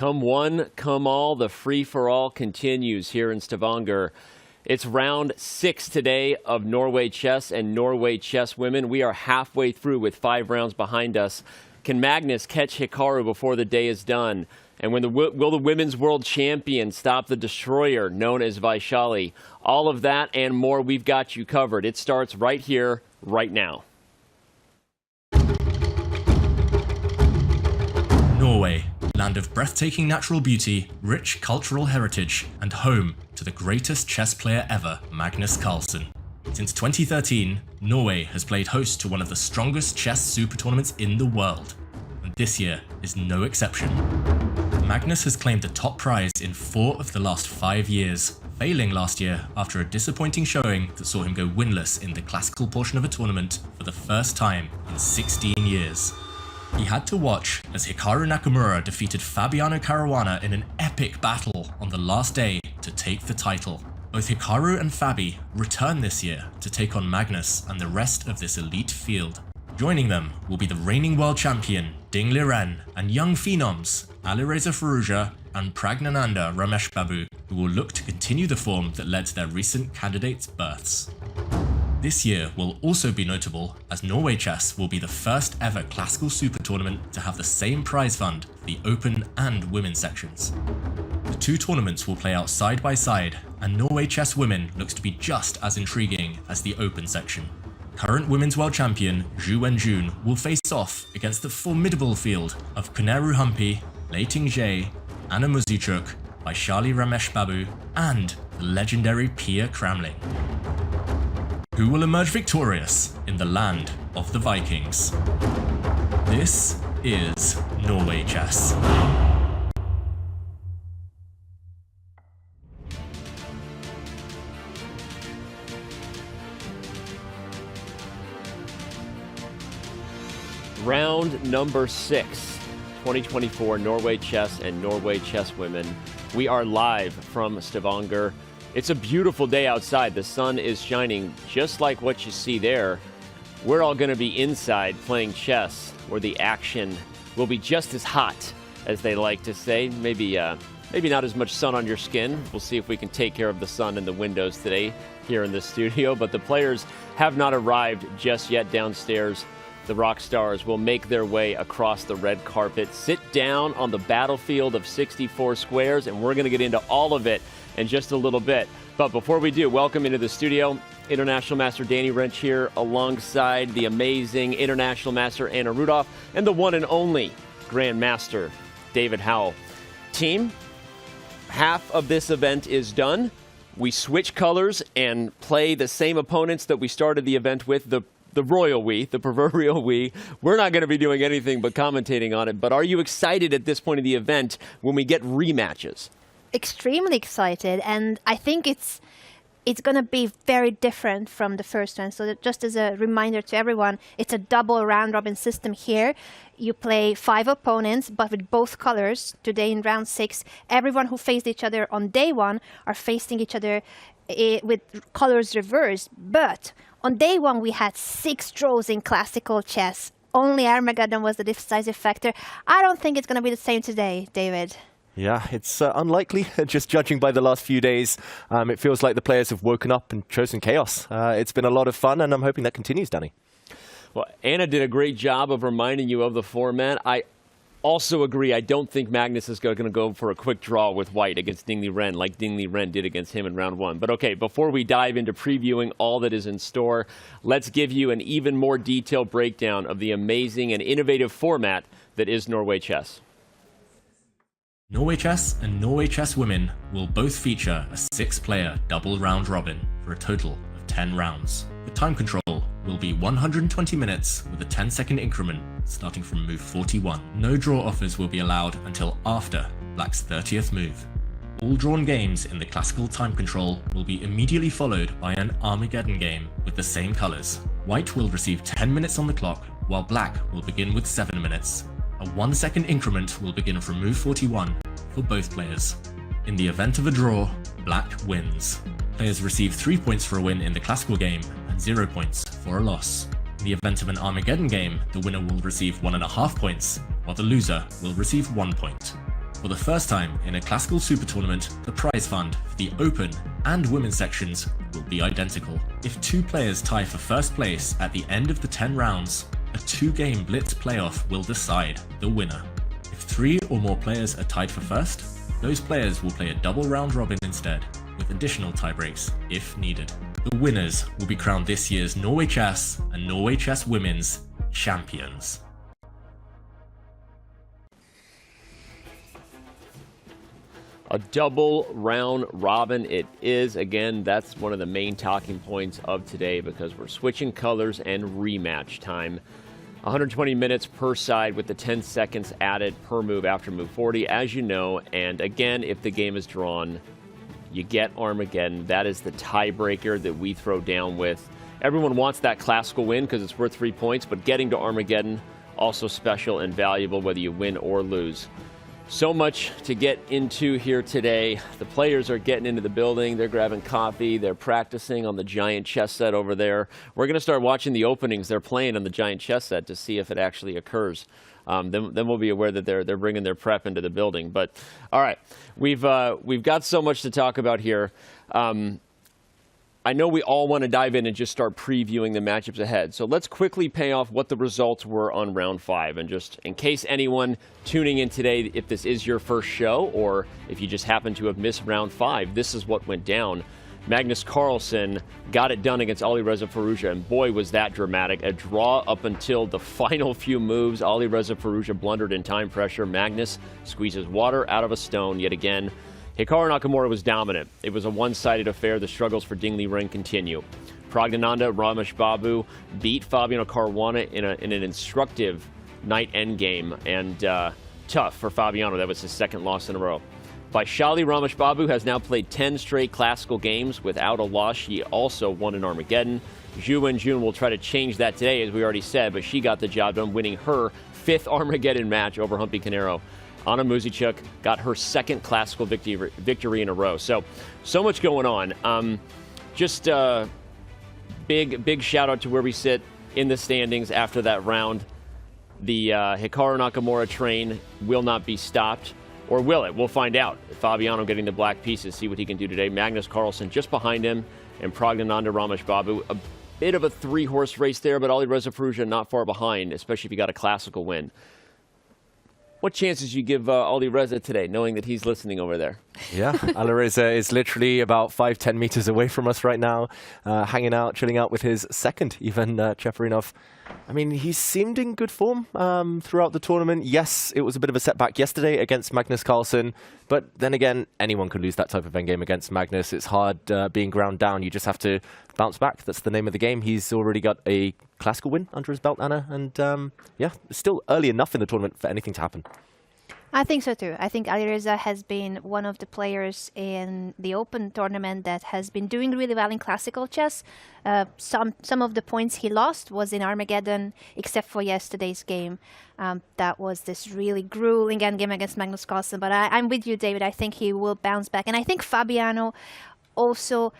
Come one, come all, the free-for-all continues here in Stavanger. It's round 6 today of Norway Chess and Norway Chess Women. We are halfway through with 5 rounds behind us. Can Magnus catch Hikaru before the day is done? And will the women's world champion stop the destroyer known as Vaishali? All of that and more, we've got you covered. It starts right here, right now. Norway, land of breathtaking natural beauty, rich cultural heritage, and home to the greatest chess player ever, Magnus Carlsen. Since 2013, Norway has played host to one of the strongest chess super tournaments in the world, and this year is no exception. Magnus has claimed the top prize in 4 of the last 5 years, failing last year after a disappointing showing that saw him go winless in the classical portion of a tournament for the first time in 16 years. He had to watch as Hikaru Nakamura defeated Fabiano Caruana in an epic battle on the last day to take the title. Both Hikaru and Fabi return this year to take on Magnus and the rest of this elite field. Joining them will be the reigning world champion Ding Liren and young phenoms Alireza Firouzja and Praggnanandhaa, who will look to continue the form that led to their recent candidates' births. This year will also be notable as Norway Chess will be the first ever classical super tournament to have the same prize fund for the open and women's sections. The 2 tournaments will play out side by side, and Norway Chess Women looks to be just as intriguing as the open section. Current women's world champion Ju Wenjun will face off against the formidable field of Kuneru Humpi, Lei Ting-jae, Anna Muzichuk, Vaishali and the legendary Pia Cramling. Who will emerge victorious in the land of the Vikings? This is Norway Chess. Round number 6, 2024 Norway Chess and Norway Chess Women. We are live from Stavanger. It's a beautiful day outside. The sun is shining just like what you see there. We're all going to be inside playing chess where the action will be just as hot, as they like to say. Maybe not as much sun on your skin. We'll see if we can take care of the sun in the windows today here in the studio. But the players have not arrived just yet downstairs. The rock stars will make their way across the red carpet, sit down on the battlefield of 64 squares, and we're going to get into all of it in just a little bit. But before we do, welcome into the studio, International Master Danny Wrench here alongside the amazing International Master Anna Rudolph and the one and only Grand Master David Howell. Team, half of this event is done. We switch colors and play the same opponents that we started the event with, the royal we, the proverbial we. We're not going to be doing anything but commentating on it, but are you excited at this point of the event when we get rematches? Extremely excited, and I think it's going to be very different from the first one. So just as a reminder to everyone, it's a double round-robin system here. You play 5 opponents, but with both colors. Today in round 6, everyone who faced each other on day 1 are facing each other with colors reversed. But on day 1, we had 6 draws in classical chess. Only Armageddon was the decisive factor. I don't think it's going to be the same today, David. Yeah, it's unlikely, just judging by the last few days. It feels like the players have woken up and chosen chaos. It's been a lot of fun, and I'm hoping that continues, Danny. Well, Anna did a great job of reminding you of the format. I also agree. I don't think Magnus is going to go for a quick draw with white against Ding Liren like Ding Liren did against him in round 1. But okay, before we dive into previewing all that is in store, let's give you an even more detailed breakdown of the amazing and innovative format that is Norway Chess. Norway Chess and Norway Chess Women will both feature a 6-player double round robin for a total of 10 rounds. The time control will be 120 minutes with a 10-second increment starting from move 41. No draw offers will be allowed until after Black's 30th move. All drawn games in the classical time control will be immediately followed by an Armageddon game with the same colors. White will receive 10 minutes on the clock, while Black will begin with 7 minutes. A 1-second increment will begin from move 41 for both players. In the event of a draw, Black wins. Players receive 3 points for a win in the classical game and 0 points for a loss. In the event of an Armageddon game, the winner will receive 1.5 points, while the loser will receive 1 point. For the first time in a classical super tournament, the prize fund for the open and women's sections will be identical. If 2 players tie for first place at the end of the 10 rounds, a 2-game blitz playoff will decide the winner. If 3 or more players are tied for first, those players will play a double round robin instead, with additional tiebreaks if needed. The winners will be crowned this year's Norway Chess and Norway Chess Women's champions. A double round robin it is. Again, that's one of the main talking points of today because we're switching colors and rematch time. 120 minutes per side with the 10 seconds added per move after move 40, as you know. And again, if the game is drawn, you get Armageddon. That is the tiebreaker that we throw down with. Everyone wants that classical win because it's worth 3 points, but getting to Armageddon, also special and valuable whether you win or lose. So much to get into here today. The players are getting into the building. They're grabbing coffee. They're practicing on the giant chess set over there. We're going to start watching the openings they're playing on the giant chess set to see if it actually occurs. Then we'll be aware that they're bringing their prep into the building. But all right, we've got so much to talk about here. I know we all want to dive in and just start previewing the matchups ahead. So let's quickly pay off what the results were on round 5. And just in case anyone tuning in today, if this is your first show or if you just happen to have missed round 5, this is what went down. Magnus Carlsen got it done against Alireza Firouzja, and boy, was that dramatic. A draw up until the final few moves. Alireza Firouzja blundered in time pressure. Magnus squeezes water out of a stone yet again. Hikaru Nakamura was dominant. It was a one-sided affair. The struggles for Ding Liren continue. Praggnanandhaa Ramesh Babu beat Fabiano Caruana in an instructive night endgame, and tough for Fabiano. That was his second loss in a row. Vaishali Ramesh Babu has now played 10 straight classical games without a loss. She also won an Armageddon. Ju Wenjun will try to change that today, as we already said, but she got the job done, winning her 5th Armageddon match over Humpy Canero. Anna Muzychuk got her 2nd classical victory in a row. So much going on. Just big shout out to where we sit in the standings after that round. The Hikaru Nakamura train will not be stopped. Or will it? We'll find out. Fabiano getting the black pieces, see what he can do today. Magnus Carlsen just behind him, and Praggnanandhaa Ramesh Babu. A bit of a 3-horse race there, but Alireza Firouzja not far behind, especially if you got a classical win. What chances you give Alireza today, knowing that he's listening over there? Yeah, Alireza is literally about 5-10 meters away from us right now, hanging out, chilling out with his second, Ivan Cheparinov. I mean, he seemed in good form throughout the tournament. Yes, it was a bit of a setback yesterday against Magnus Carlsen, but then again, anyone could lose that type of endgame against Magnus. It's hard being ground down. You just have to bounce back. That's the name of the game. He's already got a classical win under his belt, Anna, and yeah, it's still early enough in the tournament for anything to happen. I think so too. I think Alireza has been one of the players in the Open tournament that has been doing really well in classical chess. Some of the points he lost was in Armageddon, except for yesterday's game. That was this really grueling endgame against Magnus Carlsen. But I'm with you, David. I think he will bounce back. And I think Fabiano also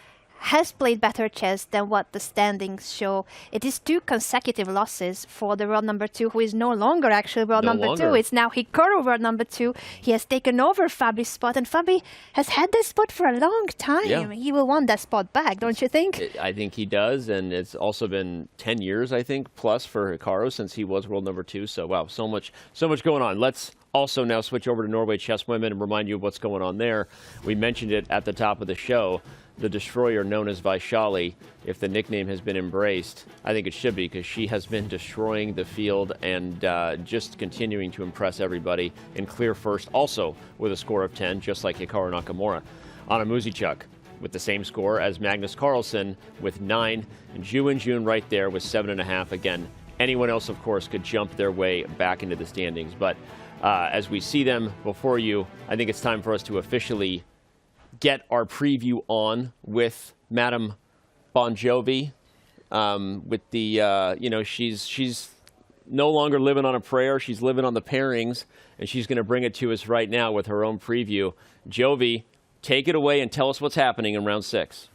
has played better chess than what the standings show. It is 2 consecutive losses for the world number 2, who is no longer actually world number 2. It's now Hikaru, world number 2. He has taken over Fabi's spot, and Fabi has had this spot for a long time. Yeah. He will want that spot back, don't you think? I think he does, and it's also been 10 years, I think, plus for Hikaru since he was world number 2. So, wow, so much going on. Let's also now switch over to Norway Chess Women and remind you of what's going on there. We mentioned it at the top of the show. The destroyer known as Vaishali, if the nickname has been embraced, I think it should be, because she has been destroying the field and just continuing to impress everybody in clear first, also with a score of 10, just like Hikaru Nakamura. Anna Muzychuk with the same score as Magnus Carlsen with 9, and Ju Wenjun right there with 7.5. Again, anyone else, of course, could jump their way back into the standings. But as we see them before you, I think it's time for us to officially get our preview on with Madame Bon Jovi, with the, she's no longer living on a prayer. She's living on the pairings, and she's going to bring it to us right now with her own preview. Jovi, take it away and tell us what's happening in round 6.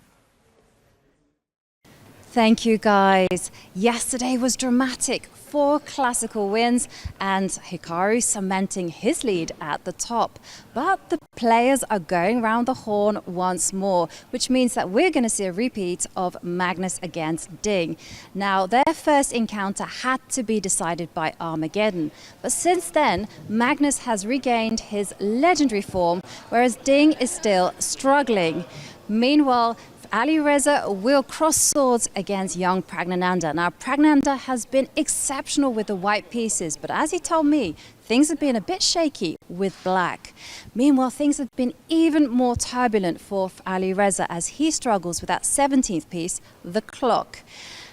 Thank you, guys. Yesterday was dramatic. 4 classical wins and Hikaru cementing his lead at the top. But the players are going round the horn once more, which means that we're going to see a repeat of Magnus against Ding. Now, their first encounter had to be decided by Armageddon. But since then, Magnus has regained his legendary form, whereas Ding is still struggling. Meanwhile, Alireza will cross swords against young Praggnanandhaa. Now, Praggnanandhaa has been exceptional with the white pieces, but as he told me, things have been a bit shaky with black. Meanwhile, things have been even more turbulent for Alireza as he struggles with that 17th piece, the clock.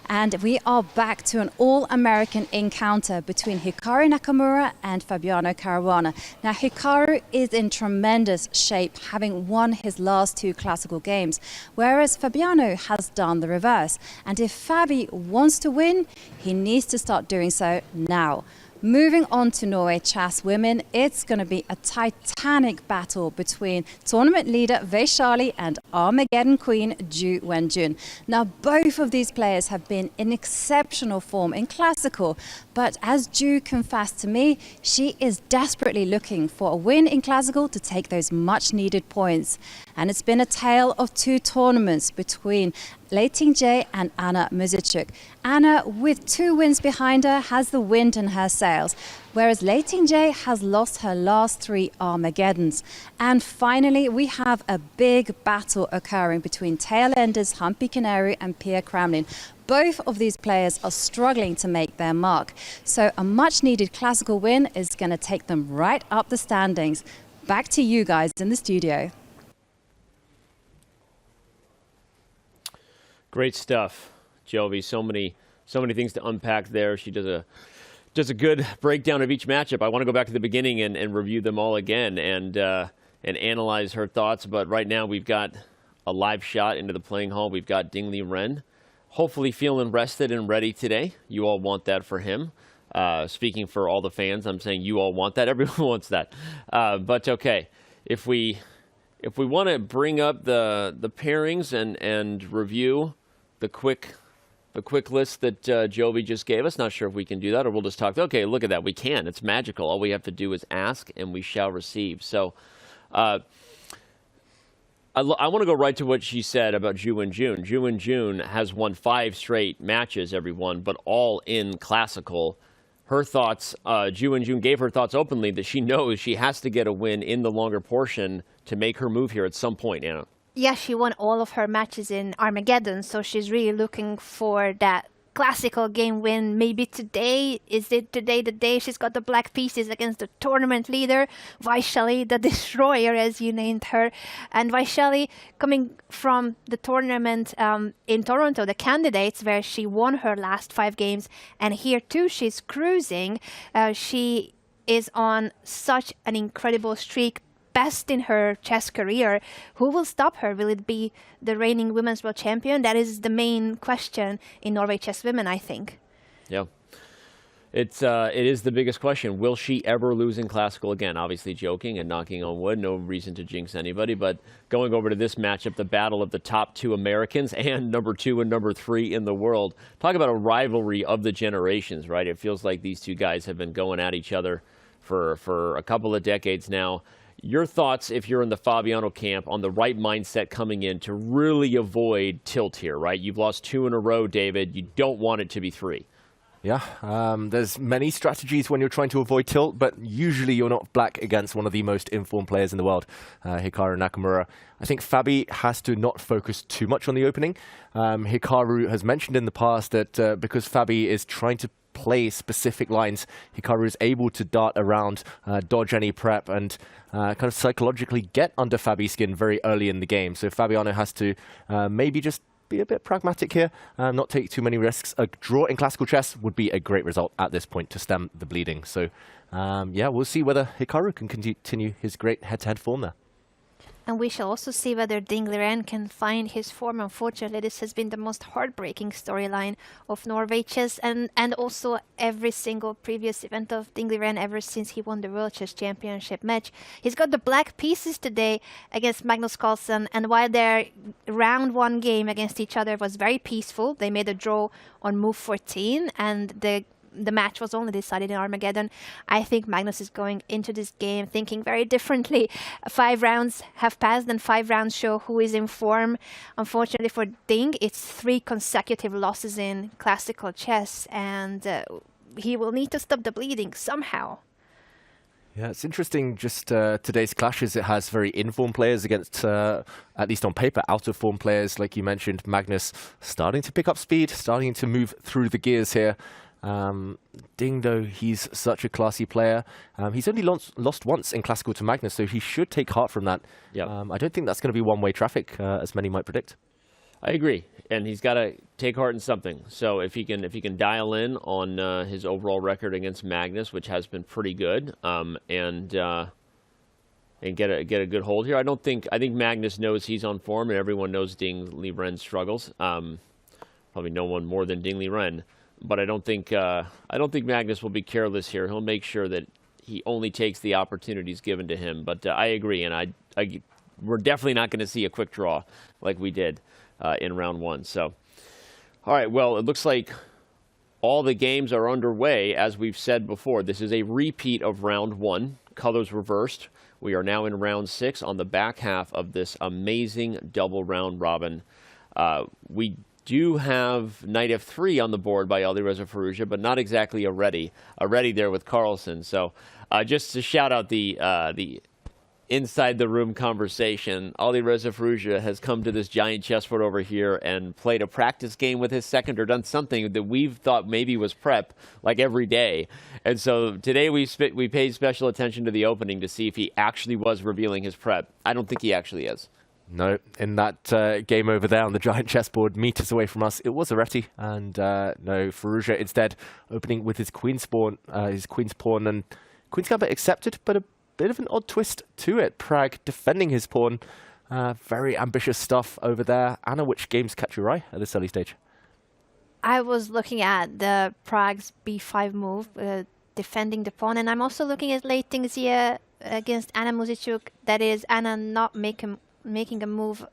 And we are back to an all-American encounter between Hikaru Nakamura and Fabiano Caruana. Now, Hikaru is in tremendous shape, having won his last 2 classical games, whereas Fabiano has done the reverse. And if Fabi wants to win, he needs to start doing so now. Moving on to Norway Chess women, it's going to be a titanic battle between tournament leader Vaishali and Armageddon queen Ju Wenjun. Now, both of these players have been in exceptional form in classical, but as Ju confessed to me, she is desperately looking for a win in classical to take those much needed points. And it's been a tale of 2 tournaments between Liren Jae and Anna Muzichuk. Anna, with 2 wins behind her, has the wind in her sails, whereas Liren Jae has lost her last 3 Armageddons. And finally, we have a big battle occurring between tail-enders Humpy Canary and Pia Cramling. Both of these players are struggling to make their mark. So a much-needed classical win is going to take them right up the standings. Back to you guys in the studio. Great stuff, Jovi. So many things to unpack there. She does a good breakdown of each matchup. I want to go back to the beginning and review them all again and analyze her thoughts. But right now we've got a live shot into the playing hall. We've got Ding Liren, hopefully feeling rested and ready today. You all want that for him. Speaking for all the fans, I'm saying you all want that. Everyone wants that. But okay, if we want to bring up the pairings and review the quick list that Jovi just gave us. Not sure if we can do that, or we'll just talk. Okay, look at that. We can. It's magical. All we have to do is ask, and we shall receive. So I want to go right to what she said about Ju Wenjun. Ju Wenjun has won 5 straight matches, everyone, but all in classical. Her thoughts, Ju Wenjun gave her thoughts openly that she knows she has to get a win in the longer portion to make her move here at some point, Anna. Yeah, she won all of her matches in Armageddon, so she's really looking for that classical game win. Maybe today, is it today the day she's got the black pieces against the tournament leader, Vaishali, the Destroyer, as you named her. And Vaishali, coming from the tournament in Toronto, the candidates, where she won her last 5 games, and here too she's cruising. She is on such an incredible streak, best in her chess career. Who will stop her? Will it be the reigning women's world champion? That is the main question in Norway Chess Women, I think. Yeah. It is the biggest question. Will she ever lose in classical again? Obviously joking and knocking on wood. No reason to jinx anybody. But going over to this matchup, the battle of the top 2 Americans and number 2 and number 3 in the world. Talk about a rivalry of the generations, right? It feels like these 2 guys have been going at each other for a couple of decades now. Your thoughts, if you're in the Fabiano camp, on the right mindset coming in to really avoid tilt here, right? You've lost 2 in a row, David. You don't want it to be 3. Yeah, there's many strategies when you're trying to avoid tilt, but usually you're not black against one of the most informed players in the world, Hikaru Nakamura. I think Fabi has to not focus too much on the opening. Hikaru has mentioned in the past that because Fabi is trying to play specific lines, Hikaru is able to dart around, dodge any prep, and kind of psychologically get under Fabi's skin very early in the game. So Fabiano has to maybe just be a bit pragmatic here, not take too many risks. A draw in classical chess would be a great result at this point to stem the bleeding. So yeah, we'll see whether Hikaru can continue his great head-to-head form there. And we shall also see whether Ding Liren can find his form. Unfortunately, this has been the most heartbreaking storyline of Norway Chess and also every single previous event of Ding Liren ever since he won the World Chess Championship match. He's got the black pieces today against Magnus Carlsen, and while their round 1 game against each other was very peaceful, they made a draw on move 14, and the match was only decided in Armageddon. I think Magnus is going into this game thinking very differently. 5 rounds have passed and 5 rounds show who is in form. Unfortunately for Ding, it's 3 consecutive losses in classical chess, and he will need to stop the bleeding somehow. Yeah, it's interesting just today's clashes. It has very in-form players against, at least on paper, out-of-form players. Like you mentioned, Magnus starting to pick up speed, starting to move through the gears here. Ding, though, he's such a classy player. He's only lost once in classical to Magnus, so he should take heart from that. Yep. I don't think that's going to be one-way traffic, as many might predict. I agree, and he's got to take heart in something. So if he can dial in on his overall record against Magnus, which has been pretty good, and get a good hold here. I think Magnus knows he's on form, and everyone knows Ding Liren's struggles. Probably no one more than Ding Liren. But I don't think Magnus will be careless here. He'll make sure that he only takes the opportunities given to him. But I agree, and we're definitely not going to see a quick draw like we did in round 1. So, all right. Well, it looks like all the games are underway. As we've said before, this is a repeat of round 1. Colors reversed. We are now in round 6 on the back half of this amazing double round robin. We do have knight f3 on the board by Alireza Firouzja, but not exactly a ready there with Carlsen. So just to shout out the inside the room conversation, Alireza Firouzja has come to this giant chessboard over here and played a practice game with his second, or done something that we've thought maybe was prep, like every day. And so today we paid special attention to the opening to see if he actually was revealing his prep. I don't think he actually is. No, in that game over there on the giant chessboard, meters away from us, it was a Reti, and no, Firouzja instead opening with his queen's pawn, and Queen's Gambit accepted, but a bit of an odd twist to it. Pragg defending his pawn, very ambitious stuff over there. Anna, which games catch your eye at this early stage? I was looking at the Pragg's b5 move, defending the pawn, and I'm also looking at Liren Xie against Anna Muzychuk. That is, Anna not making a move.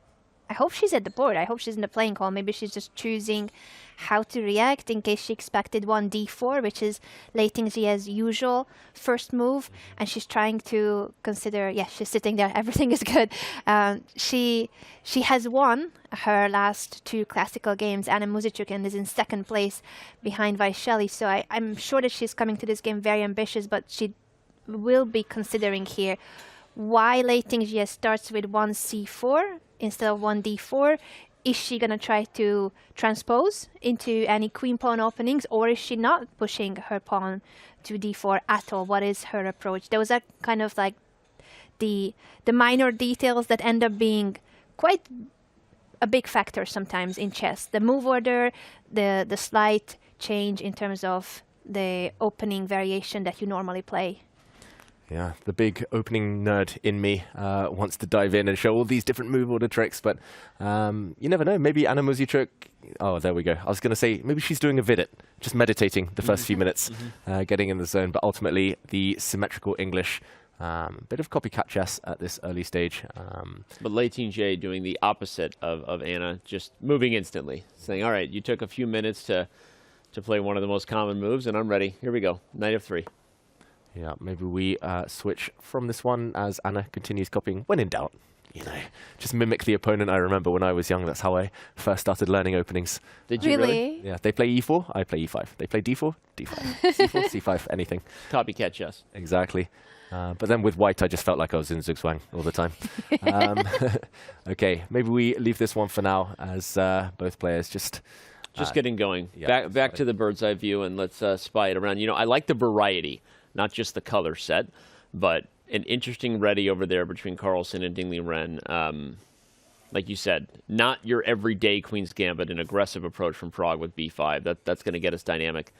I hope she's at the board. I hope she's in the playing hall. Maybe she's just choosing how to react in case she expected 1d4, which is Liren Xie's usual first move, and she's trying to consider. Yeah, she's sitting there. Everything is good. She has won her last 2 classical games, Anna Muzychuk, and is in second place behind Vaishali. So I'm sure that she's coming to this game very ambitious, but she will be considering here why Liren Xie starts with 1c4 instead of 1d4. Is she going to try to transpose into any queen pawn openings, or is she not pushing her pawn to d4 at all? What is her approach? Those are kind of like the minor details that end up being quite a big factor sometimes in chess. The move order, the slight change in terms of the opening variation that you normally play. Yeah, the big opening nerd in me wants to dive in and show all these different move order tricks, but you never know. Maybe Anna Muzychuk, oh, there we go. I was going to say, maybe she's doing a vidit, just meditating the first few minutes, getting in the zone, but ultimately the symmetrical English, bit of copycat chess at this early stage. But Liren Xie doing the opposite of Anna, just moving instantly, saying, all right, you took a few minutes to play one of the most common moves, and I'm ready. Here we go, knight f3. Yeah, maybe we switch from this one as Anna continues copying. When in doubt, you know, just mimic the opponent. I remember when I was young, that's how I first started learning openings. Did you really? Yeah, they play e4, I play e5. They play d4, d5, c4, c5, anything. Copycat chess. Exactly. But then with white, I just felt like I was in Zugzwang all the time. Okay, maybe we leave this one for now as both players just getting going. Yeah, back to the bird's eye view, and let's spy it around. You know, I like the variety. Not just the color set, but an interesting ready over there between Carlsen and Ding Liren. Like you said, not your everyday Queen's Gambit, an aggressive approach from Pragg with b5. That's going to get us dynamic.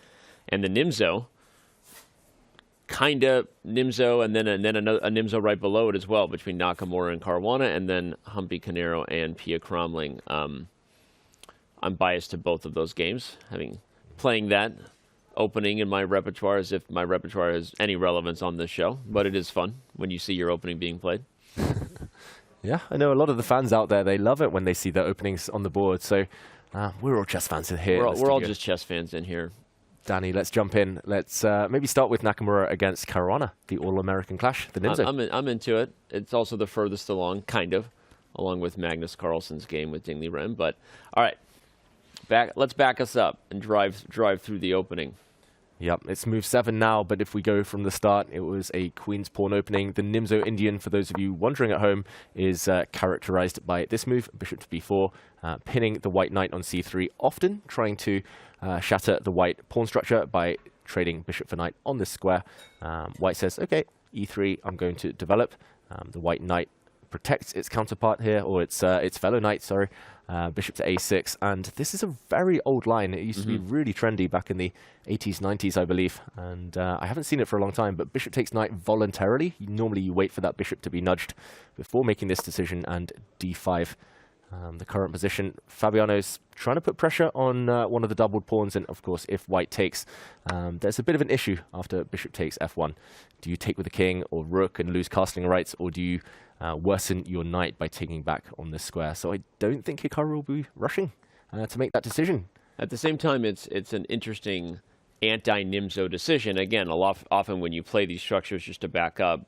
And the Nimzo kinda Nimzo, and then a Nimzo right below it as well, between Nakamura and Caruana, and then Humpy Canero and Pia Cramling. I'm biased to both of those games, playing that opening in my repertoire as if my repertoire has any relevance on this show, but it is fun when you see your opening being played. Yeah, I know a lot of the fans out there, they love it when they see their openings on the board, so we're all chess fans in here. We're all just chess fans in here. Danny, let's jump in. Let's maybe start with Nakamura against Caruana, the All-American clash, the Nimzo. I'm into it. It's also the furthest along, kind of, along with Magnus Carlsen's game with Ding Liren. But all right, let's back us up and drive through the opening. Yep, it's move 7 now, but if we go from the start, it was a queen's pawn opening. The Nimzo Indian, for those of you wondering at home, is characterized by this move, bishop to b4, pinning the white knight on c3, often trying to shatter the white pawn structure by trading bishop for knight on this square. White says, okay, e3, I'm going to develop. The white knight protects its counterpart here, or its fellow knight, sorry. Bishop to a6, and this is a very old line. It used to be really trendy back in the 80s, 90s, I believe, and I haven't seen it for a long time, but bishop takes knight voluntarily. Normally you wait for that bishop to be nudged before making this decision, and d5. The current position, Fabiano's trying to put pressure on one of the doubled pawns, and of course, if white takes, there's a bit of an issue after bishop takes f1. Do you take with the king or rook and lose castling rights, or do you worsen your knight by taking back on this square? So I don't think Hikaru will be rushing to make that decision. At the same time, it's an interesting anti-Nimzo decision. Again, often when you play these structures, just to back up,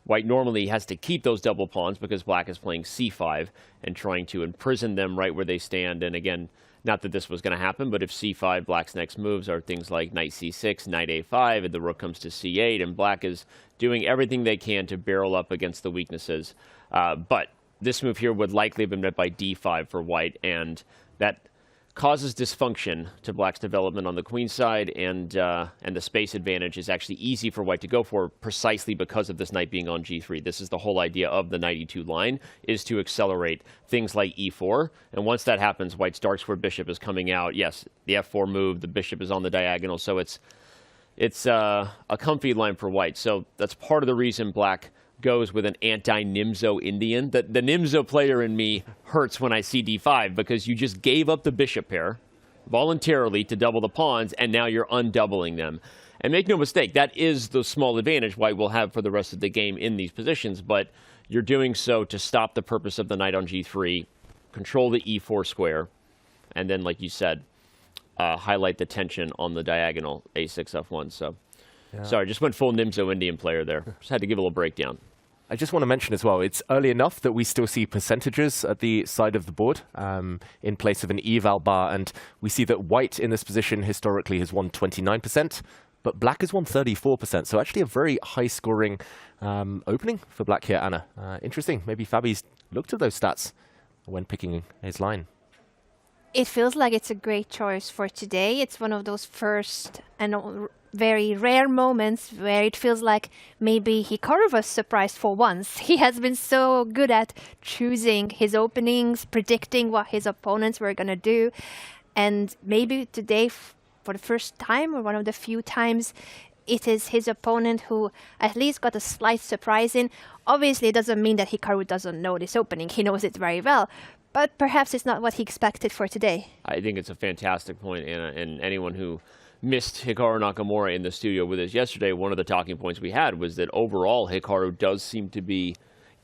White normally has to keep those double pawns because black is playing c5 and trying to imprison them right where they stand. And again, not that this was going to happen, but if c5, black's next moves are things like knight c6, knight a5, and the rook comes to c8, and black is doing everything they can to barrel up against the weaknesses. But this move here would likely have been met by d5 for white, and that causes dysfunction to black's development on the queen side, and the space advantage is actually easy for white to go for precisely because of this knight being on g3. This is the whole idea of the knight e2 line, is to accelerate things like e4, and once that happens, white's dark square bishop is coming out. Yes, the f4 move, the bishop is on the diagonal, so it's a comfy line for white. So that's part of the reason black goes with an anti-Nimzo Indian. The Nimzo player in me hurts when I see d5 because you just gave up the bishop pair voluntarily to double the pawns, and now you're undoubling them. And make no mistake, that is the small advantage white will have for the rest of the game in these positions, but you're doing so to stop the purpose of the knight on g3, control the e4 square, and then, like you said, highlight the tension on the diagonal a6 f1. So, yeah. Sorry, just went full Nimzo Indian player there. Just had to give a little breakdown. I just want to mention as well, it's early enough that we still see percentages at the side of the board in place of an eval bar, and we see that white in this position historically has won 29%, but black has won 34%, so actually a very high-scoring opening for black here, Anna. Interesting. Maybe Fabi's looked at those stats when picking his line. It feels like it's a great choice for today. It's one of those first and very rare moments where it feels like maybe Hikaru was surprised for once. He has been so good at choosing his openings, predicting what his opponents were going to do. And maybe today, for the first time, or one of the few times, it is his opponent who at least got a slight surprise in. Obviously, it doesn't mean that Hikaru doesn't know this opening. He knows it very well. But perhaps it's not what he expected for today. I think it's a fantastic point, Anna, and anyone who missed Hikaru Nakamura in the studio with us yesterday, one of the talking points we had was that overall Hikaru does seem to be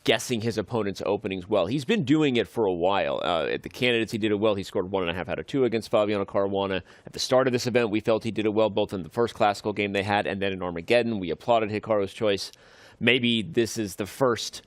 guessing his opponent's openings well. He's been doing it for a while. At the candidates, he did it well. He scored 1.5 out of 2 against Fabiano Caruana. At the start of this event, we felt he did it well, both in the first classical game they had and then in Armageddon. We applauded Hikaru's choice. Maybe this is the first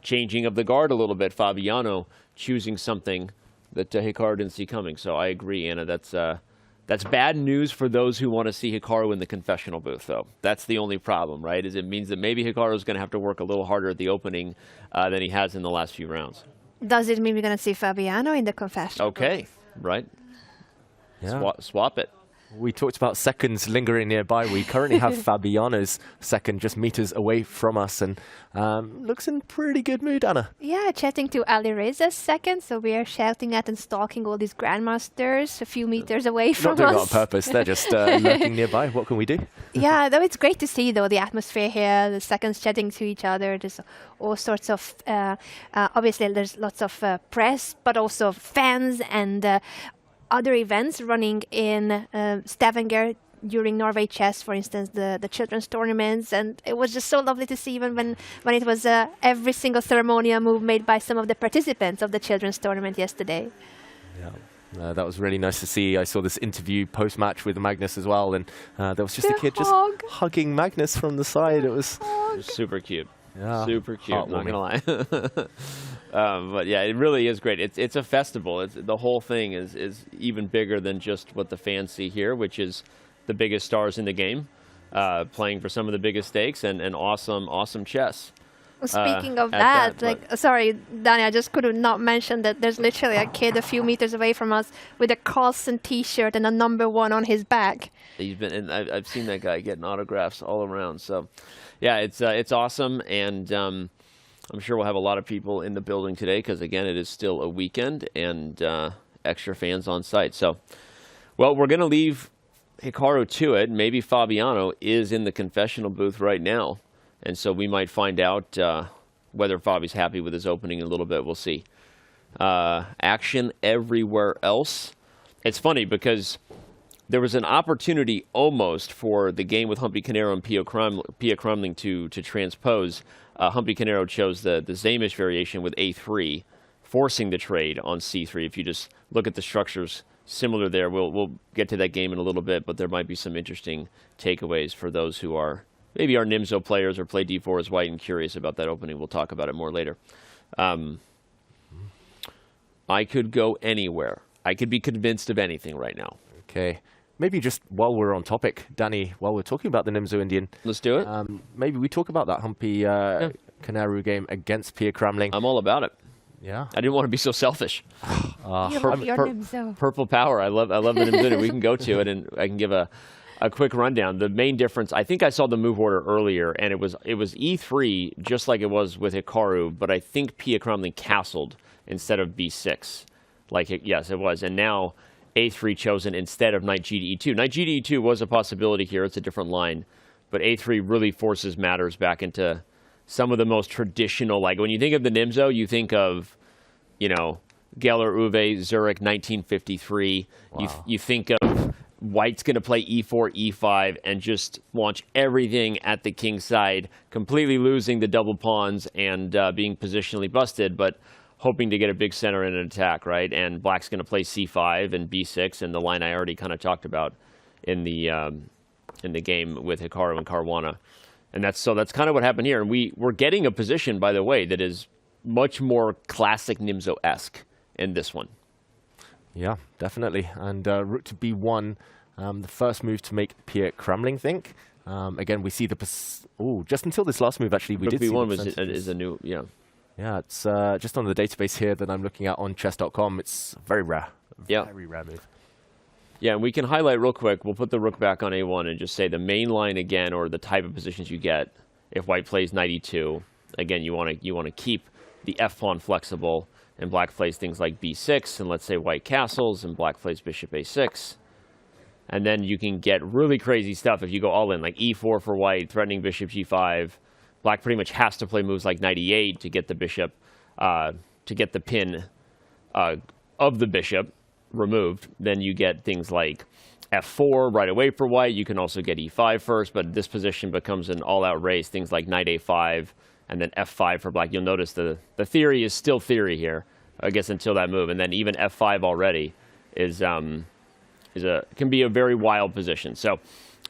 changing of the guard a little bit, Fabiano choosing something that Hikaru didn't see coming. So I agree, Anna. That's bad news for those who want to see Hikaru in the confessional booth, though. That's the only problem, right? Is it means that maybe Hikaru is going to have to work a little harder at the opening than he has in the last few rounds. Does it mean we're going to see Fabiano in the confessional booth? Okay, right. Yeah. Swap it. We talked about seconds lingering nearby. We currently have Fabiano's second just meters away from us, and looks in pretty good mood, Anna. Yeah, chatting to Alireza's second, so we are shouting at and stalking all these grandmasters a few meters away from us. Not doing it on purpose, they're just lurking nearby. What can we do? Yeah, though it's great to see, though, the atmosphere here, the seconds chatting to each other. There's all sorts of, obviously there's lots of press, but also fans and other events running in Stavanger during Norway Chess, for instance, the children's tournaments, and it was just so lovely to see, even when it was every single ceremonial move made by some of the participants of the children's tournament yesterday. Yeah, that was really nice to see. I saw this interview post-match with Magnus as well, and there was just a kid just hugging Magnus from the side. It was super cute. Yeah, super cute, not gonna lie. But yeah, it really is great. It's a festival. The whole thing is even bigger than just what the fans see here, which is the biggest stars in the game, playing for some of the biggest stakes and awesome chess. Speaking of that, sorry, Danny, I just could not mention that there's literally a kid a few meters away from us with a Carlsen T-shirt and a #1 on his back. He's been, and I've seen that guy getting autographs all around. So, yeah, it's awesome, and I'm sure we'll have a lot of people in the building today because, again, it is still a weekend and extra fans on site. So, well, we're going to leave Hikaru to it. Maybe Fabiano is in the confessional booth right now. And so we might find out whether Fabi's happy with his opening in a little bit. We'll see. Action everywhere else. It's funny because there was an opportunity almost for the game with Humpy Canero and Pia Cramling to transpose. Humpy Canero chose the Zamish variation with A3, forcing the trade on C3. If you just look at the structures similar there, we'll get to that game in a little bit, but there might be some interesting takeaways for those who are maybe our Nimzo players or play D4 as white and curious about that opening. We'll talk about it more later. I could go anywhere. I could be convinced of anything right now. Okay. Maybe just while we're on topic, Danny, while we're talking about the Nimzo Indian. Let's do it. Maybe we talk about that Humpy Canero game against Pia Cramling. I'm all about it. Yeah. I didn't want to be so selfish. Nimzo. Purple Power. I love the Nimzo. We can go to it, and I can give a quick rundown. The main difference, I think I saw the move order earlier, and it was E3, just like it was with Hikaru, but I think Pia Cramling castled instead of B6. Yes, it was. And now A3 chosen instead of Knight G to E2. Knight G to E2 was a possibility here. It's a different line. But A3 really forces matters back into some of the most traditional, like when you think of the Nimzo, you think of, Geller Uwe, Zurich, 1953. Wow. You think of White's going to play E4, E5, and just launch everything at the king's side, completely losing the double pawns and being positionally busted, but hoping to get a big center in an attack, right? And Black's going to play C5 and B6, and the line I already kind of talked about in the game with Hikaru and Caruana. And that's kind of what happened here. And we're getting a position, by the way, that is much more classic Nimzo-esque in this one. Yeah, definitely. And rook to B1, the first move to make Pia Cramling think. Again, we see just until this last move, actually, we rook did B1 see is a new, yeah. Yeah, it's just on the database here that I'm looking at on chess.com. It's very rare. Very rare move. Yeah, and we can highlight real quick. We'll put the rook back on A1 and just say the main line again, or the type of positions you get if White plays Knight E2. Again, you want to keep the F pawn flexible, and Black plays things like B6, and let's say White castles, and Black plays Bishop A6. And then you can get really crazy stuff if you go all in, like E4 for White, threatening Bishop G5. Black pretty much has to play moves like Knight E8 to get the bishop, to get the pin of the bishop removed. Then you get things like F4 right away for White. You can also get E5 first, but this position becomes an all-out race. Things like Knight A5 and then F5 for Black. You'll notice the theory is still theory here, I guess, until that move. And then even F5 already can be a very wild position. So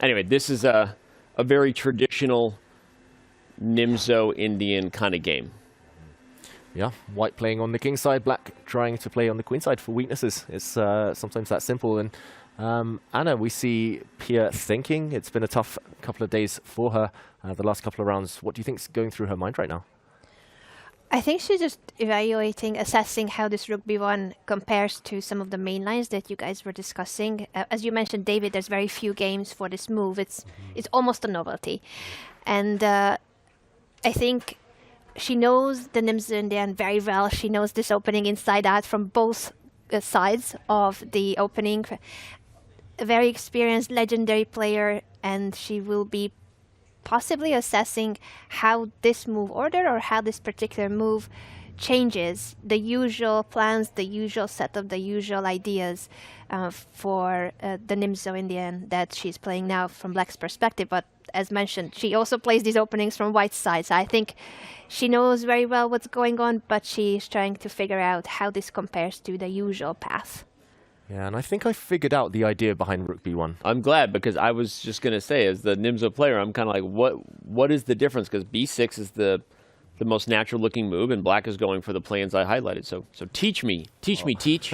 anyway, this is a very traditional Nimzo Indian kind of game. Yeah, White playing on the king side, Black trying to play on the queen side for weaknesses. It's sometimes that simple. And Anna, we see Pia thinking. It's been a tough couple of days for her, the last couple of rounds. What do you think's going through her mind right now? I think she's just evaluating, assessing how this rook b1 compares to some of the main lines that you guys were discussing. As you mentioned, David, there's very few games for this move. It's almost a novelty. And I think she knows the Nimzo-Indian very well. She knows this opening inside out from both sides of the opening. A very experienced, legendary player, and she will be possibly assessing how this move order or how this particular move changes the usual plans, the usual setup, the usual ideas for the Nimzo-Indian that she's playing now from Black's perspective. But as mentioned, she also plays these openings from White's side. So I think she knows very well what's going on, but she's trying to figure out how this compares to the usual path. Yeah, and I think I figured out the idea behind rook b1. I'm glad, because I was just going to say, as the Nimzo player, I'm kind of like, what is the difference? Because b6 is the most natural-looking move, and Black is going for the plans I highlighted. So teach me. Teach.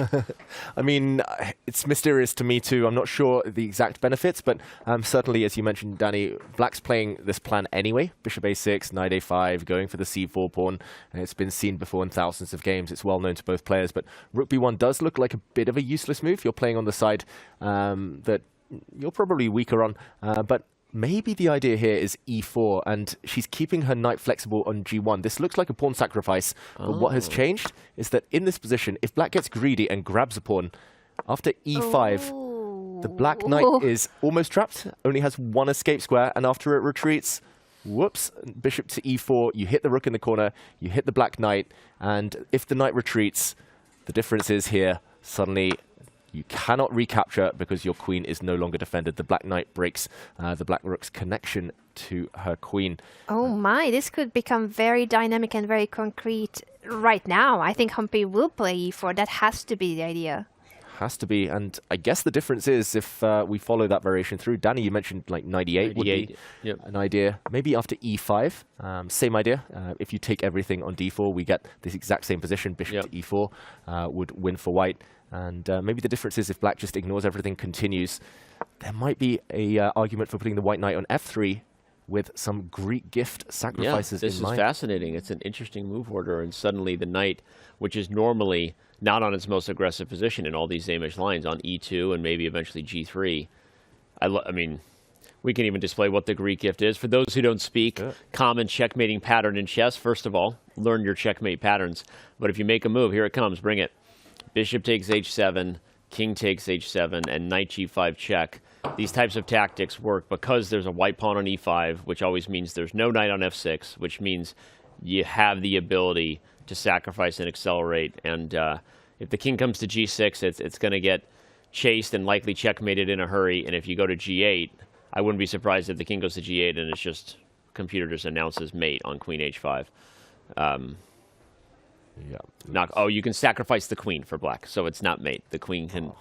I mean, it's mysterious to me too. I'm not sure the exact benefits, but certainly, as you mentioned, Danny, Black's playing this plan anyway. Bishop a6, knight a5, going for the c4 pawn. And it's been seen before in thousands of games. It's well known to both players. But rook b1 does look like a bit of a useless move. You're playing on the side that you're probably weaker on, but maybe the idea here is e4, and she's keeping her knight flexible on g1. This looks like a pawn sacrifice, but what has changed is that in this position, if Black gets greedy and grabs a pawn, after e5, the Black knight is almost trapped, only has one escape square, and after it retreats, whoops, bishop to e4, you hit the rook in the corner, you hit the Black knight, and if the knight retreats, the difference is here, suddenly you cannot recapture because your queen is no longer defended. The Black knight breaks the Black rook's connection to her queen. Oh my, this could become very dynamic and very concrete right now. I think Humpy will play e4. That has to be the idea. Has to be, and I guess the difference is if we follow that variation through. Danny, you mentioned like knight e8 would be an idea. Maybe after e5, same idea. If you take everything on d4, we get this exact same position. Bishop to e4 would win for white. And maybe the difference is if Black just ignores everything, continues, there might be a argument for putting the white knight on f3 with some Greek gift sacrifices in mind. This is fascinating. It's an interesting move order, and suddenly the knight, which is normally not on its most aggressive position in all these Zamish lines, on e2 and maybe eventually g3. I mean, we can even display what the Greek gift is. For those who don't speak common checkmating pattern in chess, first of all, learn your checkmate patterns. But if you make a move, here it comes, bring it. Bishop takes h7, king takes h7, and knight g5 check. These types of tactics work because there's a white pawn on e5, which always means there's no knight on f6, which means you have the ability to sacrifice and accelerate. And if the king comes to g6, it's going to get chased and likely checkmated in a hurry. And if you go to g8, I wouldn't be surprised if the king goes to g8 and it's just, computer just announces mate on queen h5. You can sacrifice the queen for Black, so it's not mate. The queen can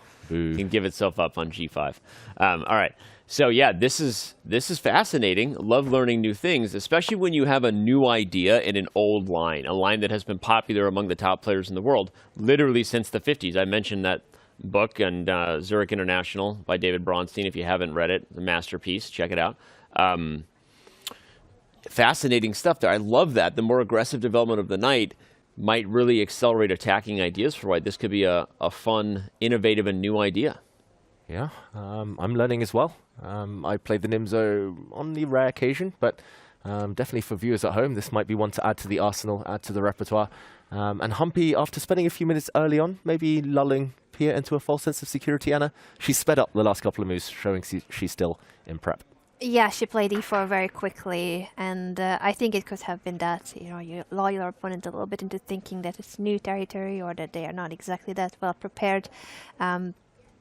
give itself up on g5. All right. So yeah, this is fascinating. Love learning new things, especially when you have a new idea in an old line, a line that has been popular among the top players in the world, literally since the 50s. I mentioned that book and Zurich International by David Bronstein. If you haven't read it, a masterpiece. Check it out. Fascinating stuff there. I love that. The more aggressive development of the knight might really accelerate attacking ideas for white. This could be a fun, innovative, and new idea. Yeah, I'm learning as well. I played the Nimzo on the rare occasion, but definitely for viewers at home, this might be one to add to the arsenal, add to the repertoire. And Humpy, after spending a few minutes early on, maybe lulling Pia into a false sense of security, Anna, she sped up the last couple of moves, showing she's still in prep. Yeah, she played e4 very quickly, and I think it could have been that, you lull your opponent a little bit into thinking that it's new territory or that they are not exactly that well prepared.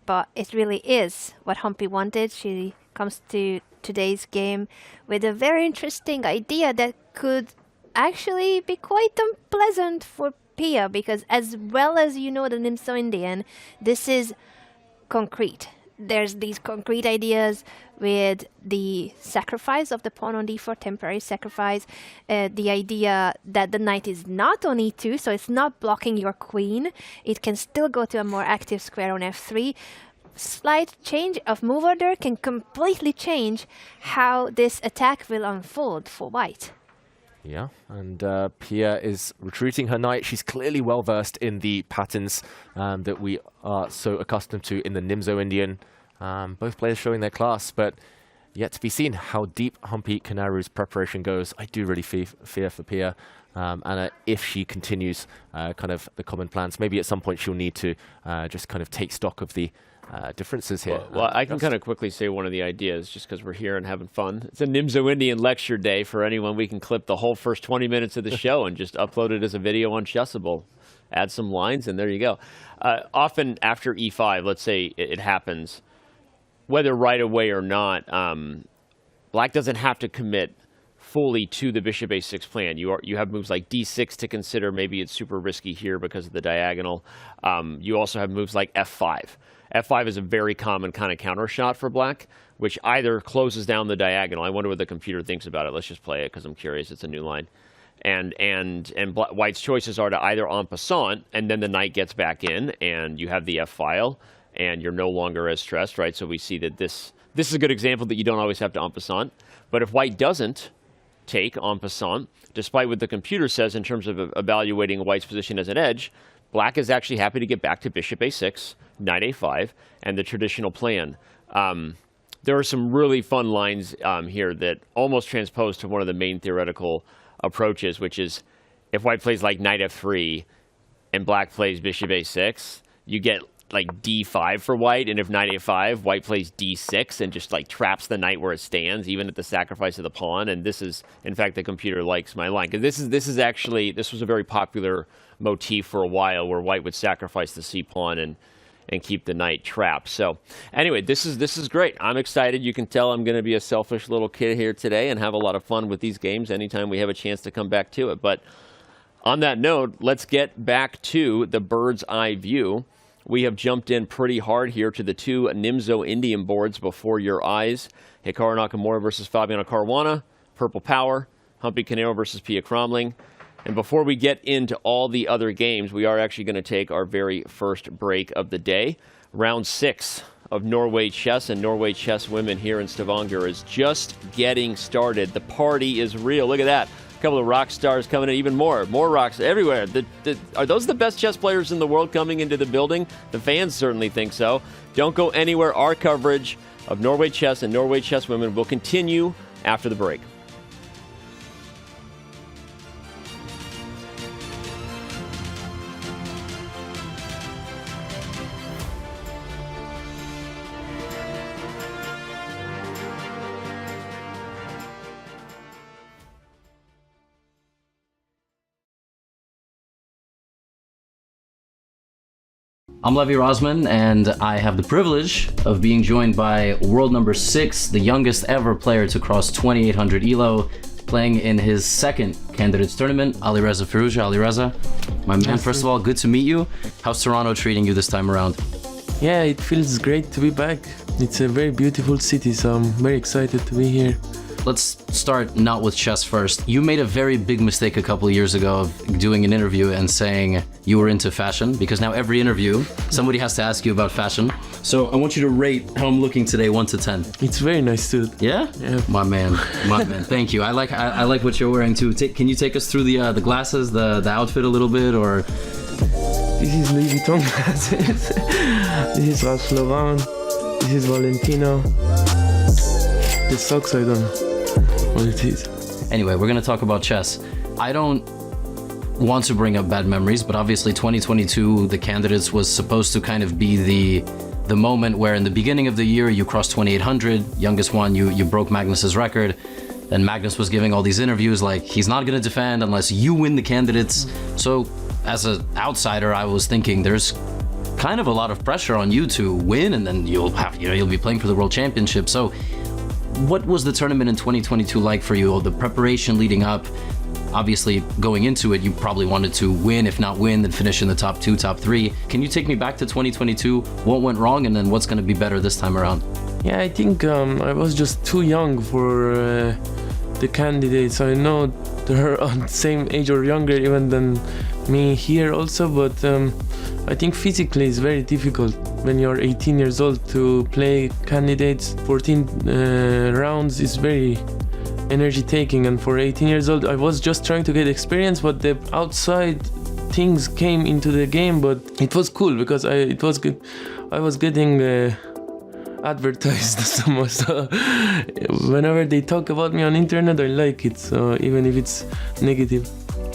But it really is what Humpy wanted. She comes to today's game with a very interesting idea that could actually be quite unpleasant for Pia, because as well as the Nimzo-Indian, this is concrete. There's these concrete ideas with the sacrifice of the pawn on d4, temporary sacrifice, the idea that the knight is not on e2, so it's not blocking your queen. It can still go to a more active square on f3. Slight change of move order can completely change how this attack will unfold for white. Yeah, and Pia is retreating her knight. She's clearly well versed in the patterns that we are so accustomed to in the Nimzo-Indian. Both players showing their class, but yet to be seen how deep Humpy Kanaru's preparation goes. I do really fear for Pia. And if she continues kind of the common plans, maybe at some point she'll need to just kind of take stock of the differences here. Well, I can kind of quickly say one of the ideas, just because we're here and having fun. It's a Nimzo-Indian lecture day for anyone. We can clip the whole first 20 minutes of the show and just upload it as a video on Chessable. Add some lines, and there you go. Often after e5, let's say it happens, whether right away or not, Black doesn't have to commit fully to the bishop a6 plan. You have moves like d6 to consider. Maybe it's super risky here because of the diagonal. You also have moves like f5. f5 is a very common kind of counter shot for Black, which either closes down the diagonal. I wonder what the computer thinks about it. Let's just play it because I'm curious. It's a new line. And White's choices are to either en passant, and then the knight gets back in, and you have the f-file, and you're no longer as stressed, right? So we see that this is a good example that you don't always have to en passant. But if White doesn't take en passant, despite what the computer says in terms of evaluating White's position as an edge, Black is actually happy to get back to bishop a6, knight a5, and the traditional plan. There are some really fun lines here that almost transpose to one of the main theoretical approaches, which is if White plays like knight f3 and Black plays bishop a6, you get like d5 for White, and if knight a5, White plays d6 and just like traps the knight where it stands, even at the sacrifice of the pawn. And this is, in fact, the computer likes my line, because this was a very popular motif for a while, where White would sacrifice the c pawn and keep the knight trapped. So anyway, this is great. I'm excited. You can tell I'm going to be a selfish little kid here today and have a lot of fun with these games anytime we have a chance to come back to it. But on that note, let's get back to the bird's eye view. We have jumped in pretty hard here to the two Nimzo-Indian boards before your eyes. Hikaru Nakamura versus Fabiano Caruana, Purple Power, Humpy Kanaru versus Pia Cramling. And before we get into all the other games, we are actually going to take our very first break of the day. Round 6 of Norway Chess and Norway Chess Women here in Stavanger is just getting started. The party is real. Look at that. A couple of rock stars coming in, even more rocks everywhere. Are those the best chess players in the world coming into the building? The fans certainly think so. Don't go anywhere. Our coverage of Norway Chess and Norway Chess Women will continue after the break. I'm Levi Rosman, and I have the privilege of being joined by world number 6, the youngest ever player to cross 2800 ELO, playing in his second candidates tournament, Alireza Firouzja. Alireza, my man, first of all, good to meet you. How's Toronto treating you this time around? Yeah, it feels great to be back. It's a very beautiful city, so I'm very excited to be here. Let's start not with chess first. You made a very big mistake a couple of years ago of doing an interview and saying you were into fashion, because now every interview, somebody has to ask you about fashion. So I want you to rate how I'm looking today, 1 to 10. It's very nice suit. Yeah? Yeah. My man. Thank you. I like what you're wearing too. Can you take us through the glasses, the outfit a little bit, or? This is Louis Vuitton glasses. This is Ralph Lauren. This is Valentino. The socks, I don't know what it is. Anyway, we're gonna talk about chess. I don't want to bring up bad memories, but obviously 2022, the candidates was supposed to kind of be the moment where in the beginning of the year you crossed 2800, youngest one, you broke Magnus's record. Then Magnus was giving all these interviews like he's not gonna defend unless you win the candidates. So as an outsider, I was thinking there's kind of a lot of pressure on you to win, and then you'll be playing for the World Championship. So what was the tournament in 2022 like for you? The preparation leading up, obviously going into it, you probably wanted to win, if not win, then finish in the top 2, top 3. Can you take me back to 2022? What went wrong, and then what's going to be better this time around? Yeah, I think I was just too young for the candidates. I know they're on the same age or younger even than me here also, but I think physically it's very difficult when you're 18 years old to play candidates. 14 rounds is very energy taking, and for 18 years old I was just trying to get experience, but the outside things came into the game. But it was cool because I was getting advertised so much. So whenever they talk about me on internet, I like it, so even if it's negative.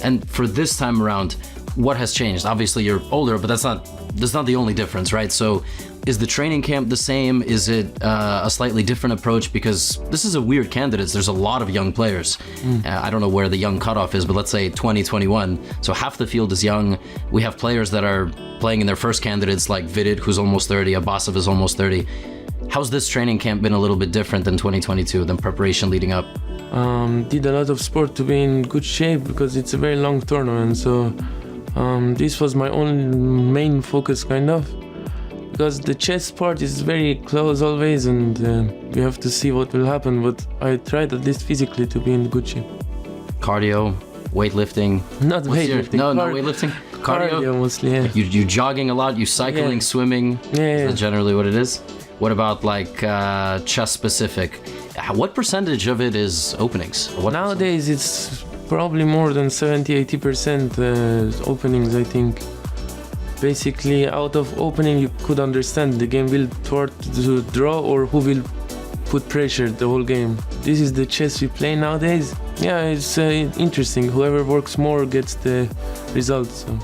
And for this time around, what has changed? Obviously you're older, but that's not the only difference, right? So is the training camp the same? Is it a slightly different approach? Because this is a weird candidate. There's a lot of young players. I don't know where the young cutoff is, but let's say 2021. So half the field is young. We have players that are playing in their first candidates, like Vidit, who's almost 30, Abbasov is almost 30. How's this training camp been a little bit different than 2022, than preparation leading up? Did a lot of sport to be in good shape because it's a very long tournament. So this was my own main focus, kind of. Because the chess part is very close always, and we have to see what will happen. But I tried at least physically to be in good shape. Cardio, weightlifting? Not weightlifting. Not weightlifting? Cardio mostly, yeah. You jogging a lot, you cycling, swimming? Yeah. Is that generally what it is? What about like chess specific? What percentage of it is openings? Nowadays it's probably more than 70-80% openings, I think. Basically, out of opening you could understand the game will toward to draw or who will put pressure the whole game. This is the chess we play nowadays. Yeah, it's interesting. Whoever works more gets the results. So.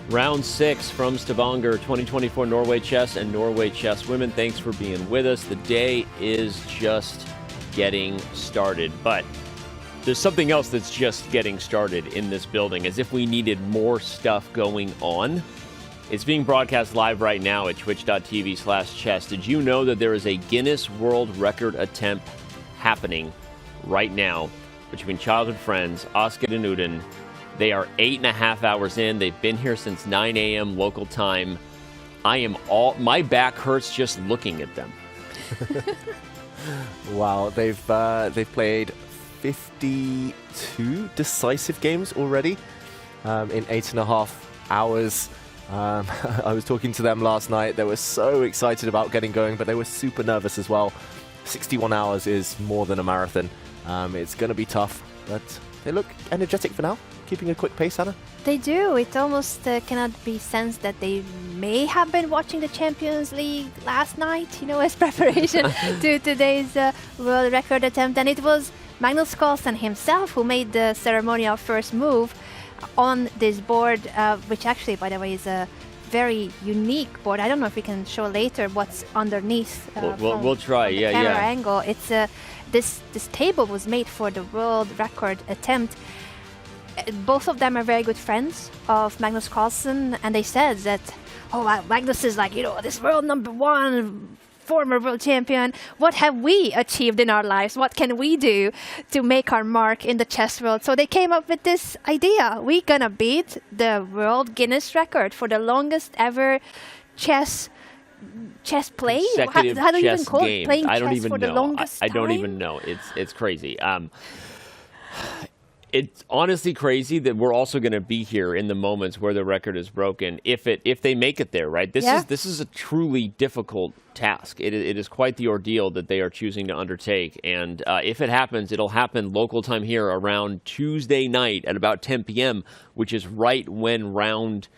Round 6 from Stavanger, 2024 Norway Chess and Norway Chess Women. Thanks for being with us. The day is just getting started, but there's something else that's just getting started in this building, as if we needed more stuff going on. It's being broadcast live right now at twitch.tv/chess. Did you know that there is a Guinness World Record attempt happening right now between childhood friends, Oscar and Udin? They are 8.5 hours in. They've been here since 9 a.m. local time. My back hurts just looking at them. Wow, they've played 52 decisive games already in 8.5 hours. I was talking to them last night. They were so excited about getting going, but they were super nervous as well. 61 hours is more than a marathon. It's going to be tough, but they look energetic for now, keeping a quick pace, Anna. They do. It almost cannot be sensed that they may have been watching the Champions League last night, as preparation to today's world record attempt. And it was Magnus Carlsen himself who made the ceremonial first move on this board, which actually, by the way, is a very unique board. I don't know if we can show later what's underneath. We'll try. The camera angle. It's this table was made for the world record attempt. Both of them are very good friends of Magnus Carlsen, and they said that, Magnus is like, this world #1, former world champion. What have we achieved in our lives? What can we do to make our mark in the chess world? So they came up with this idea. We're gonna beat the world Guinness record for the longest ever chess play. How do you even call it? Playing chess for the longest time? I don't even know. It's crazy. It's honestly crazy that we're also going to be here in the moments where the record is broken. If they make it there, right? This is a truly difficult task. It is quite the ordeal that they are choosing to undertake. And if it happens, it'll happen local time here around Tuesday night at about 10 p.m., which is right when round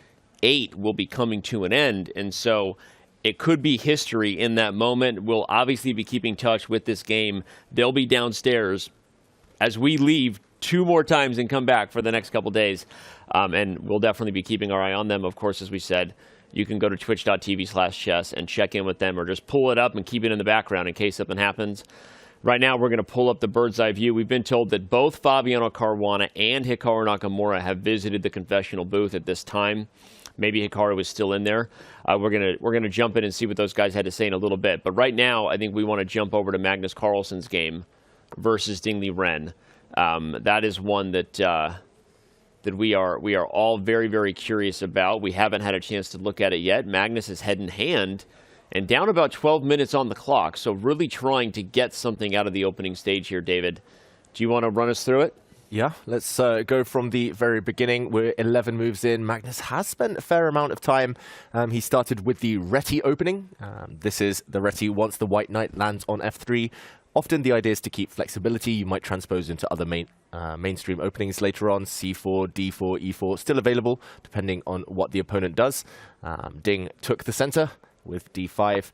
8 will be coming to an end. And so it could be history in that moment. We'll obviously be keeping touch with this game. They'll be downstairs as we leave 2 more times and come back for the next couple days. And we'll definitely be keeping our eye on them. Of course, as we said, you can go to twitch.tv/chess and check in with them, or just pull it up and keep it in the background in case something happens. Right now, we're going to pull up the bird's eye view. We've been told that both Fabiano Caruana and Hikaru Nakamura have visited the confessional booth at this time. Maybe Hikaru is still in there. We're gonna jump in and see what those guys had to say in a little bit. But right now, I think we want to jump over to Magnus Carlsen's game versus Liren. That is one that we are all very, very curious about. We haven't had a chance to look at it yet. Magnus is head in hand and down about 12 minutes on the clock, so really trying to get something out of the opening stage here, David. Do you want to run us through it? Yeah, let's go from the very beginning. We're 11 moves in. Magnus has spent a fair amount of time. He started with the Reti opening. This is the Reti once the white knight lands on f3. Often the idea is to keep flexibility. You might transpose into other mainstream openings later on. C4, D4, E4, still available depending on what the opponent does. Ding took the center with D5.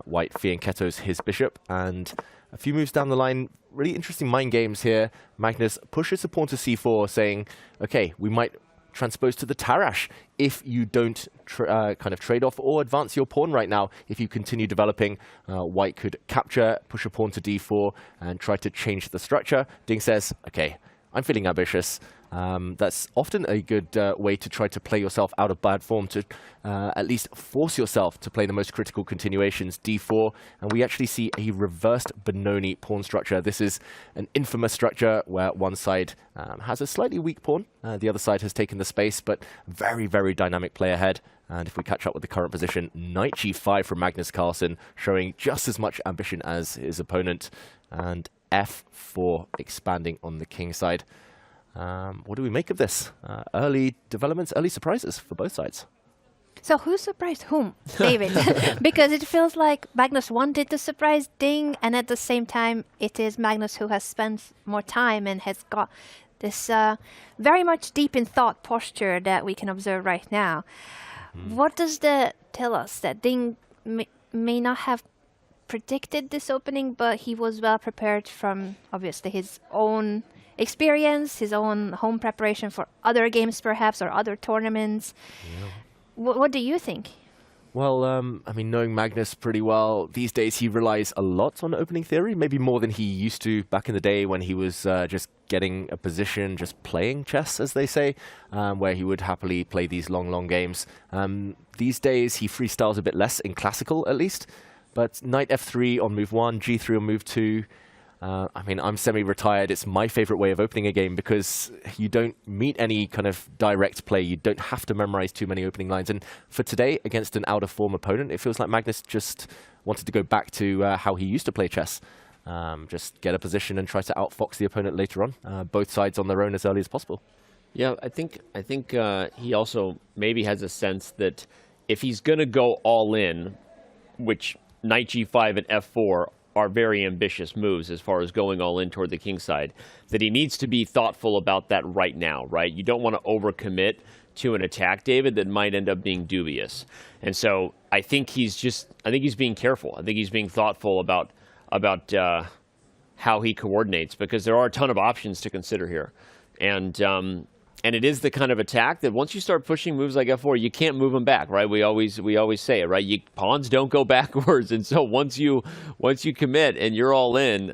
White fianchettos his bishop, and a few moves down the line, really interesting mind games here. Magnus pushes the pawn to C4, saying, okay, we might transpose to the Tarrasch if you don't kind of trade off or advance your pawn right now. If you continue developing, white could capture, push a pawn to D4, and try to change the structure. Ding says, okay, I'm feeling ambitious. That's often a good way to try to play yourself out of bad form, to at least force yourself to play the most critical continuations, D4, and we actually see a reversed Benoni pawn structure. This is an infamous structure where one side has a slightly weak pawn, the other side has taken the space, but very, very dynamic play ahead. And if we catch up with the current position, knight G5 from Magnus Carlsen, showing just as much ambition as his opponent, and F4 expanding on the king side. What do we make of this? Early developments, early surprises for both sides. So who surprised whom, David? Because it feels like Magnus wanted to surprise Ding, and at the same time, it is Magnus who has spent more time and has got this very much deep in thought posture that we can observe right now. What does that tell us? That Ding may not have predicted this opening, but he was well prepared from, obviously, his own experience, his own home preparation for other games perhaps, or other tournaments. Yeah. What do you think? Well, I mean, knowing Magnus pretty well, these days he relies a lot on opening theory, maybe more than he used to back in the day when he was just getting a position, just playing chess, as they say, where he would happily play these long games. These days he freestyles a bit less, in classical at least, but knight f3 on move 1, g3 on move 2, I mean, I'm semi-retired. It's my favorite way of opening a game because you don't meet any kind of direct play. You don't have to memorize too many opening lines. And for today, against an out-of-form opponent, it feels like Magnus just wanted to go back to how he used to play chess. Just get a position and try to outfox the opponent later on. Both sides on their own as early as possible. Yeah, I think he also maybe has a sense that if he's going to go all in, which knight g5 and f4 are very ambitious moves as far as going all in toward the kingside, that he needs to be thoughtful about that right now, right? You don't want to overcommit to an attack, David, that might end up being dubious. And so I think he's being careful. I think he's being thoughtful about how he coordinates, because there are a ton of options to consider here. And it is the kind of attack that once you start pushing moves like F4, you can't move them back, right? We always say it, right? Pawns don't go backwards, and so once you commit and you're all in,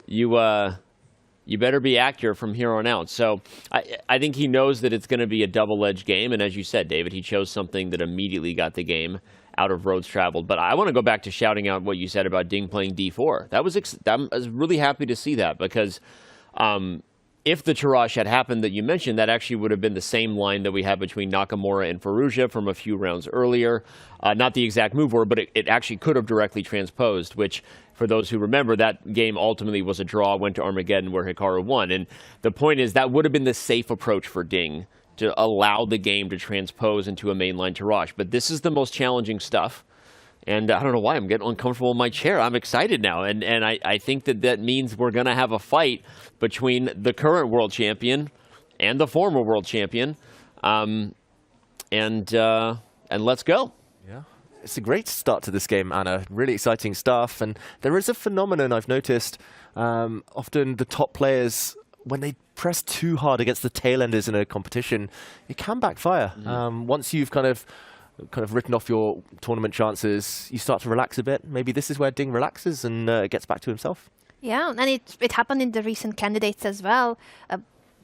you better be accurate from here on out. So I think he knows that it's going to be a double-edged game, and as you said, David, he chose something that immediately got the game out of roads traveled. But I want to go back to shouting out what you said about Ding playing D4. I was really happy to see that, because if the Tarrasch had happened that you mentioned, that actually would have been the same line that we had between Nakamura and Firouzja from a few rounds earlier. Not the exact move order, but it actually could have directly transposed, which, for those who remember, that game ultimately was a draw, went to Armageddon, where Hikaru won. And the point is, that would have been the safe approach for Ding, to allow the game to transpose into a mainline Tarrasch. But this is the most challenging stuff. And I don't know why I'm getting uncomfortable in my chair. I'm excited now. And I think that means we're going to have a fight between the current world champion and the former world champion. And let's go. Yeah. It's a great start to this game, Anna. Really exciting stuff. And there is a phenomenon I've noticed. Often the top players, when they press too hard against the tail-enders in a competition, it can backfire. Once you've kind of written off your tournament chances, you start to relax a bit. Maybe this is where Ding relaxes and gets back to himself. Yeah, and it happened in the recent candidates as well.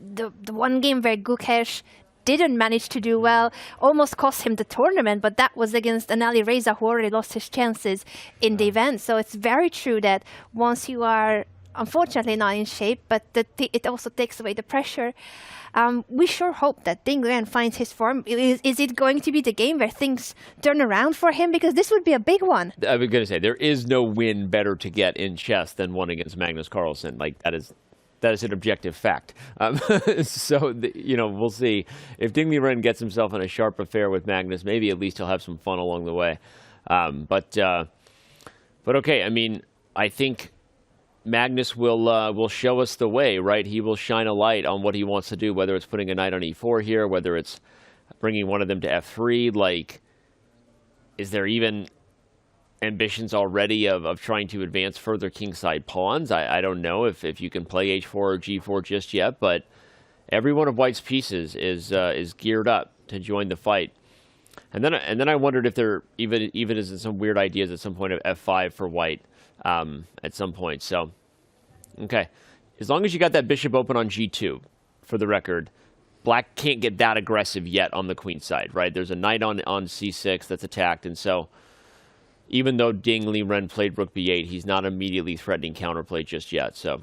The one game where Gukesh didn't manage to do well almost cost him the tournament, but that was against an Alireza who already lost his chances in the event. So it's very true that once you are unfortunately not in shape, but it also takes away the pressure. We sure hope that Ding Liren finds his form. Is it going to be the game where things turn around for him? Because this would be a big one. I was going to say, there is no win better to get in chess than one against Magnus Carlsen. Like, that is an objective fact. So, we'll see. If Ding Liren gets himself in a sharp affair with Magnus, maybe at least he'll have some fun along the way. But okay, I mean, I think Magnus will show us the way, right? He will shine a light on what he wants to do, whether it's putting a knight on e4 here, whether it's bringing one of them to f3. Like, is there even ambitions already of trying to advance further kingside pawns? I don't know if you can play h4 or g4 just yet, but every one of White's pieces is geared up to join the fight. And then I wondered if there even is some weird ideas at some point of f5 for White. At some point. So, okay. As long as you got that bishop open on g2, for the record, Black can't get that aggressive yet on the queen side, right? There's a knight on c6 that's attacked, and so even though Ding Liren played rook b8, he's not immediately threatening counterplay just yet. So,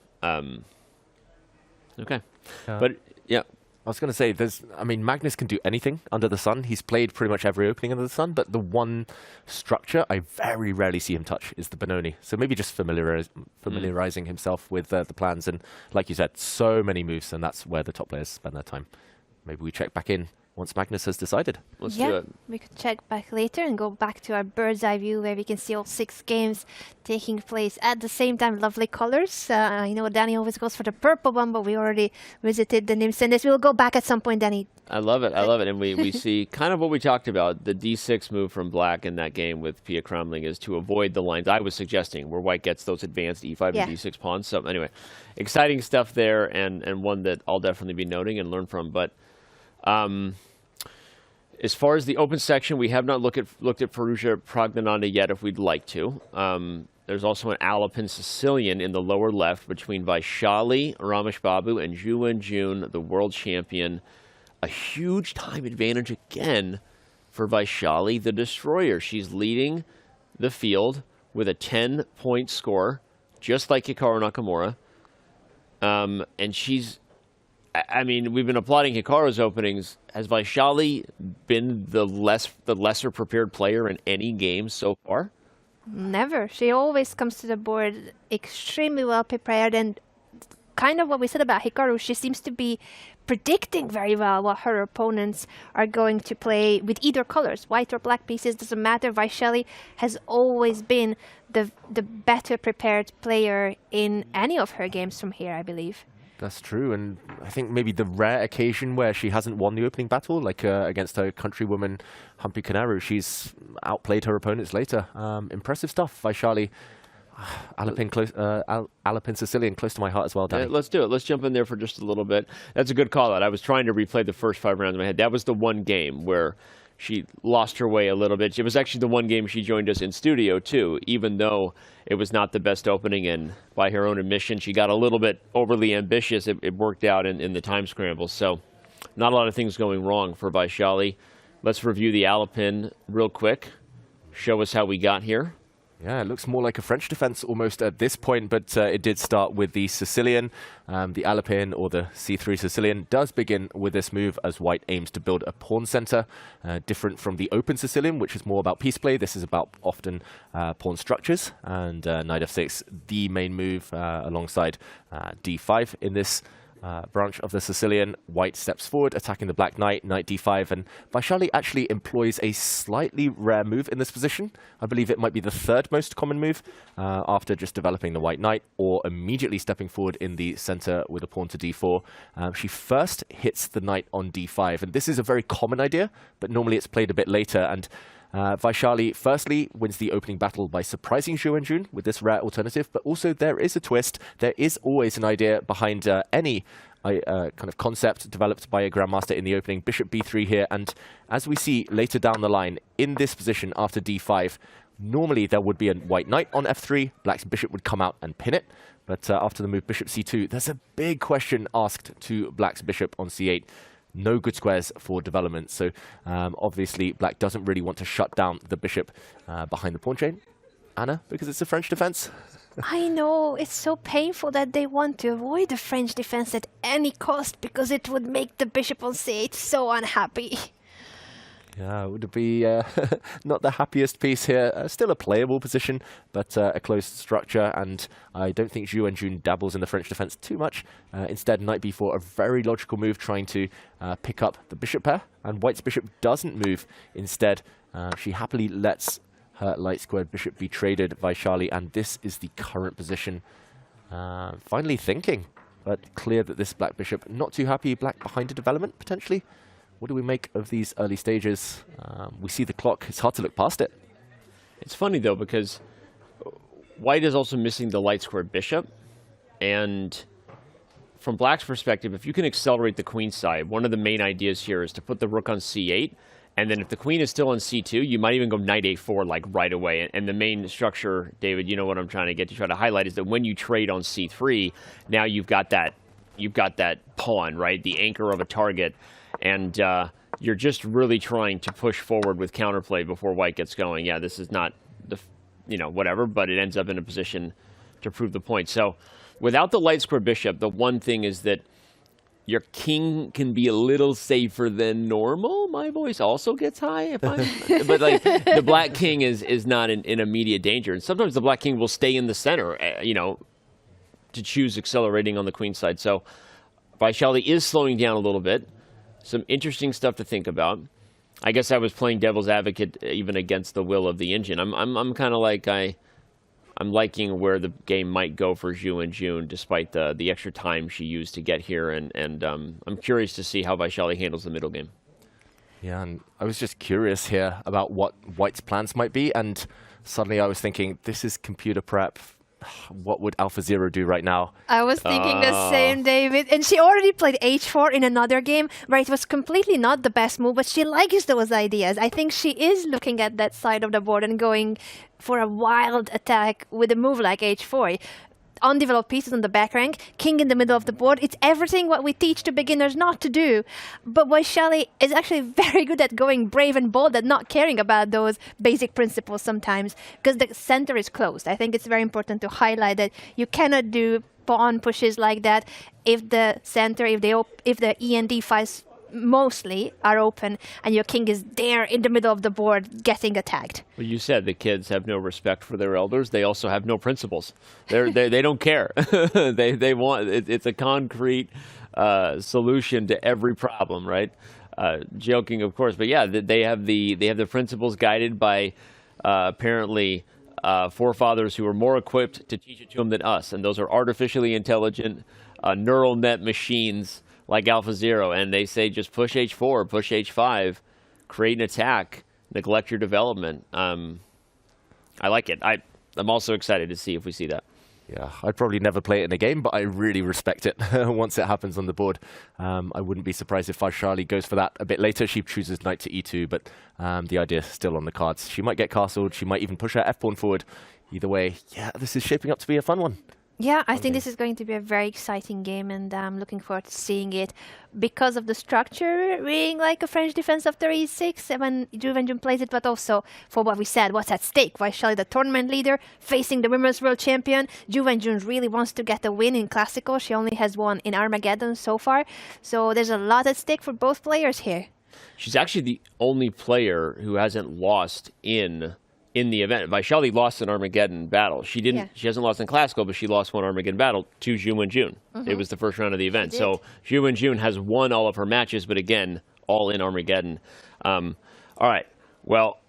okay. But, yeah. I was going to say, Magnus can do anything under the sun. He's played pretty much every opening under the sun, but the one structure I very rarely see him touch is the Benoni. So maybe just familiarizing himself with the plans. And like you said, so many moves, and that's where the top players spend their time. Maybe we check back in once Magnus has decided. Let's do it. We could check back later and go back to our bird's eye view where we can see all 6 games taking place at the same time. Lovely colors. I know Danny always goes for the purple one, but we already visited the Nimsendes. We'll go back at some point, Danny. I love it. And we see kind of what we talked about. The d6 move from Black in that game with Pia Cramling is to avoid the lines I was suggesting, where White gets those advanced e5 and d6 pawns. So anyway, exciting stuff there, and one that I'll definitely be noting and learn from. But as far as the open section, we have not looked at Firouzja-Praggnanandhaa yet if we'd like to. There's also an Alpin Sicilian in the lower left between Vaishali, Ramesh Babu, and Ju Wenjun, the world champion. A huge time advantage again for Vaishali, the destroyer. She's leading the field with a 10-point score, just like Hikaru Nakamura. And she's... we've been applauding Hikaru's openings. Has Vaishali been the lesser prepared player in any game so far? Never. She always comes to the board extremely well prepared, and kind of what we said about Hikaru, she seems to be predicting very well what her opponents are going to play with either colors, white or black pieces, doesn't matter. Vaishali has always been the better prepared player in any of her games from here, I believe. That's true, and I think maybe the rare occasion where she hasn't won the opening battle, like against her countrywoman Humpy Kanaru, she's outplayed her opponents later. Impressive stuff, Vaishali. Alpine Sicilian, close to my heart as well, Danny. Let's do it. Let's jump in there for just a little bit. That's a good call out. I was trying to replay the first 5 rounds in my head. That was the one game where she lost her way a little bit. It was actually the one game she joined us in studio, too, even though it was not the best opening. And by her own admission, she got a little bit overly ambitious. It worked out in the time scramble. So not a lot of things going wrong for Vaishali. Let's review the Alpine real quick. Show us how we got here. Yeah, it looks more like a French defense almost at this point, but it did start with the Sicilian. The Alpine, or the C3 Sicilian, does begin with this move as White aims to build a pawn center, different from the open Sicilian, which is more about piece play. This is about often pawn structures, and knight f6, the main move alongside d5 in this branch of the Sicilian. White steps forward, attacking the black knight, knight d5, and Vaishali actually employs a slightly rare move in this position. I believe it might be the 3rd most common move after just developing the white knight or immediately stepping forward in the center with a pawn to d4. She first hits the knight on d5, and this is a very common idea, but normally it's played a bit later, and Vaishali firstly wins the opening battle by surprising Ju Wenjun with this rare alternative, but also there is a twist. There is always an idea behind any kind of concept developed by a grandmaster in the opening. Bishop b3 here, and as we see later down the line, in this position after d5, normally there would be a white knight on f3, black's bishop would come out and pin it, but after the move bishop c2, there's a big question asked to black's bishop on c8. No good squares for development, so obviously black doesn't really want to shut down the bishop behind the pawn chain. Anna, because it's a French defense. I know, it's so painful that they want to avoid the French defense at any cost because it would make the bishop on c8 so unhappy. Yeah, it would be not the happiest piece here. Still a playable position, but a closed structure, and I don't think Ju Wenjun dabbles in the French defense too much. Instead, knight b4, a very logical move, trying to pick up the bishop pair, and White's bishop doesn't move. Instead, she happily lets her light-squared bishop be traded, Vaishali, and this is the current position. Finally thinking, but clear that this black bishop, not too happy, black behind a development, potentially. What do we make of these early stages? We see the clock. It's hard to look past it. It's funny, though, because White is also missing the light-squared bishop. And from Black's perspective, if you can accelerate the queen side, one of the main ideas here is to put the rook on c8. And then if the queen is still on c2, you might even go knight a4 like right away. And the main structure, David, you know what I'm trying to get to try to highlight, is that when you trade on c3, now you've got that pawn, right? The anchor of a target. And you're just really trying to push forward with counterplay before White gets going. Yeah, this is not the, whatever, but it ends up in a position to prove the point. So without the light square bishop, the one thing is that your king can be a little safer than normal. My voice also gets high, but like the black king is not in immediate danger. And sometimes the black king will stay in the center, to choose accelerating on the queen side. So Vaishali is slowing down a little bit. Some interesting stuff to think about. I guess I was playing devil's advocate even against the will of the engine. I'm kind of like I'm liking where the game might go for Ju Wenjun, despite the extra time she used to get here, and I'm curious to see how Vaishali handles the middle game. Yeah, and I was just curious here about what White's plans might be, and suddenly I was thinking, this is computer prep. What would AlphaZero do right now? I was thinking the same, David. And she already played h4 in another game where it was completely not the best move, but she likes those ideas. I think she is looking at that side of the board and going for a wild attack with a move like h4. Undeveloped pieces on the back rank, king in the middle of the board. It's everything what we teach to beginners not to do. But Vaishali is actually very good at going brave and bold and not caring about those basic principles sometimes, because the center is closed. I think it's very important to highlight that you cannot do pawn pushes like that if the center, if the E and D5 mostly are open, and your king is there in the middle of the board getting attacked. Well, you said the kids have no respect for their elders. They also have no principles. They don't care. they want it's a concrete solution to every problem, right? Joking, of course, but yeah, they have the principles guided by apparently forefathers who are more equipped to teach it to them than us, and those are artificially intelligent neural net machines like AlphaZero, and they say just push H4, push H5, create an attack, neglect your development. I like it. I'm also excited to see if we see that. Yeah, I'd probably never play it in a game, but I really respect it once it happens on the board. I wouldn't be surprised if Charlie goes for that a bit later. She chooses knight to e2, but the idea is still on the cards. She might get castled. She might even push her f-pawn forward. Either way, yeah, this is shaping up to be a fun one. Yeah, I think this is going to be a very exciting game, and I'm looking forward to seeing it because of the structure being like a French defense after e6 when Ju Wenjun plays it, but also for what we said, what's at stake. Vaishali, the tournament leader, facing the women's world champion. Ju Wenjun really wants to get a win in Classical. She only has won in Armageddon so far, so there's a lot at stake for both players here. She's actually the only player who hasn't lost in the event. Vaishali lost an Armageddon battle. She didn't. Yeah. She hasn't lost in Classical, but she lost one Armageddon battle to Ju Wenjun. It was the first round of the event. So Ju Wenjun has won all of her matches, but again, all in Armageddon. All right. Well,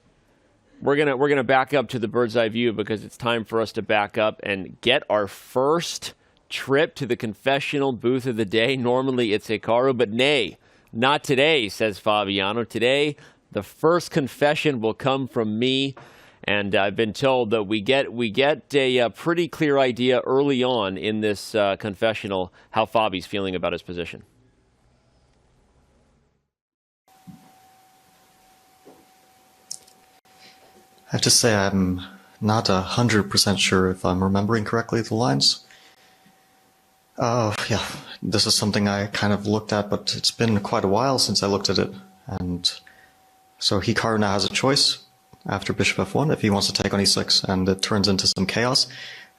we're gonna back up to the bird's eye view because it's time for us to back up and get our first trip to the confessional booth of the day. Normally it's Hikaru, but nay, not today, says Fabiano. Today, the first confession will come from me. And I've been told that we get a pretty clear idea early on in this confessional how Fabi's feeling about his position. I have to say I'm not 100% sure if I'm remembering correctly the lines. Yeah, this is something I kind of looked at, but it's been quite a while since I looked at it. And so Hikaru now has a choice after bishop f1 if he wants to take on e6, and it turns into some chaos.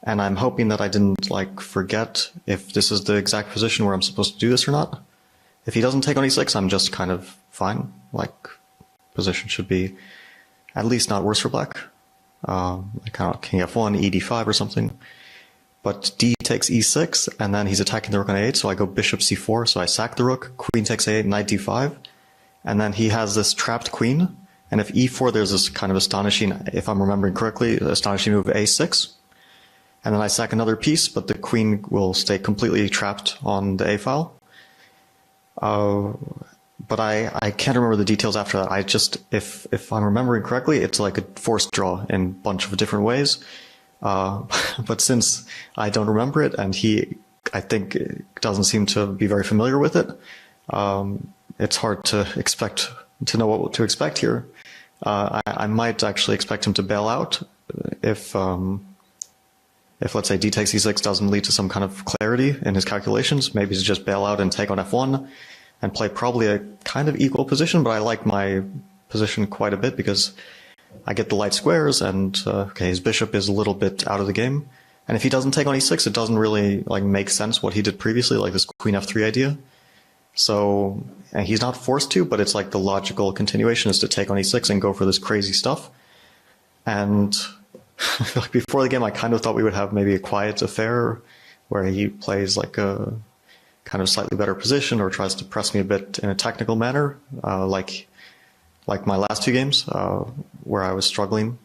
And I'm hoping that I didn't forget if this is the exact position where I'm supposed to do this or not. If he doesn't take on e6, I'm just kind of fine. Position should be at least not worse for black. King f1, ed5 or something. But d takes e6, and then he's attacking the rook on a8, so I go bishop c4, so I sack the rook, queen takes a8, knight d5, and then he has this trapped queen. And if e4, there's this kind of astonishing, if I'm remembering correctly, astonishing move a6. And then I sack another piece, but the queen will stay completely trapped on the a file. But I can't remember the details after that. I just, if I'm remembering correctly, it's like a forced draw in a bunch of different ways. But since I don't remember it, and I think, doesn't seem to be very familiar with it, it's hard to know what to expect here. I might actually expect him to bail out if let's say d takes e6 doesn't lead to some kind of clarity in his calculations. Maybe he's just bail out and take on f1 and play probably a kind of equal position, but I like my position quite a bit because I get the light squares and his bishop is a little bit out of the game. And if he doesn't take on e6, it doesn't really make sense what he did previously, like this queen f3 idea. So, and he's not forced to, but it's like the logical continuation is to take on e6 and go for this crazy stuff. And before the game, I kind of thought we would have maybe a quiet affair where he plays a kind of slightly better position or tries to press me a bit in a technical manner, like my last two games where I was struggling.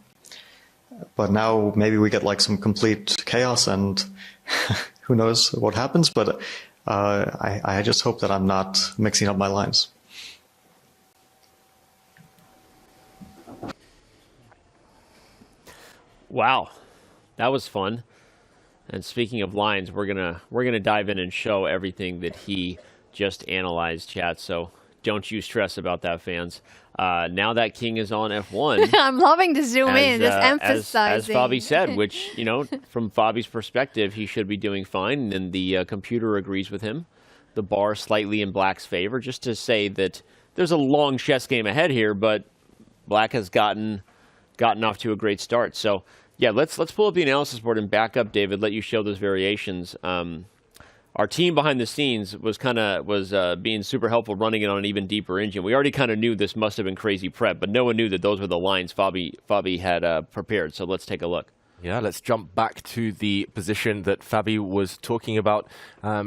But now maybe we get some complete chaos and who knows what happens, but I just hope that I'm not mixing up my lines. Wow, that was fun. And speaking of lines, we're gonna dive in and show everything that he just analyzed, chat. So don't you stress about that, fans. Now that king is on f1. I'm loving to zoom in, just emphasizing. As Fabi said, which, from Fabi's perspective, he should be doing fine, and the computer agrees with him. The bar slightly in black's favor, just to say that there's a long chess game ahead here, but black has gotten off to a great start. So, yeah, let's pull up the analysis board and back up, David, let you show those variations. our team behind the scenes was being super helpful, running it on an even deeper engine. We already kind of knew this must have been crazy prep, but no one knew that those were the lines Fabi had prepared. So let's take a look. Yeah, let's jump back to the position that Fabi was talking about.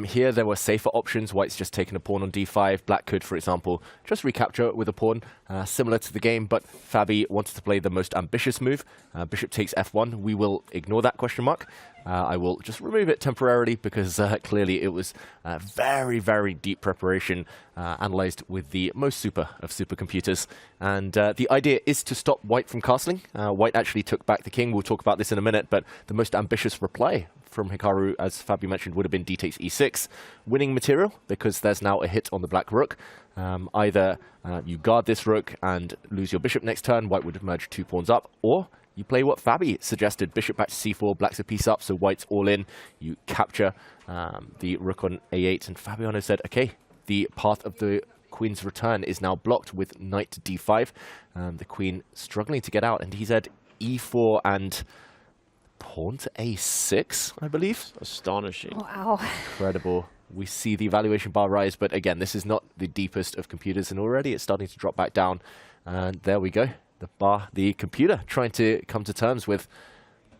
Here, there were safer options. White's just taken a pawn on d5. Black could, for example, just recapture with a pawn, similar to the game. But Fabi wanted to play the most ambitious move. Bishop takes f1. We will ignore that question mark. I will just remove it temporarily because clearly it was very, very deep preparation analyzed with the most super of supercomputers. And the idea is to stop White from castling. White actually took back the king. We'll talk about this in a minute, but the most ambitious reply from Hikaru, as Fabi mentioned, would have been d takes e6, winning material because there's now a hit on the black rook. Either you guard this rook and lose your bishop next turn, White would merge 2 pawns up, or you play what Fabi suggested, bishop back to c4, black's a piece up, so White's all in. You capture the rook on a8, and Fabiano said, okay, the path of the queen's return is now blocked with knight to d5. The queen struggling to get out, and he said e4 and pawn to a6, I believe. Astonishing. Wow. Incredible. We see the evaluation bar rise, but again, this is not the deepest of computers, and already it's starting to drop back down. And there we go. The computer trying to come to terms with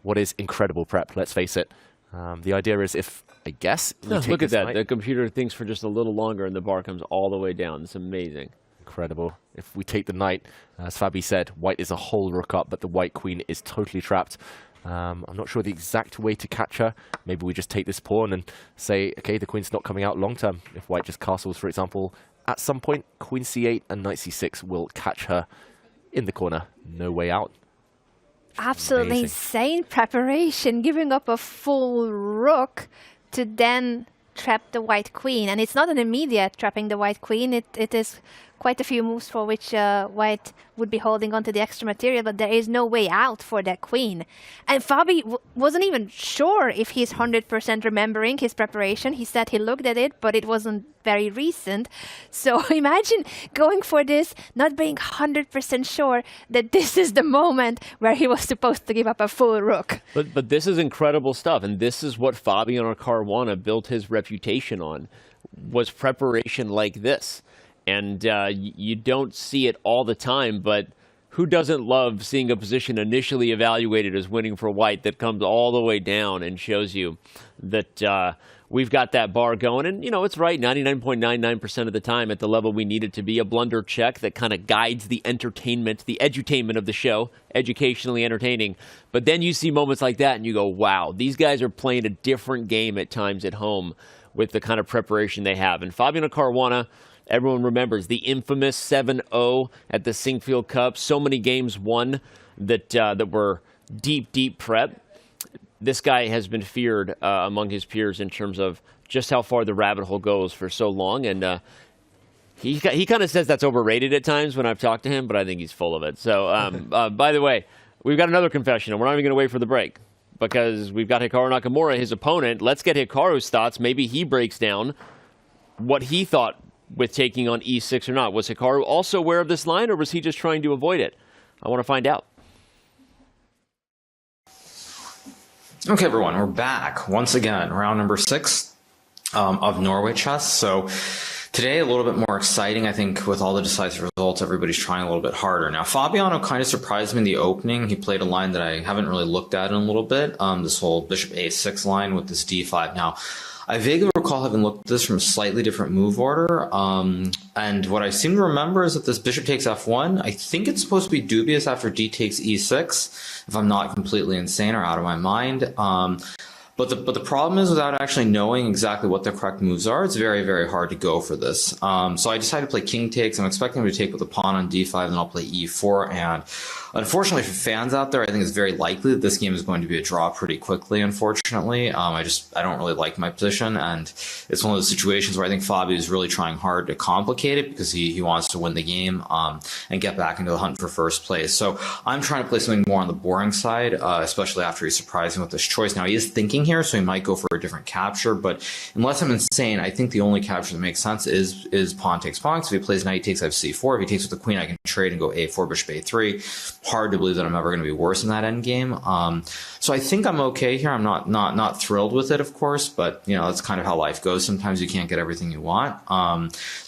what is incredible prep, let's face it. The idea is if, I guess... Look at that. The computer thinks for just a little longer and the bar comes all the way down. It's amazing. Incredible. If we take the knight, as Fabi said, White is a whole rook up, but the White queen is totally trapped. I'm not sure the exact way to catch her. Maybe we just take this pawn and say, okay, the queen's not coming out long term. If White just castles, for example, at some point, queen c8 and knight c6 will catch her in the corner. No way out. Absolutely insane preparation, giving up a full rook to then trap the white queen. And it's not an immediate trapping the white queen. It is quite a few moves for which White would be holding on to the extra material, but there is no way out for that queen. And Fabi wasn't even sure if he's 100% remembering his preparation. He said he looked at it, but it wasn't very recent. So imagine going for this, not being 100% sure that this is the moment where he was supposed to give up a full rook. But this is incredible stuff, and this is what Fabiano Caruana built his reputation on, was preparation like this. And you don't see it all the time, but who doesn't love seeing a position initially evaluated as winning for White that comes all the way down and shows you that we've got that bar going? And, you know, it's right 99.99% of the time at the level we need it to be. A blunder check that kind of guides the entertainment, the edutainment of the show, educationally entertaining. But then you see moments like that and you go, wow, these guys are playing a different game at times at home with the kind of preparation they have. And Fabiano Caruana, everyone remembers the infamous 7-0 at the Sinkfield Cup. So many games won that were deep, deep prep. This guy has been feared among his peers in terms of just how far the rabbit hole goes for so long. And he kind of says that's overrated at times when I've talked to him, but I think he's full of it. So, by the way, we've got another confession, and we're not even going to wait for the break because we've got Hikaru Nakamura, his opponent. Let's get Hikaru's thoughts. Maybe he breaks down what he thought with taking on e6 or not. Was Hikaru also aware of this line, or was he just trying to avoid it? I want to find out. Okay, everyone, we're back once again, round number 6 of Norway Chess. So today, a little bit more exciting. I think with all the decisive results, everybody's trying a little bit harder. Now, Fabiano kind of surprised me in the opening. He played a line that I haven't really looked at in a little bit, this whole bishop a6 line with this d5. Now, I vaguely recall having looked at this from a slightly different move order, and what I seem to remember is that this bishop takes f1, I think it's supposed to be dubious after d takes e6, if I'm not completely insane or out of my mind. But the problem is, without actually knowing exactly what the correct moves are, it's very, very hard to go for this. So I decided to play king takes. I'm expecting him to take with a pawn on d5, then I'll play e4. And unfortunately for fans out there, I think it's very likely that this game is going to be a draw pretty quickly, unfortunately. I don't really like my position, and it's one of those situations where I think Fabi is really trying hard to complicate it because he wants to win the game and get back into the hunt for first place. So I'm trying to play something more on the boring side, especially after he's surprising with this choice. Now, he is thinking here, so he might go for a different capture, but unless I'm insane, I think the only capture that makes sense is pawn takes pawn. So if he plays knight takes, I have c4. If he takes with the queen, I can trade and go a4, bishop a3. hard to believe that I'm ever going to be worse in that endgame. So I think I'm okay here. I'm not thrilled with it, of course, but that's kind of how life goes. Sometimes you can't get everything you want.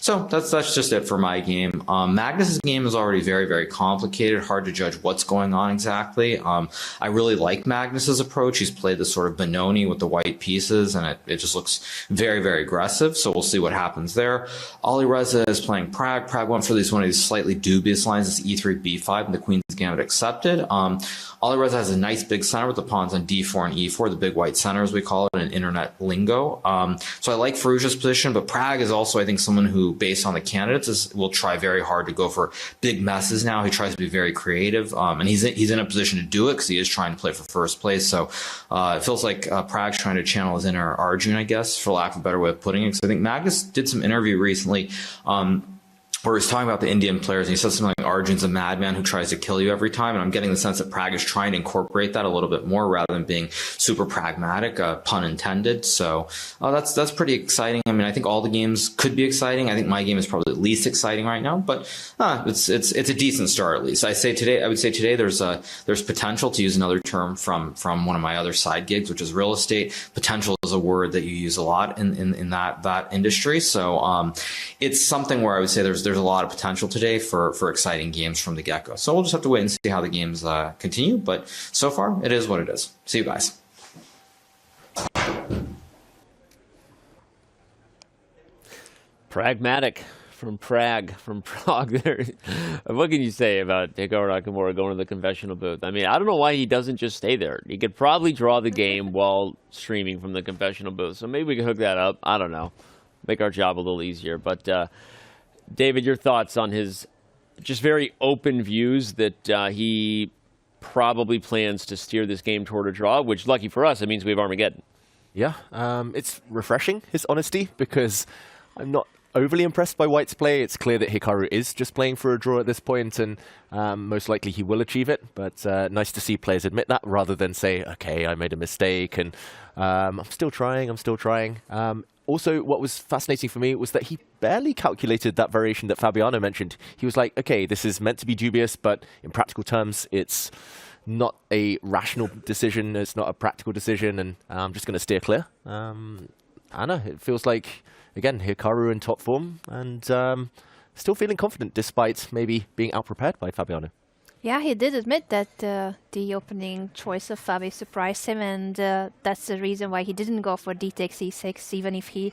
So that's just it for my game. Magnus's game is already very, very complicated. Hard to judge what's going on exactly. I really like Magnus's approach. He's played this sort of Benoni with the white pieces, and it just looks very, very aggressive. So we'll see what happens there. Alireza is playing Pragg. Pragg went for one of these slightly dubious lines, this e3, b5, and the Queen's Gambit accepted. Alireza has a nice big center with the pawns on d4 and e4, the big white center as we call it in internet lingo. So I like Firouzja's position, but Pragg is also, I think, someone who, based on the candidates, will try very hard to go for big messes now. He tries to be very creative, and he's in a position to do it because he is trying to play for first place. So it feels like Pragg's trying to channel his inner Arjun, I guess, for lack of a better way of putting it. Because I think Magnus did some interview recently where he's talking about the Indian players, and he said something like Arjun's a madman who tries to kill you every time. And I'm getting the sense that Pragg is trying to incorporate that a little bit more rather than being super pragmatic, pun intended. So that's pretty exciting. I mean, I think all the games could be exciting. I think my game is probably the least exciting right now, but it's a decent start at least. I would say today there's potential, to use another term from one of my other side gigs, which is real estate. Potential is a word that you use a lot in that industry. So it's something where I would say there's a lot of potential today for exciting games from the get-go. So we'll just have to wait and see how the games continue. But so far, it is what it is. See you guys. Pragmatic from Prague. There. What can you say about Hikaru Nakamura going to the confessional booth? I mean, I don't know why he doesn't just stay there. He could probably draw the game while streaming from the confessional booth. So maybe we can hook that up. I don't know. Make our job a little easier. But David, your thoughts on his just very open views that he probably plans to steer this game toward a draw, which, lucky for us, it means we have Armageddon. Yeah, it's refreshing, his honesty, because I'm not overly impressed by White's play. It's clear that Hikaru is just playing for a draw at this point, and most likely he will achieve it. But nice to see players admit that rather than say, okay, I made a mistake, and I'm still trying. Also, what was fascinating for me was that he barely calculated that variation that Fabiano mentioned. He was like, okay, this is meant to be dubious, but in practical terms, it's not a rational decision. It's not a practical decision, and I'm just going to steer clear. Anna, it feels like, again, Hikaru in top form, and still feeling confident despite maybe being out-prepared by Fabiano. Yeah, he did admit that the opening choice of Fabi surprised him, and that's the reason why he didn't go for d takes e6, even if he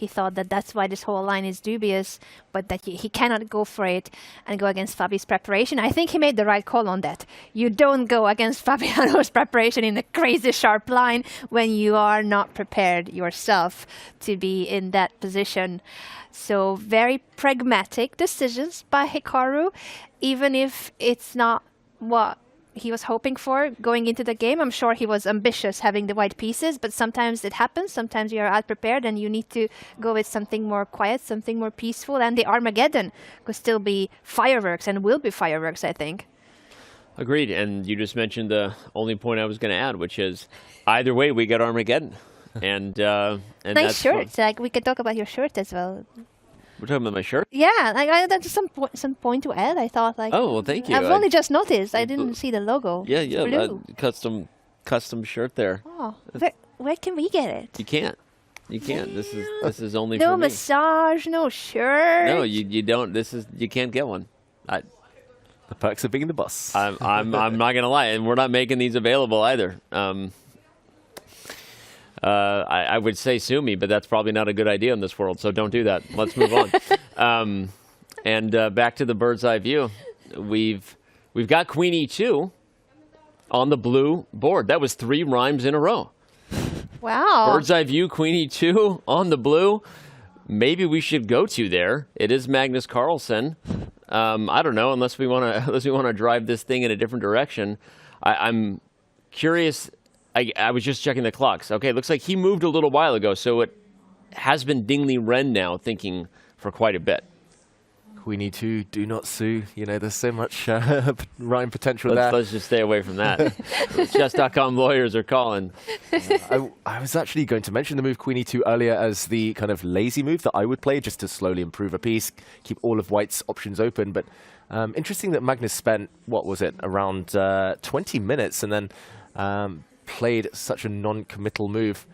thought that that's why this whole line is dubious, but that he cannot go for it and go against Fabi's preparation. I think he made the right call on that. You don't go against Fabiano's preparation in a crazy sharp line when you are not prepared yourself to be in that position. So very pragmatic decisions by Hikaru, even if it's not what he was hoping for going into the game. I'm sure he was ambitious having the white pieces, but sometimes it happens. Sometimes you are out-prepared and you need to go with something more quiet, something more peaceful. And the Armageddon could still be fireworks and will be fireworks, I think. Agreed. And you just mentioned the only point I was going to add, which is either way, we got Armageddon. And nice shirt. Like, we could talk about your shirt as well. We're talking about my shirt? Yeah, like that's some point to add. I thought, like, oh, well, thank you. I've only just noticed. I didn't see the logo. Yeah, custom shirt there. Oh, where can we get it? You can't. This is only no for me. No massage, no shirt. No, you don't. You can't get one. The perks of being the boss. I'm not gonna lie, and we're not making these available either. I would say sue me, but that's probably not a good idea in this world, so don't do that. Let's move on. And back to the bird's eye view. We've got Queen E2 on the blue board. That was 3 rhymes in a row. Wow. Bird's eye view, Queen E2 on the blue. Maybe we should go to there. It is Magnus Carlsen. I don't know, unless we want to drive this thing in a different direction. I'm curious. I was just checking the clocks. Okay, it looks like he moved a little while ago, so it has been Ding Liren now thinking for quite a bit. Queen e2, do not sue. You know, there's so much rhyme potential there. Let's just stay away from that. Chess.com lawyers are calling. I was actually going to mention the move Queen e2 earlier as the kind of lazy move that I would play just to slowly improve a piece, keep all of White's options open. But interesting that Magnus spent, what was it, around 20 minutes and then played such a non-committal move.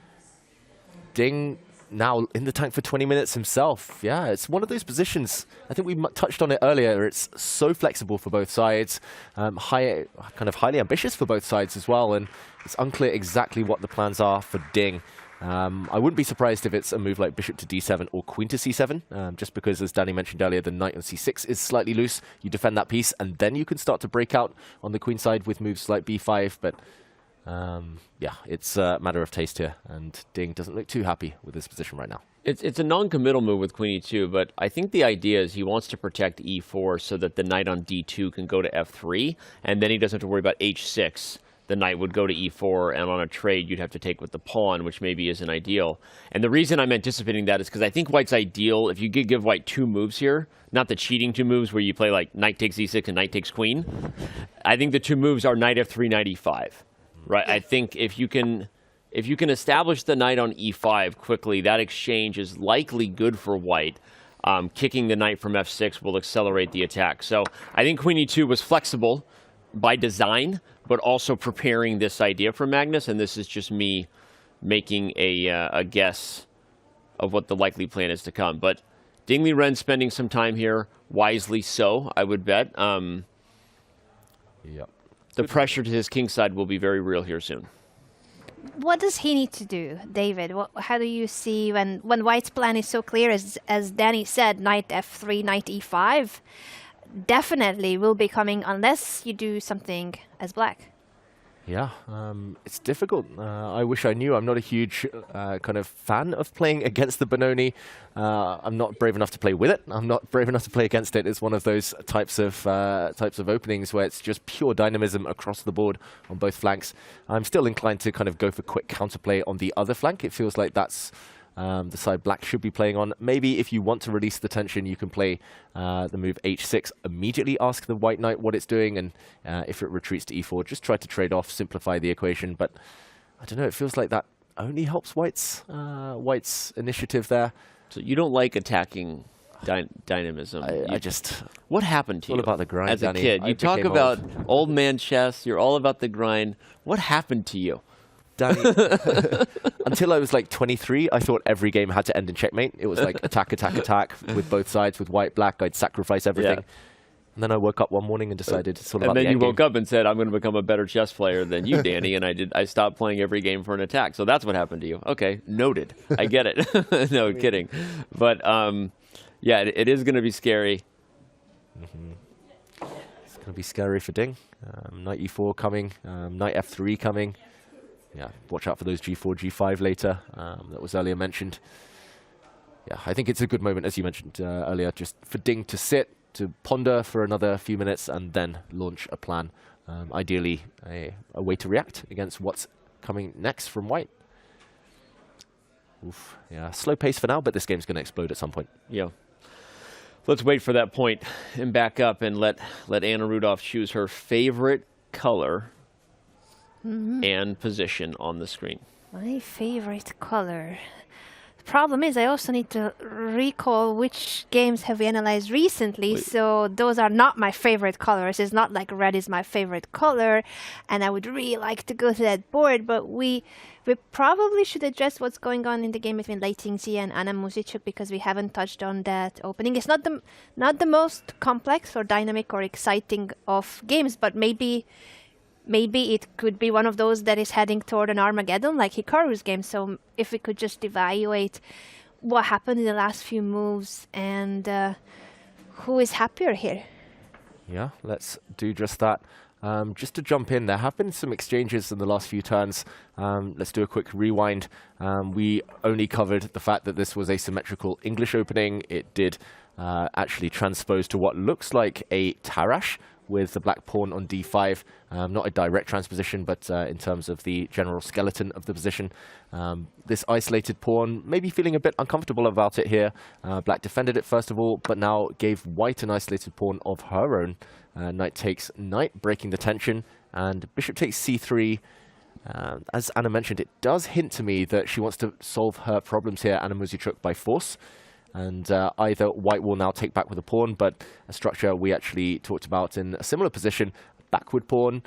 Ding now in the tank for 20 minutes himself. Yeah, it's one of those positions, I think we touched on it earlier, it's so flexible for both sides, kind of highly ambitious for both sides as well, and it's unclear exactly what the plans are for Ding. I wouldn't be surprised if it's a move like bishop to d7 or queen to c7, just because, as Danny mentioned earlier, the knight on c6 is slightly loose. You defend that piece, and then you can start to break out on the queen side with moves like b5, but yeah, it's a matter of taste here, and Ding doesn't look too happy with his position right now. It's a non-committal move with queen e2, but I think the idea is he wants to protect e4 so that the knight on d2 can go to f3, and then he doesn't have to worry about h6. The knight would go to e4, and on a trade, you'd have to take with the pawn, which maybe isn't ideal. And the reason I'm anticipating that is because I think White's ideal, if you give White two moves here, not the cheating two moves where you play like knight takes e6 and knight takes queen. I think the two moves are knight f3, knight e5. Right, I think if you can establish the knight on e5 quickly, that exchange is likely good for White. Kicking the knight from f6 will accelerate the attack. So I think queen e2 was flexible by design, but also preparing this idea for Magnus, and this is just me making a guess of what the likely plan is to come. But Ding Liren spending some time here, wisely so, I would bet. Yep. The pressure to his king side will be very real here soon. What does he need to do, David? How do you see when White's plan is so clear, as Danny said, knight f3, knight e5, definitely will be coming unless you do something as black. Yeah, it's difficult. I wish I knew. I'm not a huge kind of fan of playing against the Benoni. I'm not brave enough to play with it. I'm not brave enough to play against it. It's one of those types of openings where it's just pure dynamism across the board on both flanks. I'm still inclined to kind of go for quick counterplay on the other flank. It feels like that's the side black should be playing on. Maybe if you want to release the tension, you can play the move h6, immediately ask the white knight what it's doing, and if it retreats to e4, just try to trade off, simplify the equation. But I don't know, it feels like that only helps White's initiative there. So you don't like attacking dynamism. I just... What happened to you? All about the grind, as a kid? You talk about old man chess, you're all about the grind. What happened to you? Danny, until I was like 23, I thought every game had to end in checkmate. It was like attack, attack, attack with both sides, with white, black. I'd sacrifice everything. Yeah. And then I woke up one morning and decided it's all about the endgame. And then you woke up and said, I'm going to become a better chess player than you, Danny. And I stopped playing every game for an attack. So that's what happened to you. Okay, noted. I get it. No, kidding. But yeah, it is going to be scary. Mm-hmm. It's going to be scary for Ding. Knight e4 coming, knight f3 coming. Yeah, watch out for those g4, g5 later. That was earlier mentioned. Yeah, I think it's a good moment, as you mentioned earlier, just for Ding to sit, to ponder for another few minutes, and then launch a plan. Ideally, a way to react against what's coming next from White. Oof, yeah, slow pace for now, but this game's going to explode at some point. Yeah. Let's wait for that point and back up and let Anna Rudolph choose her favorite color. Mm-hmm. And position on the screen. My favorite color. The problem is I also need to recall which games have we analyzed recently. Wait. So those are not my favorite colors. It's not like red is my favorite color, and I would really like to go to that board, but we probably should address what's going on in the game between Lei Tingzi and Anna Muzichuk, because we haven't touched on that opening. It's not the most complex or dynamic or exciting of games, but maybe it could be one of those that is heading toward an Armageddon, like Hikaru's game. So if we could just evaluate what happened in the last few moves and who is happier here. Yeah, let's do just that. Just to jump in, there have been some exchanges in the last few turns. Let's do a quick rewind. We only covered the fact that this was a symmetrical English opening. It did actually transpose to what looks like a Tarrasch with the black pawn on d5. Not a direct transposition, but in terms of the general skeleton of the position. This isolated pawn, maybe feeling a bit uncomfortable about it here. Black defended it first of all, but now gave white an isolated pawn of her own. Knight takes knight, breaking the tension, and bishop takes c3. As Anna mentioned, it does hint to me that she wants to solve her problems here, Anna Muzychuk, by force. And either white will now take back with a pawn, but a structure we actually talked about in a similar position, backward pawn,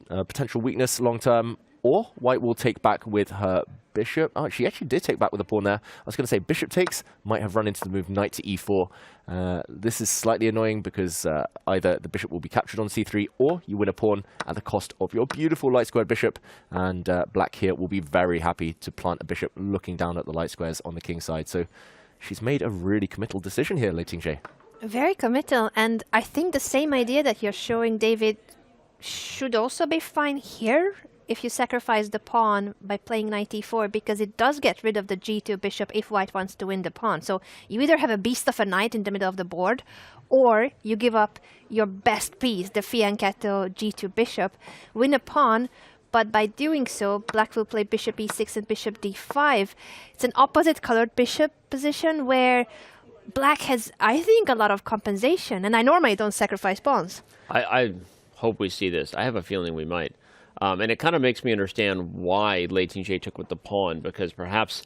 potential weakness long term, or white will take back with her bishop. Oh, she actually did take back with a pawn there. I was going to say bishop takes, might have run into the move knight to e4. This is slightly annoying because either the bishop will be captured on c3 or you win a pawn at the cost of your beautiful light squared bishop. And black here will be very happy to plant a bishop looking down at the light squares on the king side. So she's made a really committal decision here, Lei Ting-Jie. Very committal, and I think the same idea that you're showing, David, should also be fine here if you sacrifice the pawn by playing knight e4, because it does get rid of the g2 bishop if white wants to win the pawn. So you either have a beast of a knight in the middle of the board, or you give up your best piece, the fianchetto g2 bishop, win a pawn. But by doing so, black will play bishop e6 and bishop d5. It's an opposite colored bishop position where black has, I think, a lot of compensation. And I normally don't sacrifice pawns. I hope we see this. I have a feeling we might. And it kind of makes me understand why Lei Ting-Jie took with the pawn, because perhaps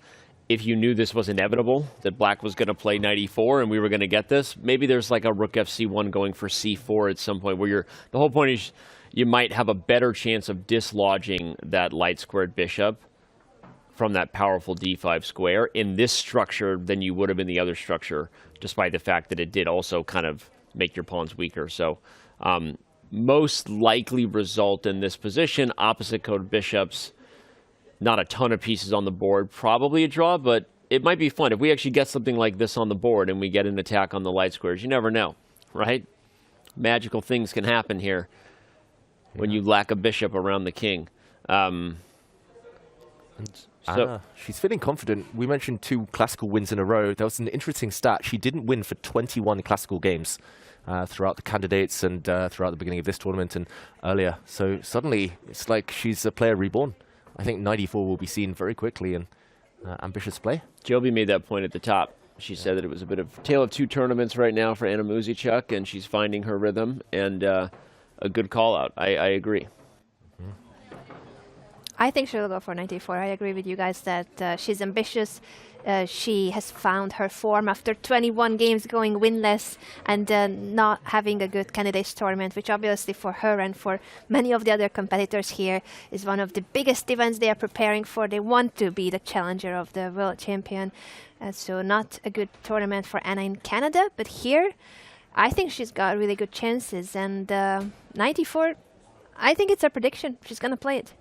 if you knew this was inevitable, that black was going to play knight e4 and we were going to get this, maybe there's like a rook fc1 going for c4 at some point where the whole point is you might have a better chance of dislodging that light squared bishop from that powerful d5 square in this structure than you would have in the other structure, despite the fact that it did also kind of make your pawns weaker. So most likely result in this position, opposite colored bishops, not a ton of pieces on the board, probably a draw, but it might be fun. If we actually get something like this on the board and we get an attack on the light squares, you never know, right? Magical things can happen here. When you lack a bishop around the king. Anna, she's feeling confident. We mentioned 2 classical wins in a row. There was an interesting stat. She didn't win for 21 classical games throughout the candidates and throughout the beginning of this tournament and earlier. So suddenly, it's like she's a player reborn. I think knight e4 will be seen very quickly and ambitious play. Joby made that point at the top. She said that it was a bit of tale of 2 tournaments right now for Anna Muzychuk, and she's finding her rhythm. And a good call out. I agree. I think she'll go for knight e4. I agree with you guys that she's ambitious. She has found her form after 21 games going winless and not having a good candidates tournament, which obviously for her and for many of the other competitors here is one of the biggest events they are preparing for. They want to be the challenger of the world champion. So not a good tournament for Anna in Canada, but here I think she's got really good chances. And knight e4, I think it's a prediction. She's going to play it.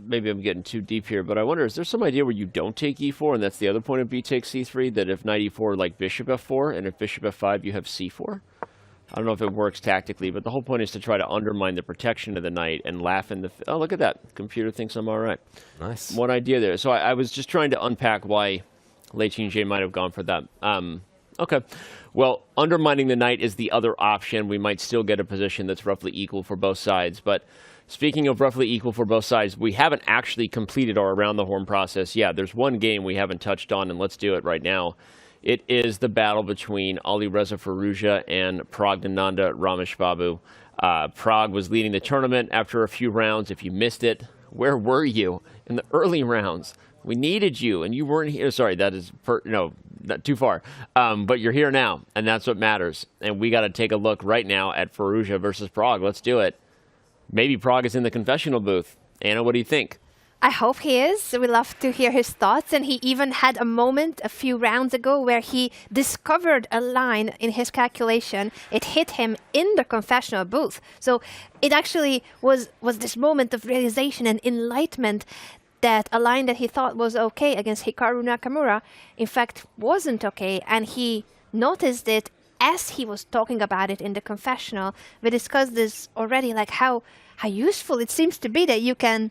Maybe I'm getting too deep here, but I wonder, is there some idea where you don't take e4, and that's the other point of b takes c3, that if knight e4, like bishop f4, and if bishop f5, you have c4? I don't know if it works tactically, but the whole point is to try to undermine the protection of the knight and laugh in the... Oh, look at that. Computer thinks I'm all right. Nice. One idea there. So I was just trying to unpack why Lei Ting-Jie might have gone for that. Okay. Well, undermining the knight is the other option. We might still get a position that's roughly equal for both sides, but... Speaking of roughly equal for both sides, we haven't actually completed our around the horn process. Yeah, there's one game we haven't touched on, and let's do it right now. It is the battle between Alireza Firouzja and Praggnanandhaa Rameshbabu. Prag was leading the tournament after a few rounds. If you missed it, where were you in the early rounds? We needed you, and you weren't here. Sorry, that is no, not too far. But you're here now, and that's what matters. And we got to take a look right now at Firouzja versus Prag. Let's do it. Maybe Prag is in the confessional booth. Anna, what do you think? I hope he is. We love to hear his thoughts. And he even had a moment a few rounds ago where he discovered a line in his calculation. It hit him in the confessional booth. So it actually was this moment of realization and enlightenment that a line that he thought was okay against Hikaru Nakamura, in fact, wasn't okay. And he noticed it as he was talking about it in the confessional. We discussed this already, like how useful it seems to be that you can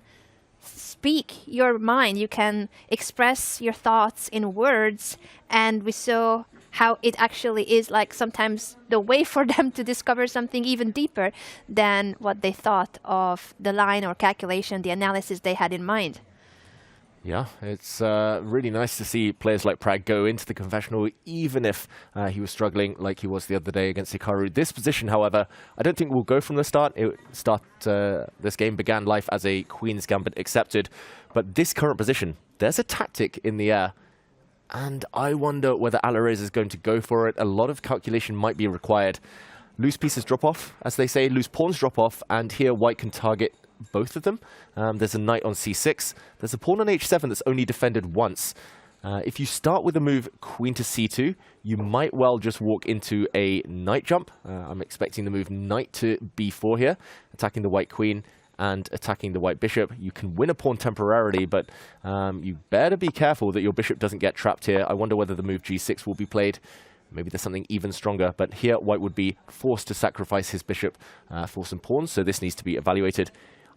speak your mind, you can express your thoughts in words, and we saw how it actually is like sometimes the way for them to discover something even deeper than what they thought of the line or calculation, the analysis they had in mind. Yeah, it's really nice to see players like Prag go into the confessional, even if he was struggling like he was the other day against Hikaru. This position, however, I don't think will go from the start. This game began life as a Queen's Gambit accepted, but this current position, there's a tactic in the air, and I wonder whether Alireza is going to go for it. A lot of calculation might be required. Loose pieces drop off, as they say, loose pawns drop off, and here white can target both of them. There's a knight on c6. There's a pawn on h7 that's only defended once. If you start with a move queen to c2, you might well just walk into a knight jump. I'm expecting the move knight to b4 here, attacking the white queen and attacking the white bishop. You can win a pawn temporarily, but you better be careful that your bishop doesn't get trapped here. I wonder whether the move g6 will be played. Maybe there's something even stronger, but here white would be forced to sacrifice his bishop for some pawns, so this needs to be evaluated.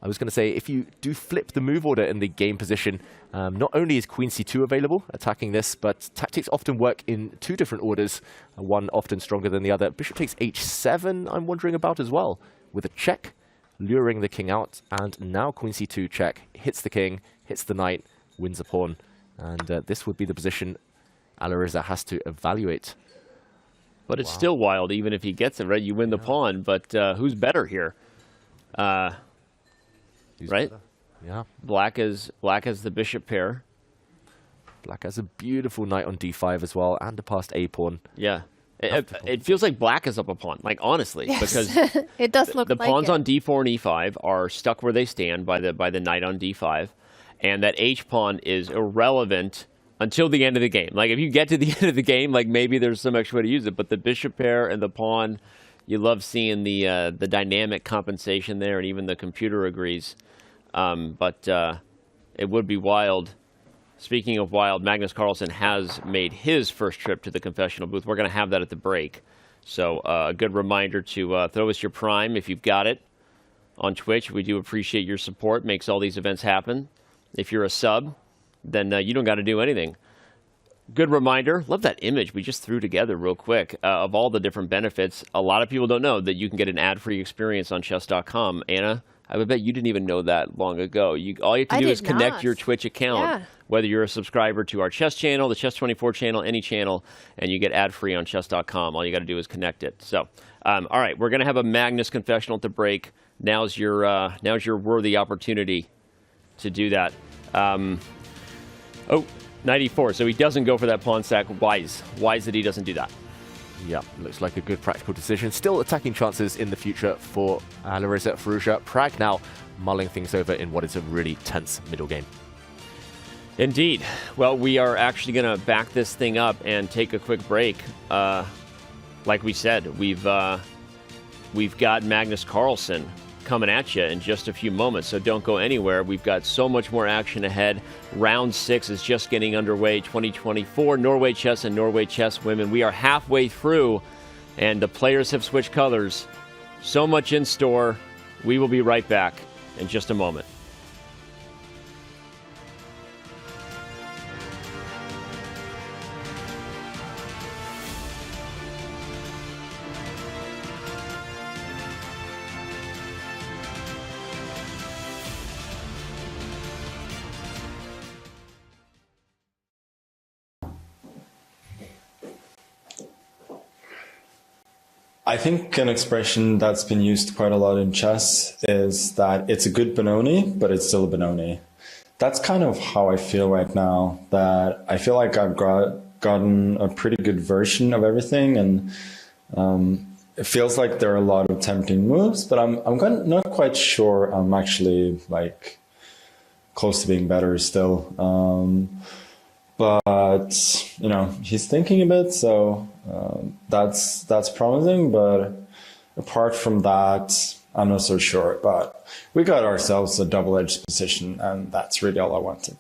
I was going to say, if you do flip the move order in the game position, not only is queen c2 available, attacking this, but tactics often work in two different orders, one often stronger than the other. Bishop takes h7, I'm wondering about as well, with a check, luring the king out, and now queen c2 check, hits the king, hits the knight, wins a pawn, and this would be the position Alireza has to evaluate. But it's still wild, even if he gets it, right? You win the pawn, but who's better here? Right? Better? Yeah. Black has the bishop pair. Black has a beautiful knight on d5 as well, and a passed a pawn. Yeah. It feels like black is up a pawn, like honestly, Yes. because It does look the like pawns it. on d4 and e5 are stuck where they stand by the knight on d5, and that h pawn is irrelevant until the end of the game. Like if you get to the end of the game, like maybe there's some extra way to use it, but the bishop pair and the pawn, you love seeing the dynamic compensation there, and even the computer agrees. But it would be wild. Speaking of wild, Magnus Carlsen has made his first trip to the confessional booth. We're going to have that at the break. So a good reminder to throw us your Prime if you've got it on Twitch. We do appreciate your support. Makes all these events happen. If you're a sub, then you don't got to do anything. Good reminder. Love that image we just threw together real quick of all the different benefits. A lot of people don't know that you can get an ad-free experience on chess.com. Anna, I would bet you didn't even know that long ago. All you have to do is connect your Twitch account, whether you're a subscriber to our chess channel, the Chess24 channel, any channel, and you get ad-free on chess.com. All you got to do is connect it. So, all right, we're going to have a Magnus confessional at the break. Now's your worthy opportunity to do that. Oh, 94. So he doesn't go for that pawn sack. Wise that he doesn't do that. Yeah, looks like a good practical decision. Still attacking chances in the future for Alireza Firouzja. Prag now mulling things over in what is a really tense middle game. Indeed. Well, we are actually going to back this thing up and take a quick break. Like we said, we've got Magnus Carlsen coming at you in just a few moments, so don't go anywhere. We've got so much more action ahead. Round 6 is just getting underway. 2024 Norway Chess and Norway Chess Women. We are halfway through, and the players have switched colors. So much in store. We will be right back in just a moment. I think an expression that's been used quite a lot in chess is that it's a good Benoni, but it's still a Benoni. That's kind of how I feel right now, that I feel like I've gotten a pretty good version of everything, and it feels like there are a lot of tempting moves, but I'm not quite sure I'm actually like close to being better still. But you know, he's thinking a bit, so that's promising. But apart from that, I'm not so sure. But we got ourselves a double-edged position, and that's really all I wanted.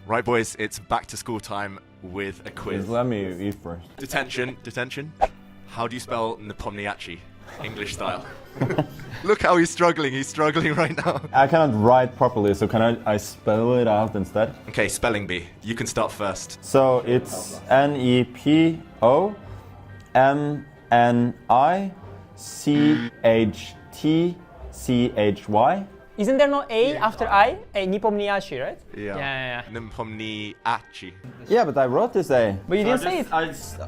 Right, boys, it's back to school time with a quiz. Let me eat first. Detention. How do you spell Nepomniachtchi? English style. Look how he's struggling right now. I cannot write properly, so can I spell it out instead? Okay, spelling bee. You can start first. So it's Nepomniachtchy. Isn't there no A after I? A Nepomniachtchi, right? Yeah. Nepomniachtchi. Yeah, but I wrote this A. But you didn't say it.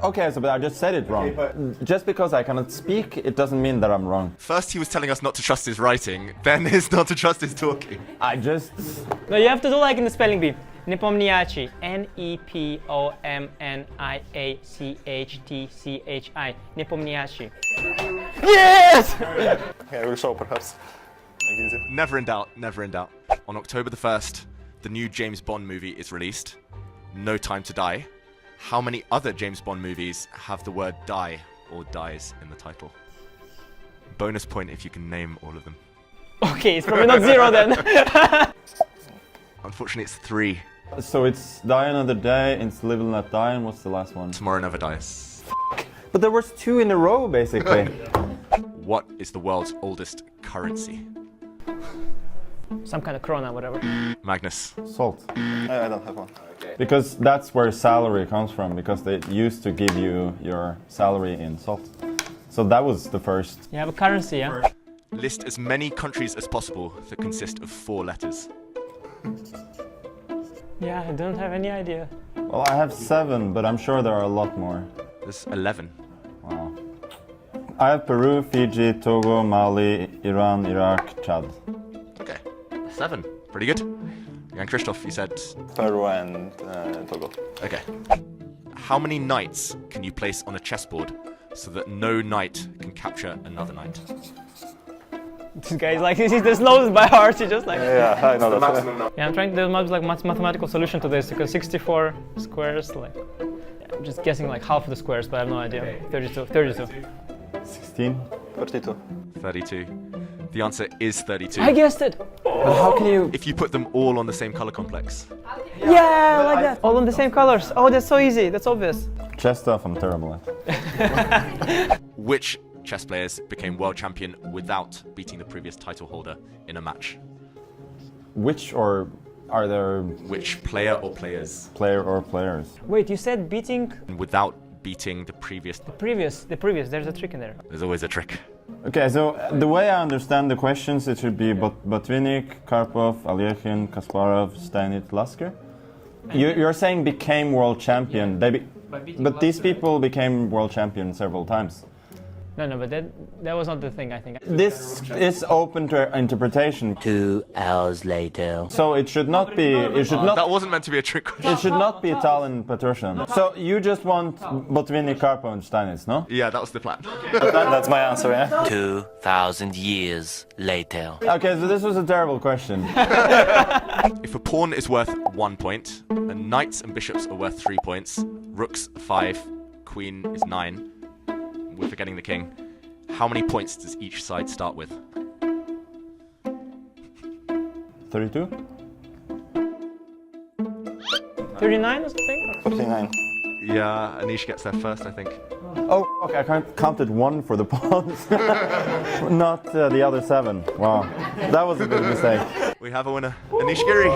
Okay, but I just said it wrong. Just because I cannot speak, it doesn't mean that I'm wrong. First he was telling us not to trust his writing, then it's not to trust his talking. No, you have to do like in the spelling bee. Nepomniachtchi. Nepomniachtchi. Nepomniachtchi. Yes! Okay, I will show perhaps. Never in doubt, never in doubt. On October the 1st, the new James Bond movie is released, No Time to Die. How many other James Bond movies have the word die or dies in the title? Bonus point if you can name all of them. Okay, it's probably not 0 then. Unfortunately, it's 3. So it's Die Another Day, It's Live and Let Die, and what's the last one? Tomorrow Never Dies. But there was 2 in a row, basically. What is the world's oldest currency? Some kind of krona, whatever. Magnus. Salt. I don't have one. Because that's where salary comes from, because they used to give you your salary in salt. So that was the first. You have a currency, yeah? List as many countries as possible that consist of 4 letters. Yeah, I don't have any idea. Well, I have 7, but I'm sure there are a lot more. There's 11. Wow. I have Peru, Fiji, Togo, Mali, Iran, Iraq, Chad. Okay, 7. Pretty good. And Christoph, you said? Peru and Togo. Okay. How many knights can you place on a chessboard so that no knight can capture another knight? This guy's like, this knows by heart, he just like... Yeah, I know that. Yeah, I'm trying to do like mathematical solution to this, because 64 squares, like... Yeah, I'm just guessing like half of the squares, but I have no idea. 32. 16. 32. 32. The answer is 32. I guessed it! But how can you... If you put them all on the same color complex. Yeah, like that. All in the same colors. Oh, that's so easy. That's obvious. Chess stuff I'm terrible at. Which chess players became world champion without beating the previous title holder in a match? Which, or are there... Which player or players? Player or players. Wait, you said beating... Without beating the previous... The previous. There's a trick in there. There's always a trick. Okay, so the way I understand the questions, it should be Botvinnik, Karpov, Alyekhin, Kasparov, Stanit, Lasker. You're saying became world champion. But these people became world champion several times. No, but that was not the thing, I think. This is open to interpretation. 2 hours later. So it should not be... That wasn't meant to be a trick question. It should not be Tallinn Petrosian. So you just want Botvinnik, Karpov and Steinitz, no? Yeah, that was the plan. That's my answer, yeah? 2,000 years later. Okay, so this was a terrible question. If a pawn is worth 1 point, and knights and bishops are worth 3 points, rooks 5, queen is 9, we're forgetting the king. How many points does each side start with? 32? 39 or something? 49. Yeah, Anish gets there first, I think. Oh, okay, I counted 1 for the pawns. Not the other 7. Wow, that was a big mistake. We have a winner, Anish Giri.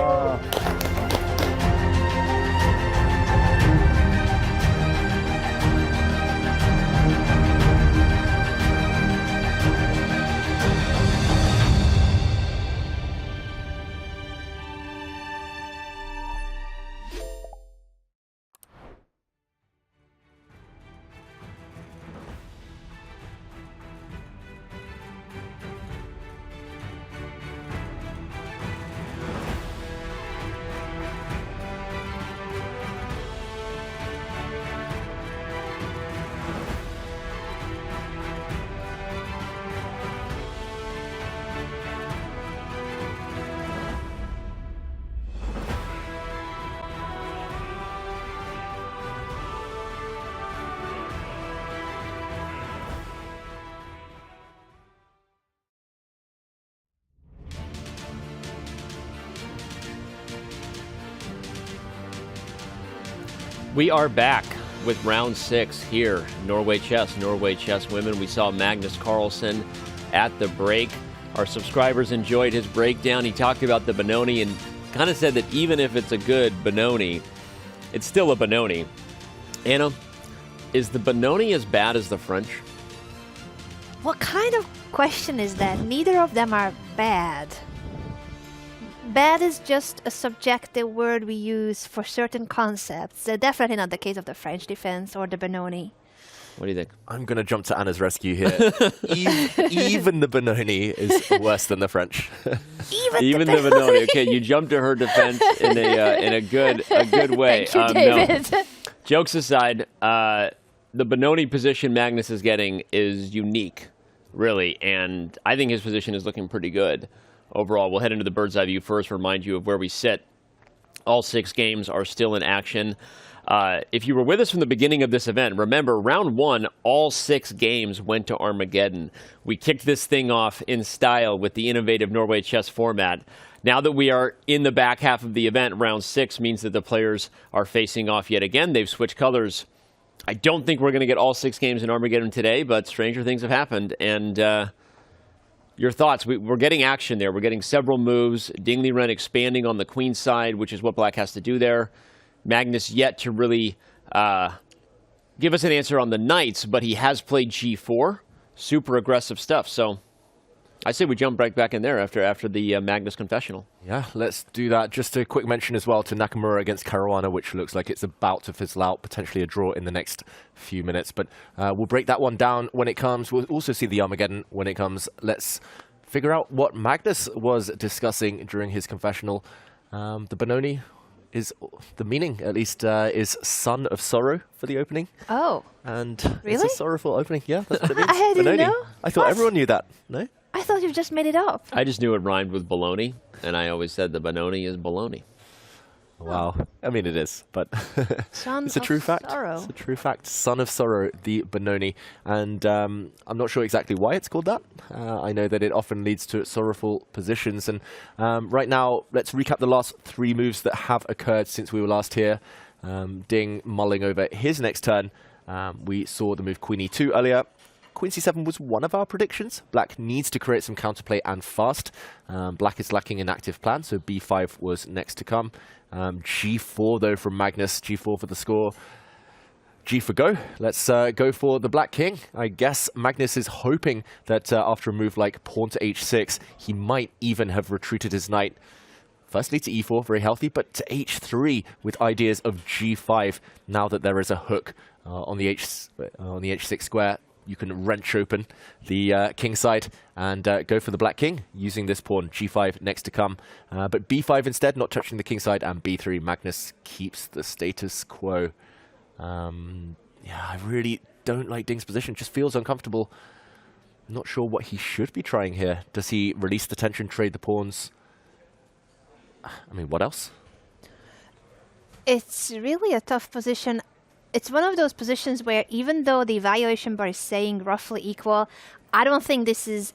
We are back with round 6 here. Norway Chess, Norway Chess women. We saw Magnus Carlsen at the break. Our subscribers enjoyed his breakdown. He talked about the Benoni and kind of said that even if it's a good Benoni, it's still a Benoni. Anna, is the Benoni as bad as the French? What kind of question is that? Neither of them are bad. Bad is just a subjective word we use for certain concepts. Definitely not the case of the French defense or the Benoni. What do you think? I'm going to jump to Anna's rescue here. Even the Benoni is worse than the French. Even the Benoni. Okay, you jumped to her defense in a good way. Thank you, David. No. Jokes aside, the Benoni position Magnus is getting is unique, really, and I think his position is looking pretty good overall. We'll head into the bird's eye view first, remind you of where we sit. All 6 games are still in action. If you were with us from the beginning of this event, remember, round 1, all 6 games went to Armageddon. We kicked this thing off in style with the innovative Norway Chess format. Now that we are in the back half of the event, round 6 means that the players are facing off yet again. They've switched colors. I don't think we're going to get all 6 games in Armageddon today, but stranger things have happened. And your thoughts? We're getting action there. We're getting several moves. Ding Liren expanding on the queen side, which is what black has to do there. Magnus yet to really give us an answer on the knights, but he has played g4. Super aggressive stuff. So I say we jump right back in there after the Magnus confessional. Yeah, let's do that. Just a quick mention as well to Nakamura against Caruana, which looks like it's about to fizzle out, potentially a draw in the next few minutes. But we'll break that one down when it comes. We'll also see the Armageddon when it comes. Let's figure out what Magnus was discussing during his confessional. The Benoni is, the meaning at least, is Son of Sorrow for the opening. Oh. And really? It's a sorrowful opening. Yeah, that's what it means. I didn't know. I thought everyone knew that. No? I thought you just made it up. I just knew it rhymed with baloney, and I always said the Benoni is baloney. Wow. I mean, it is, but Son it's a true of fact. Sorrow. It's a true fact. Son of Sorrow, the Benoni. And I'm not sure exactly why it's called that. I know that it often leads to sorrowful positions. And right now, let's recap the last 3 moves that have occurred since we were last here. Ding mulling over his next turn. We saw the move Queen E2 earlier. Queen C7 was one of our predictions. Black needs to create some counterplay and fast. Black is lacking an active plan, so B5 was next to come. G4 though from Magnus, G4 for the score. G for go. Let's go for the Black King. I guess Magnus is hoping that after a move like pawn to H6, he might even have retreated his knight. Firstly to E4, very healthy, but to H3 with ideas of G5. Now that there is a hook on the H6 square, you can wrench open the king side and go for the Black King using this pawn. G5 next to come, but B5 instead, not touching the king side, and B3. Magnus keeps the status quo. Yeah, I really don't like Ding's position. Just feels uncomfortable. Not sure what he should be trying here. Does he release the tension, trade the pawns? I mean, what else? It's really a tough position. It's one of those positions where even though the evaluation bar is saying roughly equal, I don't think this is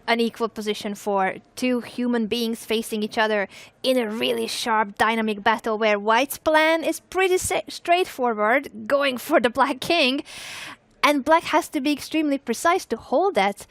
an equal position for 2 human beings facing each other in a really sharp dynamic battle where White's plan is pretty straightforward, going for the Black King, and Black has to be extremely precise to hold that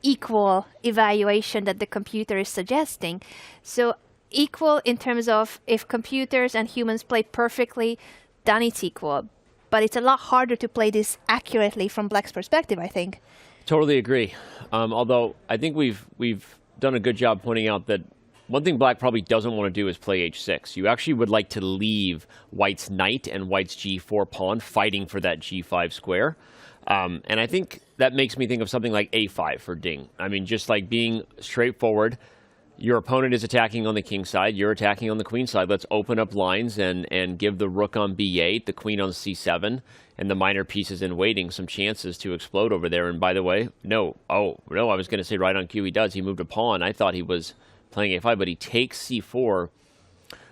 equal evaluation that the computer is suggesting. So equal in terms of if computers and humans play perfectly, then it's equal. But it's a lot harder to play this accurately from Black's perspective, I think. Totally agree. Although I think we've done a good job pointing out that one thing Black probably doesn't want to do is play H6. You actually would like to leave White's knight and White's G4 pawn fighting for that G5 square. And I think that makes me think of something like A5 for Ding. I mean, just like being straightforward. Your opponent is attacking on the king side. You're attacking on the queen side. Let's open up lines and give the rook on B8, the queen on C7, and the minor pieces in waiting some chances to explode over there. And by the way, no. Oh, no, I was going to say right on cue he does. He moved a pawn. I thought he was playing A5, but he takes C4.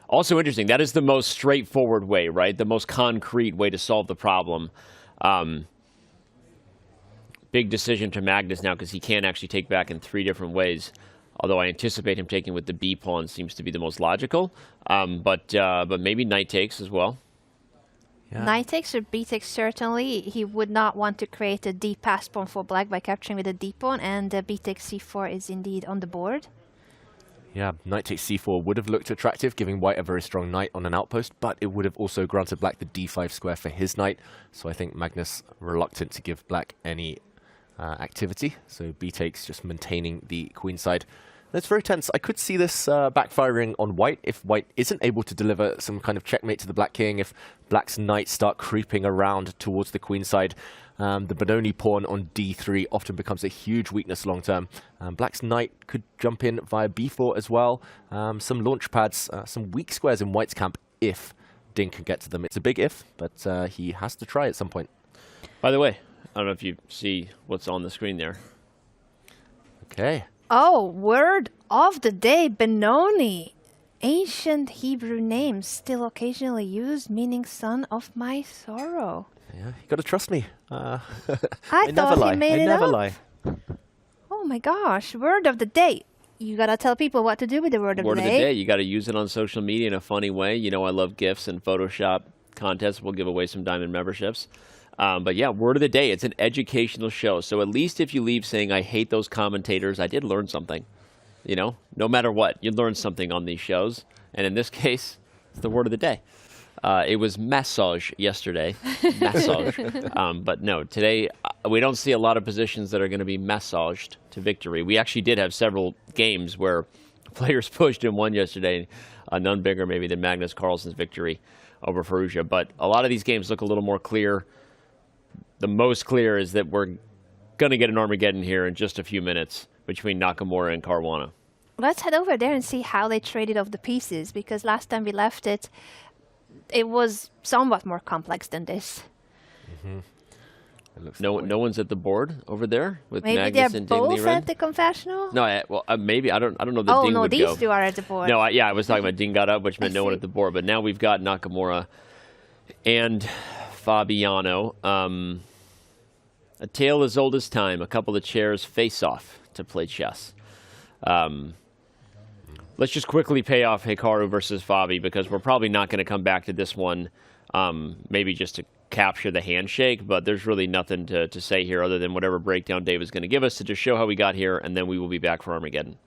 Also interesting. That is the most straightforward way, right? The most concrete way to solve the problem. Big decision to Magnus now because he can actually take back in 3 different ways. Although I anticipate him taking with the B pawn seems to be the most logical, but maybe knight takes as well. Knight takes or B takes, certainly. He would not want to create a D pass pawn for black by capturing with a D pawn, and B takes C4 is indeed on the board. Yeah, knight takes c4 would have looked attractive, giving white a very strong knight on an outpost, but it would have also granted black the d5 square for his knight. So I think Magnus reluctant to give black any activity. So b takes, just maintaining the queenside. That's very tense. I could see this backfiring on white if white isn't able to deliver some kind of checkmate to the black king, if black's knights start creeping around towards the queenside. The Benoni pawn on d3 often becomes a huge weakness long term. Black's knight could jump in via b4 as well. Some launch pads, some weak squares in white's camp if Ding can get to them. It's a big if, but he has to try at some point. By the way, I don't know if you see what's on the screen there. Okay. Oh, word of the day, Benoni. Ancient Hebrew names still occasionally used, meaning son of my sorrow. Yeah, you gotta trust me. I never thought lie. he made I it never up. lie. Oh my gosh, word of the day. You gotta tell people what to do with the word of the Word day. of the day, you got to use it on social media in a funny way. You know I love GIFs and Photoshop contests. We'll give away some diamond memberships. But yeah, word of the day, it's an educational show. So at least if you leave saying, I hate those commentators, I did learn something. You know, no matter what, you learn something on these shows. And in this case, it's the word of the day. It was massage yesterday. Massage. But no, today we don't see a lot of positions that are going to be massaged to victory. We actually did have several games where players pushed and won yesterday. None bigger maybe than Magnus Carlsen's victory over Firouzja. But a lot of these games look a little more clear. The most clear is that we're going to get an Armageddon here in just a few minutes between Nakamura and Caruana. Let's head over there and see how they traded off the pieces, because last time we left it, it was somewhat more complex than this. No one's at the board over there with Maybe Magnus they're and Ding both Liren? at the confessional? No, maybe. I don't know that Oh, Ding no, would these go. two are at the board. No, I was talking about Ding got up, which meant I no one see. at the board. But now we've got Nakamura and Fabiano. A tale as old as time. A couple of chairs face off to play chess. Let's just quickly pay off Hikaru versus Fabi, because we're probably not going to come back to this one, maybe just to capture the handshake, but there's really nothing to say here other than whatever breakdown Dave is going to give us to just show how we got here, and then we will be back for Armageddon.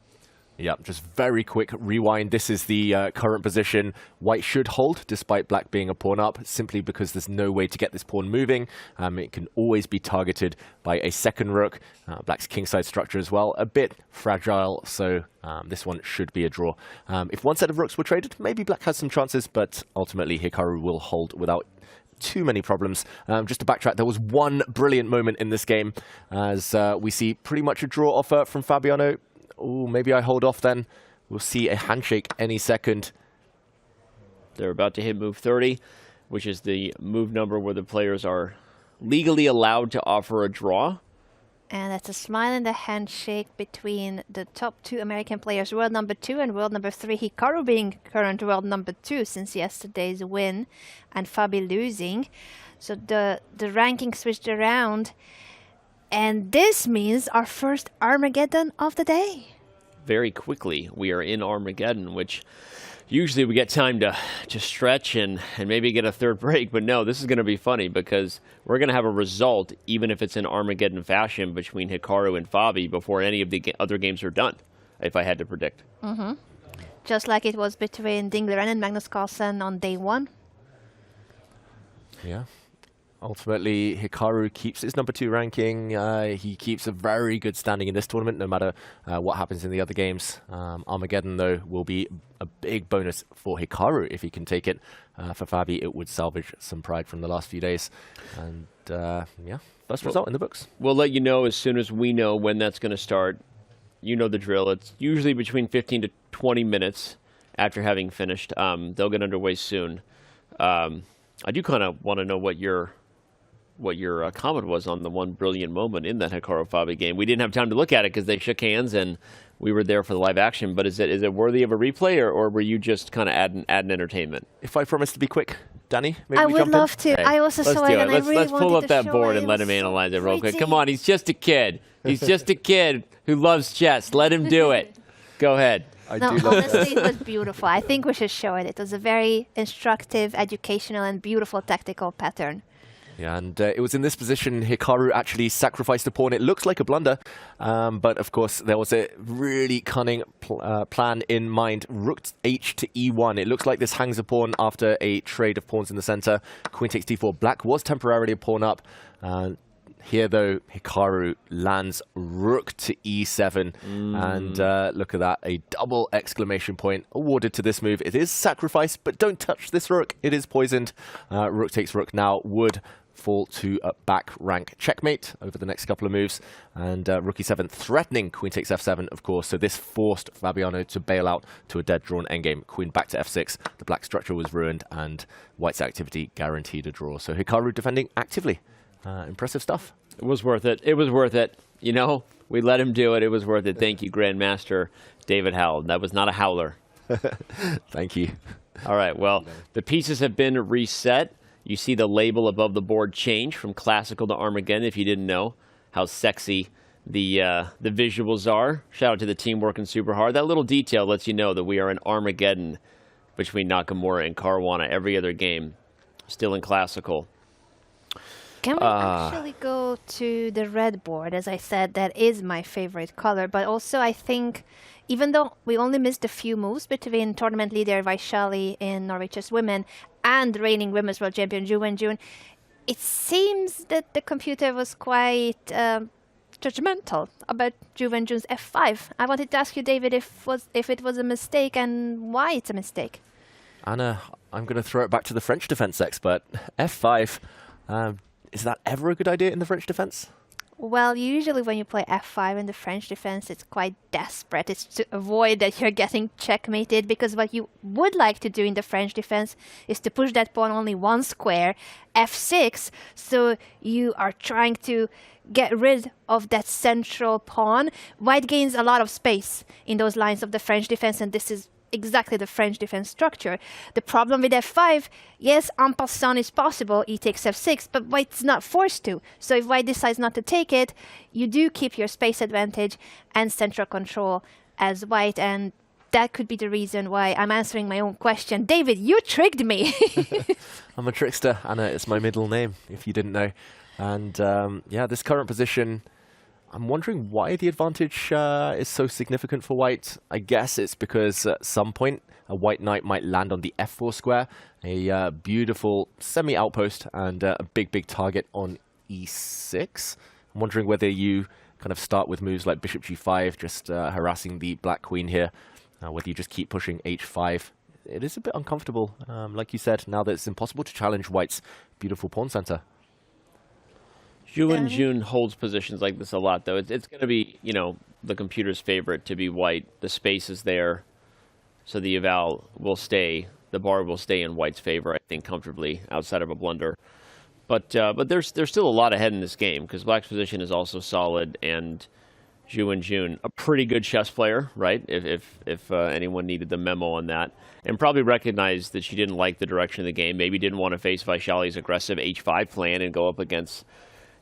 Yeah, just very quick rewind. This is the current position. White should hold, despite black being a pawn up, simply because there's no way to get this pawn moving. It can always be targeted by a second rook. Black's kingside structure as well, a bit fragile, so this one should be a draw. If one set of rooks were traded, maybe black has some chances, but ultimately Hikaru will hold without too many problems. Just to backtrack, there was one brilliant moment in this game as we see pretty much a draw offer from Fabiano. Oh, maybe I hold off then. We'll see a handshake any second. They're about to hit move 30, which is the move number where the players are legally allowed to offer a draw. And that's a smile and a handshake between the top two American players, world number 2 and world number 3. Hikaru being current world number 2 since yesterday's win, and Fabi losing. So the ranking switched around. And this means our first Armageddon of the day. Very quickly, we are in Armageddon, which usually we get time to stretch and maybe get a third break. But no, this is going to be funny because we're going to have a result, even if it's in Armageddon fashion, between Hikaru and Fabi before any of the other games are done, if I had to predict. Just like it was between Ding Liren and Magnus Carlsen on day 1. Yeah. Ultimately, Hikaru keeps his number 2 ranking. He keeps a very good standing in this tournament, no matter what happens in the other games. Armageddon, though, will be a big bonus for Hikaru if he can take it. For Fabi, it would salvage some pride from the last few days. And, yeah, first result in the books. We'll let you know as soon as we know when that's going to start. You know the drill. It's usually between 15 to 20 minutes after having finished. They'll get underway soon. I do kind of want to know what your comment was on the one brilliant moment in that Hikaru-Fabi game. We didn't have time to look at it because they shook hands and we were there for the live action. But is it worthy of a replay, or were you just kind of adding entertainment? If I promise to be quick, Danny, maybe I we would jump love in? to. Hey, I also saw it, and I really let's pull wanted up to that show board it. and let him It was analyze so it real quick. pretty. Come on, he's just a kid. He's just a kid who loves chess. Let him do it. Go ahead. I No, do love honestly, it was beautiful. I think we should show it. It was a very instructive, educational, and beautiful tactical pattern. Yeah, and it was in this position Hikaru actually sacrificed a pawn. It looks like a blunder, but of course there was a really cunning plan in mind. Rook h to e1. It looks like this hangs a pawn after a trade of pawns in the center. Queen takes d4. Black was temporarily a pawn up. Here, though, Hikaru lands rook to e7. And look at that, a double exclamation point awarded to this move. It is sacrificed, but don't touch this rook. It is poisoned. Rook takes rook now would fall to a back rank checkmate over the next couple of moves. And rook e7 threatening queen takes f7, of course. So this forced Fabiano to bail out to a dead drawn endgame. Queen back to f6. The black structure was ruined, and white's activity guaranteed a draw. So Hikaru defending actively. Impressive stuff. It was worth it. It was worth it. You know, we let him do it. It was worth it. Thank you, Grandmaster David Howell. That was not a howler. Thank you. All right, well, the pieces have been reset. You see the label above the board change from classical to Armageddon, if you didn't know how sexy the visuals are. Shout out to the team working super hard. That little detail lets you know that we are in Armageddon between Nakamura and Caruana. Every other game still in classical. Can we actually go to the red board? As I said, that is my favorite color. But also, I think, even though we only missed a few moves between tournament leader Vaishali in Norway Chess Women and reigning Women's World Champion Ju Wenjun, it seems that the computer was quite judgmental about Ju Wenjun's f5. I wanted to ask you, David, if it was a mistake and why it's a mistake. Anna, I'm going to throw it back to the French defense expert. f5. Is that ever a good idea in the French defense? Well, usually when you play f5 in the French defense, it's quite desperate. It's to avoid that you're getting checkmated, because what you would like to do in the French defense is to push that pawn only one square, f6, so you are trying to get rid of that central pawn. White gains a lot of space in those lines of the French defense, and this is exactly the French defense structure. The problem with f5, yes, en passant is possible, e takes f6, but white's not forced to. So if white decides not to take it, you do keep your space advantage and central control as white, and that could be the reason why I'm answering my own question. David, you tricked me! I'm a trickster, Anna. It's my middle name, if you didn't know. And yeah, this current position, I'm wondering why the advantage is so significant for white. I guess it's because at some point a white knight might land on the f4 square, a beautiful semi-outpost, and a big target on e6. I'm wondering whether you kind of start with moves like bishop g5, just harassing the black queen here, whether you just keep pushing h5. It is a bit uncomfortable, like you said, now that it's impossible to challenge white's beautiful pawn center. Ju Wenjun holds positions like this a lot, though. It's going to be, you know, the computer's favorite to be white. The space is there, so the eval will stay. The bar will stay in white's favor, I think, comfortably outside of a blunder. But there's still a lot ahead in this game, because black's position is also solid, and Ju Wenjun, a pretty good chess player, right? If anyone needed the memo on that, and probably recognized that she didn't like the direction of the game. Maybe didn't want to face Vaishali's aggressive h5 plan and go up against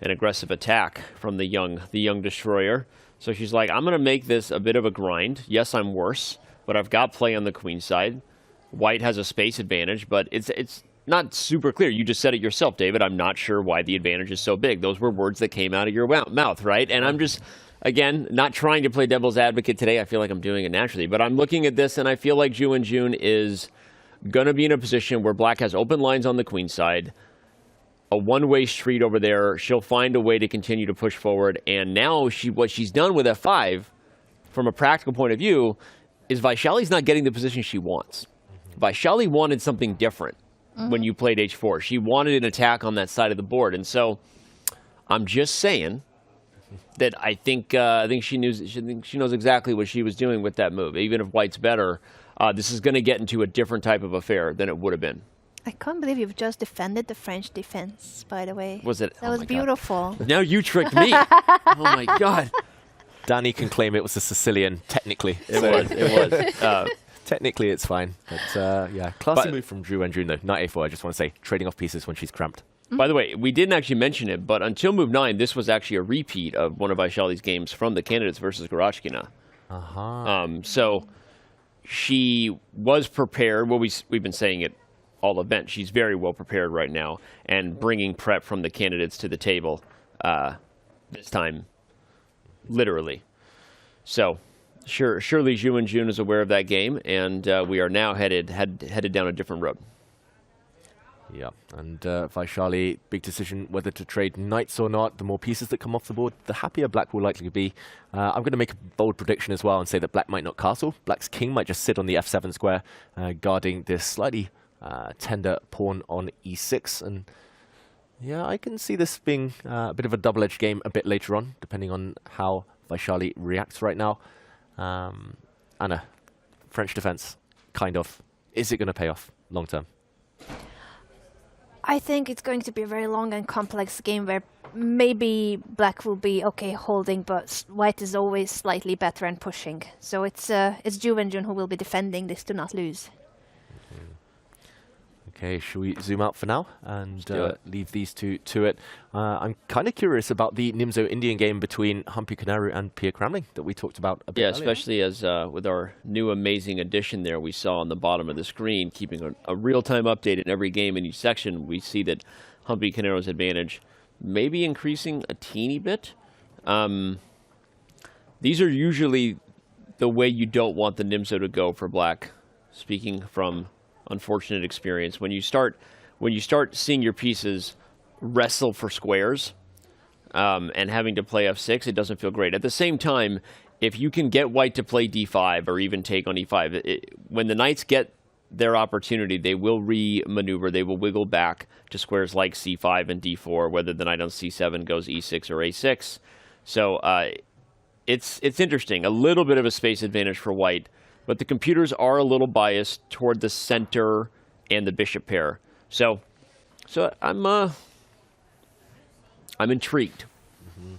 an aggressive attack from the young destroyer. So she's like, I'm going to make this a bit of a grind. Yes, I'm worse, but I've got play on the queen side. White has a space advantage, but it's not super clear. You just said it yourself, David. I'm not sure why the advantage is so big. Those were words that came out of your mouth, right? And I'm just, again, not trying to play devil's advocate today. I feel like I'm doing it naturally, but I'm looking at this and I feel like Ju Wenjun is going to be in a position where black has open lines on the queen side, a one-way street over there. She'll find a way to continue to push forward. And now what she's done with f5, from a practical point of view, is Vaishali's not getting the position she wants. Vaishali wanted something different when you played h4. She wanted an attack on that side of the board. And so I'm just saying that I think she knows exactly what she was doing with that move. Even if white's better, this is going to get into a different type of affair than it would have been. I can't believe you've just defended the French defense, by the way. Was it? That was beautiful. Now you tricked me. Oh my God. Danny can claim it was a Sicilian, technically. It was. Technically, it's fine. But yeah, classy move from Ju Wenjun, though. Knight a4, I just want to say, trading off pieces when she's cramped. By the way, we didn't actually mention it, but until move 9, this was actually a repeat of one of Vaishali's games from the candidates versus Garachkina. Uh-huh. So she was prepared. Well, we've been saying it all event. She's very well prepared right now and bringing prep from the candidates to the table this time, literally. So surely Ju Wenjun is aware of that game, and we are now headed down a different road. Yeah, and Vaishali, big decision whether to trade knights or not. The more pieces that come off the board, the happier Black will likely be. I'm going to make a bold prediction as well and say that Black might not castle. Black's king might just sit on the f7 square, guarding this slightly tender pawn on e6. And yeah, I can see this being a bit of a double-edged game a bit later on, depending on how Vaishali reacts right now. Anna, French defense, kind of. Is it going to pay off long term? I think it's going to be a very long and complex game where maybe Black will be okay holding, but White is always slightly better and pushing. So it's Ju Wenjun who will be defending this to not lose. Okay, should we zoom out for now and leave these two to it? I'm kind of curious about the Nimzo Indian game between Hikaru and Pia Cramling that we talked about a bit earlier. Especially as with our new amazing addition there we saw on the bottom of the screen, keeping a real-time update in every game in each section. We see that Hikaru's advantage maybe increasing a teeny bit. These are usually the way you don't want the Nimzo to go for Black, speaking from unfortunate experience. When you start seeing your pieces wrestle for squares and having to play f6, it doesn't feel great. At the same time, if you can get White to play d5 or even take on e5, when the knights get their opportunity, they will re-maneuver, they will wiggle back to squares like c5 and d4, whether the knight on c7 goes e6 or a6. So it's interesting. A little bit of a space advantage for White, but the computers are a little biased toward the center and the bishop pair. So I'm intrigued. Mm-hmm.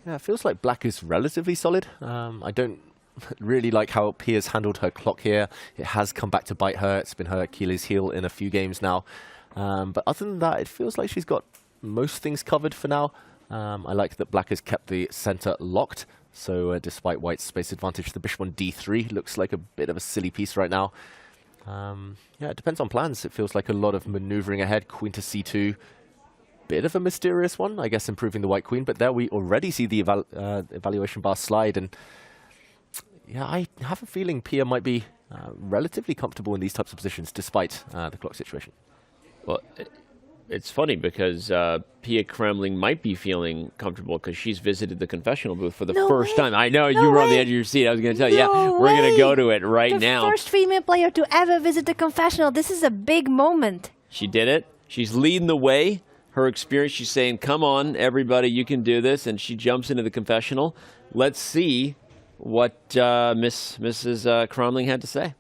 Yeah, it feels like Black is relatively solid. I don't really like how Pia's handled her clock here. It has come back to bite her. It's been her Achilles heel in a few games now. But other than that, it feels like she's got most things covered for now. I like that Black has kept the center locked. So despite White's space advantage, the bishop on d3 looks like a bit of a silly piece right now. Yeah, it depends on plans. It feels like a lot of maneuvering ahead. Queen to c2. Bit of a mysterious one, I guess, improving the white queen. But there we already see the evaluation bar slide. And yeah, I have a feeling Pia might be relatively comfortable in these types of positions, despite the clock situation. Well, it's funny because Pia Cramling might be feeling comfortable because she's visited the confessional booth for the first time. I know, you were on the edge of your seat. I was going to tell you, we're going to go to it right now. The first female player to ever visit the confessional. This is a big moment. She did it. She's leading the way. Her experience, she's saying, come on, everybody, you can do this. And she jumps into the confessional. Let's see what Mrs. Cramling had to say.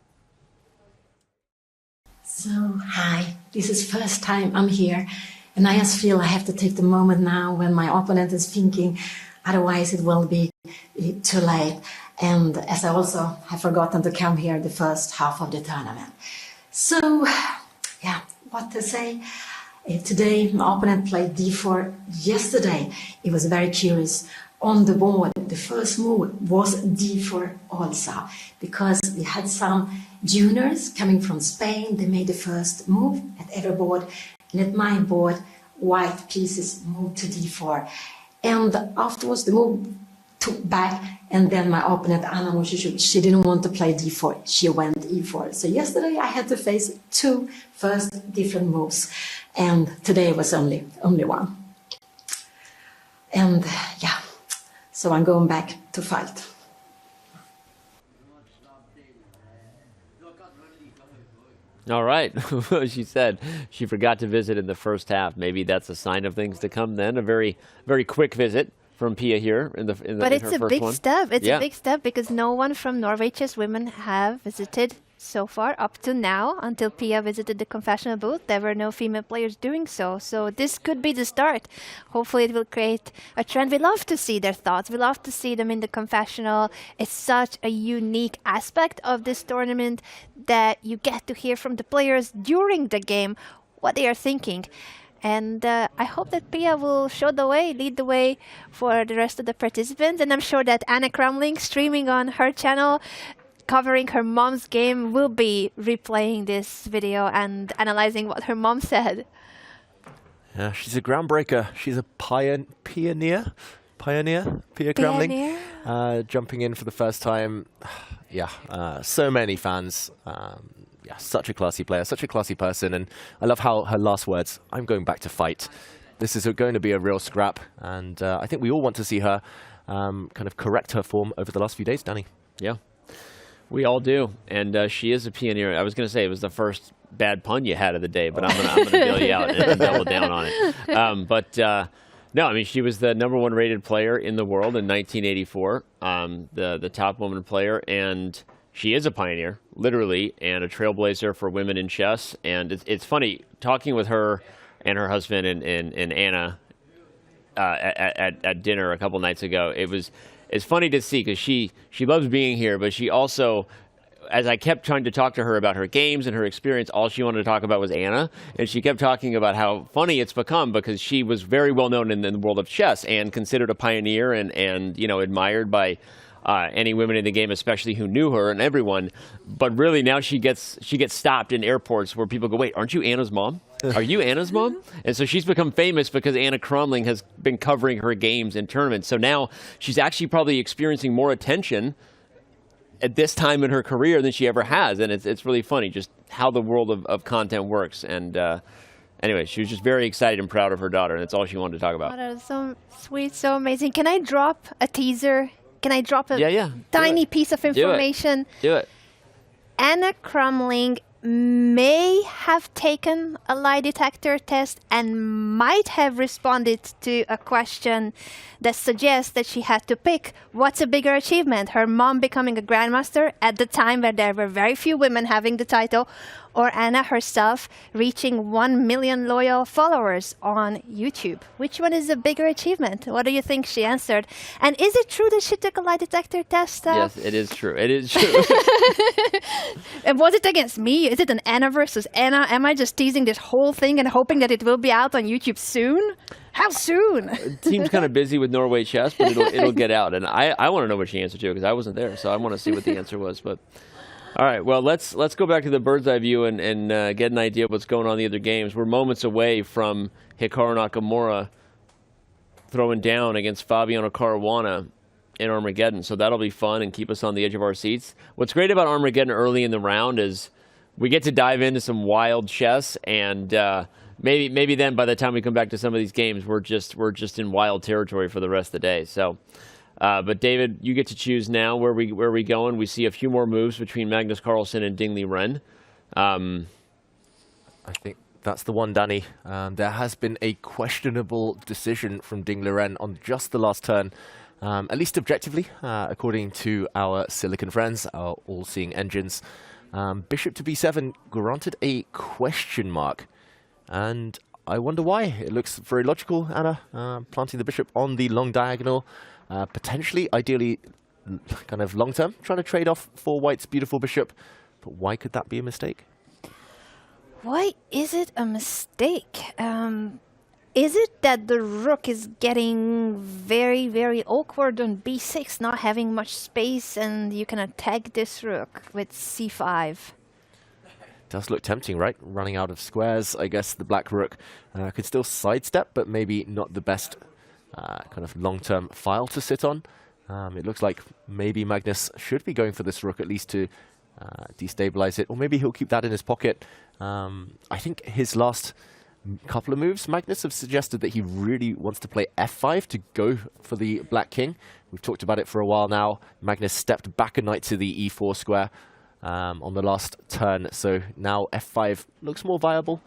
So, hi, this is first time I'm here, and I just feel I have to take the moment now when my opponent is thinking, otherwise it will be too late. And as I also have forgotten to come here the first half of the tournament. So, yeah, what to say? Today, my opponent played d4. Yesterday, it was very curious. On the board, the first move was d4 also, because we had some juniors coming from Spain. They made the first move at every board, and at my board, white pieces moved to d4. And afterwards, the move took back, and then my opponent, Anna, she didn't want to play d4. She went e4. So yesterday, I had to face two first different moves, and today was only one. And yeah. So I'm going back to fight. All right. She said she forgot to visit in the first half. Maybe that's a sign of things to come then. A very, very quick visit from Pia here in the But it's a big step. It's a big step because no one from Norway Chess women have visited so far up to now. Until Pia visited the confessional booth, there were no female players doing so. So this could be the start. Hopefully it will create a trend. We love to see their thoughts. We love to see them in the confessional. It's such a unique aspect of this tournament that you get to hear from the players during the game what they are thinking. And I hope that Pia will show the way, lead the way for the rest of the participants. And I'm sure that Anna Cramling, streaming on her channel, covering her mom's game will be replaying this video and analyzing what her mom said. Yeah, she's a groundbreaker. She's a pioneer, Pia Cramling, jumping in for the first time. Yeah, so many fans. Yeah, such a classy player, such a classy person, and I love how her last words, "I'm going back to fight." This is going to be a real scrap, and I think we all want to see her kind of correct her form over the last few days, Danny. Yeah, we all do, and she is a pioneer. I was going to say it was the first bad pun you had of the day, but I'm gonna bail you out and double down on it. No, I mean, she was the #1 rated player in the world in 1984, the top woman player, and she is a pioneer, literally, and a trailblazer for women in chess. And it's funny, talking with her and her husband and Anna at dinner a couple nights ago, it's funny to see, because she loves being here, but she also, as I kept trying to talk to her about her games and her experience, all she wanted to talk about was Anna. And she kept talking about how funny it's become, because she was very well known in the world of chess and considered a pioneer and you know, admired by any women in the game, especially who knew her and everyone. But really now she gets stopped in airports where people go, "Wait, aren't you Anna's mom? Are you Anna's mom?" And so she's become famous because Anna Cramling has been covering her games and tournaments. So now she's actually probably experiencing more attention at this time in her career than she ever has. And it's really funny just how the world of content works. And anyway, she was just very excited and proud of her daughter, and that's all she wanted to talk about. Oh, that is so sweet, so amazing. Can I drop a teaser? Can I drop a tiny piece of information? Do it. Anna Cramling may have taken a lie detector test and might have responded to a question that suggests that she had to pick what's a bigger achievement, her mom becoming a grandmaster at the time where there were very few women having the title, or Anna herself reaching 1 million loyal followers on YouTube. Which one is a bigger achievement? What do you think she answered? And is it true that she took a lie detector test? Yes, it is true. It is true. And was it against me? Is it an Anna versus Anna? Am I just teasing this whole thing and hoping that it will be out on YouTube soon? How soon? Team's kind of busy with Norway Chess, but it'll get out. And I want to know what she answered to, because I wasn't there, so I want to see what the answer was. But all right, well, let's go back to the bird's eye view and get an idea of what's going on in the other games. We're moments away from Hikaru Nakamura throwing down against Fabiano Caruana in Armageddon, so that'll be fun and keep us on the edge of our seats. What's great about Armageddon early in the round is we get to dive into some wild chess, and maybe then by the time we come back to some of these games, we're just in wild territory for the rest of the day. So. But David, you get to choose now where we going. We see a few more moves between Magnus Carlsen and Ding Liren. I think that's the one, Danny. There has been a questionable decision from Ding Liren on just the last turn, at least objectively, according to our Silicon friends, our all-seeing engines. Bishop to b7 granted a question mark, and I wonder why. It looks very logical, Anna, planting the bishop on the long diagonal. Potentially, ideally, kind of long-term, trying to trade off for White's beautiful bishop. But why could that be a mistake? Why is it a mistake? Is it that the rook is getting very, very awkward on b6, not having much space, and you can attack this rook with c5? Does look tempting, right? Running out of squares. I guess the black rook could still sidestep, but maybe not the best kind of long-term file to sit on. It looks like maybe Magnus should be going for this rook, at least to destabilize it, or maybe he'll keep that in his pocket. I think his last couple of moves, Magnus have suggested that he really wants to play f5 to go for the black king. We've talked about it for a while now. Magnus stepped back a knight to the e4 square on the last turn, so now f5 looks more viable.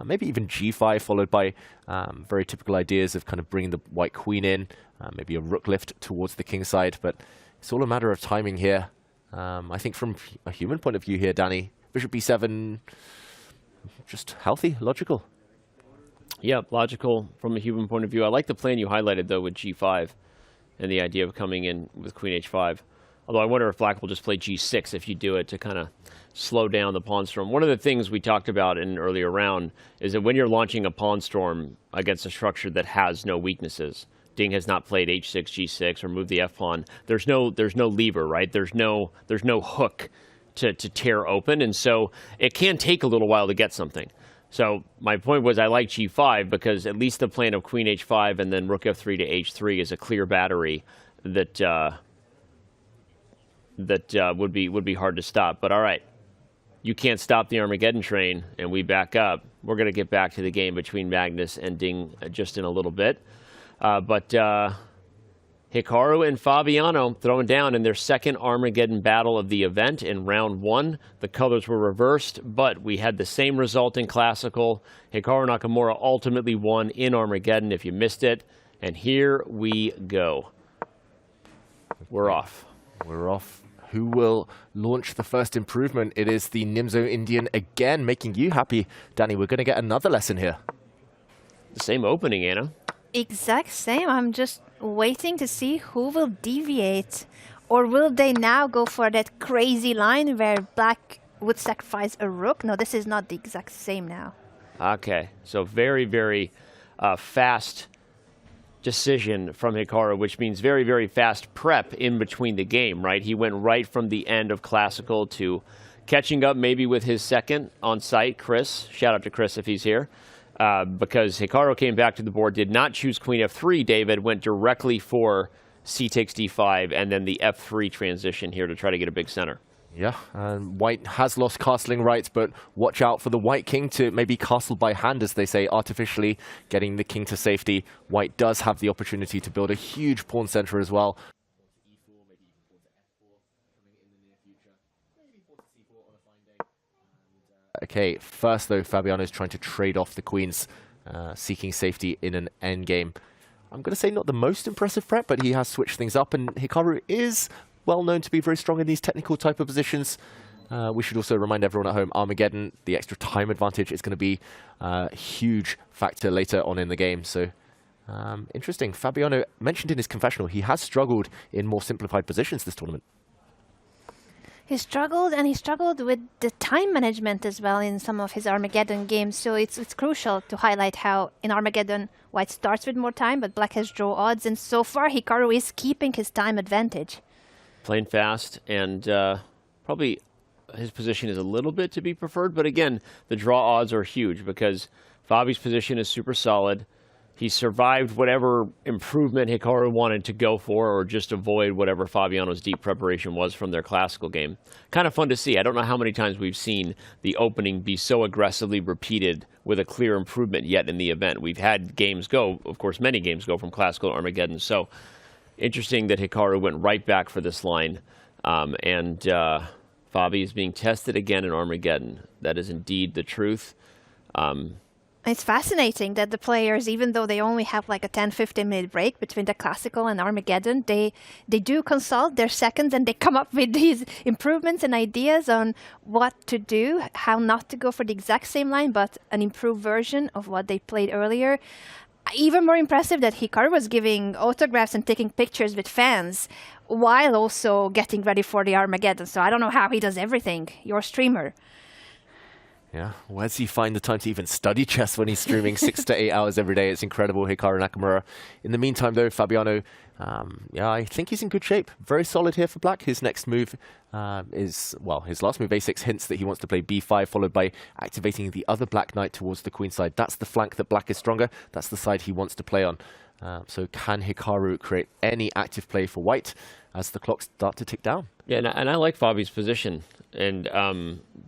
Maybe even g5, followed by very typical ideas of kind of bringing the white queen in, maybe a rook lift towards the king side, but it's all a matter of timing here. I think from a human point of view here, Danny, bishop b7, just healthy, logical. Yeah, logical from a human point of view. I like the plan you highlighted, though, with g5 and the idea of coming in with queen h5. Although I wonder if black will just play g6 if you do it to kind of slow down the pawn storm. One of the things we talked about in an earlier round is that when you're launching a pawn storm against a structure that has no weaknesses, Ding has not played h6, g6, or moved the f pawn. There's no lever, right? There's no hook to tear open, and so it can take a little while to get something. So my point was I like g5 because at least the plan of queen h5 and then rook f3 to h3 is a clear battery that would be hard to stop. But all right, you can't stop the Armageddon train, and we back up. We're going to get back to the game between Magnus and Ding just in a little bit. But Hikaru and Fabiano throwing down in their second Armageddon battle of the event in round 1. The colors were reversed, but we had the same result in Classical. Hikaru Nakamura ultimately won in Armageddon if you missed it. And here we go. We're off. We're off. Who will launch the first improvement? It is the Nimzo Indian again, making you happy. Danny, we're going to get another lesson here. The same opening, Anna. Exact same. I'm just waiting to see who will deviate. Or will they now go for that crazy line where black would sacrifice a rook? No, this is not the exact same now. Okay, so very, very fast decision from Hikaru, which means very, very fast prep in between the game, right? He went right from the end of Classical to catching up maybe with his second on site, Chris. Shout out to Chris if he's here. Because Hikaru came back to the board, did not choose queen f3, David, went directly for c takes d5, and then the f3 transition here to try to get a big center. Yeah, and white has lost castling rights, but watch out for the white king to maybe castle by hand, as they say, artificially getting the king to safety. White does have the opportunity to build a huge pawn center as well. Okay, first though, Fabiano's trying to trade off the queens, seeking safety in an endgame. I'm going to say not the most impressive prep, but he has switched things up, and Hikaru is well known to be very strong in these technical type of positions. We should also remind everyone at home, Armageddon, the extra time advantage is going to be a huge factor later on in the game. So interesting. Fabiano mentioned in his confessional he has struggled in more simplified positions this tournament. He struggled, and he struggled with the time management as well in some of his Armageddon games. So it's crucial to highlight how in Armageddon, white starts with more time, but black has draw odds. And so far, Hikaru is keeping his time advantage. Playing fast, and probably his position is a little bit to be preferred. But again, the draw odds are huge because Fabi's position is super solid. He survived whatever improvement Hikaru wanted to go for, or just avoid whatever Fabiano's deep preparation was from their Classical game. Kind of fun to see. I don't know how many times we've seen the opening be so aggressively repeated with a clear improvement yet in the event. We've had games go, of course, many games go from Classical to Armageddon. So interesting that Hikaru went right back for this line. And Fabi is being tested again in Armageddon. That is indeed the truth. It's fascinating that the players, even though they only have like a 10-15 minute break between the Classical and Armageddon, they do consult their seconds and they come up with these improvements and ideas on what to do, how not to go for the exact same line, but an improved version of what they played earlier. Even more impressive that Hikaru was giving autographs and taking pictures with fans while also getting ready for the Armageddon. So I don't know how he does everything. Your streamer. Yeah, where does he find the time to even study chess when he's streaming 6 to 8 hours every day? It's incredible, Hikaru Nakamura. In the meantime, though, Fabiano, yeah, I think he's in good shape. Very solid here for black. His next move is, well, his last move, a6, hints that he wants to play b5, followed by activating the other black knight towards the queen side. That's the flank that black is stronger. That's the side he wants to play on. So can Hikaru create any active play for white as the clocks start to tick down? Yeah, and I like Fabi's position. And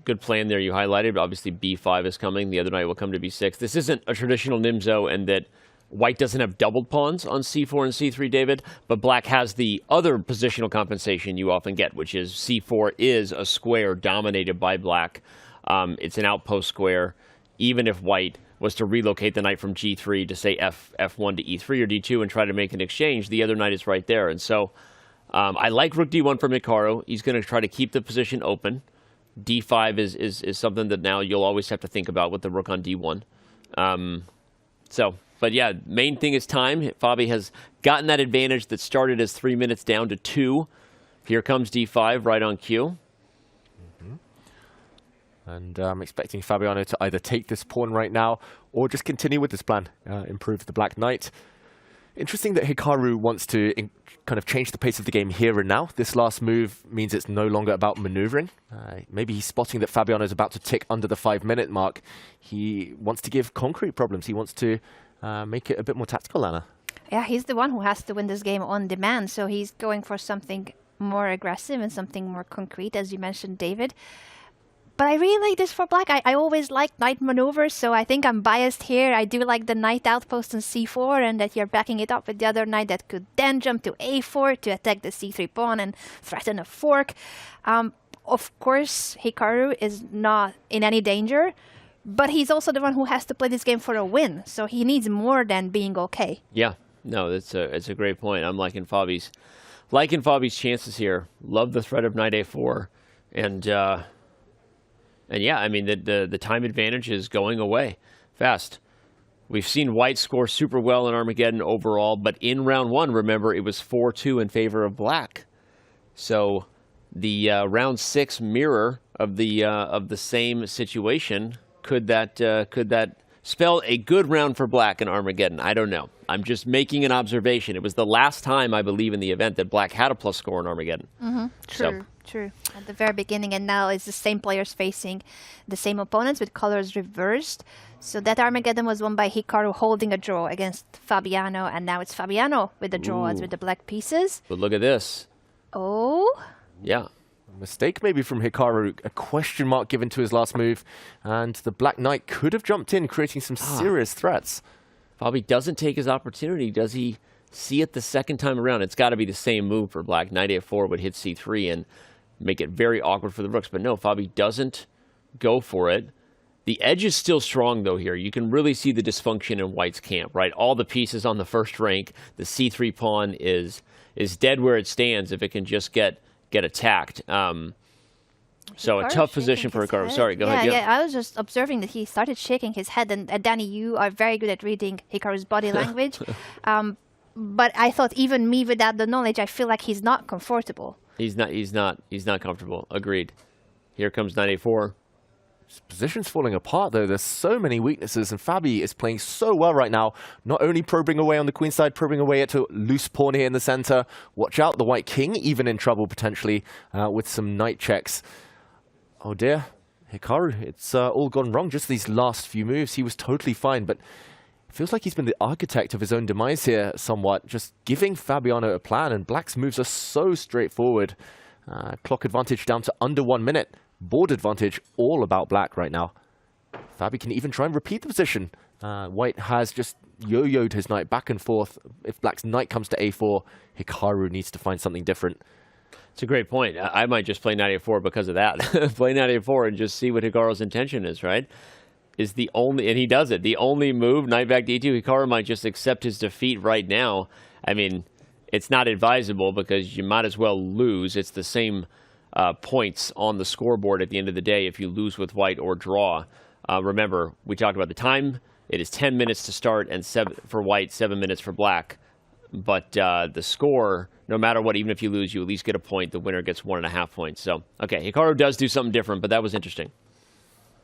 good plan there you highlighted. Obviously, b5 is coming. The other knight will come to b6. This isn't a traditional Nimzo in that white doesn't have doubled pawns on c4 and c3, David, but black has the other positional compensation you often get, which is c4 is a square dominated by black. It's an outpost square. Even if white was to relocate the knight from g3 to, say, f1 to e3 or d2 and try to make an exchange, the other knight is right there. And so I like rook d1 from Hikaru. He's going to try to keep the position open. d5 is something that now you'll always have to think about with the rook on d1. But yeah, main thing is time. Fabi has gotten that advantage that started as 3 minutes down to 2. Here comes d5 right on cue. And I'm expecting Fabiano to either take this pawn right now or just continue with this plan, improve the black knight. Interesting that Hikaru wants to kind of change the pace of the game here and now. This last move means it's no longer about maneuvering. Maybe he's spotting that Fabiano is about to tick under the 5-minute mark. He wants to give concrete problems. He wants to make it a bit more tactical, Anna. Yeah, he's the one who has to win this game on demand, so he's going for something more aggressive and something more concrete, as you mentioned, David. But I really like this for black. I always like knight maneuvers, so I think I'm biased here. I do like the knight outpost on c4, and that you're backing it up with the other knight that could then jump to a4 to attack the c3 pawn and threaten a fork. Of course, Hikaru is not in any danger, but he's also the one who has to play this game for a win, so he needs more than being okay. Yeah, no, it's a great point. I'm liking Fabi's chances here. Love the threat of knight a4, and yeah, I mean the time advantage is going away fast. We've seen white score super well in Armageddon overall, but in round 1, remember, it was 4-2 in favor of black. So the round 6 mirror of the same situation, could that spell a good round for black in Armageddon? I don't know. I'm just making an observation. It was the last time, I believe, in the event that black had a plus score in Armageddon. True. At the very beginning, and now it's the same players facing the same opponents with colors reversed. So that Armageddon was won by Hikaru holding a draw against Fabiano, and now it's Fabiano with the draws with the black pieces. But look at this. Oh? Yeah. A mistake maybe from Hikaru, a question mark given to his last move, and the black knight could have jumped in, creating some serious threats. Fabi doesn't take his opportunity. Does he see it the second time around? It's got to be the same move for black. Knight a4 would hit c3 and make it very awkward for the rooks. But no, Fabi doesn't go for it. The edge is still strong, though, here. You can really see the dysfunction in white's camp, right? All the pieces on the first rank. The c3 pawn is dead where it stands if it can just get attacked. So a tough position for Hikaru. Sorry, go ahead. Yeah, I was just observing that he started shaking his head, and Danny, you are very good at reading Hikaru's body language. But I thought even me without the knowledge, I feel like he's not comfortable. He's not comfortable. Agreed. Here comes knight a4. His position's falling apart, though. There's so many weaknesses, and Fabi is playing so well right now. Not only probing away on the queen side, probing away at a loose pawn here in the center. Watch out, the white king even in trouble potentially with some knight checks. Oh dear, Hikaru, it's all gone wrong. Just these last few moves, he was totally fine, but it feels like he's been the architect of his own demise here somewhat, just giving Fabiano a plan, and black's moves are so straightforward. Clock advantage down to under 1 minute. Board advantage all about black right now. Fabi can even try and repeat the position. White has just yo-yoed his knight back and forth. If black's knight comes to a4, Hikaru needs to find something different. It's a great point. I might just play knight a4 because of that. Play knight a4 and just see what Hikaru's intention is, right? Is the only, and he does it, the only move, knight back to e2. Hikaru might just accept his defeat right now. I mean, it's not advisable because you might as well lose. It's the same points on the scoreboard at the end of the day if you lose with white or draw. Remember, we talked about the time. It is 10 minutes to start and 7 for white, 7 minutes for black. But the score, no matter what, even if you lose, you at least get a point. The winner gets 1.5 points. So, okay, Hikaru does do something different, but that was interesting.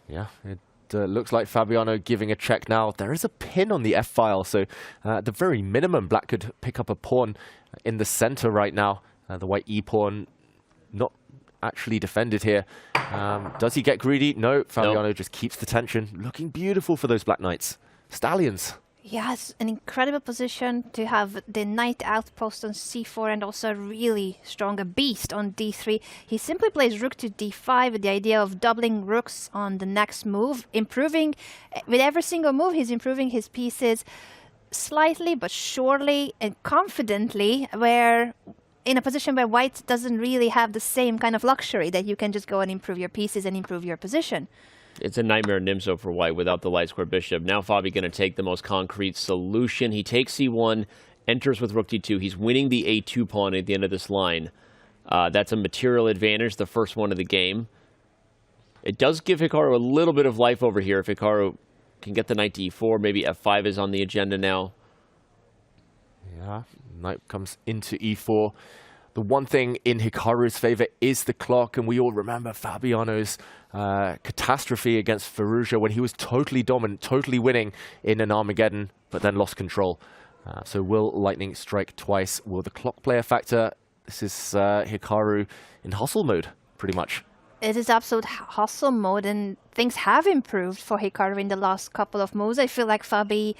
Yeah, it looks like Fabiano giving a check now. There is a pin on the f-file, so at the very minimum, black could pick up a pawn in the center right now. The white e-pawn not actually defended here. Does he get greedy? No, Fabiano just keeps the tension. Looking beautiful for those black knights. Stallions. Yes, an incredible position to have the knight outpost on c4 and also really strong a beast on d3. He simply plays rook to d5 with the idea of doubling rooks on the next move, improving with every single move. He's improving his pieces slightly but surely and confidently, where in a position where white doesn't really have the same kind of luxury that you can just go and improve your pieces and improve your position. It's a nightmare Nimzo for white without the light square bishop. Now Fabi going to take the most concrete solution. He takes c1, enters with rook d2. He's winning the a2 pawn at the end of this line. That's a material advantage, the first one of the game. It does give Hikaru a little bit of life over here if Hikaru can get the knight to e4. Maybe f5 is on the agenda now. Yeah, knight comes into e4. The one thing in Hikaru's favor is the clock, and we all remember Fabiano's catastrophe against Firouzja when he was totally dominant, totally winning in an Armageddon, but then lost control. So will lightning strike twice? Will the clock play a factor? This is Hikaru in hustle mode, pretty much. It is absolute hustle mode, and things have improved for Hikaru in the last couple of moves. I feel like Fabi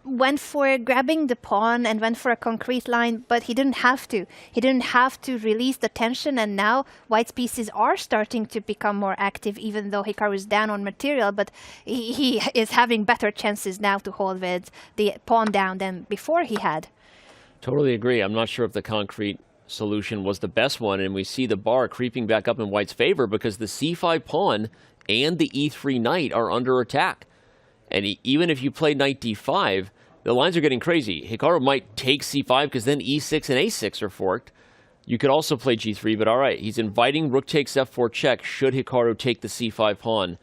went for grabbing the pawn and went for a concrete line, but he didn't have to. He didn't have to release the tension, and now White's pieces are starting to become more active, even though Hikaru is down on material, but he is having better chances now to hold with the pawn down than before he had. Totally agree. I'm not sure if the concrete solution was the best one, and we see the bar creeping back up in White's favor because the c5 pawn and the e3 knight are under attack. And even if you play knight d5, the lines are getting crazy. Hikaru might take c5 because then e6 and a6 are forked. You could also play g3, but all right, he's inviting rook takes f4 check should Hikaru take the c5 pawn.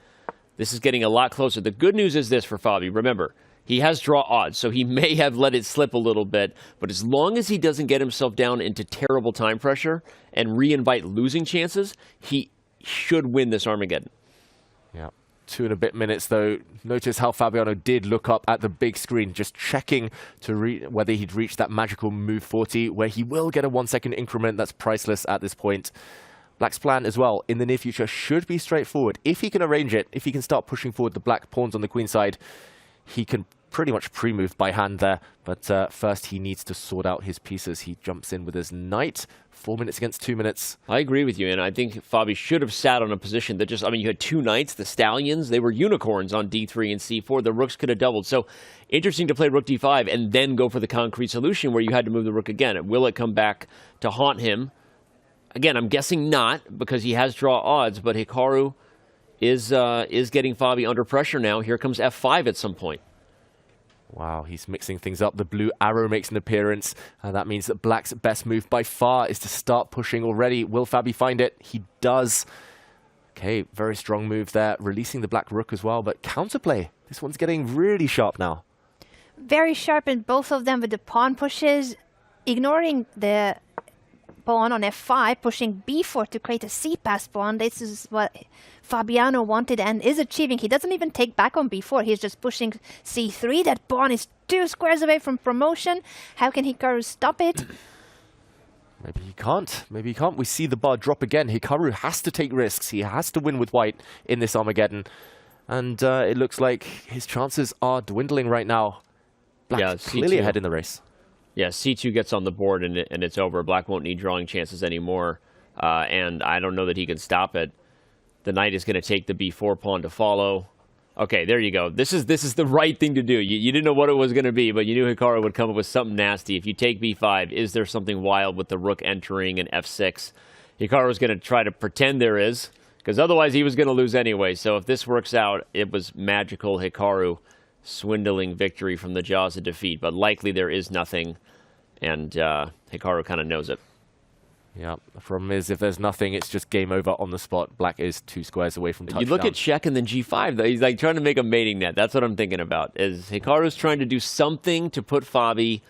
This is getting a lot closer. The good news is this for Fabi. Remember, he has draw odds, so he may have let it slip a little bit, but as long as he doesn't get himself down into terrible time pressure and re-invite losing chances, he should win this Armageddon. Yeah. 2 and a bit minutes, though. Notice how Fabiano did look up at the big screen, just checking to whether he'd reached that magical move 40, where he will get a 1-second increment. That's priceless at this point. Black's plan as well in the near future should be straightforward. If he can arrange it, if he can start pushing forward the black pawns on the queen side, he can pretty much pre-move by hand there, but first he needs to sort out his pieces. He jumps in with his knight. 4 minutes against 2 minutes. I agree with you, and I think Fabi should have sat on a position that just, I mean, you had 2 knights, the stallions, they were unicorns on d3 and c4. The rooks could have doubled. So interesting to play rook d5 and then go for the concrete solution where you had to move the rook again. Will it come back to haunt him? Again, I'm guessing not because he has draw odds, but Hikaru is getting Fabi under pressure now. Here comes f5 at some point. Wow, he's mixing things up. The blue arrow makes an appearance. That means that Black's best move by far is to start pushing already. Will Fabi find it? He does. Okay, very strong move there. Releasing the black rook as well, but counterplay. This one's getting really sharp now. Very sharp in both of them with the pawn pushes, ignoring the pawn on f5, pushing b4 to create a c-pass pawn. This is what Fabiano wanted and is achieving. He doesn't even take back on b4. He's just pushing c3. That pawn is 2 squares away from promotion. How can Hikaru stop it? Maybe he can't. Maybe he can't. We see the bar drop again. Hikaru has to take risks. He has to win with white in this Armageddon. And it looks like his chances are dwindling right now. Black clearly ahead in the race. Yeah, c2 gets on the board and it's over. Black won't need drawing chances anymore. And I don't know that he can stop it. The knight is going to take the b4 pawn to follow. Okay, there you go. This is the right thing to do. You didn't know what it was going to be, but you knew Hikaru would come up with something nasty. If you take b5, is there something wild with the rook entering and f6? Hikaru was going to try to pretend there is, because otherwise he was going to lose anyway. So if this works out, it was magical Hikaru swindling victory from the jaws of defeat. But likely there is nothing, and Hikaru kind of knows it. Yeah, the problem is if there's nothing, it's just game over on the spot. Black is 2 squares away from touchdown. You look at check and then g5, though. He's like trying to make a mating net. That's what I'm thinking about. Is Hikaru's trying to do something to put Fabi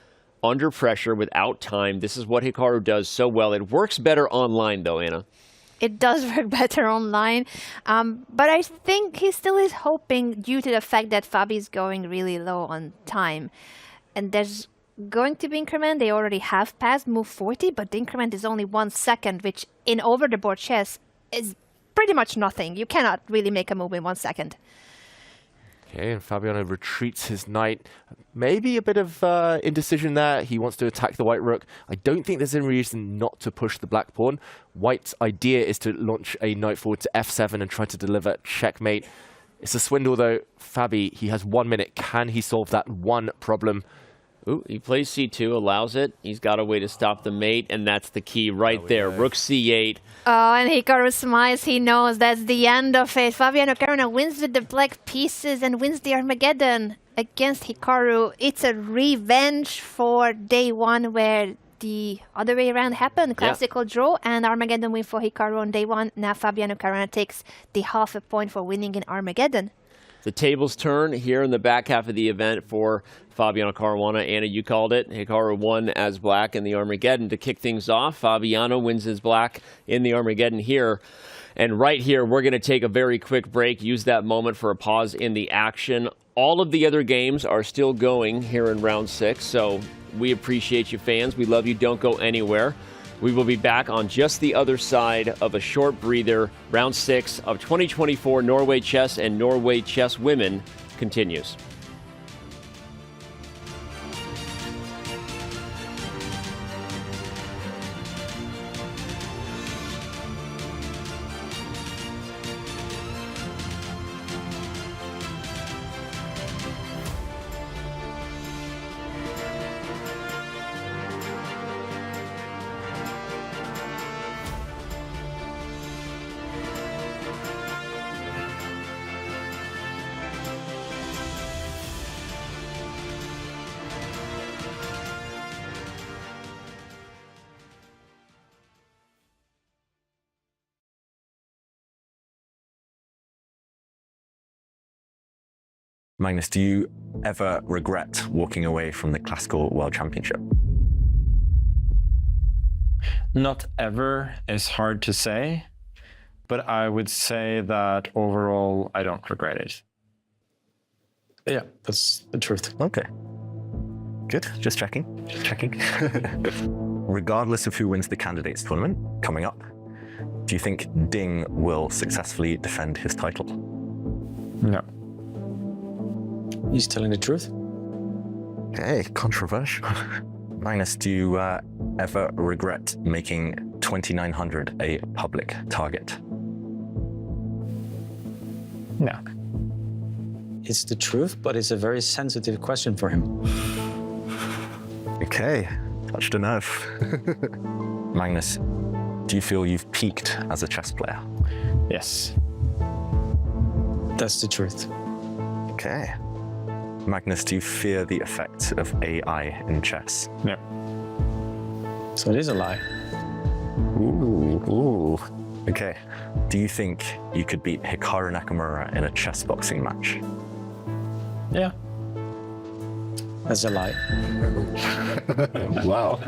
under pressure without time. This is what Hikaru does so well. It works better online, though, Anna. It does work better online, but I think he still is hoping due to the fact that Fabi is going really low on time. And there's going to be increment. They already have passed move 40, but the increment is only 1 second, which in over-the-board chess is pretty much nothing. You cannot really make a move in 1 second. Okay, and Fabiano retreats his knight. Maybe a bit of indecision there. He wants to attack the white rook. I don't think there's any reason not to push the black pawn. White's idea is to launch a knight forward to f7 and try to deliver checkmate. It's a swindle, though. Fabi, he has 1 minute. Can he solve that one problem? Ooh, he plays c2, allows it. He's got a way to stop the mate, and that's the key right there. Rook c8. Oh, and Hikaru smiles. He knows that's the end of it. Fabiano Caruana wins with the black pieces and wins the Armageddon against Hikaru. It's a revenge for day 1 where the other way around happened. Classical draw and Armageddon win for Hikaru on day 1. Now Fabiano Caruana takes the half a point for winning in Armageddon. The tables turn here in the back half of the event for Fabiano Caruana. Anna, you called it. Hikaru won as black in the Armageddon. To kick things off, Fabiano wins as black in the Armageddon here. And right here, we're going to take a very quick break, use that moment for a pause in the action. All of the other games are still going here in round 6, so we appreciate you fans. We love you. Don't go anywhere. We will be back on just the other side of a short breather. Round 6 of 2024 Norway Chess and Norway Chess Women continues. Magnus, do you ever regret walking away from the Classical World Championship? Not ever is hard to say, but I would say that overall, I don't regret it. Yeah, that's the truth. Okay. Good. Just checking. Just checking. Regardless of who wins the candidates tournament coming up, do you think Ding will successfully defend his title? No. He's telling the truth. Okay, controversial. Magnus, do you ever regret making 2900 a public target? No. It's the truth, but it's a very sensitive question for him. Okay, touched a nerve. Magnus, do you feel you've peaked as a chess player? Yes. That's the truth. Okay. Magnus, do you fear the effects of AI in chess? No. So it is a lie. Ooh. Okay. Do you think you could beat Hikaru Nakamura in a chess boxing match? Yeah. That's a lie. Wow.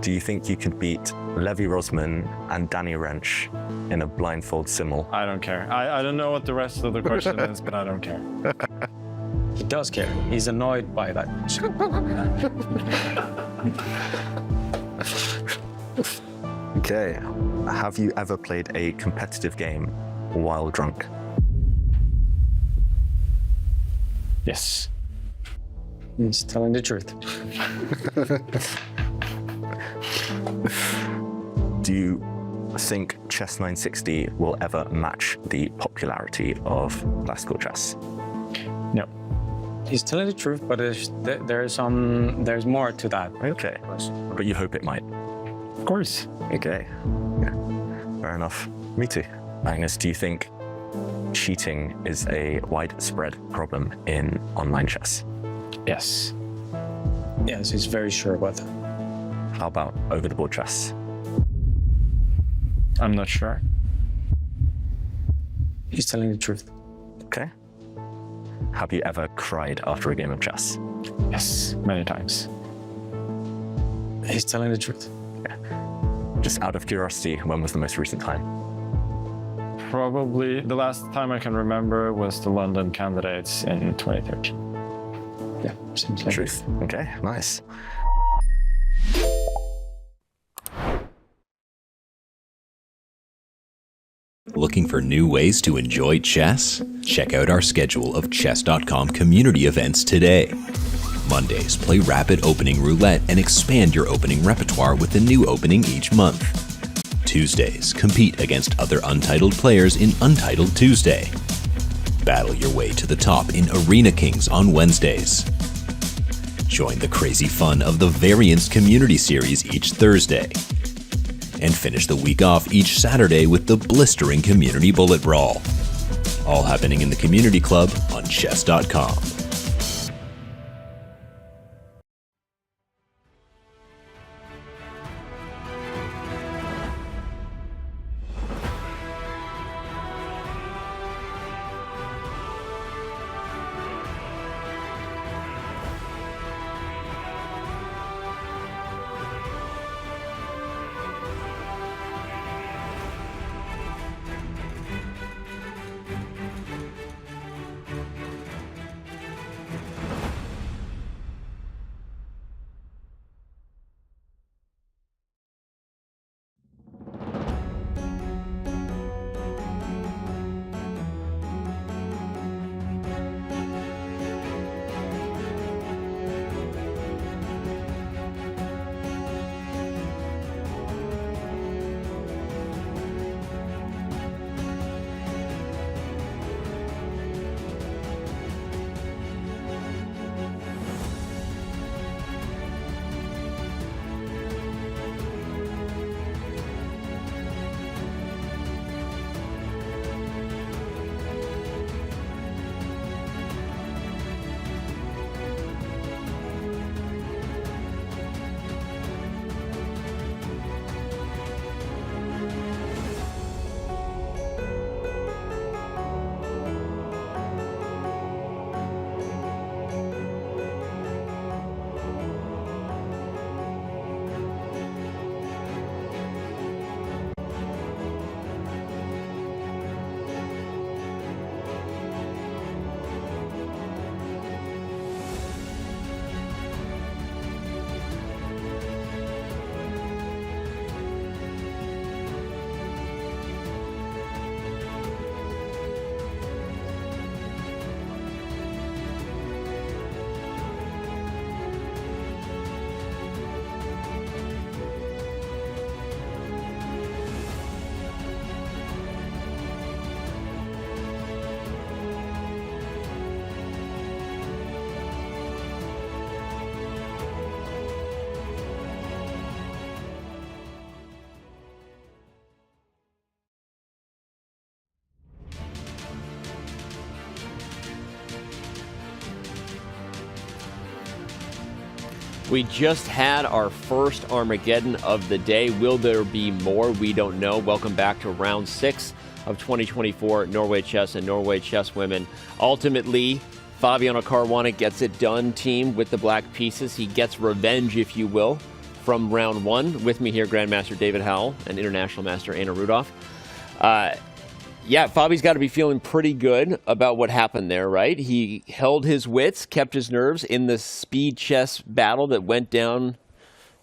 Do you think you could beat Levi Rosman and Danny Wrench in a blindfold simul? I don't care. I don't know what the rest of the question is, but I don't care. He does care. He's annoyed by that. Okay. Have you ever played a competitive game while drunk? Yes. He's telling the truth. Do you think Chess 960 will ever match the popularity of classical chess? No. He's telling the truth, but there's more to that. Okay. But you hope it might? Of course. Okay. Yeah. Fair enough. Me too. Magnus, do you think cheating is a widespread problem in online chess? Yes. Yes, he's very sure about that. How about over-the-board chess? I'm not sure. He's telling the truth. Okay. Have you ever cried after a game of chess? Yes, many times. He's telling the truth. Yeah. Just out of curiosity, when was the most recent time? Probably the last time I can remember was the London candidates in 2013. Yeah, seems like truth. Okay, nice. Looking for new ways to enjoy chess? Check out our schedule of chess.com community events today. Mondays, play Rapid Opening Roulette and expand your opening repertoire with a new opening each month. Tuesdays, compete against other Untitled players in Untitled Tuesday. Battle your way to the top in Arena Kings on Wednesdays. Join the crazy fun of the Variants Community Series each Thursday. And finish the week off each Saturday with the blistering Community Bullet Brawl. All happening in the Community Club on chess.com. We just had our first Armageddon of the day. Will there be more? We don't know. Welcome back to round 6 of 2024 Norway Chess and Norway Chess Women. Ultimately, Fabiano Caruana gets it done, team, with the black pieces. He gets revenge, if you will, from round 1. With me here, Grandmaster David Howell and International Master Anna Rudolph. Yeah, Fabi's got to be feeling pretty good about what happened there, right? He held his wits, kept his nerves in the speed chess battle that went down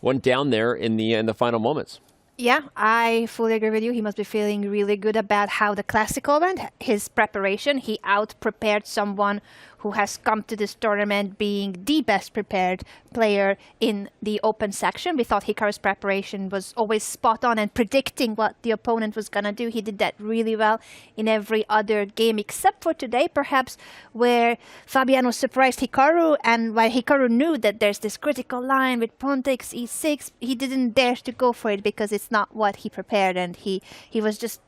there in the final moments. Yeah, I fully agree with you. He must be feeling really good about how the classical went, his preparation. He out-prepared someone who has come to this tournament being the best prepared player in the open section. We thought Hikaru's preparation was always spot on and predicting what the opponent was going to do. He did that really well in every other game except for today, perhaps, where Fabiano surprised Hikaru, and while Hikaru knew that there's this critical line with pawn takes e6, he didn't dare to go for it because it's not what he prepared, and he was just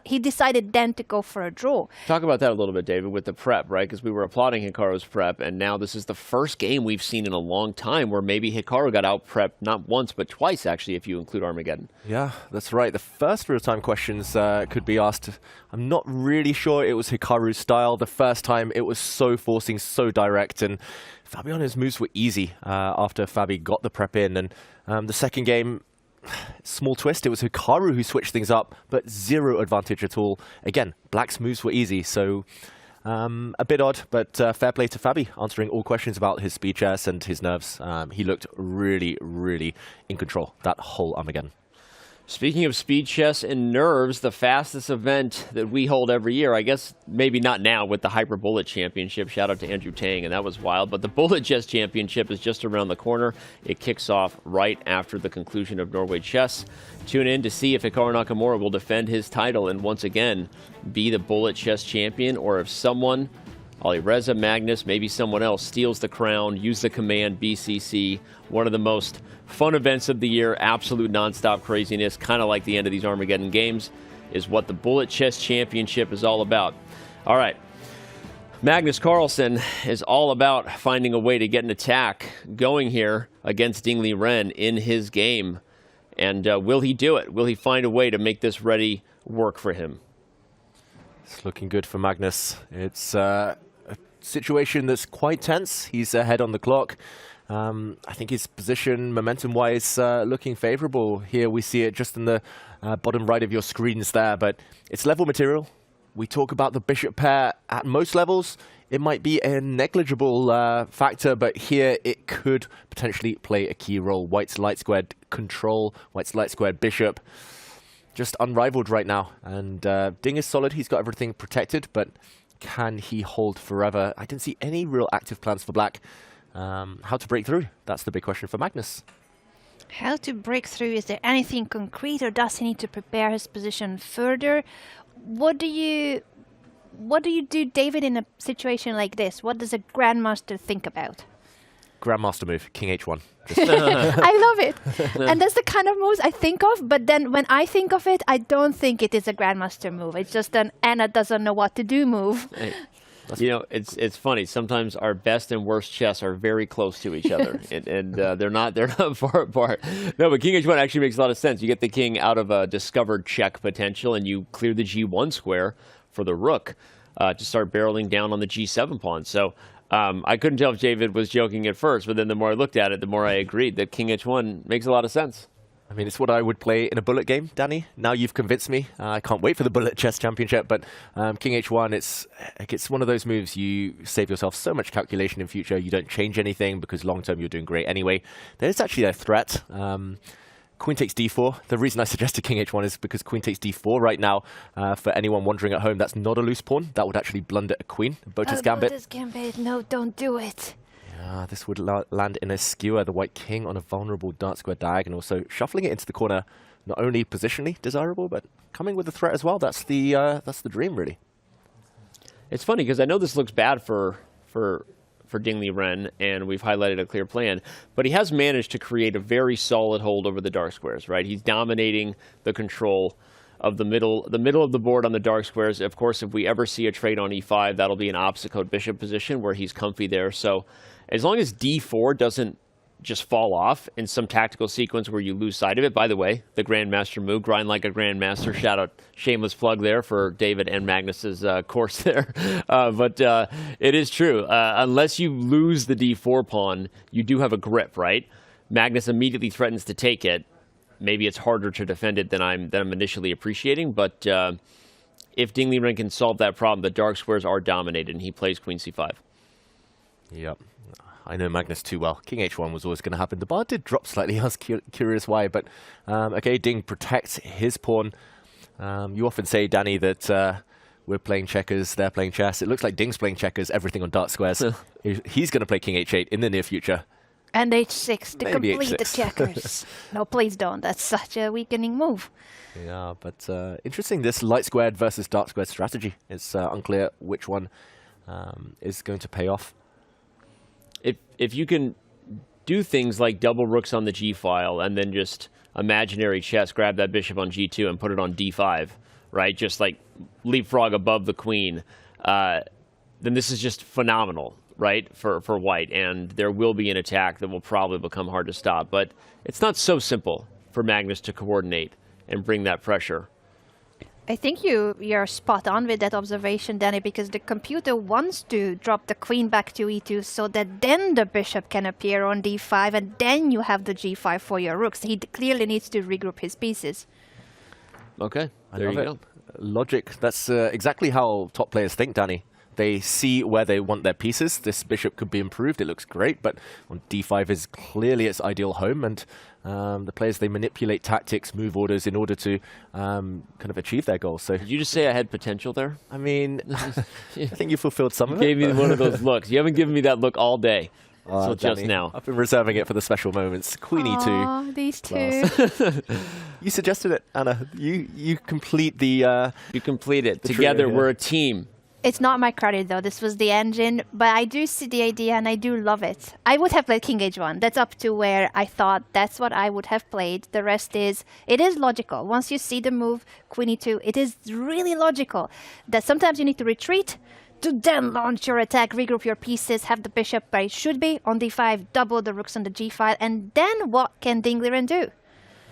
he decided then to go for a draw. Talk about that a little bit, David, with the prep, right? Because we were applauding Hikaru's prep, and now this is the first game we've seen in a long time where maybe Hikaru got out-prepped not once, but twice, actually, if you include Armageddon. Yeah, that's right. The first real-time questions could be asked. I'm not really sure it was Hikaru's style. The first time, it was so forcing, so direct, and Fabiano's moves were easy after Fabi got the prep in. And the second game, small twist, it was Hikaru who switched things up, but zero advantage at all. Again, black's moves were easy, so a bit odd, but fair play to Fabi, answering all questions about his speed chess and his nerves. He looked really, really in control that whole Armageddon. Speaking of speed chess and nerves, the fastest event that we hold every year, I guess maybe not now with the Hyper Bullet Championship. Shout out to Andrew Tang, and that was wild. But the Bullet Chess Championship is just around the corner. It kicks off right after the conclusion of Norway Chess. Tune in to see if Hikaru Nakamura will defend his title and once again be the Bullet Chess Champion, or if someone, Alireza, Magnus, maybe someone else, steals the crown, use the command BCC, one of the most fun events of the year, absolute nonstop craziness, kind of like the end of these Armageddon games, is what the Bullet Chess Championship is all about. All right, Magnus Carlsen is all about finding a way to get an attack going here against Ding Liren in his game. And will he do it? Will he find a way to make this ready work for him? It's looking good for Magnus. It's a situation that's quite tense. He's ahead on the clock. I think his position, momentum-wise, looking favorable. Here we see it just in the bottom right of your screens there, but it's level material. We talk about the bishop pair at most levels. It might be a negligible factor, but here it could potentially play a key role. White's light squared control, White's light squared bishop, just unrivaled right now. And Ding is solid. He's got everything protected, but can he hold forever? I didn't see any real active plans for black. How to break through? That's the big question for Magnus. How to break through? Is there anything concrete, or does he need to prepare his position further? What do you do, David, in a situation like this? What does a grandmaster think about? Grandmaster move, King H1. I love it. And that's the kind of moves I think of, but then when I think of it, I don't think it is a grandmaster move. It's just an Anna doesn't know what to do move. Hey. You know, it's funny. Sometimes our best and worst chess are very close to each other, and they're not far apart. No, but King H1 actually makes a lot of sense. You get the king out of a discovered check potential, and you clear the G1 square for the rook to start barreling down on the G7 pawn. So I couldn't tell if David was joking at first, but then the more I looked at it, the more I agreed that King H1 makes a lot of sense. I mean, it's what I would play in a bullet game, Danny. Now you've convinced me. I can't wait for the Bullet Chess Championship, but King H1, it's one of those moves you save yourself so much calculation in future. You don't change anything because long-term you're doing great anyway. There's actually a threat. Queen takes d4. The reason I suggested King H1 is because Queen takes d4 right now. For anyone wondering at home, that's not a loose pawn. That would actually blunder a queen. Bota's Gambit. Bota's Gambit. No, don't do it. This would land in a skewer, the white king on a vulnerable dark square diagonal. So shuffling it into the corner, not only positionally desirable, but coming with a threat as well. That's the dream, really. It's funny because I know this looks bad for Ding Liren, and we've highlighted a clear plan, but he has managed to create a very solid hold over the dark squares, right? He's dominating the control of the middle of the board on the dark squares. Of course, if we ever see a trade on e5, that'll be an opposite code bishop position where he's comfy there. So as long as d4 doesn't just fall off in some tactical sequence where you lose sight of it. By the way, the Grandmaster move, grind like a Grandmaster. Shout out, shameless plug there for David and Magnus's course there. But it is true. Unless you lose the d4 pawn, you do have a grip, right? Magnus immediately threatens to take it. Maybe it's harder to defend it than I'm initially appreciating, but if Ding Liren can solve that problem, the dark squares are dominated, and he plays queen c5. Yep. I know Magnus too well. King h1 was always going to happen. The bar did drop slightly. I was curious why, but okay, Ding protects his pawn. You often say, Danny, that we're playing checkers, they're playing chess. It looks like Ding's playing checkers, everything on dark squares. He's going to play king h8 in the near future. And h6 to Maybe complete the h6. checkers. No, please don't. That's such a weakening move. Yeah, but interesting, this light squared versus dark squared strategy. It's unclear which one is going to pay off. If you can do things like double rooks on the g file and then just imaginary chess, grab that bishop on g2 and put it on d5, right? Just like leapfrog above the queen, then this is just phenomenal, right, for white. And there will be an attack that will probably become hard to stop. But it's not so simple for Magnus to coordinate and bring that pressure. I think you're spot on with that observation, Danny, because the computer wants to drop the queen back to e2 so that then the bishop can appear on d5 and then you have the g5 for your rooks. He clearly needs to regroup his pieces. Okay, there you go. Logic. That's exactly how top players think, Danny. They see where they want their pieces. This bishop could be improved. It looks great, but on d5 is clearly its ideal home. And the players, they manipulate tactics, move orders in order to kind of achieve their goals. So, did you just say I had potential there? I mean, I think you fulfilled some of it. Gave me one of those looks. You haven't given me that look all day. So Danny, just now. I've been reserving it for the special moments. Queen e2. These two. You suggested it, Anna. You complete the... you complete it. Together, we're a team. It's not my credit, though. This was the engine, but I do see the idea and I do love it. I would have played king h1. That's up to where I thought that's what I would have played. The rest is, it is logical. Once you see the move, queen e2, it is really logical that sometimes you need to retreat to then launch your attack, regroup your pieces, have the bishop where it should be on d5, double the rooks on the g file, and then what can Ding Liren do?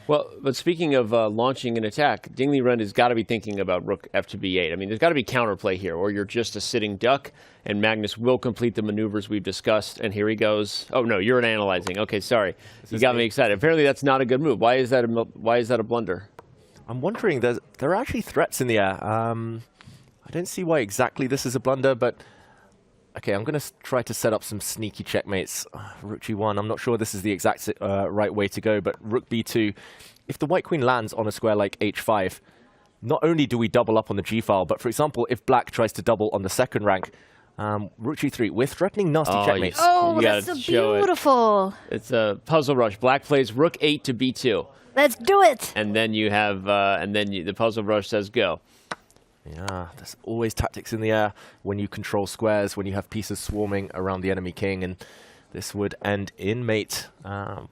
Well, but speaking of launching an attack, Ding Liren has got to be thinking about rook f to b8. I mean, there's got to be counterplay here, or you're just a sitting duck, and Magnus will complete the maneuvers we've discussed, and here he goes. Oh, no, you're analyzing. Okay, sorry. You got me excited. Apparently, that's not a good move. Why is that a blunder? I'm wondering, there are actually threats in the air. I don't see why exactly this is a blunder, but... Okay, I'm going to try to set up some sneaky checkmates. Rook g1, I'm not sure this is the exact right way to go, but rook b2. If the white queen lands on a square like h5, not only do we double up on the g-file, but for example, if black tries to double on the second rank, rook g3, we're threatening nasty checkmates. Oh, that's so beautiful. It's a puzzle rush. Black plays rook 8 to b2. Let's do it. And then you have, the puzzle rush says go. Yeah, there's always tactics in the air when you control squares, when you have pieces swarming around the enemy king, and this would end in mate. Yeah,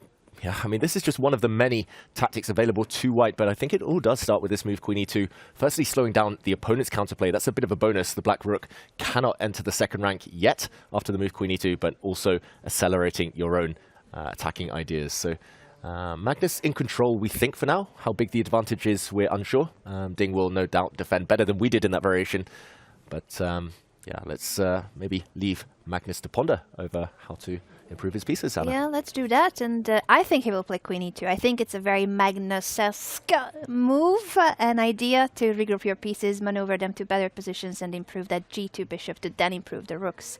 I mean, this is just one of the many tactics available to white, but I think it all does start with this move, queen e2. Firstly, slowing down the opponent's counterplay. That's a bit of a bonus. The black rook cannot enter the second rank yet after the move queen e2, but also accelerating your own attacking ideas. So Magnus in control, we think, for now. How big the advantage is, we're unsure. Ding will no doubt defend better than we did in that variation. But yeah, let's maybe leave Magnus to ponder over how to improve his pieces, Anna. Yeah, let's do that. And I think he will play queen e2. I think it's a very Magnus-esque move, an idea to regroup your pieces, maneuver them to better positions, and improve that g2 bishop to then improve the rooks.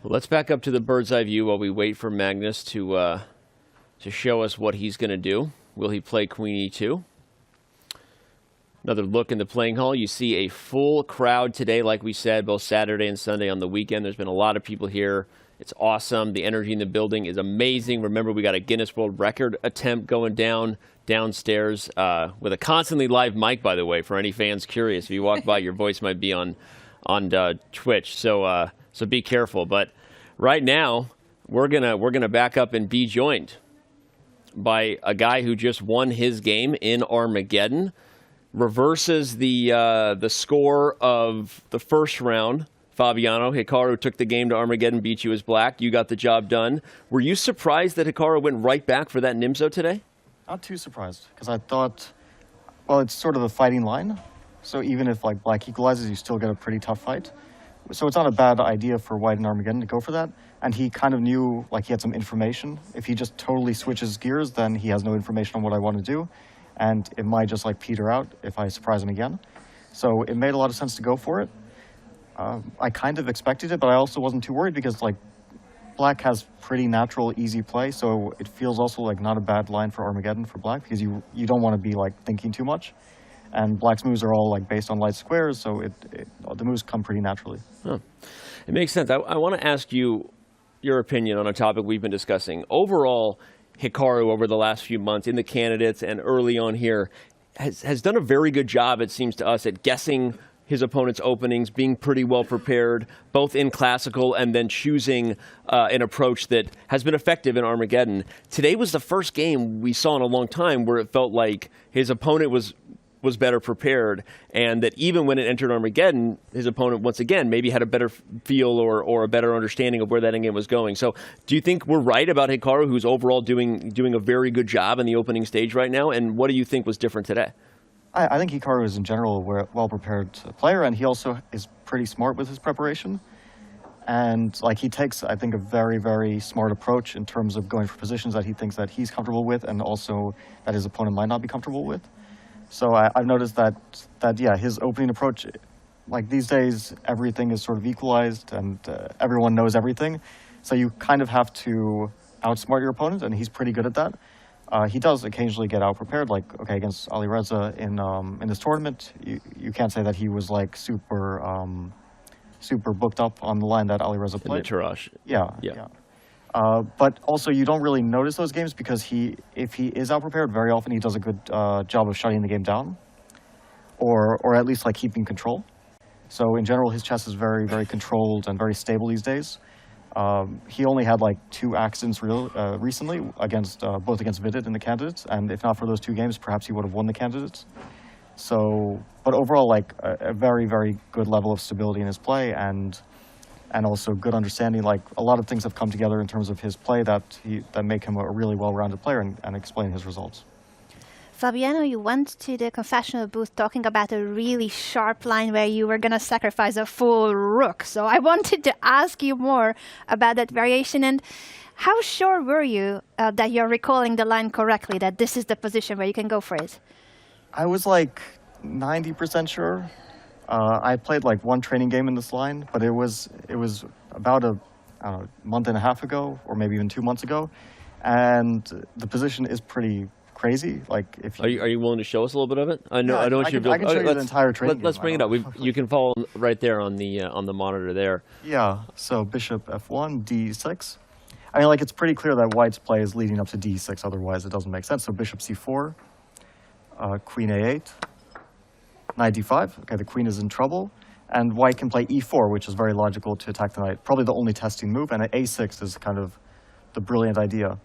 Well, let's back up to the bird's eye view while we wait for Magnus to show us what he's going to do. Will he play queen e2? Another look in the playing hall. You see a full crowd today, like we said, both Saturday and Sunday on the weekend. There's been a lot of people here. It's awesome. The energy in the building is amazing. Remember, we got a Guinness World Record attempt going downstairs with a constantly live mic, by the way, for any fans curious. If you walk by, your voice might be on Twitch. So be careful. But right now, we're gonna back up and be joined by a guy who just won his game in Armageddon, reverses the score of the first round Fabiano, Hikaru took the game to Armageddon, beat you as black. You got the job done. Were you surprised that Hikaru went right back for that Nimzo today? Not too surprised, because I thought, well, it's sort of a fighting line. So even if like black equalizes, you still get a pretty tough fight. So it's not a bad idea for white in Armageddon to go for that. And he kind of knew, like, he had some information. If he just totally switches gears, then he has no information on what I want to do. And it might just, like, peter out if I surprise him again. So it made a lot of sense to go for it. I kind of expected it, but I also wasn't too worried because, like, black has pretty natural, easy play. So it feels also, like, not a bad line for Armageddon for black because you don't want to be, like, thinking too much. And black's moves are all like based on light squares, so the moves come pretty naturally. Huh. It makes sense. I want to ask you your opinion on a topic we've been discussing. Overall, Hikaru over the last few months in the candidates and early on here has done a very good job, it seems to us, at guessing his opponent's openings, being pretty well prepared, both in classical and then choosing an approach that has been effective in Armageddon. Today was the first game we saw in a long time where it felt like his opponent was better prepared, and that even when it entered Armageddon, his opponent, once again, maybe had a better feel or a better understanding of where that endgame was going. So do you think we're right about Hikaru, who's overall doing a very good job in the opening stage right now, and what do you think was different today? I think Hikaru is in general a well-prepared player, and he also is pretty smart with his preparation. And like he takes, I think, a very, very smart approach in terms of going for positions that he thinks that he's comfortable with and also that his opponent might not be comfortable with. So I've noticed that yeah, his opening approach, like these days, everything is sort of equalized and everyone knows everything. So you kind of have to outsmart your opponent, and he's pretty good at that. He does occasionally get out-prepared, like, okay, against Alireza in this tournament, you can't say that he was like super booked up on the line that Alireza played. In the Tarrasch. Yeah. But also, you don't really notice those games because if he is out-prepared, very often he does a good job of shutting the game down, or at least like keeping control. So in general, his chess is very, very controlled and very stable these days. He only had like 2 accidents recently both against Vidit in the candidates, and if not for those 2 games, perhaps he would have won the candidates. So, but overall, like a very, very good level of stability in his play, and also good understanding. Like a lot of things have come together in terms of his play that make him a really well-rounded player and explain his results. Fabiano, you went to the confessional booth talking about a really sharp line where you were going to sacrifice a full rook. So I wanted to ask you more about that variation. And how sure were you that you're recalling the line correctly, that this is the position where you can go for it? I was like 90% sure. I played like 1 training game in this line, but it was about a month and a half ago, or maybe even 2 months ago. And the position is pretty crazy. Like, if are you willing to show us a little bit of it? I know. Yeah, I don't want you to. I can show you the entire training. Let's bring it up. You can follow right there on the monitor there. Yeah. So bishop f1, d6. I mean, like it's pretty clear that white's play is leading up to d6. Otherwise, it doesn't make sense. So bishop c4, queen a8, knight d5. Okay, the queen is in trouble, and white can play e4, which is very logical to attack the knight. Probably the only testing move, and a6 is kind of the brilliant idea.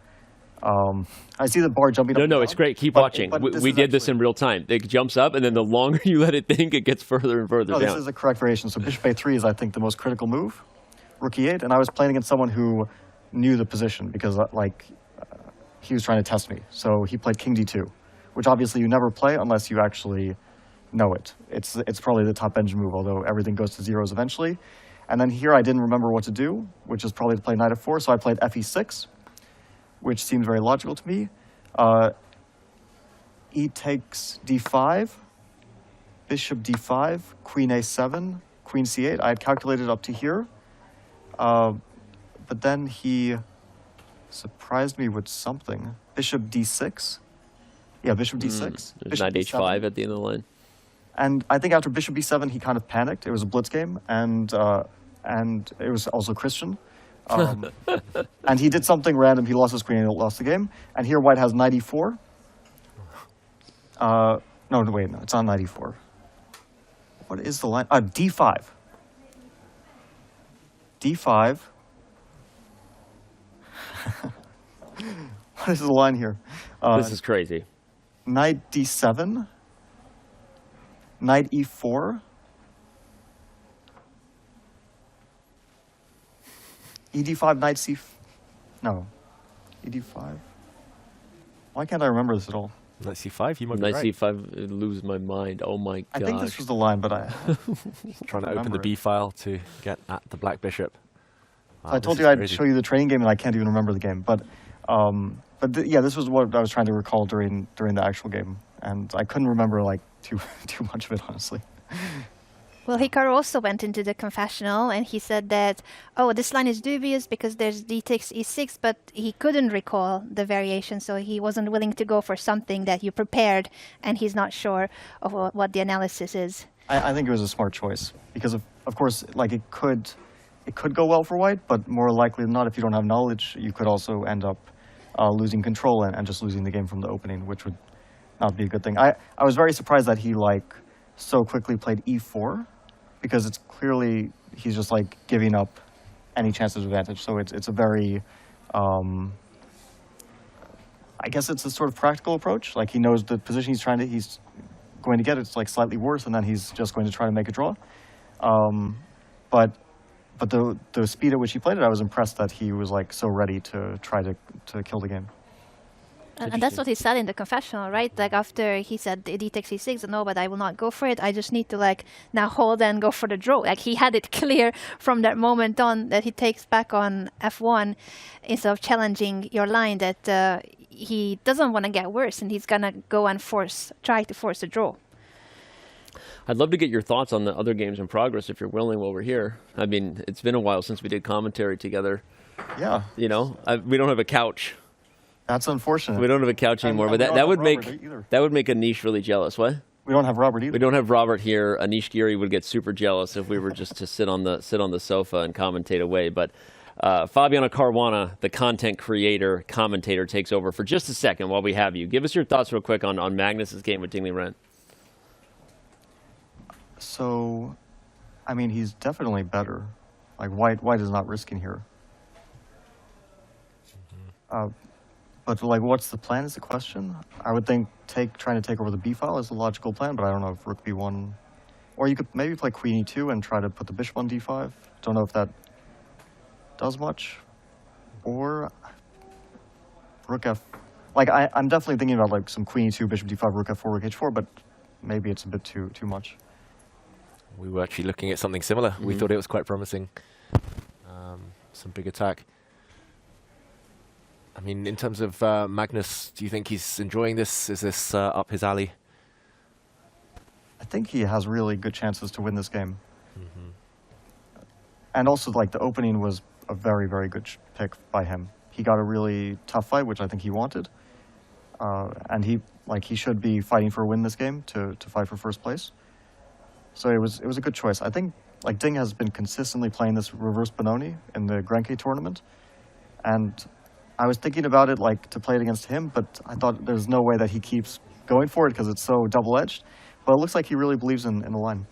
I see the bar jumping up. No, it's great. Keep watching. We did this in real time. It jumps up, and then the longer you let it think, it gets further and further down. This is the correct variation. So bishop a3 is, I think, the most critical move. Rook e8, and I was playing against someone who knew the position because, he was trying to test me. So he played king d2, which obviously you never play unless you actually know it. It's probably the top engine move, although everything goes to zeros eventually. And then here I didn't remember what to do, which is probably to play knight f4, so I played fe6. Which seems very logical to me. E takes d5, bishop d5, queen a7, queen c8. I had calculated up to here. But then he surprised me with something. Bishop d6. Yeah, bishop d6. There's knight h5 at the end of the line. And I think after bishop b7, he kind of panicked. It was a blitz game, and it was also Christian. And he did something random. He lost his queen and lost the game. And here white has knight e4. No, it's not knight e4. What is the line? D5. D5. What is the line here? This is crazy. Knight d7. Knight e4. ED5, knight C... No. ED5? Why can't I remember this at all? Knight C5, you might be Knight right. C5, it lose my mind. Oh my gosh. I think this was the line, but I... Trying to open the B file to get at the black bishop. Wow, I told you I'd show you the training game, and I can't even remember the game. But yeah, this was what I was trying to recall during the actual game, and I couldn't remember like too much of it, honestly. Well, Hikaru also went into the confessional and he said that, oh, this line is dubious because there's d takes e6, but he couldn't recall the variation, so he wasn't willing to go for something that you prepared, and he's not sure of what the analysis is. I think it was a smart choice because, of course, like it could go well for white, but more likely than not, if you don't have knowledge, you could also end up losing control and just losing the game from the opening, which would not be a good thing. I was very surprised that he so quickly played e4, because it's clearly he's just like giving up any chance of advantage. So it's a very, I guess it's a sort of practical approach. Like he knows the position he's going to get. It's like slightly worse, and then he's just going to try to make a draw. But the speed at which he played it, I was impressed that he was like so ready to try to kill the game. And that's what he said in the confessional, right? Like after he said d takes e6, no, but I will not go for it. I just need to like now hold and go for the draw. Like he had it clear from that moment on that he takes back on f1 instead of challenging your line, that he doesn't want to get worse and he's gonna go and try to force a draw. I'd love to get your thoughts on the other games in progress if you're willing while we're here. I mean, it's been a while since we did commentary together. Yeah. You know, we don't have a couch. That's unfortunate. We don't have a couch anymore, but that would make Anish really jealous. What? We don't have Robert either. We don't have Robert here. Anish Giri would get super jealous if we were just to sit on the sofa and commentate away. But Fabiano Caruana, the content creator, commentator, takes over for just a second while we have you. Give us your thoughts real quick on Magnus's game with Ding Liren. So, I mean, he's definitely better. Like white is not risking here. But like, what's the plan is the question. I would think trying to take over the b file is a logical plan, but I don't know if rook b1, or you could maybe play queen e2 and try to put the bishop on d5. Don't know if that does much, or rook f. Like I'm definitely thinking about like some queen e2, bishop d5, rook f4, rook h4, but maybe it's a bit too much. We were actually looking at something similar. We thought it was quite promising. Some big attack. I mean, in terms of Magnus, do you think he's enjoying this? Is this up his alley? I think he has really good chances to win this game. And also, like, the opening was a very, very good pick by him. He got a really tough fight, which I think he wanted. And he should be fighting for a win this game to fight for first place. So it was a good choice. I think, like, Ding has been consistently playing this reverse Benoni in the Grenke tournament. And I was thinking about it, like, to play it against him, but I thought there's no way that he keeps going for it because it's so double-edged. But it looks like he really believes in the line.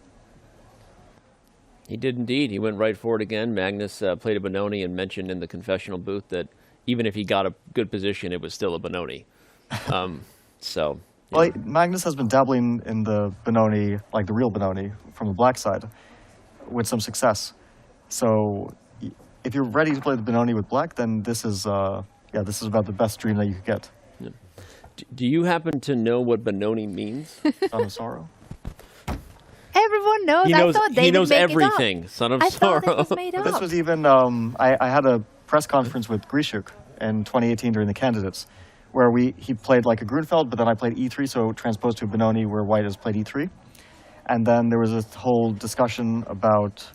He did indeed. He went right for it again. Magnus played a Benoni and mentioned in the confessional booth that even if he got a good position, it was still a Benoni. So... Well, Magnus has been dabbling in the Benoni, like the real Benoni, from the black side, with some success. So if you're ready to play the Benoni with black, then this is about the best dream that you could get. Yeah. Do you happen to know what Benoni means? Son of Sorrow? Everyone knows. I thought they he knows make everything. It up. Son of I Sorrow. thought it was made up. This was even, I had a press conference with Grishuk in 2018 during the candidates, where he played like a Grunfeld, but then I played e3, so transposed to a Benoni where white has played e3. And then there was a whole discussion about,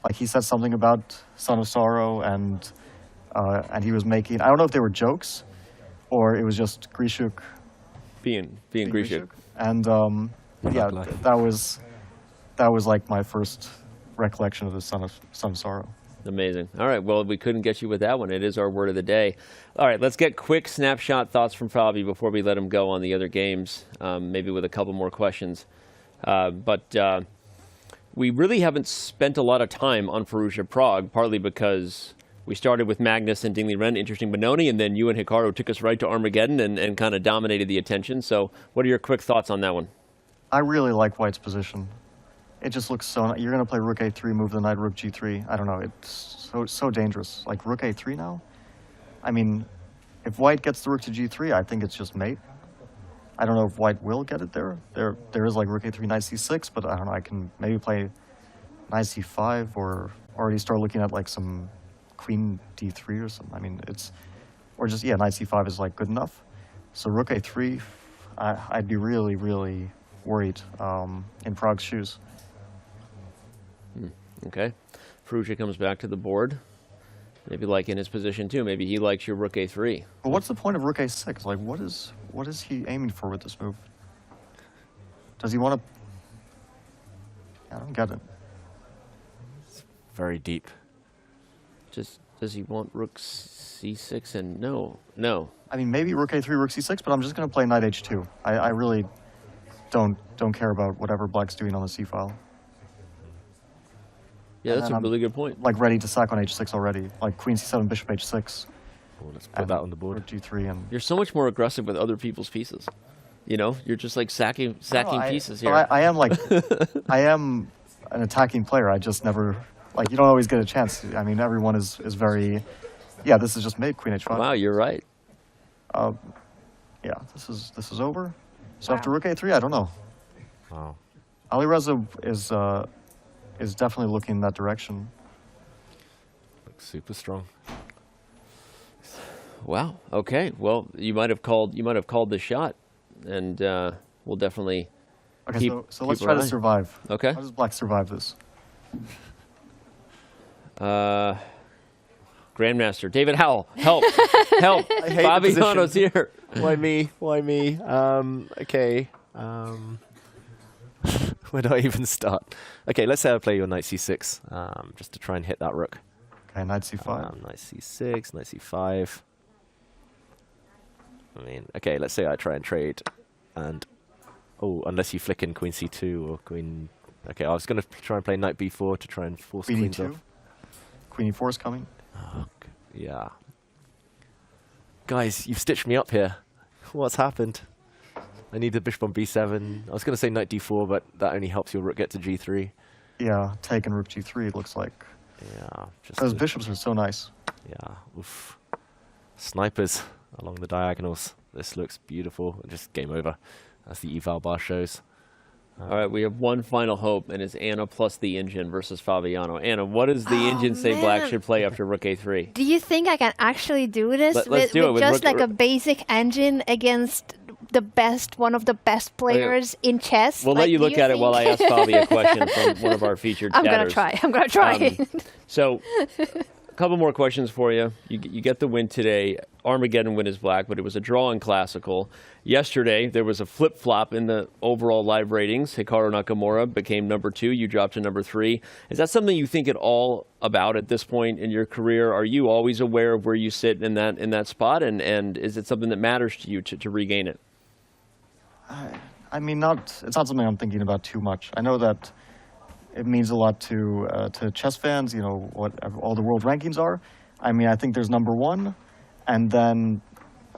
like, he said something about Son of Sorrow, and he was making, I don't know if they were jokes, or it was just Grishuk being Grishuk. And yeah, that was like my first recollection of the Son of Sorrow. Amazing. All right, well, we couldn't get you with that one. It is our word of the day. All right, let's get quick snapshot thoughts from Fabi before we let him go on the other games, maybe with a couple more questions. But we really haven't spent a lot of time on Firouzja-Pragg, partly because we started with Magnus and Ding Liren, interesting Benoni, and then you and Hikaru took us right to Armageddon and kind of dominated the attention. So what are your quick thoughts on that one? I really like white's position. it just looks so. You're gonna play rook a3, move the knight, rook g3. I don't know. It's so dangerous. Like rook a3 now. I mean, if white gets the rook to g3, I think it's just mate. I don't know if white will get it there. There is like rook a3, knight c6, but I don't know. I can maybe play knight c5 or already start looking at like some queen d3 or something. I mean, or just, yeah, knight c5 is like good enough. So rook a3, I'd be really, really worried in Prague's shoes. Okay. Firouzja comes back to the board. Maybe like in his position too. Maybe he likes your rook a3. But what's the point of rook a6? Like, what is he aiming for with this move? Does he want to... I don't get it. It's very deep. Just, does he want rook c6 and no. I mean, maybe rook a3, rook c6, but I'm just going to play knight h2. I really don't care about whatever black's doing on the c file. Yeah, that's a really good point. Like ready to sack on h6 already. Like queen c7, bishop h6. Oh, let's put that on the board. Rook g3 and... You're so much more aggressive with other people's pieces. You know, you're just like sacking pieces here. I am like, I am an attacking player. I just never, like, you don't always get a chance. I mean, everyone is very, yeah, this is just made queen h5. Wow, you're right. Yeah, this is over. So after rook a3, I don't know. Wow. Alireza is definitely looking in that direction. Looks super strong. Wow. Okay. Well, you might have called the shot, and we'll definitely. Okay, so let's try to survive. Okay. How does black survive this? Grandmaster David Howell, help! Fabiano's here. Why me? Okay. Where do I even start? Okay, let's say I play your knight c6, just to try and hit that rook. Okay, knight c5. Knight c6, knight c5. I mean, okay, let's say I try and trade, and unless you flick in queen c2 or queen. Okay, I was going to try and play knight b4 to try and force queen queens e2. off. Queen e4 is coming. Yeah. Guys, you've stitched me up here. What's happened? I need the bishop on b7. I was going to say knight d4, but that only helps your rook get to g3. Yeah, taking rook g3, it looks like. Yeah. Those bishops are so nice. Yeah. Oof. Snipers along the diagonals. This looks beautiful. Just game over, as the eval bar shows. All right, we have one final hope, and it's Anna plus the engine versus Fabiano. Anna, what does the engine say black should play after rook a3? Do you think I can actually do this Let's do it with just like a basic engine against one of the best players in chess? We'll let you look at it while I ask Fabi a question from one of our featured chatters. I'm gonna try. So, a couple more questions for you. You get the win today. Armageddon win is black, but it was a draw in classical. Yesterday, there was a flip-flop in the overall live ratings. Hikaru Nakamura became number 2. You dropped to number 3. Is that something you think at all about at this point in your career? Are you always aware of where you sit in that spot? And is it something that matters to you to regain it? I mean, it's not something I'm thinking about too much. I know that it means a lot to chess fans, you know, what all the world rankings are. I mean, I think there's number 1, and then,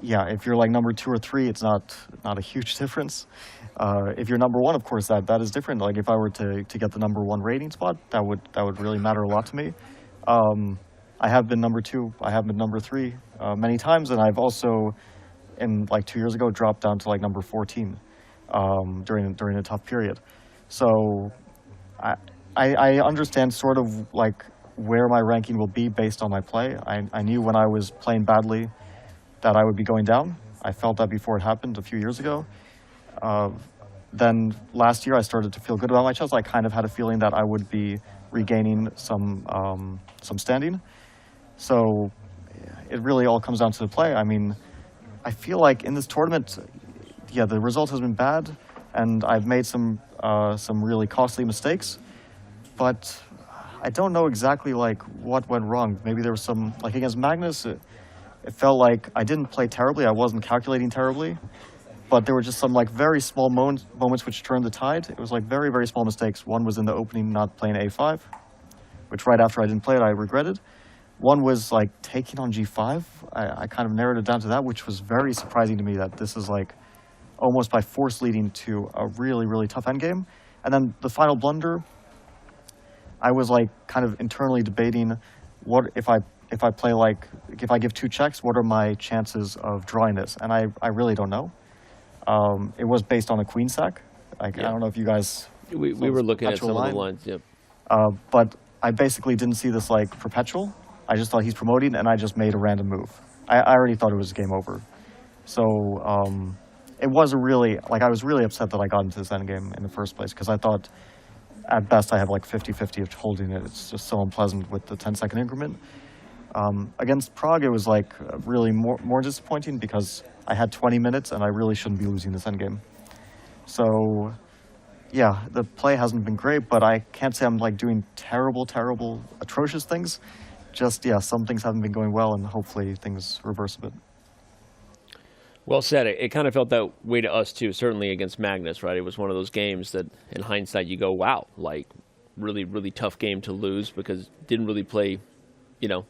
yeah, if you're like number 2 or 3, it's not a huge difference. If you're number 1, of course, that is different. Like if I were to get the number 1 rating spot, that would really matter a lot to me. I have been number 2. I have been number 3 many times, and I've also, in like 2 years ago, dropped down to like number 14 during a tough period. So I understand sort of like where my ranking will be based on my play. I knew when I was playing badly that I would be going down. I felt that before it happened a few years ago. Then last year I started to feel good about my chess. I kind of had a feeling that I would be regaining some standing. So it really all comes down to the play. I mean, I feel like in this tournament, yeah, the result has been bad, and I've made some really costly mistakes, but I don't know exactly like what went wrong. Maybe there was some, like against Magnus, it felt like I didn't play terribly. I wasn't calculating terribly, but there were just some like very small moments which turned the tide. It was like very, very small mistakes. One was in the opening not playing a5, which right after I didn't play it, I regretted. One was like taking on g5. I kind of narrowed it down to that, which was very surprising to me that this is like almost by force leading to a really, really tough endgame. And then the final blunder, I was like kind of internally debating what if I play like, if I give 2 checks, what are my chances of drawing this? And I really don't know. It was based on a queen sack. Like, I don't know if you guys... We were looking at some of the lines, yep. But I basically didn't see this like perpetual. I just thought he's promoting, and I just made a random move. I already thought it was game over. So it was a really, like, I was really upset that I got into this endgame in the first place, because I thought at best I have like 50-50 of holding it. It's just so unpleasant with the 10-second increment. Against Prague, it was like really more disappointing, because I had 20 minutes and I really shouldn't be losing this endgame. So yeah, the play hasn't been great, but I can't say I'm like doing terrible, atrocious things. Just, yeah, some things haven't been going well, and hopefully things reverse a bit. Well said. It kind of felt that way to us too, certainly against Magnus, right? It was one of those games that in hindsight you go, wow, like really tough game to lose, because didn't really play, you know.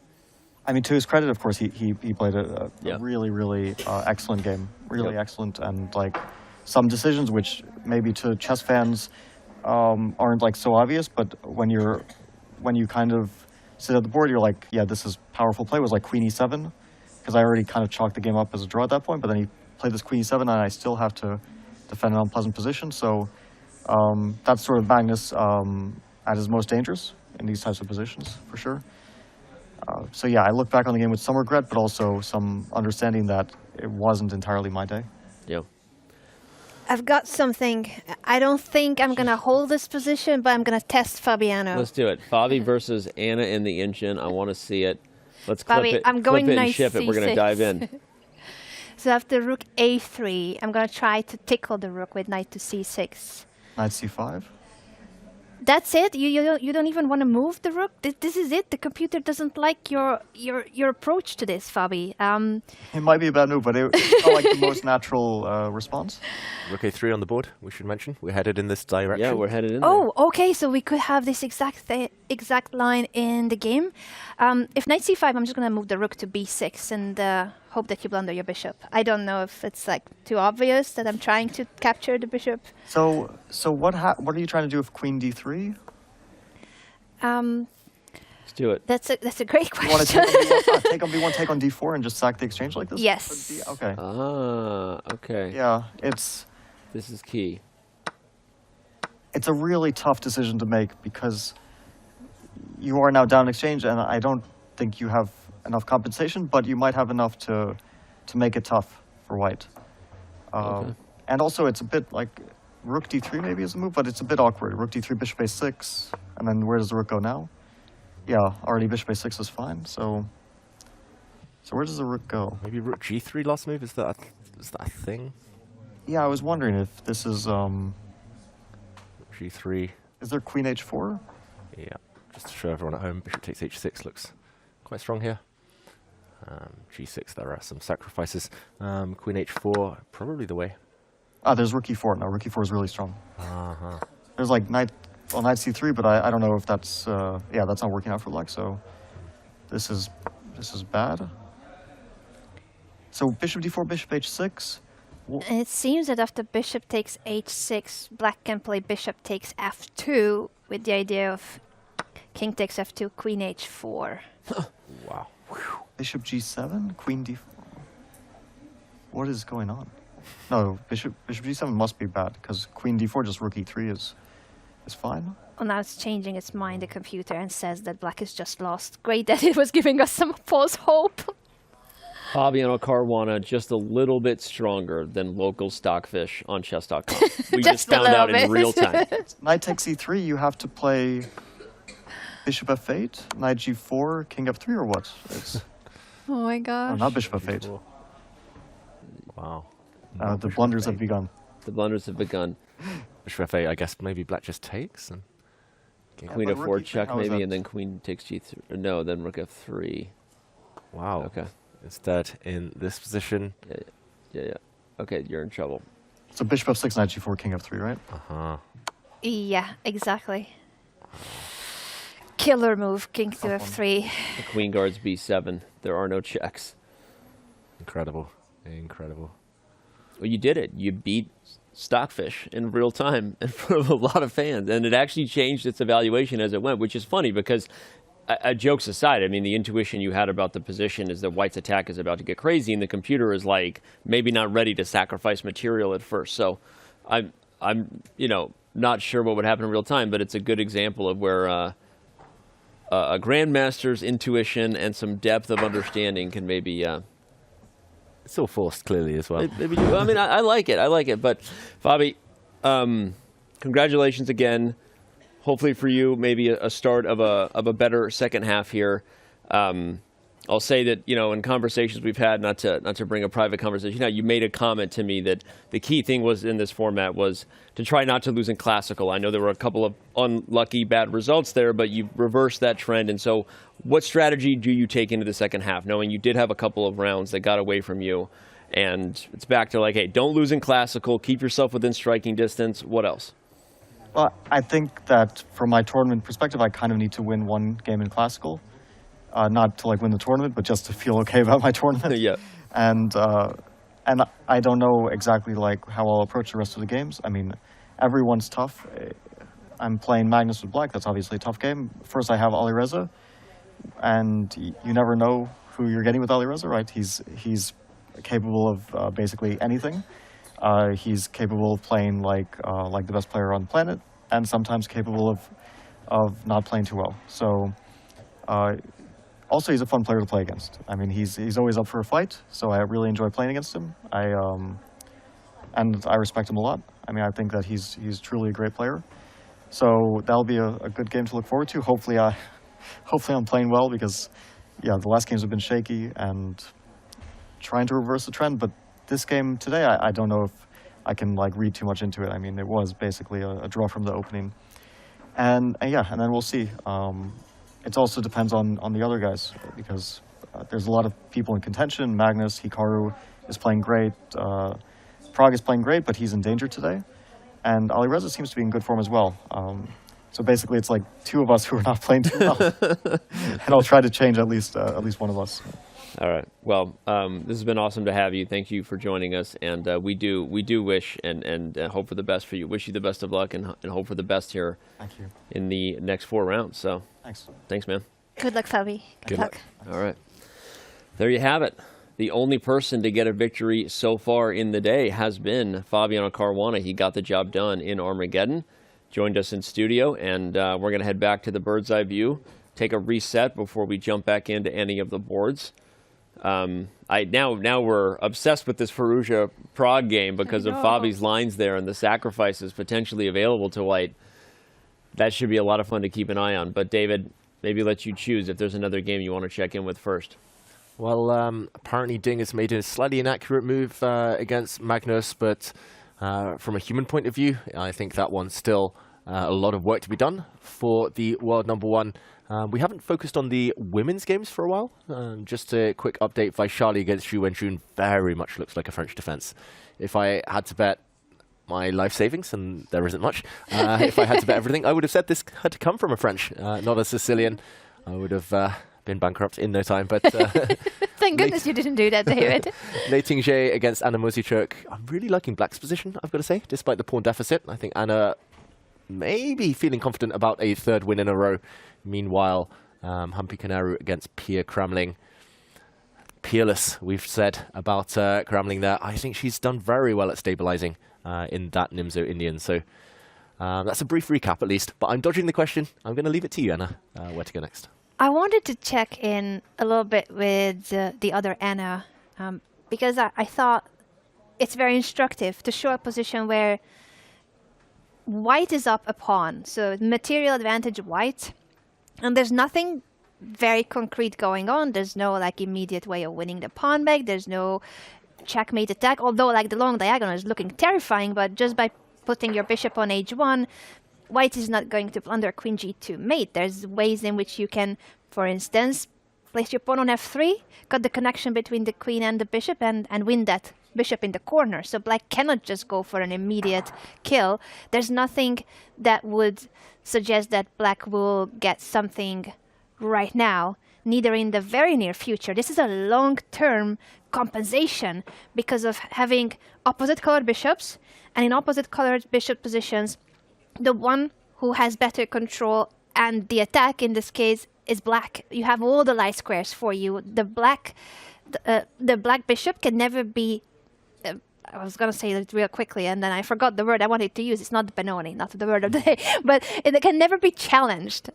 I mean, to his credit, of course, he played a really excellent game. Really excellent, and like some decisions which maybe to chess fans aren't like so obvious, but when you kind of sit at the board, you're like, yeah, this is powerful play. It was like queen e7, because I already kind of chalked the game up as a draw at that point, but then he played this queen e7, and I still have to defend an unpleasant position. So that's sort of Magnus at his most dangerous in these types of positions, for sure. So yeah, I look back on the game with some regret, but also some understanding that it wasn't entirely my day. Yeah. I've got something. I don't think I'm going to hold this position, but I'm going to test Fabiano. Let's do it. Fabi versus Anna in the engine. I want to see it. Let's Fabi, clip it, I'm going clip it knight and ship it. We're going to c6. dive in. So after rook a3, I'm going to try to tickle the rook with knight to c6. Knight c5? That's it? You don't even want to move the rook? This is it? The computer doesn't like your approach to this, Fabi. It might be a bad move, but it's not like the most natural response. Rook a3 on the board, we should mention. We're headed in this direction. Yeah, we're headed in Oh, okay, so we could have this exact line in the game. If knight c5, I'm just going to move the rook to b6 and hope that you blunder your bishop. I don't know if it's like too obvious that I'm trying to capture the bishop. So what are you trying to do with queen d3? Let's do it. That's a great question. You want to take on b1, take on d4, and just sack the exchange like this? Yes. Okay. Okay. Yeah, this is key. It's a really tough decision to make, because you are now down exchange, and I don't think you have enough compensation, but you might have enough to make it tough for white. Okay. And also, it's a bit like rook d3 maybe is a move, but it's a bit awkward. Rook d3, bishop a6, and then where does the rook go now? Yeah, already bishop a6 is fine. So where does the rook go? Maybe rook g3 last move. Is that a thing? Yeah, I was wondering if this is g3. Is there queen h4? Yeah, just to show everyone at home, bishop takes h6 looks quite strong here. G6, there are some sacrifices. Queen h4, probably the way. There's rook e4 now. Rook e4 is really strong. Uh-huh. There's like knight c3, but I don't know if that's that's not working out for black. So this is bad. So bishop d4, bishop h6. It seems that after bishop takes h6, black can play bishop takes f2 with the idea of king takes f2, queen h4. Wow. Bishop g7, queen d4. What is going on? No, bishop g7 must be bad, because queen d4 just rook e3 is fine. Well, now it's changing its mind, the computer, and says that black is just lost. Great that it was giving us some false hope. Fabiano Caruana just a little bit stronger than local stockfish on chess.com. We just found out in real time. Knight takes e3, you have to play bishop f8, knight g4, king f3, or what? Oh my gosh. Oh, not bishop f8. Wow. The blunders have begun. The blunders have begun. Bishop f8, I guess maybe black just takes. And queen f4 check maybe, and then queen takes g3. No, then rook f3. Wow. Okay. Instead, in this position. Yeah. Okay, you're in trouble. So bishop f6, knight g4, king f3, right? Uh-huh. Yeah, exactly. Killer move, king to f3. The queen guards b7. There are no checks. Incredible. Incredible. Well, you did it. You beat Stockfish in real time in front of a lot of fans, and it actually changed its evaluation as it went, which is funny because, jokes aside, I mean, the intuition you had about the position is that White's attack is about to get crazy, and the computer is like maybe not ready to sacrifice material at first. So, I'm not sure what would happen in real time, but it's a good example of where a grandmaster's intuition and some depth of understanding can maybe. It's all forced, clearly, as well. Maybe I mean, I like it. But, Fabi, congratulations again. Hopefully for you, maybe a start of a better second half here. I'll say that, in conversations we've had, not to bring a private conversation out, you made a comment to me that the key thing was in this format was to try not to lose in Classical. I know there were a couple of unlucky bad results there, but you reversed that trend. And so what strategy do you take into the second half, knowing you did have a couple of rounds that got away from you? And it's back to like, hey, don't lose in Classical, keep yourself within striking distance. What else? Well, I think that from my tournament perspective, I kind of need to win one game in Classical. Not to win the tournament, but just to feel okay about my tournament. Yeah. And I don't know exactly how I'll approach the rest of the games. I mean, everyone's tough. I'm playing Magnus with Black. That's obviously a tough game. First, I have Alireza, and you never know who you're getting with Alireza, right? He's capable of basically anything. He's capable of playing like the best player on the planet, and sometimes capable of not playing too well. So. Also, he's a fun player to play against. I mean, he's always up for a fight, so I really enjoy playing against him. And I respect him a lot. I mean, I think that he's truly a great player. So that'll be a good game to look forward to. Hopefully I'm playing well because, the last games have been shaky and trying to reverse the trend. But this game today, I don't know if I can read too much into it. I mean, it was basically a draw from the opening, and then we'll see. It also depends on the other guys because there's a lot of people in contention. Magnus, Hikaru is playing great. Pragg is playing great, but he's in danger today. And Alireza seems to be in good form as well. So basically, it's two of us who are not playing too well. And I'll try to change at least one of us. All right. Well, this has been awesome to have you. Thank you for joining us. And we do wish and hope for the best for you. Wish you the best of luck and hope for the best here. Thank you. In the next 4 rounds. So thanks, man. Good luck, Fabi. Good luck. All right. There you have it. The only person to get a victory so far in the day has been Fabiano Caruana. He got the job done in Armageddon. Joined us in studio, and we're going to head back to the bird's eye view, take a reset before we jump back into any of the boards. Now we're obsessed with this Firouzja-Pragg game because of Fabi's lines there and the sacrifices potentially available to White. That should be a lot of fun to keep an eye on. But David, maybe let you choose if there's another game you want to check in with first. Well, apparently Ding has made a slightly inaccurate move against Magnus, but from a human point of view, I think that one's still a lot of work to be done for the world number one. We haven't focused on the women's games for a while. Just a quick update, Vaishali against Ju Wenjun very much looks like a French defense. If I had to bet my life savings, and there isn't much, if I had to bet everything, I would have said this had to come from a French, not a Sicilian. I would have been bankrupt in no time. But thank goodness you didn't do that, David. Lei Tingzhe against Anna Muzychuk. I'm really liking Black's position, I've got to say, despite the pawn deficit. I think Anna maybe feeling confident about a third win in a row. Meanwhile, Humpy Kanaru against Pia Cramling. Peerless, we've said about Cramling there. I think she's done very well at stabilizing in that Nimzo Indian. So that's a brief recap, at least. But I'm dodging the question. I'm going to leave it to you, Anna, where to go next. I wanted to check in a little bit with the other Anna, because I thought it's very instructive to show a position where White is up a pawn. So material advantage White. And there's nothing very concrete going on. There's no immediate way of winning the pawn back. There's no checkmate attack. Although the long diagonal is looking terrifying, but just by putting your bishop on h1, White is not going to blunder queen g2 mate. There's ways in which you can, for instance, place your pawn on f3, cut the connection between the queen and the bishop, and win that bishop in the corner. So Black cannot just go for an immediate kill. There's nothing that would suggest that Black will get something right now neither in the very near future. This is a long-term compensation because of having opposite-colored bishops, and in opposite-colored bishop positions, the one who has better control and the attack in this case is black. You have all the light squares for you. The black bishop can never be. I was gonna say it real quickly, and then I forgot the word I wanted to use. It's not Benoni, not the word of the day, but it can never be challenged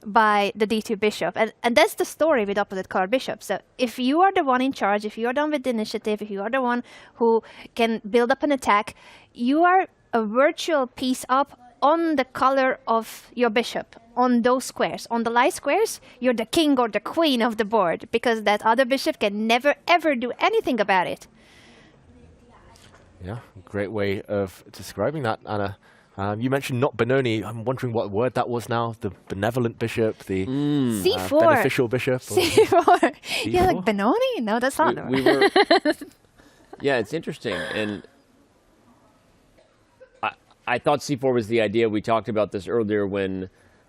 by the d2 bishop, and that's the story with opposite colored bishops. So if you are the one in charge, if you are the one with the initiative, if you are the one who can build up an attack, you are a virtual piece up on the color of your bishop, on those squares. On the light squares, you're the king or the queen of the board, because that other bishop can never ever do anything about it. Yeah, great way of describing that, Anna. You mentioned not Benoni. I'm wondering what word that was now. The benevolent bishop, the C4. Beneficial bishop. C4. Yeah, like Benoni? No, that's not. We were. Yeah, it's interesting, and I thought C4 was the idea. We talked about this earlier when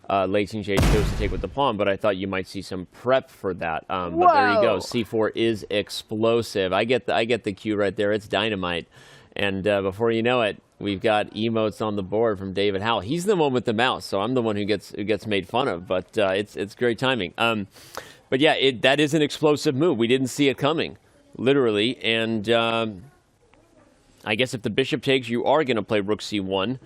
Lei Qingjie chose to take with the pawn, but I thought you might see some prep for that. But there you go. C4 is explosive. I get the cue right there. It's dynamite. And before you know it, we've got emotes on the board from David Howell. He's the one with the mouse, so I'm the one who gets made fun of. But it's great timing. But yeah, that is an explosive move. We didn't see it coming, literally. And I guess if the bishop takes, you are going to play rook c1,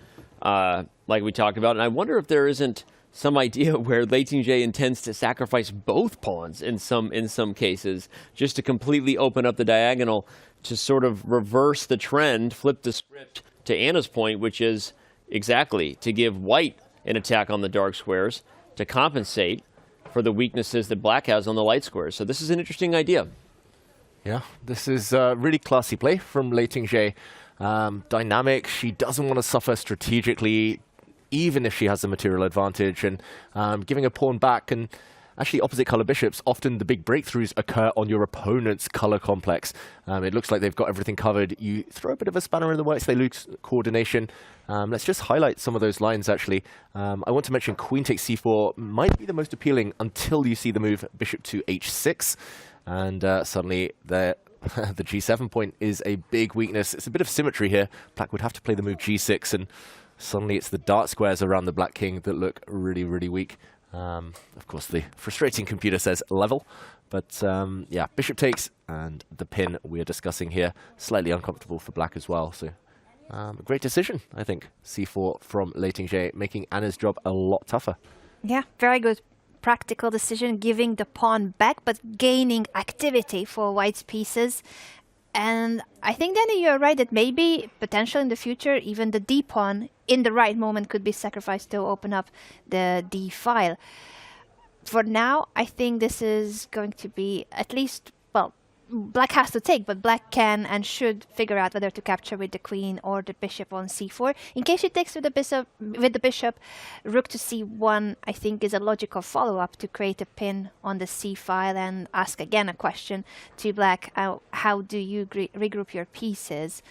like we talked about. And I wonder if there isn't some idea where Lei Qingjie intends to sacrifice both pawns in some cases, just to completely open up the diagonal, to sort of reverse the trend, flip the script to Anna's point, which is exactly to give white an attack on the dark squares to compensate for the weaknesses that black has on the light squares. So this is an interesting idea. Yeah, this is really classy play from Lei Qingjie. Dynamic. She doesn't want to suffer strategically, even if she has the material advantage, and giving a pawn back. And actually, opposite color bishops, often the big breakthroughs occur on your opponent's color complex. It looks like they've got everything covered. You throw a bit of a spanner in the works, they lose coordination. Let's just highlight some of those lines, actually. I want to mention queen takes c4 might be the most appealing until you see the move bishop to h6. And suddenly the g7 point is a big weakness. It's a bit of symmetry here. Black would have to play the move g6, and suddenly it's the dark squares around the black king that look really, really weak. Of course, the frustrating computer says level. But yeah, bishop takes, and the pin we're discussing here, slightly uncomfortable for black as well. So a great decision, I think. c4 from Lei Qingjie, making Anna's job a lot tougher. Yeah, very good. Practical decision, giving the pawn back, but gaining activity for white's pieces. And I think, Danny, you're right that maybe, potentially in the future, even the d pawn in the right moment could be sacrificed to open up the d file. For now, I think this is going to be at least, well, black has to take, but black can and should figure out whether to capture with the queen or the bishop on c4. In case she takes with the bishop, rook to c1, I think, is a logical follow-up to create a pin on the c file and ask again a question to black: how do you regroup your pieces?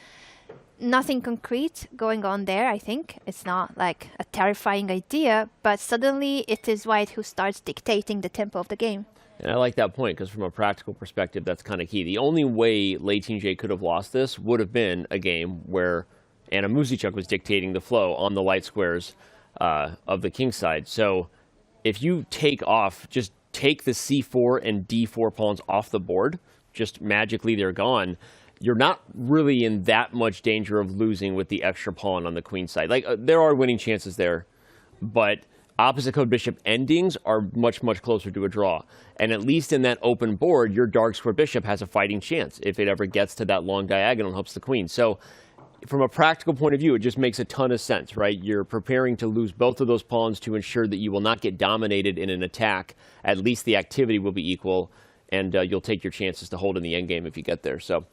Nothing concrete going on there, I think. It's not like a terrifying idea, but suddenly it is white who starts dictating the tempo of the game. And I like that point, because from a practical perspective, that's kind of key. The only way Lei Qingjie could have lost this would have been a game where Anna Muzychuk was dictating the flow on the light squares of the king side. So if you take off, just take the c4 and d4 pawns off the board, just magically they're gone, you're not really in that much danger of losing with the extra pawn on the queen side. Like, there are winning chances there, but opposite code bishop endings are much, much closer to a draw. And at least in that open board, your dark square bishop has a fighting chance if it ever gets to that long diagonal and helps the queen. So from a practical point of view, it just makes a ton of sense, right? You're preparing to lose both of those pawns to ensure that you will not get dominated in an attack. At least the activity will be equal, and you'll take your chances to hold in the endgame if you get there. So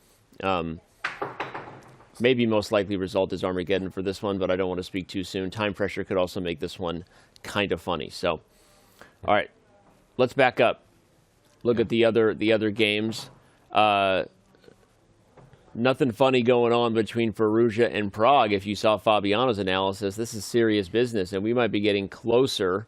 maybe most likely result is Armageddon for this one, but I don't want to speak too soon. Time pressure could also make this one kind of funny. So, all right, let's back up. Look at the other games. Nothing funny going on between Firouzja and Pragg. If you saw Fabiano's analysis, this is serious business, and we might be getting closer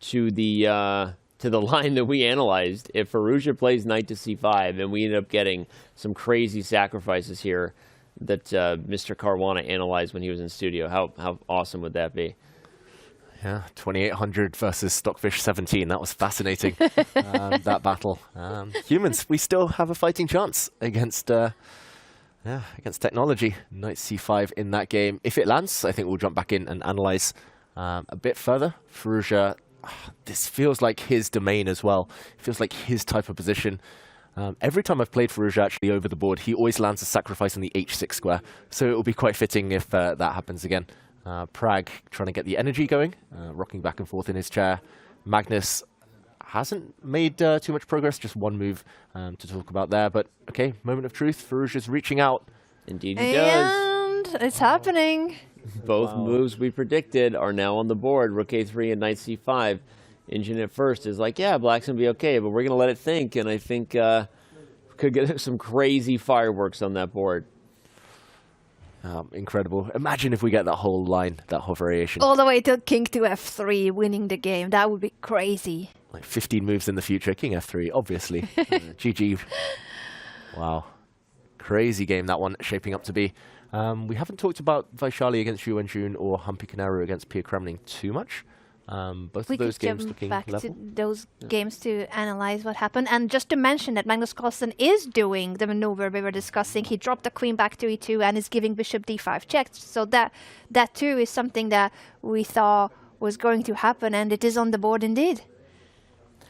to the to the line that we analyzed. If Firouzja plays knight to c5 and we end up getting some crazy sacrifices here that Mr. Caruana analyzed when he was in studio, how awesome would that be? Yeah, 2800 versus Stockfish 17. That was fascinating, that battle. Humans, we still have a fighting chance against technology. Knight c5 in that game. If it lands, I think we'll jump back in and analyze a bit further. Firouzja, this feels like his domain as well. It feels like his type of position. Every time I've played Firouzja actually over the board, he always lands a sacrifice in the h6 square. So it will be quite fitting if that happens again. Pragg trying to get the energy going, rocking back and forth in his chair. Magnus hasn't made too much progress, just one move to talk about there. But okay, moment of truth. Firouzja's reaching out. Indeed he does. And it's happening. Both moves we predicted are now on the board. Rook a3 and knight c5. Engine at first is like, yeah, black's going to be okay, but we're going to let it think. And I think could get some crazy fireworks on that board. Incredible. Imagine if we get that whole line, that whole variation. All the way to king to f3, winning the game. That would be crazy. Like 15 moves in the future. King f3, obviously. GG. Wow. Crazy game, that one, shaping up to be. We haven't talked about Vaishali against Ju Wenjun or Hikaru against Pia Cramling too much. Both of those games looking level. To those games to analyze what happened. And just to mention that Magnus Carlsen is doing the maneuver we were discussing. He dropped the queen back to e2 and is giving bishop d5 checks. So that too is something that we thought was going to happen, and it is on the board indeed.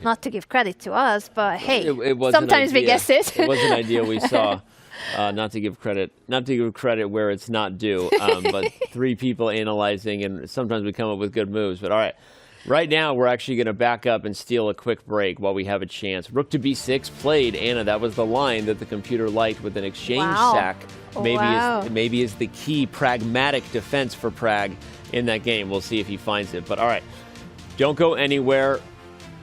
Not to give credit to us, but hey, it was sometimes we guess it. It was an idea we saw. Not to give credit where it's not due, but three people analyzing, and sometimes we come up with good moves. But all right, right now we're actually going to back up and steal a quick break while we have a chance. Rook to b6 played. Anna, that was the line that the computer liked with an exchange sack. Maybe is the key pragmatic defense for Pragg in that game. We'll see if he finds it. But all right, don't go anywhere.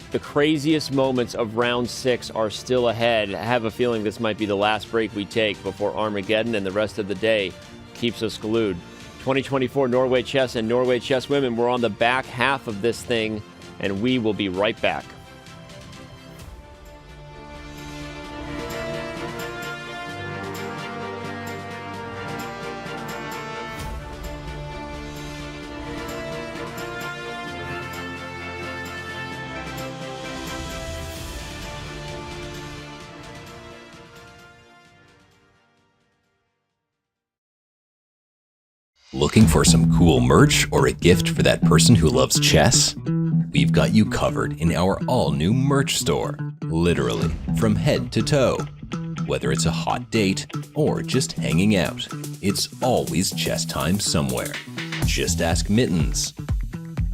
The craziest moments of round 6 are still ahead. I have a feeling this might be the last break we take before Armageddon, and the rest of the day keeps us glued. 2024 Norway Chess and Norway Chess Women, we're on the back half of this thing, and we will be right back. Looking for some cool merch or a gift for that person who loves chess? We've got you covered in our all-new merch store, literally from head to toe. Whether it's a hot date or just hanging out, it's always chess time somewhere. Just ask Mittens.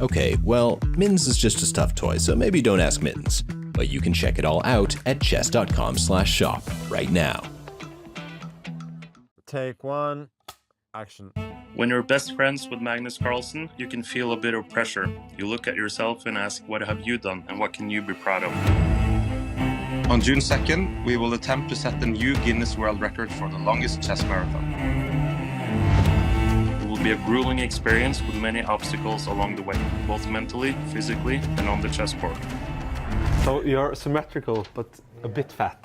Okay, well, Mittens is just a stuffed toy, so maybe don't ask Mittens. But you can check it all out at chess.com/shop right now. Take one. Action. When you're best friends with Magnus Carlsen, you can feel a bit of pressure. You look at yourself and ask, what have you done and what can you be proud of? On June 2nd, we will attempt to set the new Guinness World Record for the longest chess marathon. It will be a grueling experience with many obstacles along the way, both mentally, physically, and on the chessboard. So you're symmetrical, but a bit fat.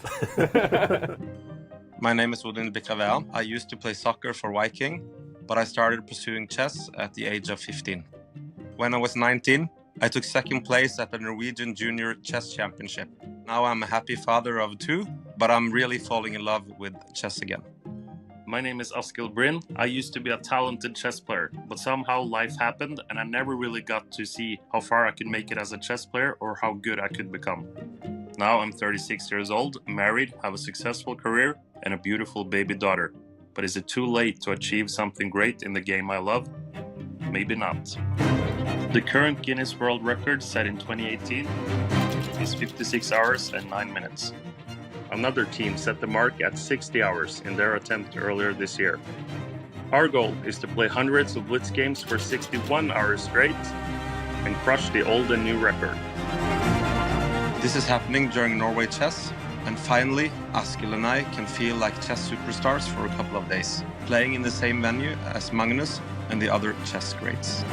My name is Odin Bikavea. I used to play soccer for Viking, but I started pursuing chess at the age of 15. When I was 19, I took second place at the Norwegian Junior Chess Championship. Now I'm a happy father of 2, but I'm really falling in love with chess again. My name is Askild Bryn. I used to be a talented chess player, but somehow life happened and I never really got to see how far I could make it as a chess player or how good I could become. Now I'm 36 years old, married, have a successful career, and a beautiful baby daughter. But is it too late to achieve something great in the game I love? Maybe not. The current Guinness World Record set in 2018 is 56 hours and 9 minutes. Another team set the mark at 60 hours in their attempt earlier this year. Our goal is to play hundreds of Blitz games for 61 hours straight and crush the old and new record. This is happening during Norway Chess, and finally, Askild and I can feel like chess superstars for a couple of days, playing in the same venue as Magnus and the other chess greats.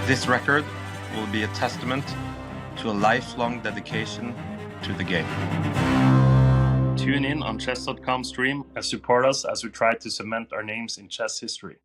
This record will be a testament to a lifelong dedication to the game. Tune in on chess.com stream and support us as we try to cement our names in chess history.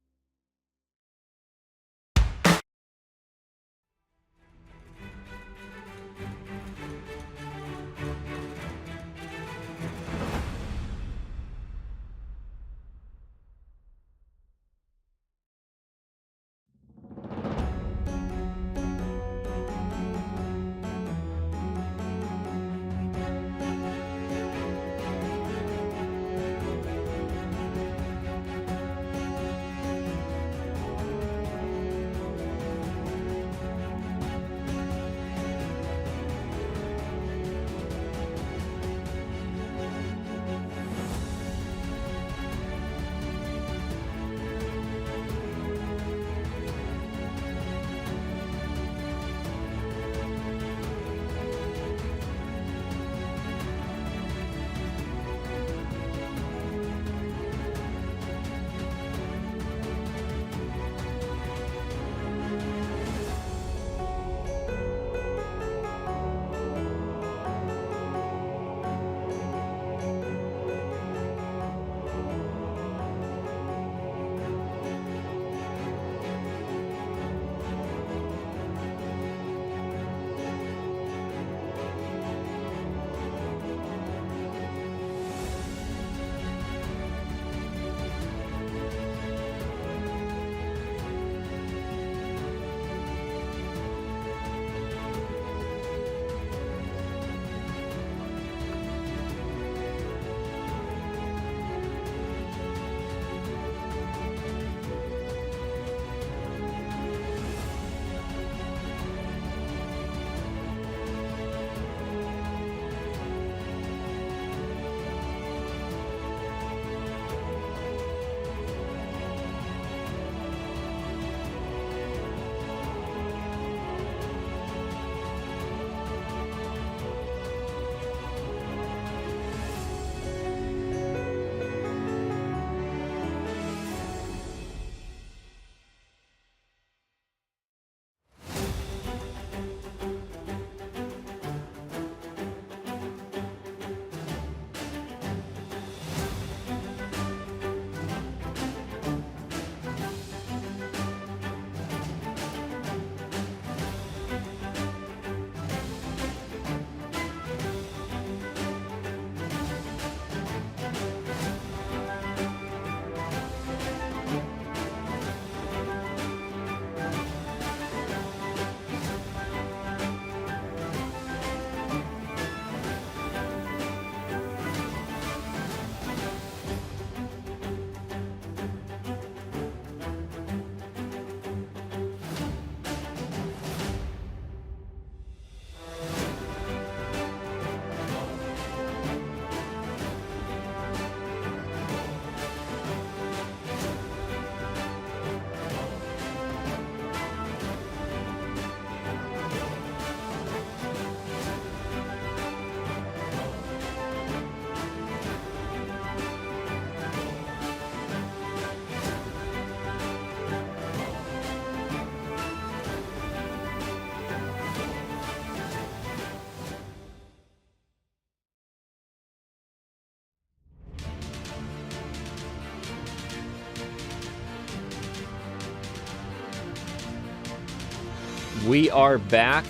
We are back,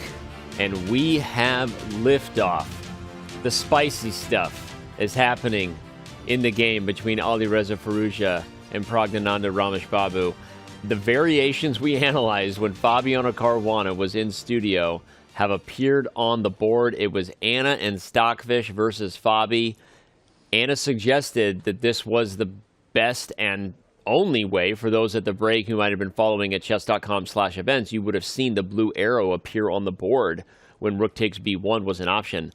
and we have liftoff. The spicy stuff is happening in the game between Alireza Firouzja and Praggnanandhaa Rameshbabu. The variations we analyzed when Fabiano Caruana was in studio have appeared on the board. It was Anna and Stockfish versus Fabi. Anna suggested that this was the best and only way for those at the break who might have been following at chess.com/events. You would have seen the blue arrow appear on the board when rook takes b1 was an option.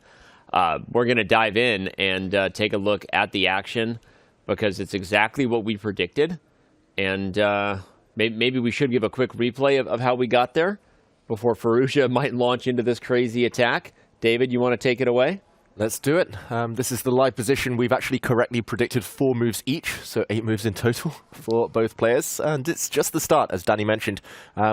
We're going to dive in and take a look at the action because it's exactly what we predicted. And maybe we should give a quick replay of how we got there before Firouzja might launch into this crazy attack. David, you want to take it away? Let's do it. This is the live position. We've actually correctly predicted 4 moves each, so 8 moves in total for both players. And it's just the start, as Danny mentioned.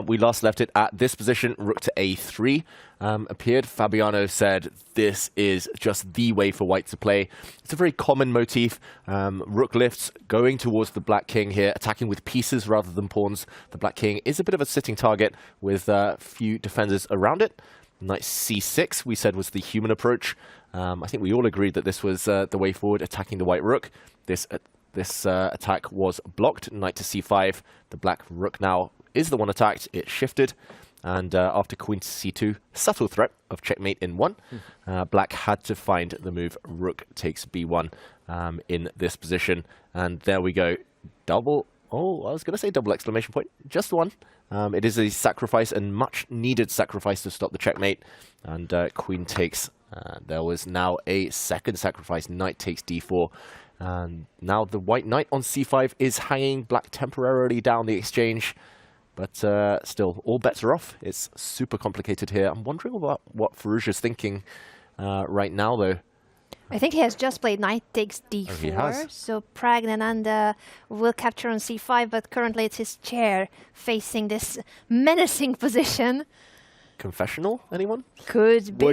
We last left it at this position. Rook to a3 appeared. Fabiano said this is just the way for white to play. It's a very common motif. Rook lifts, going towards the black king here, attacking with pieces rather than pawns. The black king is a bit of a sitting target with a few defenders around it. Knight c6, we said, was the human approach. I think we all agreed that this was the way forward, attacking the white rook. This attack was blocked. Knight to c5. The black rook now is the one attacked. It shifted. And after queen to c2, subtle threat of checkmate in 1. Black had to find the move rook takes b1 in this position. And there we go. Double. Oh, I was going to say double exclamation point. Just 1. It is a sacrifice, and much needed sacrifice to stop the checkmate. And queen takes. There was now a second sacrifice. Knight takes d4. And now the white knight on c5 is hanging. Black temporarily down the exchange. But still, all bets are off. It's super complicated here. I'm wondering about what Firouzja's thinking right now, though. I think he has just played knight takes d4. Oh, he has. So Praggnanandhaa will capture on c5, but currently it's his chair facing this menacing position. Confessional, anyone? Could be.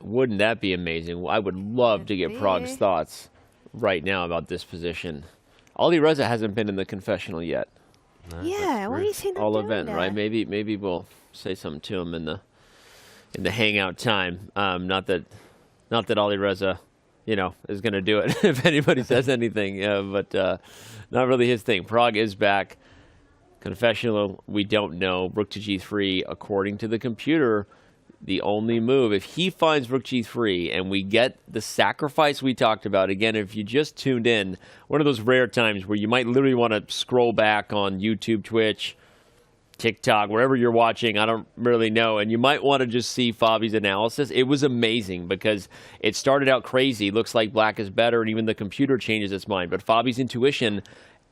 Wouldn't that be amazing? I would love to get Prag's thoughts right now about this position. Alireza hasn't been in the confessional yet. No, yeah, why is he not all doing event, that? right? Maybe we'll say something to him in the hangout time. Not that Alireza, is going to do it if anybody says anything, but not really his thing. Pragg is back. Confessional, we don't know. Rook to g3, according to the computer, the only move. If he finds rook g3 and we get the sacrifice we talked about, again, if you just tuned in, one of those rare times where you might literally want to scroll back on YouTube, Twitch, TikTok, wherever you're watching, I don't really know, and you might want to just see Fabi's analysis. It was amazing because it started out crazy. Looks like black is better, and even the computer changes its mind. But Fabi's intuition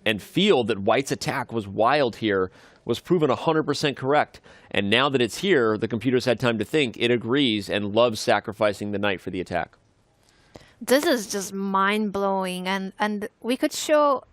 and feel that white's attack was wild here was proven 100% correct. And now that it's here, the computer's had time to think. It agrees and loves sacrificing the knight for the attack. This is just mind-blowing, and we could show,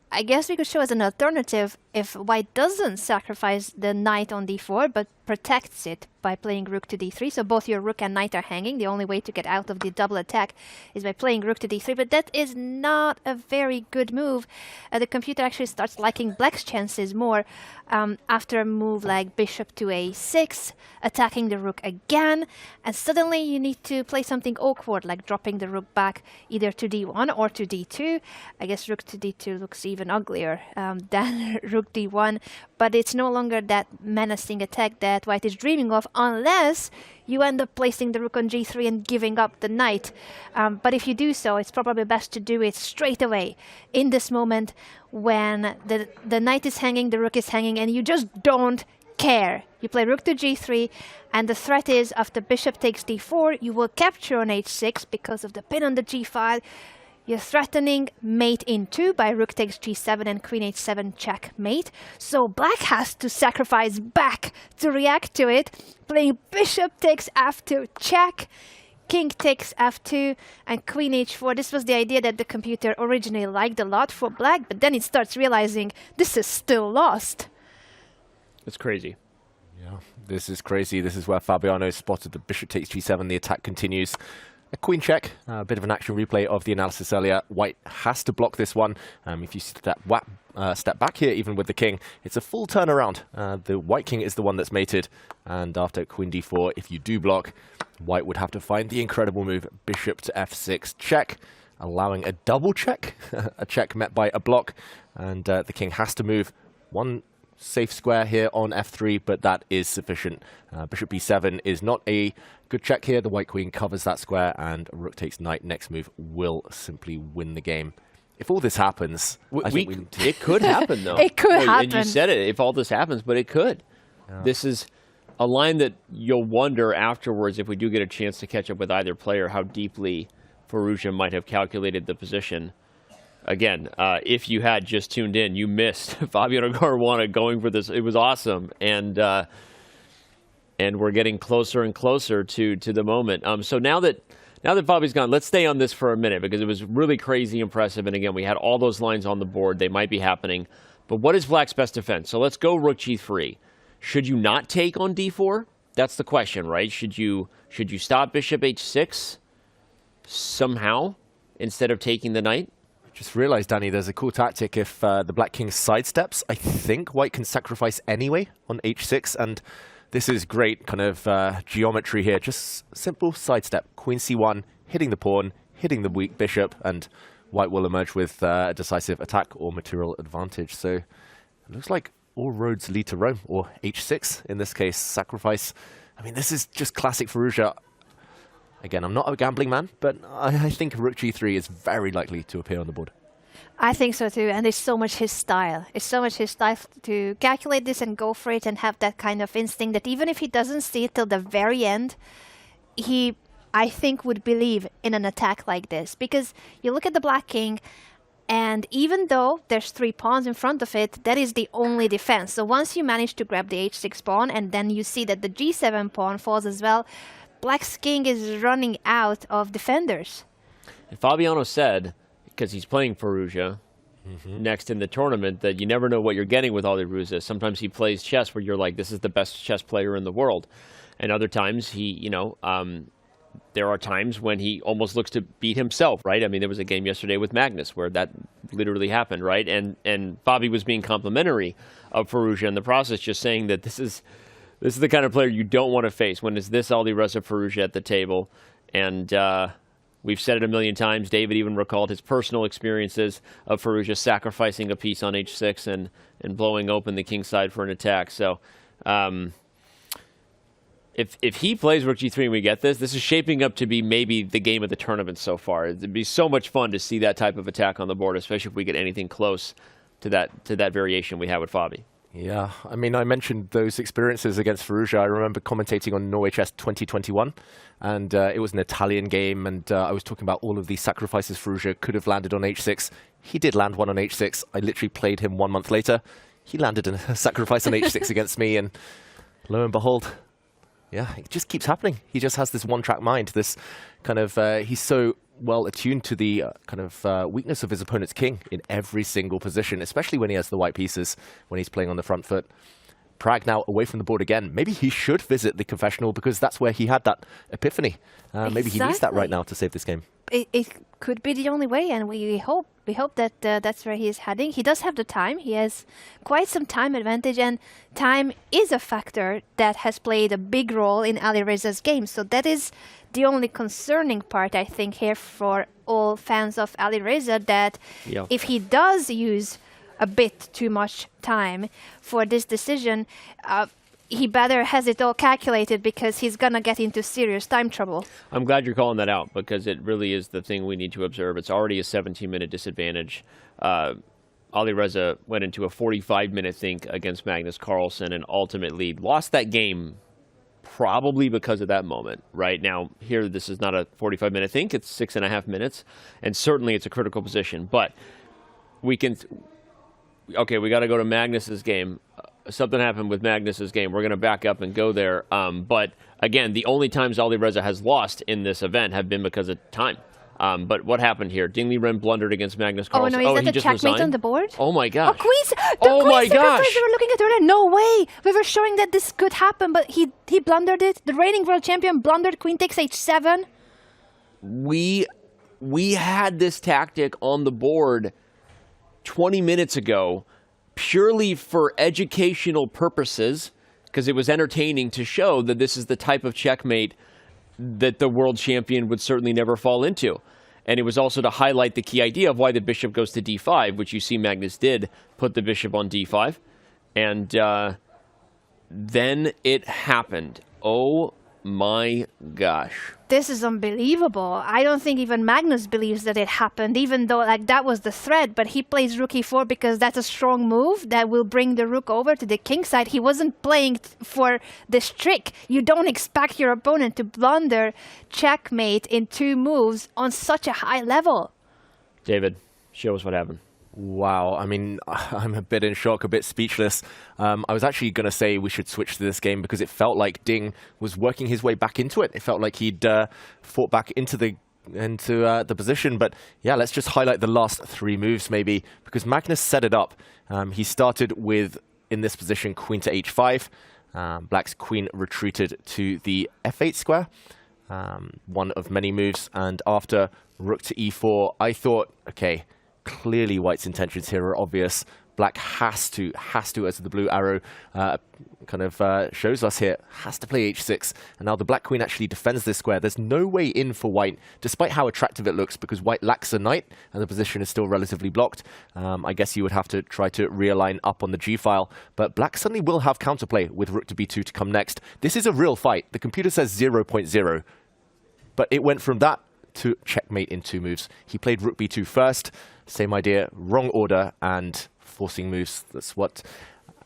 I guess we could show as an alternative if white doesn't sacrifice the knight on d4 but protects it by playing rook to d3. So both your rook and knight are hanging. The only way to get out of the double attack is by playing rook to d3, but that is not a very good move. The computer actually starts liking black's chances more after a move like bishop to a6, attacking the rook again, and suddenly you need to play something awkward like dropping the rook back either to d1 or to d2. I guess rook to d2 looks even uglier than rook d1, but it's no longer that menacing attack that white is dreaming of, unless you end up placing the rook on g3 and giving up the knight. But if you do so, it's probably best to do it straight away, in this moment when the knight is hanging, the rook is hanging, and you just don't care. You play rook to g3, and the threat is after bishop takes d4, you will capture on h6 because of the pin on the g file. You're threatening mate in 2 by rook takes g7 and queen h7 checkmate. So black has to sacrifice back to react to it, playing bishop takes f2 check, king takes f2, and queen h4. This was the idea that the computer originally liked a lot for black, but then it starts realizing this is still lost. It's crazy. Yeah, this is crazy. This is where Fabiano spotted the bishop takes g7. The attack continues. A queen check, a bit of an action replay of the analysis earlier. White has to block this one. If you step back here, even with the king, it's a full turnaround. The white king is the one that's mated. And after queen d4, if you do block, white would have to find the incredible move, bishop to f6 check, allowing a double check, a check met by a block. And the king has to move one safe square here on f3, but that is sufficient. Bishop b7 is not a good check here. The white queen covers that square, and rook takes knight. Next move will simply win the game. If all this happens, it could happen, though. It could happen. And you said it, if all this happens, but it could. Yeah. This is a line that you'll wonder afterwards, if we do get a chance to catch up with either player, how deeply Firouzja might have calculated the position. Again, if you had just tuned in, you missed Fabiano Caruana going for this. It was awesome, and we're getting closer and closer to the moment. So now that Now that Fabi's gone, let's stay on this for a minute because it was really crazy impressive. And again, we had all those lines on the board. They might be happening. But what is Black's best defense? So let's go rook g3. Should you not take on d4? That's the question, right? Should you stop bishop h6 somehow instead of taking the knight? Just realized, Danny, there's a cool tactic. If the Black King sidesteps, I think White can sacrifice anyway on h6. And this is great kind of geometry here. Just simple sidestep. Queen c1, hitting the pawn, hitting the weak bishop, and White will emerge with a decisive attack or material advantage. So it looks like all roads lead to Rome, or h6 in this case, sacrifice. I mean, this is just classic Firouzja. Again, I'm not a gambling man, but I think rook g3 is very likely to appear on the board. I think so too, and it's so much his style. It's so much his style to calculate this and go for it and have that kind of instinct that even if he doesn't see it till the very end, he, I think, would believe in an attack like this. Because you look at the Black King, and even though there's 3 pawns in front of it, that is the only defense. So once you manage to grab the h6 pawn, and then you see that the g7 pawn falls as well, Black's king is running out of defenders. And Fabiano said, because he's playing Firouzja next in the tournament, that you never know what you're getting with Alireza. Sometimes he plays chess where you're like, this is the best chess player in the world. And other times he, there are times when he almost looks to beat himself, right? I mean, there was a game yesterday with Magnus where that literally happened, right? And Fabi was being complimentary of Firouzja in the process, just saying that this is the kind of player you don't want to face when it's this Alireza Firouzja at the table. And we've said it a million times. David even recalled his personal experiences of Firouzja sacrificing a piece on h6 and blowing open the king side for an attack. So if he plays rook g3 and we get this is shaping up to be maybe the game of the tournament so far. It'd be so much fun to see that type of attack on the board, especially if we get anything close to that variation we have with Fabi. Yeah, I mean, I mentioned those experiences against Firouzja. I remember commentating on Norway Chess 2021, and it was an Italian game, and I was talking about all of these sacrifices Firouzja could have landed on h6. He did land one on h6. I literally played him 1 month later. He landed a sacrifice on h6 against me, and lo and behold, yeah, it just keeps happening. He just has this one-track mind, this kind of, he's so well attuned to the kind of weakness of his opponent's king in every single position, especially when he has the white pieces, when he's playing on the front foot. Pragg now away from the board again. Maybe he should visit the confessional because that's where he had that epiphany. Maybe he needs that right now to save this game. It could be the only way, and we hope that that's where he is heading. He does have the time. He has quite some time advantage, and time is a factor that has played a big role in Alireza's game. So that is the only concerning part, I think, here for all fans of Alireza, that if he does use a bit too much time for this decision, he better has it all calculated because he's going to get into serious time trouble. I'm glad you're calling that out because it really is the thing we need to observe. It's already a 17-minute disadvantage. Alireza went into a 45-minute think against Magnus Carlsen and ultimately lost that game probably because of that moment. Right now, here, this is not a 45-minute think. It's 6.5 minutes, and certainly it's a critical position. But we can... Okay, we got to go to Magnus's game. Something happened with Magnus's game. We're going to back up and go there. But again, the only times Alireza has lost in this event have been because of time. But what happened here? Ding Liren blundered against Magnus Carlsen. Oh, no, is that the checkmate on the board? Oh, my gosh. Oh, Queen sacrifice we were looking at earlier. No way. We were showing that this could happen, but he blundered it. The reigning world champion blundered Queen takes h7. We had this tactic on the board 20 minutes ago purely for educational purposes because it was entertaining to show that this is the type of checkmate that the world champion would certainly never fall into. And it was also to highlight the key idea of why the bishop goes to d5, which you see Magnus did, put the bishop on d5. And then it happened. Oh my gosh. This is unbelievable. I don't think even Magnus believes that it happened, even though that was the threat. But he plays rook e4 because that's a strong move that will bring the rook over to the king side. He wasn't playing for this trick. You don't expect your opponent to blunder checkmate in 2 moves on such a high level. David, show us what happened. Wow, I mean, I'm a bit in shock, a bit speechless. I was actually going to say we should switch to this game because it felt like Ding was working his way back into it. It felt like he'd fought back into the position. But yeah, let's just highlight the last 3 moves maybe, because Magnus set it up. He started with, in this position, queen to h5. Black's queen retreated to the f8 square, one of many moves. And after rook to e4, I thought, okay, clearly White's intentions here are obvious. Black has to, as the blue arrow shows us here, has to play h6. And now the black queen actually defends this square. There's no way in for White, despite how attractive it looks, because White lacks a knight and the position is still relatively blocked. I guess you would have to try to realign up on the g-file. But Black suddenly will have counterplay with rook to b2 to come next. This is a real fight. The computer says 0.0. But it went from that to checkmate in 2 moves. He played rook b2 first. Same idea, wrong order, and forcing moves. That's what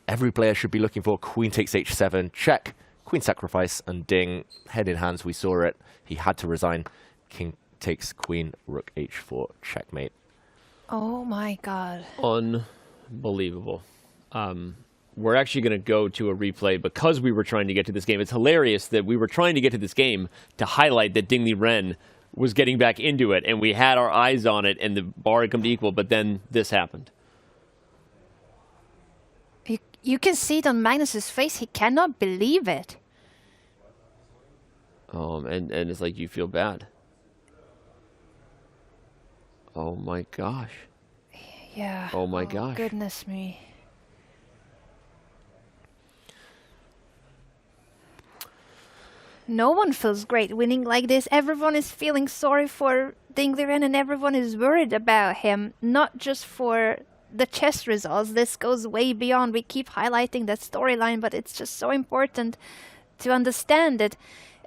every player should be looking for. Queen takes h7, check, queen sacrifice, and Ding, head in hands, we saw it. He had to resign. King takes queen, rook h4, checkmate. Oh my god. Unbelievable. We're actually going to go to a replay because we were trying to get to this game. It's hilarious that we were trying to get to this game to highlight that Ding Liren was getting back into it, and we had our eyes on it, and the bar had come to equal, but then this happened. You can see it on Magnus's face. He cannot believe it. And it's like you feel bad. Oh my gosh. Yeah. Oh my gosh. Goodness me. No one feels great winning like this. Everyone is feeling sorry for Ding Liren and everyone is worried about him. Not just for the chess results. This goes way beyond. We keep highlighting that storyline, but it's just so important to understand that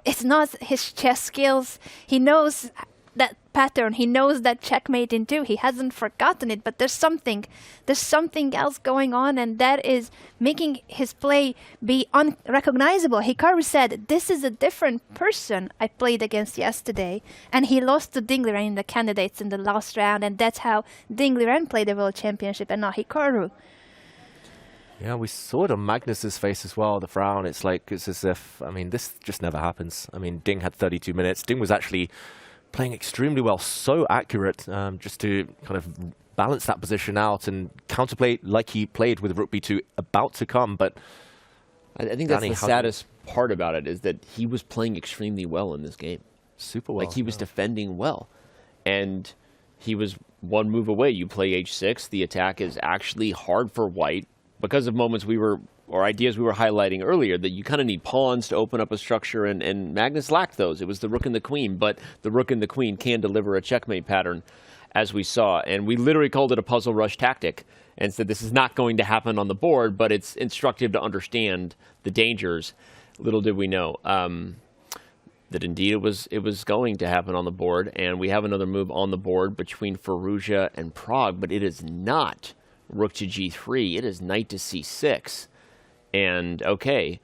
it's not his chess skills. He knows that pattern. He knows that checkmate in 2. He hasn't forgotten it, but there's something else going on, and that is making his play be unrecognizable. Hikaru said, "This is a different person I played against yesterday," and he lost to Ding Liren in the candidates in the last round, and that's how Ding Liren played the World Championship and not Hikaru. Yeah, we saw it on Magnus's face as well, the frown. It's as if, I mean, this just never happens. I mean, Ding had 32 minutes. Ding was actually playing extremely well, so accurate, just to kind of balance that position out and counterplay like he played with rook b2 about to come. But I think that's the saddest part about it, is that he was playing extremely well in this game. Super well. Like, he was defending well. And he was one move away. You play h6. The attack is actually hard for White because of moments or ideas we were highlighting earlier, that you kind of need pawns to open up a structure, and Magnus lacked those. It was the rook and the queen, but the rook and the queen can deliver a checkmate pattern, as we saw. And we literally called it a puzzle rush tactic and said this is not going to happen on the board, but it's instructive to understand the dangers. Little did we know that indeed it was going to happen on the board. And we have another move on the board between Firouzja and Pragg, but it is not rook to g3. It is knight to c6. And okay,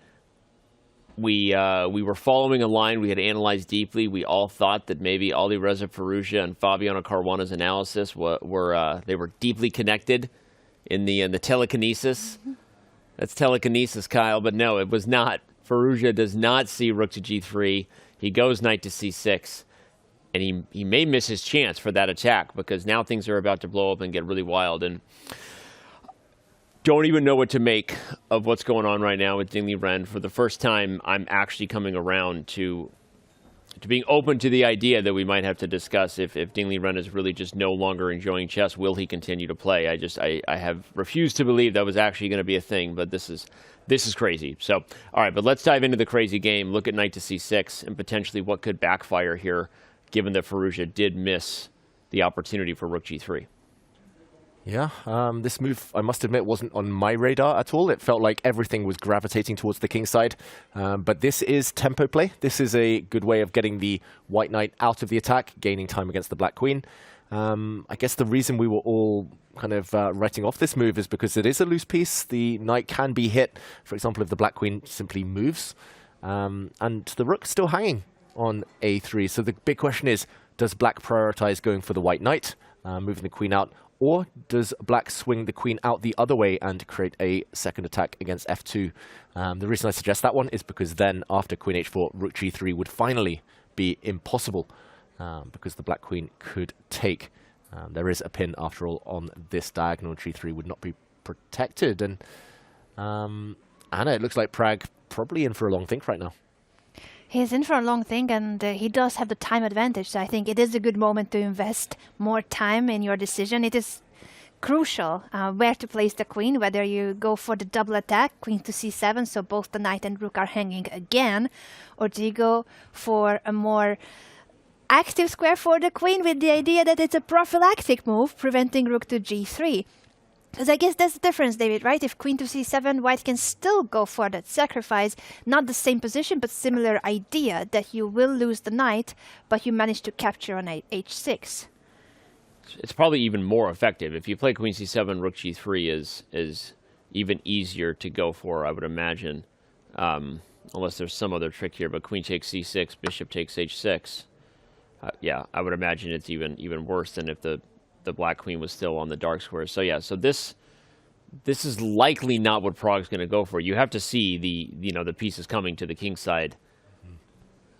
we were following a line we had analyzed deeply. We all thought that maybe Alireza Firouzja and Fabiano Caruana's analysis were deeply connected in the telekinesis. That's telekinesis, Kyle, but no, it was not. Firouzja does not see rook to g3. He goes knight to c6, and he may miss his chance for that attack, because now things are about to blow up and get really wild. And don't even know what to make of what's going on right now with Ding Liren. For the first time, I'm actually coming around to being open to the idea that we might have to discuss if Ding Liren is really just no longer enjoying chess. Will he continue to play? I have refused to believe that was actually going to be a thing, but this is crazy. So, all right, but let's dive into the crazy game. Look at knight to c6 and potentially what could backfire here, given that Firouzja did miss the opportunity for rook g3. Yeah, this move, I must admit, wasn't on my radar at all. It felt like everything was gravitating towards the king side. But this is tempo play. This is a good way of getting the white knight out of the attack, gaining time against the black queen. I guess the reason we were all kind of writing off this move is because it is a loose piece. The knight can be hit, for example, if the black queen simply moves. And the rook's still hanging on a3. So the big question is, does black prioritize going for the white knight, moving the queen out, Or does black swing the queen out the other way and create a second attack against f2? The reason I suggest that one is because then after queen h4, rook g3 would finally be impossible, because the black queen could take. There is a pin, after all, on this diagonal. G3 would not be protected. And Anna, it looks like Pragg probably in for a long think right now. He's in for a long thing, and he does have the time advantage. So I think it is a good moment to invest more time in your decision. It is crucial where to place the queen, whether you go for the double attack, queen to c7, so both the knight and rook are hanging again, or do you go for a more active square for the queen with the idea that it's a prophylactic move, preventing rook to g3. Because I guess that's the difference, David, right? If queen to c7, white can still go for that sacrifice. Not the same position, but similar idea that you will lose the knight, but you manage to capture on h6. It's probably even more effective. If you play queen c7, rook g3 is even easier to go for, I would imagine. Unless there's some other trick here, but queen takes c6, bishop takes h6. Yeah, I would imagine it's even worse than if the black queen was still on the dark square. So yeah, so this is likely not what Pragg's going to go for. You have to see the pieces coming to the king side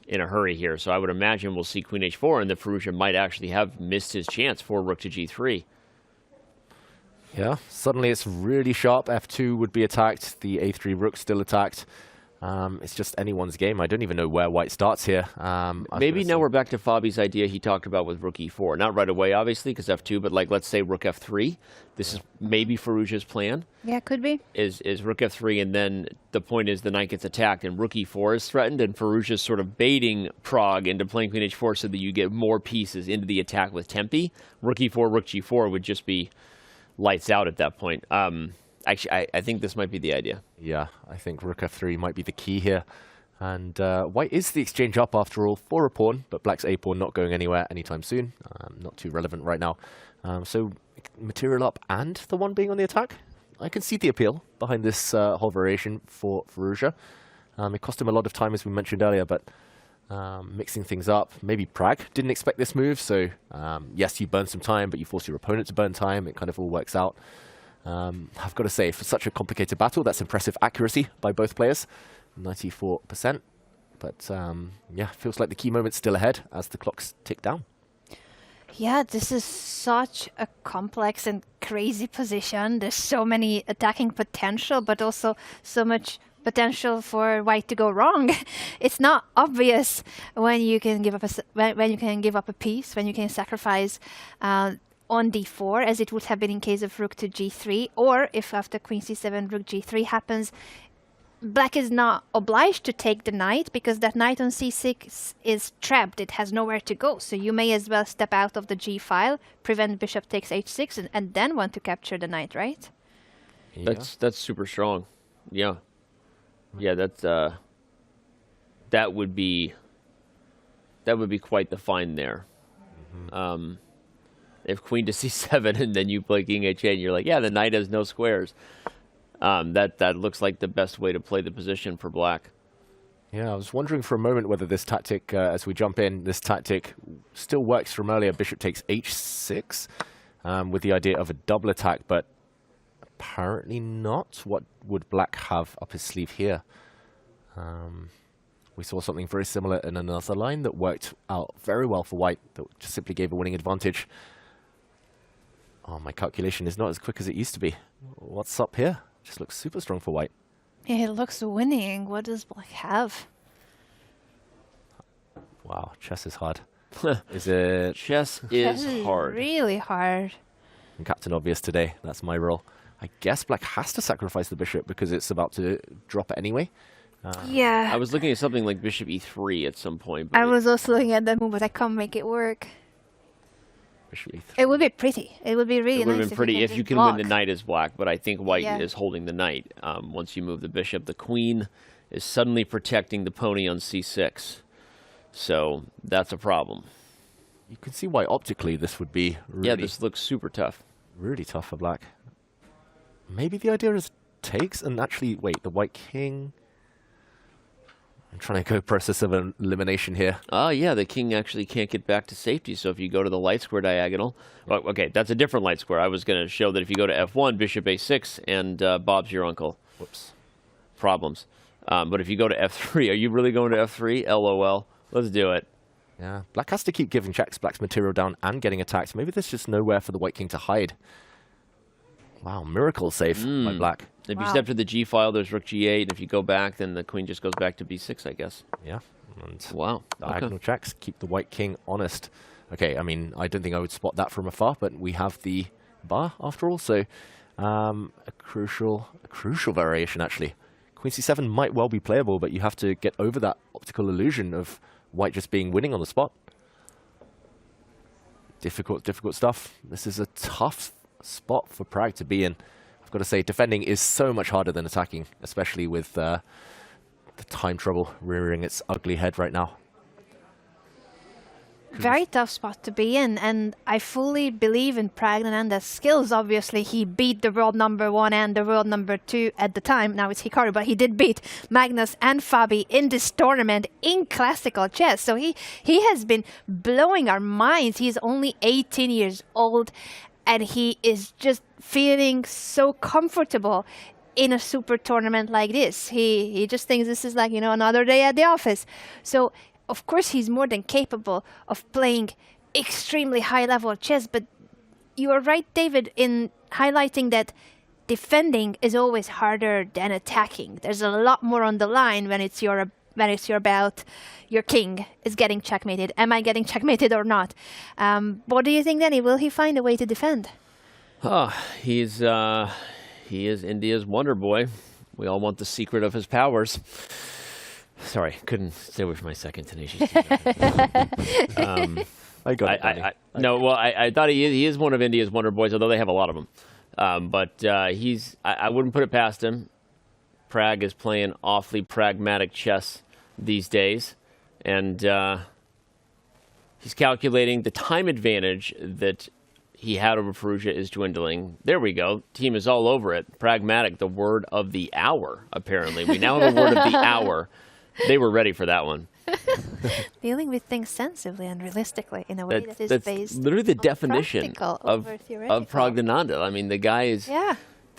in a hurry here. So I would imagine we'll see queen h4, and that Firouzja might actually have missed his chance for rook to g3. Yeah, suddenly it's really sharp. f2 would be attacked. The a3 rook still attacked. It's just anyone's game. I don't even know where white starts here. Maybe now we're back to Fabi's idea he talked about with rook e4. Not right away, obviously, because f2, but like, let's say rook f3. This is maybe Firouzja's plan. Yeah, could be. Is rook f3, and then the point is the knight gets attacked, and rook e4 is threatened, and Firouzja's sort of baiting Pragg into playing queen h4 so that you get more pieces into the attack with tempi. Rook e4, rook g4 would just be lights out at that point. Actually, I think this might be the idea. Yeah, I think rook f3 might be the key here. And white is the exchange up after all for a pawn, but black's a pawn not going anywhere anytime soon. Not too relevant right now. So material up and the one being on the attack. I can see the appeal behind this whole variation for Firouzja. It cost him a lot of time, as we mentioned earlier, but mixing things up. Maybe Pragg didn't expect this move, so yes, you burn some time, but you force your opponent to burn time. It kind of all works out. I've got to say, for such a complicated battle, that's impressive accuracy by both players, 94%. But yeah, feels like the key moment's still ahead as the clocks tick down. Yeah, this is such a complex and crazy position. There's so many attacking potential, but also so much potential for white to go wrong. It's not obvious when you can give up when you can give up a piece, when you can sacrifice on d4, as it would have been in case of rook to g3, or if after queen c7 rook g3 happens, black is not obliged to take the knight, because that knight on c6 is trapped. It has nowhere to go, so you may as well step out of the g file, prevent bishop takes h6, and then want to capture the knight, right? Yeah. That's super strong. Yeah, yeah, that would be quite the find there. Mm-hmm. If queen to c7 and then you play king h8 and you're like, yeah, the knight has no squares. That looks like the best way to play the position for black. Yeah, I was wondering for a moment whether this tactic, as we jump in, this tactic still works from earlier. Bishop takes h6 with the idea of a double attack, but apparently not. What would black have up his sleeve here? We saw something very similar in another line that worked out very well for white, that just simply gave a winning advantage. Oh, my calculation is not as quick as it used to be. What's up here? Just looks super strong for white. Yeah, it looks winning. What does black have? Wow, chess is hard. Is it? Chess is hard. Really hard. I'm Captain Obvious today. That's my role. I guess black has to sacrifice the bishop because it's about to drop it anyway. Yeah. I was looking at something like bishop e3 at some point. But I was also looking at that move, but I can't make it work. Bishop e3. It would be pretty. It would be really nice. It would have been pretty if you can win the knight as black, but I think white is holding the knight. Once you move the bishop, the queen is suddenly protecting the pony on c6. So that's a problem. You can see why optically this would be really... Yeah, this looks super tough. Really tough for black. Maybe the idea is takes and actually... Wait, the white king... I'm trying to go process of elimination here. Oh, yeah, the king actually can't get back to safety, so if you go to the light square diagonal... Well, okay, that's a different light square. I was going to show that if you go to f1, bishop a6, and Bob's your uncle. Whoops. Problems. But if you go to f3, are you really going to f3? LOL. Let's do it. Yeah, black has to keep giving checks. Black's material down and getting attacked. Maybe there's just nowhere for the white king to hide. Wow, miracle save by black. If you step to the g file, there's rook g8. And if you go back, then the queen just goes back to b6, I guess. Yeah. And wow. Diagonal checks keep the white king honest. Okay, I mean, I don't think I would spot that from afar, but we have the bar after all, so a crucial variation actually. Queen c7 might well be playable, but you have to get over that optical illusion of white just being winning on the spot. Difficult stuff. This is a tough spot for Pragg to be in. I've got to say, defending is so much harder than attacking, especially with the time trouble rearing its ugly head right now. Very tough spot to be in, and I fully believe in Praggnanandhaa's skills. Obviously, he beat the world #1 and the world #2 at the time. Now it's Hikaru, but he did beat Magnus and Fabi in this tournament in classical chess. So he has been blowing our minds. He's only 18 years old, and he is just feeling so comfortable in a super tournament like this. He just thinks this is like, you know, another day at the office. So of course, he's more than capable of playing extremely high-level chess, but you are right, David, in highlighting that defending is always harder than attacking. There's a lot more on the line when it's your bout. Your king is getting checkmated. Am I getting checkmated or not? What do you think, Danny? Will he find a way to defend? He is India's wonder boy. We all want the secret of his powers. Sorry, couldn't stay away from my second tenacious. I got it. I thought he is one of India's wonder boys, although they have a lot of them. But I wouldn't put it past him. Pragg is playing awfully pragmatic chess these days, and he's calculating the time advantage that he had over Firouzja is dwindling. There we go. Team is all over it. Pragmatic, the word of the hour, apparently. We now have a word of the hour. They were ready for that one. Dealing with things sensibly and realistically in a way that is based literally the definition of Praggnanandhaa. I mean, the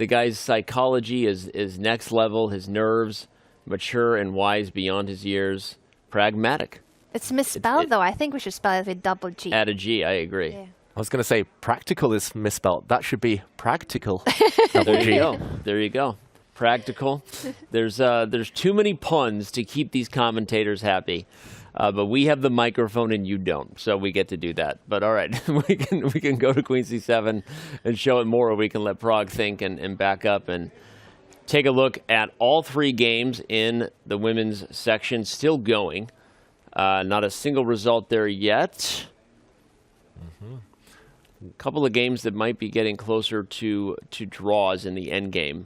guy's psychology is next level. His nerves, mature and wise beyond his years. Pragmatic. It's misspelled, though. I think we should spell it with double G. Add a G, I agree. Yeah. I was going to say practical is misspelled. That should be practical. There you go. Practical. There's too many puns to keep these commentators happy, but we have the microphone and you don't, so we get to do that. But all right, we can go to Queen c7 and show it more, or we can let Pragg think and back up and take a look at all three games in the women's section still going. Not a single result there yet. A couple of games that might be getting closer to draws in the endgame.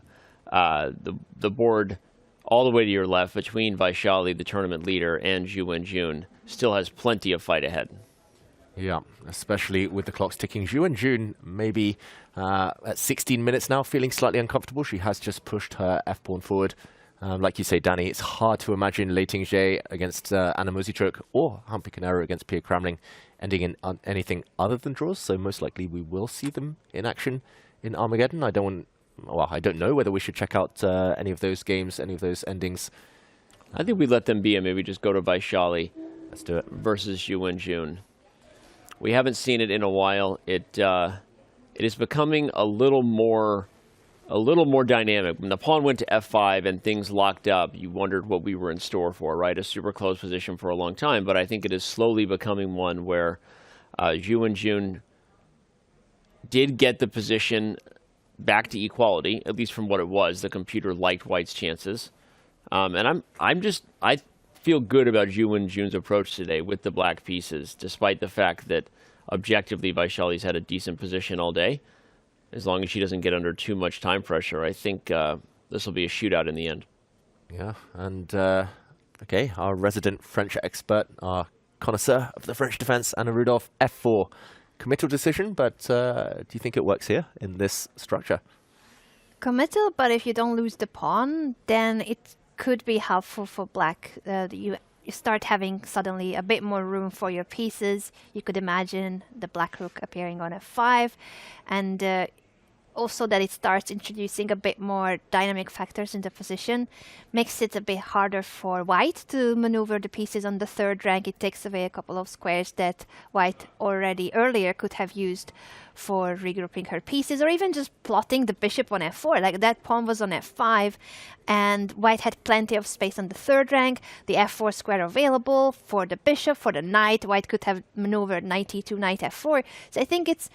The board all the way to your left between Vaishali, the tournament leader, and Ju Wenjun still has plenty of fight ahead. Yeah, especially with the clocks ticking. Ju Wenjun maybe at 16 minutes now, feeling slightly uncomfortable. She has just pushed her f-pawn forward. Like you say, Danny, it's hard to imagine Lei Ting-jae against Anna Muzychuk or Humpy Canero against Pia Cramling ending in anything other than draws. So most likely we will see them in action in Armageddon. I don't know whether we should check out any of those games, any of those endings. I think we let them be and maybe just go to Vaishali. Let's do it. Versus Ju Wenjun. We haven't seen it in a while. It is becoming a little more dynamic. When the pawn went to f5 and things locked up, you wondered what we were in store for, right? A super close position for a long time, but I think it is slowly becoming one where Ju Wenjun did get the position back to equality, at least from what it was. The computer liked white's chances. And I feel good about Ju Wenjun's approach today with the black pieces, despite the fact that objectively Vaishali's had a decent position all day. As long as she doesn't get under too much time pressure, I think this will be a shootout in the end. Yeah, and okay, our resident French expert, our connoisseur of the French defense, Anna Rudolph, f4. Committal decision, but do you think it works here in this structure? Committal, but if you don't lose the pawn, then could be helpful for black. You start having suddenly a bit more room for your pieces. You could imagine the black rook appearing on f5, and also that it starts introducing a bit more dynamic factors in the position, makes it a bit harder for white to maneuver the pieces on the third rank. It takes away a couple of squares that white already earlier could have used for regrouping her pieces, or even just plotting the bishop on f4. Like that pawn was on f5, and white had plenty of space on the third rank, the f4 square available for the bishop, for the knight. White could have maneuvered knight e2, knight f4. So I think it's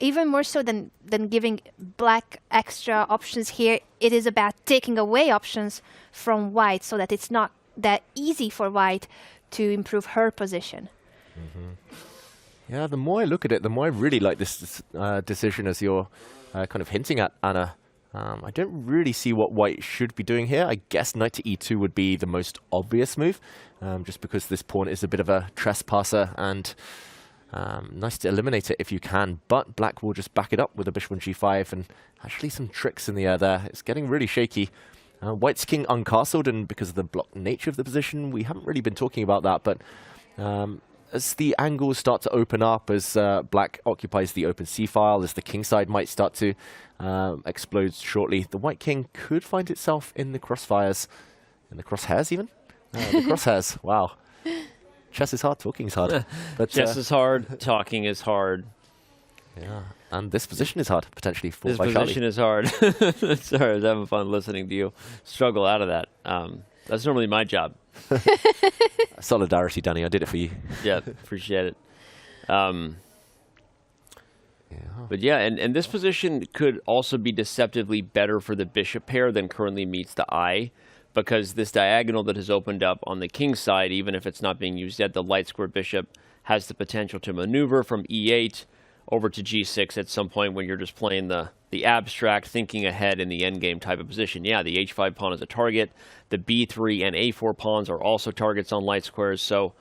even more so than giving black extra options here, it is about taking away options from white so that it's not that easy for white to improve her position. Yeah, the more I look at it, the more I really like this decision, as you're kind of hinting at, Anna. I don't really see what white should be doing here. I guess knight to e2 would be the most obvious move, just because this pawn is a bit of a trespasser, and nice to eliminate it if you can, but black will just back it up with a bishop on g5, and actually some tricks in the air there. It's getting really shaky. White's king uncastled, and because of the block nature of the position, we haven't really been talking about that, but as the angles start to open up, as black occupies the open c-file, as the king side might start to explode shortly, the white king could find itself in the crossfires, in the crosshairs even? The crosshairs, wow. Chess is hard, talking is hard. But chess is hard, talking is hard. Yeah, and this position is hard, potentially, for This Vaishali. position is hard. Sorry, I was having fun listening to you struggle out of that. That's normally my job. Solidarity, Danny, I did it for you. Yeah, appreciate it. But yeah, and this position could also be deceptively better for the bishop pair than currently meets the eye, because this diagonal that has opened up on the king side, even if it's not being used yet, the light square bishop has the potential to maneuver from e8 over to g6 at some point when you're just playing the abstract, thinking ahead in the endgame type of position. Yeah, the h5 pawn is a target. The b3 and a4 pawns are also targets on light squares. So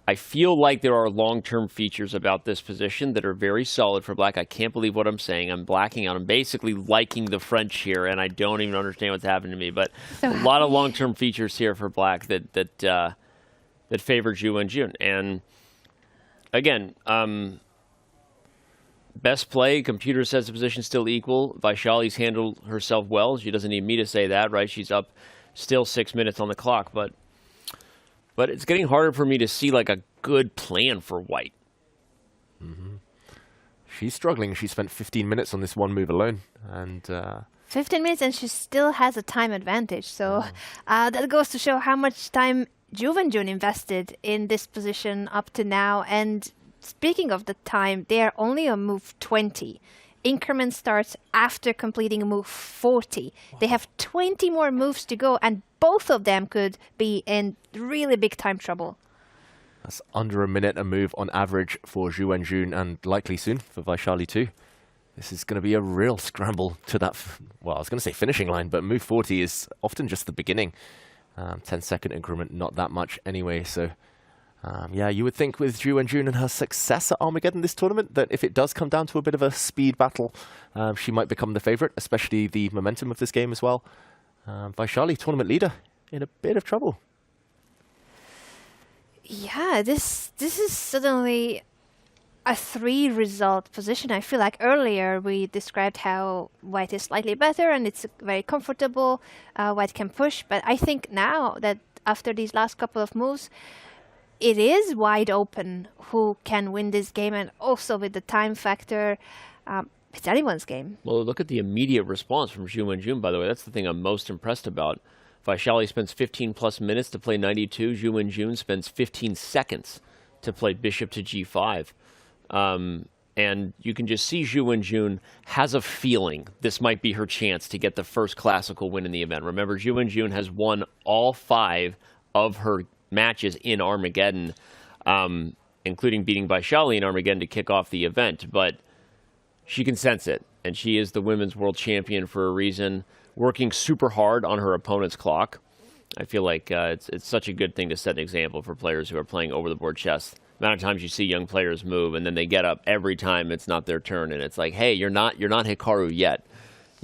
I feel like there are long-term features about this position that are very solid for black. I can't believe what I'm saying. I'm blacking out. I'm basically liking the French here, and I don't even understand what's happening to me. But a lot of long-term features here for black that favor Ju Wenjun. And again, best play, computer says the position's still equal. Vaishali's handled herself well. She doesn't need me to say that, right? She's up still 6 minutes on the clock, but it's getting harder for me to see like a good plan for white. She's struggling. She spent 15 minutes on this one move alone, and 15 minutes, and she still has a time advantage. So that goes to show how much time Ju Wenjun invested in this position up to now. And speaking of the time, they are only on move 20. Increment starts after completing move 40. Wow. They have 20 more moves to go, and both of them could be in really big time trouble. That's under a minute a move on average for Ju Wenjun, and likely soon for Vaishali too. This is going to be a real scramble to that, well, I was going to say finishing line, but move 40 is often just the beginning. 10-second increment, not that much anyway, so yeah, you would think with Ju Wenjun and her success at Armageddon this tournament that if it does come down to a bit of a speed battle, she might become the favorite, especially the momentum of this game as well. Vaishali, tournament leader, in a bit of trouble. Yeah, this is suddenly a 3-result position. I feel like earlier we described how white is slightly better and it's very comfortable. White can push, but I think now that after these last couple of moves, it is wide open who can win this game, and also with the time factor, it's anyone's game. Well, look at the immediate response from Ju Wenjun, by the way. That's the thing I'm most impressed about. Vaishali spends 15+ minutes to play 92. Ju Wenjun spends 15 seconds to play bishop to g5. And you can just see Ju Wenjun has a feeling this might be her chance to get the first classical win in the event. Remember, Ju Wenjun has won all 5 of her matches in Armageddon, including beating Vaishali in Armageddon to kick off the event. But she can sense it, and she is the women's world champion for a reason, working super hard on her opponent's clock. I feel like it's such a good thing to set an example for players who are playing over-the-board chess. The amount of times you see young players move, and then they get up every time it's not their turn, and it's like, hey, you're not Hikaru yet.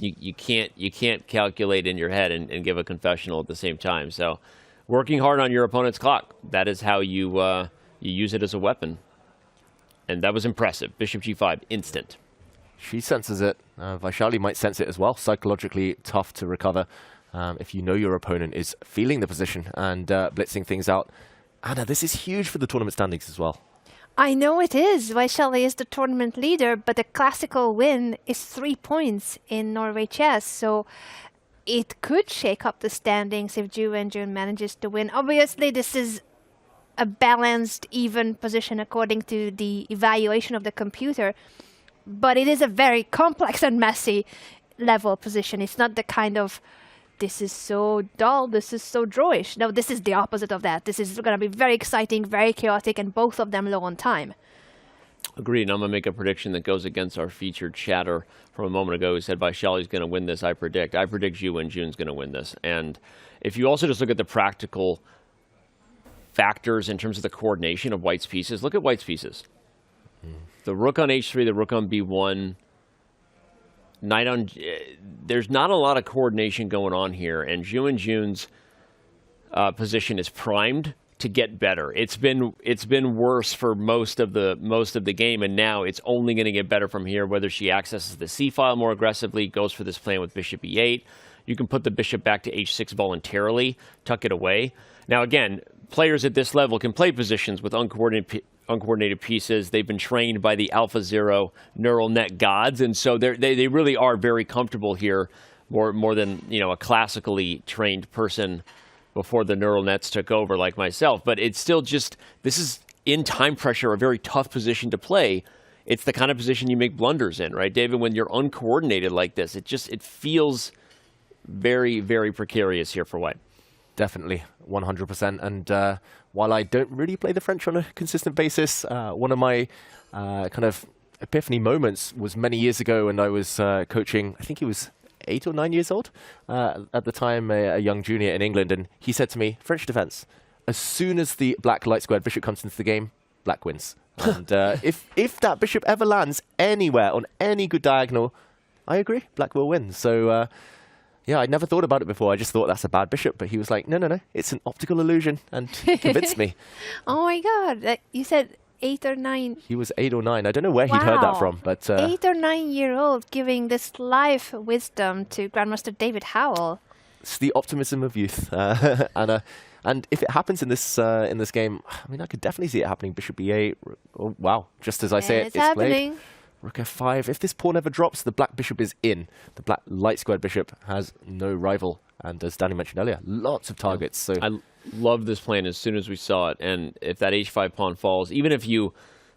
you can't calculate in your head and give a confessional at the same time. So working hard on your opponent's clock, that is how you use it as a weapon. And that was impressive. Bishop G5, instant. She senses it. Vaishali might sense it as well. Psychologically tough to recover if you know your opponent is feeling the position and blitzing things out. Anna, this is huge for the tournament standings as well. I know it is. Vaishali is the tournament leader, but a classical win is 3 points in Norway Chess. So it could shake up the standings if Ju Wenjun manages to win. Obviously, this is a balanced, even position according to the evaluation of the computer. But it is a very complex and messy level position. It's not the kind of, this is so dull, this is so drawish. No, this is the opposite of that. This is going to be very exciting, very chaotic, and both of them low on time. Agreed. And I'm going to make a prediction that goes against our featured chatter from a moment ago who said Vaishali's going to win this. I predict Ju Wenjun's going to win this. And if you also just look at the practical factors in terms of the coordination of White's pieces, look at White's pieces. The rook on h3, the rook on b1, knight on... there's not a lot of coordination going on here, and Ju Wenjun's position is primed to get better. It's been worse for most of the game, and now it's only going to get better from here, whether she accesses the c-file more aggressively, goes for this plan with bishop e8. You can put the bishop back to h6 voluntarily, tuck it away. Now, again, players at this level can play positions with uncoordinated pieces. They've been trained by the Alpha Zero neural net gods, and so they really are very comfortable here, more than a classically trained person before the neural nets took over, like myself. But it's still just, this is in time pressure a very tough position to play. It's the kind of position you make blunders in, right, David? When you're uncoordinated like this, it feels very, very precarious here for White. Definitely, 100%. And while I don't really play the French on a consistent basis, one of my kind of epiphany moments was many years ago when I was coaching, I think he was 8 or 9 years old at the time, a young junior in England. And he said to me, French defense, as soon as the black light squared bishop comes into the game, black wins. And if that bishop ever lands anywhere on any good diagonal, I agree, black will win. So yeah, I never thought about it before. I just thought that's a bad bishop. But he was like, no, it's an optical illusion. And he convinced me. Oh my God. You said 8 or 9. He was 8 or 9. I don't know where he'd heard that from. But 8 or 9-year-old giving this life wisdom to Grandmaster David Howell. It's the optimism of youth. And if it happens in this game, I mean, I could definitely see it happening. Bishop e8. Oh, wow. Just as I say it's happening. Played. Rook f5. If this pawn ever drops, the black bishop is in. The black light squared bishop has no rival. And as Danny mentioned earlier, lots of targets. So I loved this plan as soon as we saw it. And if that h5 pawn falls, even if you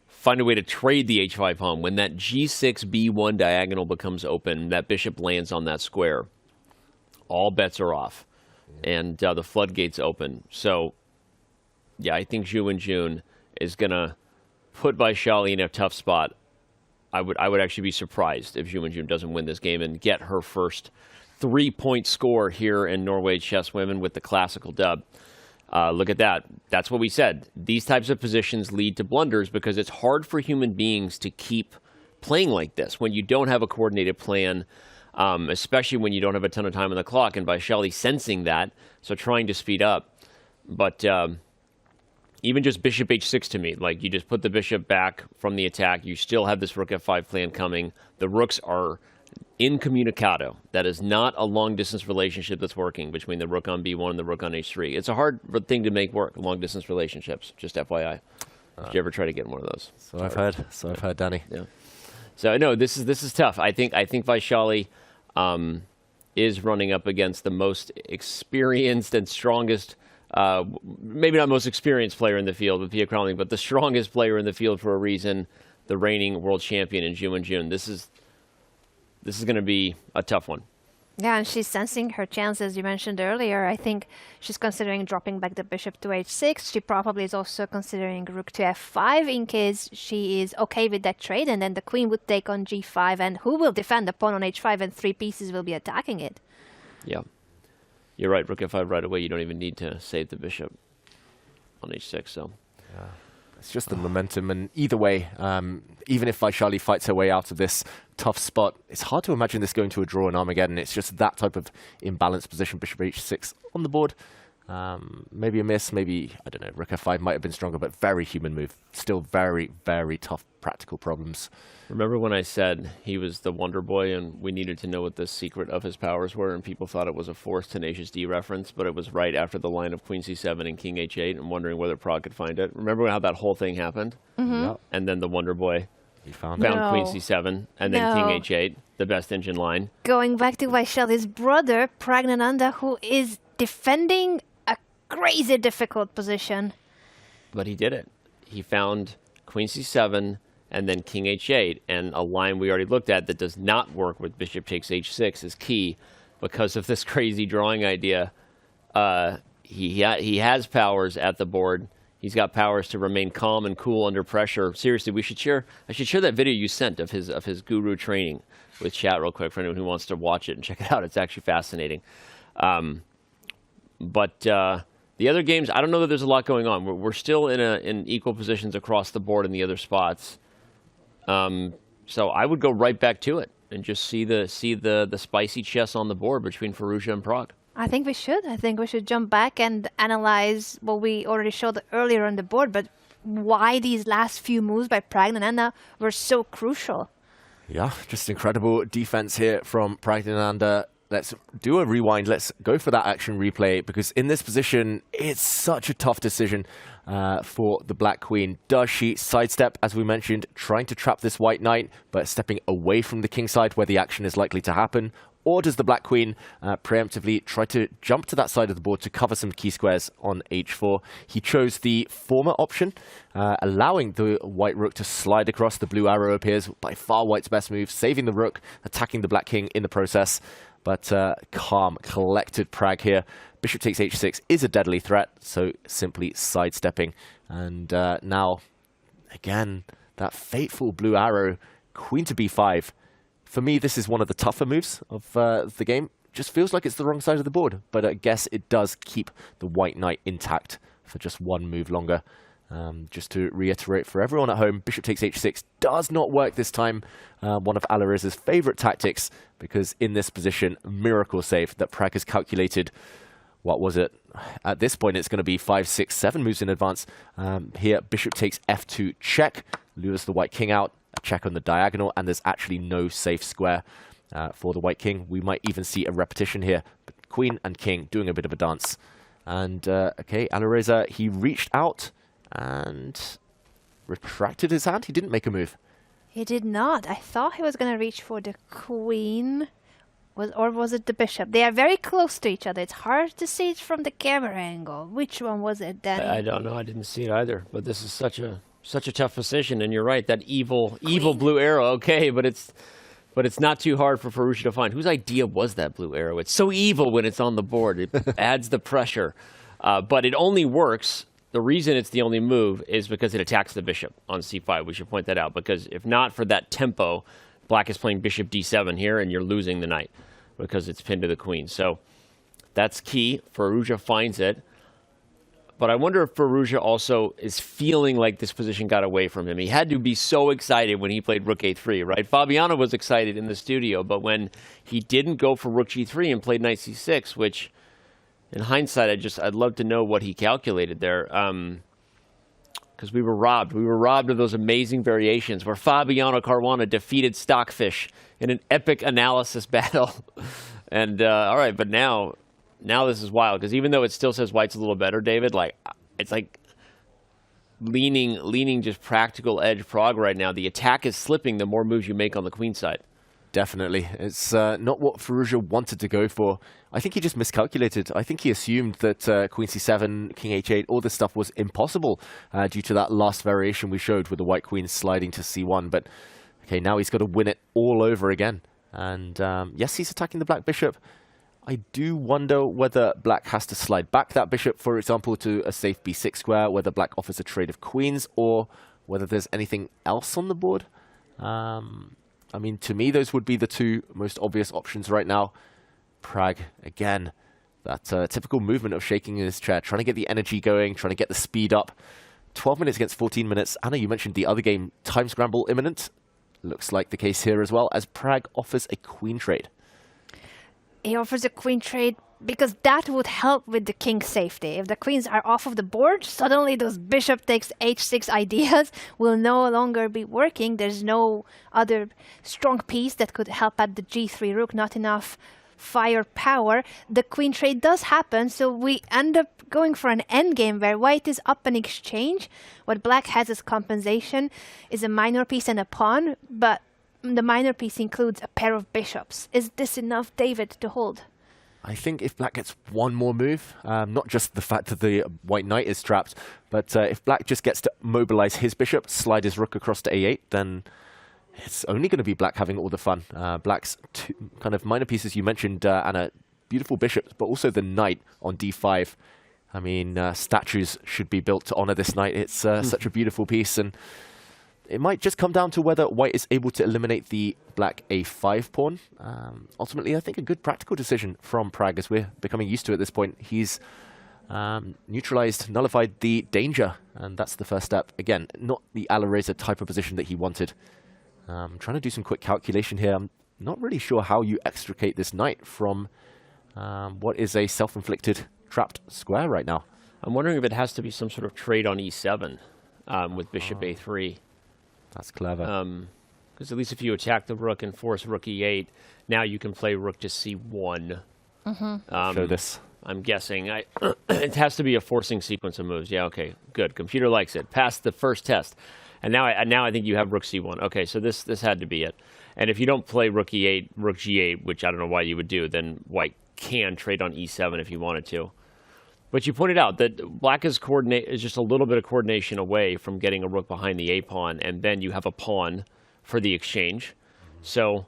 find a way to trade the h5 pawn, when that g6 b1 diagonal becomes open, that bishop lands on that square, all bets are off. And the floodgates open. So yeah, I think Ju Wenjun is going to put Vaishali in a tough spot. I would actually be surprised if Ju Wenjun doesn't win this game and get her first 3-point score here in Norway Chess Women with the classical dub. Look at that. That's what we said. These types of positions lead to blunders because it's hard for human beings to keep playing like this when you don't have a coordinated plan, especially when you don't have a ton of time on the clock. And Vaishali sensing that, so trying to speed up. But even just bishop h6 to me, like you just put the bishop back from the attack. You still have this rook f5 plan coming. The rooks are incommunicado. That is not a long-distance relationship that's working between the rook on b1 and the rook on h3. It's a hard thing to make work, long-distance relationships, just FYI. Did you ever try to get one of those? So I've heard. So I've heard, Danny. Yeah. So no, this is tough. I think Vaishali is running up against the most experienced and strongest, maybe not most experienced player in the field with Pia Cramling, but the strongest player in the field for a reason, the reigning world champion in Ju Wenjun. This is going to be a tough one. Yeah, and she's sensing her chances, you mentioned earlier. I think she's considering dropping back the bishop to h6. She probably is also considering rook to f5 in case she is okay with that trade, and then the queen would take on g5, and who will defend the pawn on h5, and 3 pieces will be attacking it. Yeah. You're right, rook f5 right away. You don't even need to save the bishop on h6. So, yeah. It's just the momentum, and either way, even if Vaishali fights her way out of this tough spot, it's hard to imagine this going to a draw in Armageddon. It's just that type of imbalanced position. Bishop h6 on the board. Maybe a miss, maybe, I don't know, rook f5 might have been stronger, but very human move. Still very, very tough practical problems. Remember when I said he was the Wonder Boy and we needed to know what the secret of his powers were, and people thought it was a forced Tenacious D reference, but it was right after the line of Queen c7 and King h8 and wondering whether Pragg could find it. Remember how that whole thing happened? Mm-hmm. And then the Wonder Boy found Queen c7 and then King h8, the best engine line. Going back to Vaishali's brother, Praggnanandhaa, who is defending a crazy difficult position. But he did it. He found Queen c7 and then King h8, and a line we already looked at that does not work with Bishop takes h6 is key because of this crazy drawing idea. He has powers at the board. He's got powers to remain calm and cool under pressure. Seriously, I should share that video you sent of his guru training with chat real quick for anyone who wants to watch it and check it out. It's actually fascinating. But the other games, I don't know that there's a lot going on. We're still in equal positions across the board in the other spots. So I would go right back to it and just see the spicy chess on the board between Firouzja and Pragg. I think we should. I think we should jump back and analyze what we already showed earlier on the board, but why these last few moves by Praggnanandhaa were so crucial. Yeah, just incredible defense here from Praggnanandhaa. Let's do a rewind. Let's go for that action replay, because in this position, it's such a tough decision for the Black Queen. Does she sidestep, as we mentioned, trying to trap this White Knight, but stepping away from the king side where the action is likely to happen? Or does the Black Queen preemptively try to jump to that side of the board to cover some key squares on h4? He chose the former option, allowing the White Rook to slide across. The blue arrow appears, by far White's best move, saving the Rook, attacking the Black King in the process. But calm, collected Pragg here. Bishop takes h6 is a deadly threat, so simply sidestepping. And now, again, that fateful blue arrow, queen to b5. For me, this is one of the tougher moves of the game. Just feels like it's the wrong side of the board, but I guess it does keep the White Knight intact for just one move longer. Just to reiterate for everyone at home, Bishop takes h6 does not work this time. One of Alireza's favorite tactics, because in this position, miracle save that Pragg has calculated. What was it? At this point, it's going to be 5, 6, 7 moves in advance. Here, Bishop takes f2 check, lures the White King out, a check on the diagonal, and there's actually no safe square for the White King. We might even see a repetition here. But Queen and King doing a bit of a dance. And, okay, Alireza, he reached out and retracted his hand. He didn't make a move. He did not. I thought he was going to reach for the queen. Or was it the bishop? They are very close to each other. It's hard to see it from the camera angle. Which one was it, Danny? I don't know. I didn't see it either. But this is such a tough position. And you're right. That evil blue arrow. Okay, but it's not too hard for Firouzja to find. Whose idea was that blue arrow? It's so evil when it's on the board. It adds the pressure. But it only works. The reason it's the only move is because it attacks the bishop on c5. We should point that out, because if not for that tempo, Black is playing bishop d7 here, and you're losing the knight because it's pinned to the queen. So that's key. Firouzja finds it. But I wonder if Firouzja also is feeling like this position got away from him. He had to be so excited when he played rook a3, right? Fabiano was excited in the studio, but when he didn't go for rook g3 and played knight c6, which... in hindsight, I'd love to know what he calculated there, because we were robbed. We were robbed of those amazing variations where Fabiano Caruana defeated Stockfish in an epic analysis battle. And all right, but now this is wild, because even though it still says White's a little better, David, like it's like leaning just practical edge Pragg right now. The attack is slipping the more moves you make on the queen side. Definitely. It's not what Firouzja wanted to go for. I think he just miscalculated. I think he assumed that Queen c7, King h8, all this stuff was impossible due to that last variation we showed with the White Queen sliding to c1. But, okay, now he's got to win it all over again. And, yes, he's attacking the Black Bishop. I do wonder whether Black has to slide back that Bishop, for example, to a safe b6 square, whether Black offers a trade of queens, or whether there's anything else on the board. I mean, to me, those would be the two most obvious options right now. Pragg, again, that typical movement of shaking in his chair, trying to get the energy going, trying to get the speed up. 12 minutes against 14 minutes. Anna, you mentioned the other game, time scramble imminent. Looks like the case here as well, as Pragg offers a queen trade. He offers a queen trade because that would help with the king's safety. If the queens are off of the board, suddenly those bishop takes h6 ideas will no longer be working. There's no other strong piece that could help at the g3 rook, not enough firepower. The queen trade does happen, so we end up going for an endgame where white is up an exchange. What black has as compensation is a minor piece and a pawn, but the minor piece includes a pair of bishops. Is this enough, David, to hold? I think if black gets one more move, not just the fact that the white knight is trapped, but if black just gets to mobilize his bishop, slide his rook across to a8, then it's only going to be black having all the fun. Black's two kind of minor pieces you mentioned, Anna, beautiful bishops, but also the knight on d5. I mean, statues should be built to honor this knight. It's such a beautiful piece, and it might just come down to whether white is able to eliminate the black a5 pawn. Ultimately, I think a good practical decision from Pragg, as we're becoming used to at this point. He's neutralized, nullified the danger, and that's the first step. Again, not the Alireza type of position that he wanted. I'm trying to do some quick calculation here. I'm not really sure how you extricate this knight from what is a self-inflicted trapped square right now. I'm wondering if it has to be some sort of trade on e7 with bishop a3. That's clever. Because at least if you attack the rook and force rook e8, now you can play rook to c1. Show this. I'm guessing. It has to be a forcing sequence of moves. Yeah, okay, good. Computer likes it. Passed the first test. And now I think you have rook c1. Okay, so this had to be it. And if you don't play rook e8, rook g8, which I don't know why you would do, then white can trade on e7 if you wanted to. But you pointed out that black is just a little bit of coordination away from getting a rook behind the a-pawn, and then you have a pawn for the exchange. So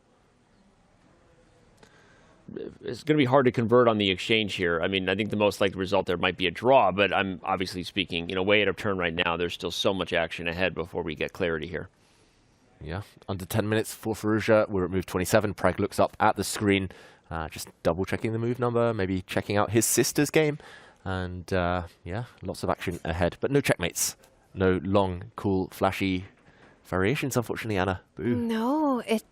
it's going to be hard to convert on the exchange here. I mean, I think the most likely result there might be a draw, but I'm obviously speaking, way out of turn right now. There's still so much action ahead before we get clarity here. Yeah, under 10 minutes for Firouzja. We're at move 27. Pragg looks up at the screen, just double-checking the move number, maybe checking out his sister's game. And, yeah, lots of action ahead. But no checkmates. No long, cool, flashy variations, unfortunately, Anna. Boo. No, it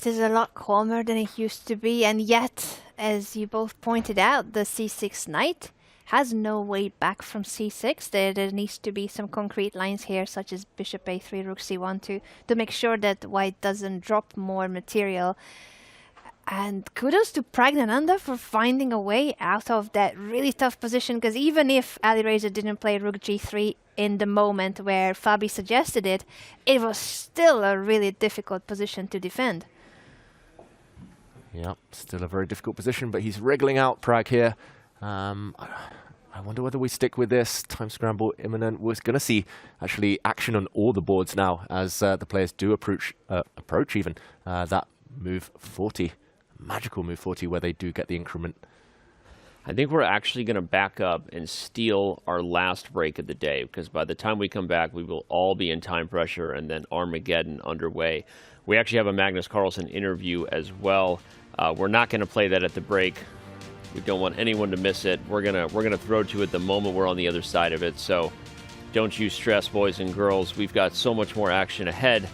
is a lot calmer than it used to be. And yet, as you both pointed out, the c6 knight has no way back from c6. There needs to be some concrete lines here, such as bishop a3, rook c1, to make sure that white doesn't drop more material. And kudos to Praggnanandhaa for finding a way out of that really tough position, because even if Alireza didn't play rook g3 in the moment where Fabi suggested it, it was still a really difficult position to defend. Yeah, still a very difficult position, but he's wriggling out Pragg here. I wonder whether we stick with this. Time scramble imminent. We're going to see actually action on all the boards now as the players do approach even that move 40. Magical move 40 where they do get the increment. I think we're actually going to back up and steal our last break of the day, because by the time we come back, we will all be in time pressure and then Armageddon underway. We actually have a Magnus Carlsen interview as well. We're not going to play that at the break. We don't want anyone to miss it. We're gonna throw to it the moment we're on the other side of it. So don't you stress, boys and girls. We've got so much more action ahead.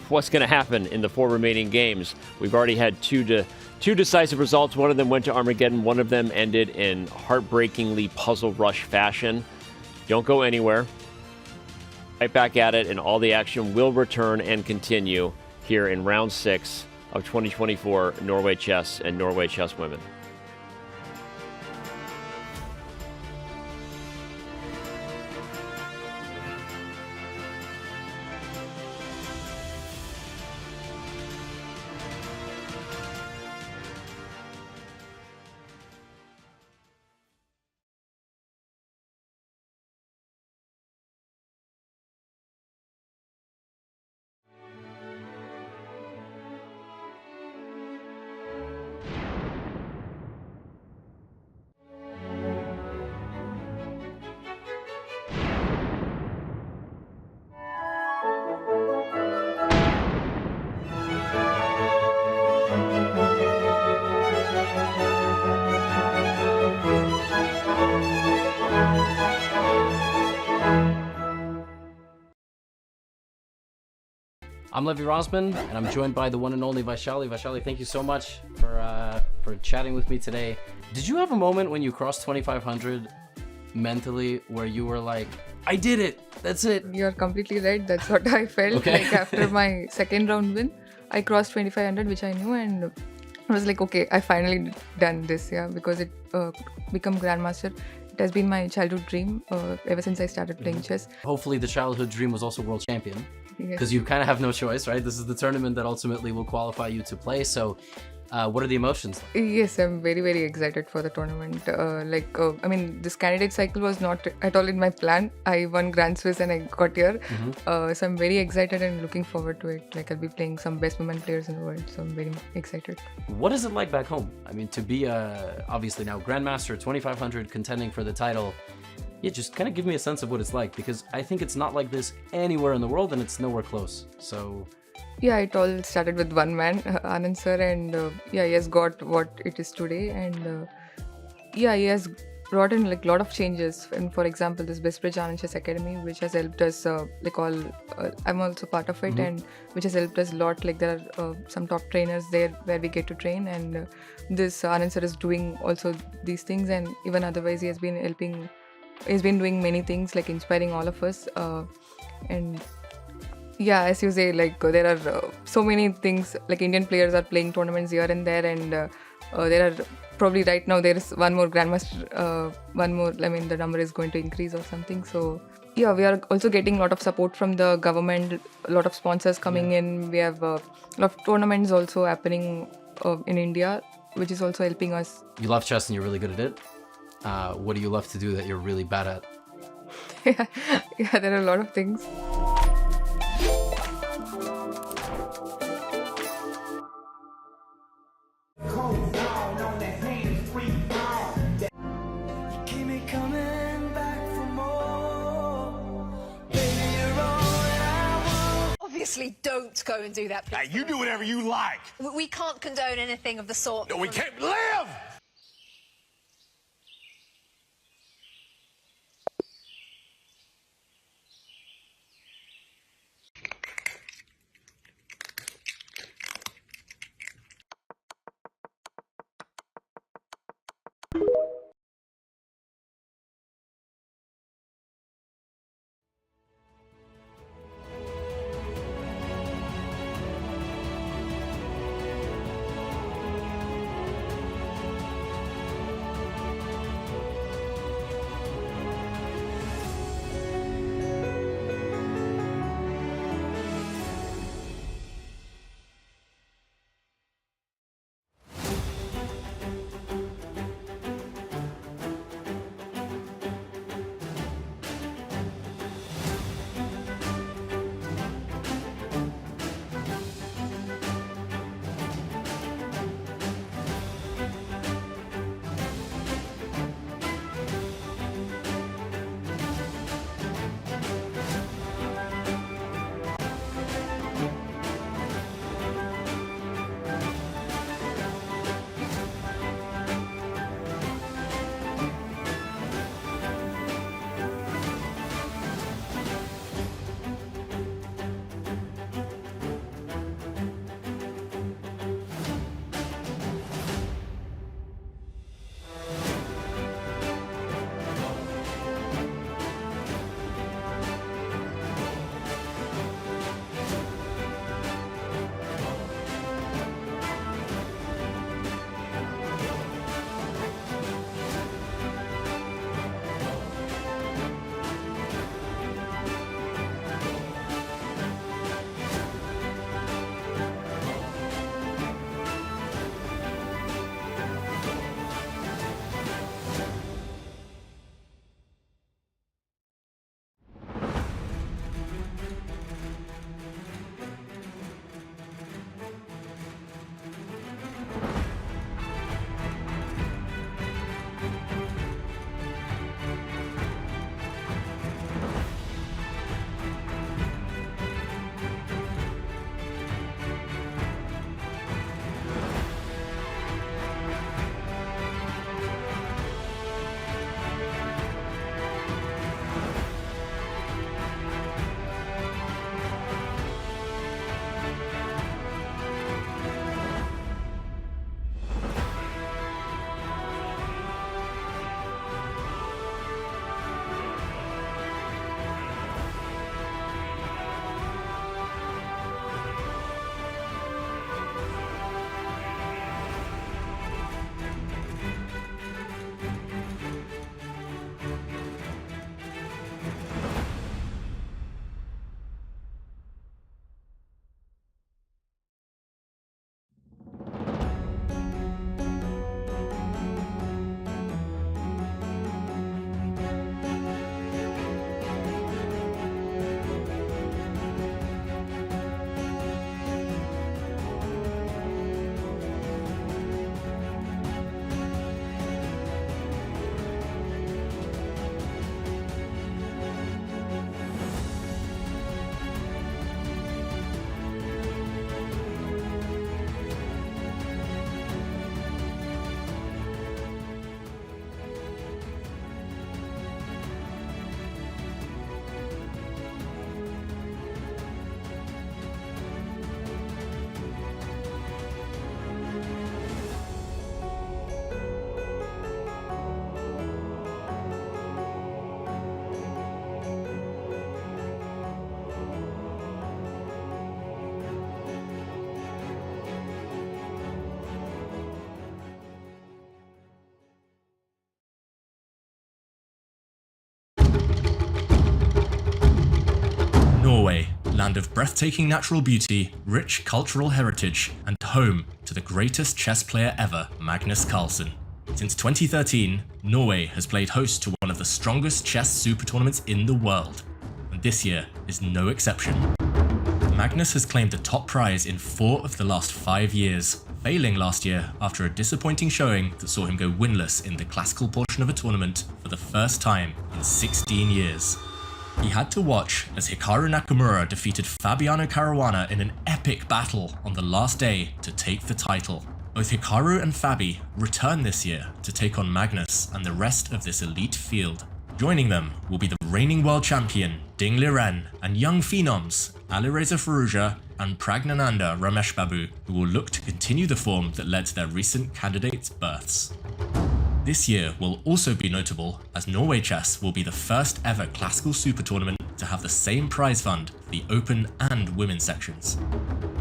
What's going to happen in the 4 remaining games? We've already had two decisive results. One of them went to Armageddon. One of them ended in heartbreakingly puzzle rush fashion. Don't go anywhere. Right back at it, and all the action will return and continue here in round 6 of 2024 Norway Chess and Norway Chess Women. I'm Levi Rosman, and I'm joined by the one and only Vaishali. Vaishali, thank you so much for chatting with me today. Did you have a moment when you crossed 2,500 mentally where you were like, I did it, that's it? You're completely right. That's what I felt. Okay. Like after my second round win, I crossed 2,500, which I knew, and I was like, okay, I finally done this, yeah, because it become Grandmaster. It has been my childhood dream ever since I started playing chess. Hopefully the childhood dream was also world champion. Yes. Because you kind of have no choice, right? This is the tournament that ultimately will qualify you to play. So what are the emotions like? Yes, I'm very, very excited for the tournament. I mean, this candidate cycle was not at all in my plan. I won Grand Swiss and I got here. So I'm very excited and looking forward to it. Like, I'll be playing some best women players in the world. So I'm very excited. What is it like back home? I mean, to be obviously now Grandmaster, 2,500, contending for the title. Yeah, just kind of give me a sense of what it's like, because I think it's not like this anywhere in the world and it's nowhere close. So yeah, it all started with one man, Anand sir, and he has got what it is today, and he has brought in like a lot of changes. And for example, this Best Bridge Anand Chess Academy, which has helped us I'm also part of it, and which has helped us a lot. Like, there are some top trainers there where we get to train, and this Anand sir is doing also these things, and even otherwise he has been helping. He's been doing many things, like inspiring all of us, and yeah, as you say, like there are so many things. Like, Indian players are playing tournaments here and there, and there are probably right now there is one more Grandmaster, one more. I mean, the number is going to increase or something. So yeah, we are also getting a lot of support from the government, a lot of sponsors coming in. We have a lot of tournaments also happening in India, which is also helping us. you love chess and you're really good at it. What do you love to do that you're really bad at? Yeah, there are a lot of things. Obviously, don't go and do that. Hey, you do whatever you like. We can't condone anything of the sort. No, we can't live! land of breathtaking natural beauty, rich cultural heritage, and home to the greatest chess player ever, Magnus Carlsen. Since 2013, Norway has played host to one of the strongest chess super tournaments in the world, and this year is no exception. Magnus has claimed the top prize in 4 of the last 5 years, failing last year after a disappointing showing that saw him go winless in the classical portion of a tournament for the first time in 16 years. He had to watch as Hikaru Nakamura defeated Fabiano Caruana in an epic battle on the last day to take the title. Both Hikaru and Fabi return this year to take on Magnus and the rest of this elite field. Joining them will be the reigning world champion Ding Liren and young phenoms Alireza Firouzja and Praggnanandhaa Ramesh Babu, who will look to continue the form that led to their recent candidates' births. This year will also be notable as Norway Chess will be the first ever classical super tournament to have the same prize fund for the open and women's sections.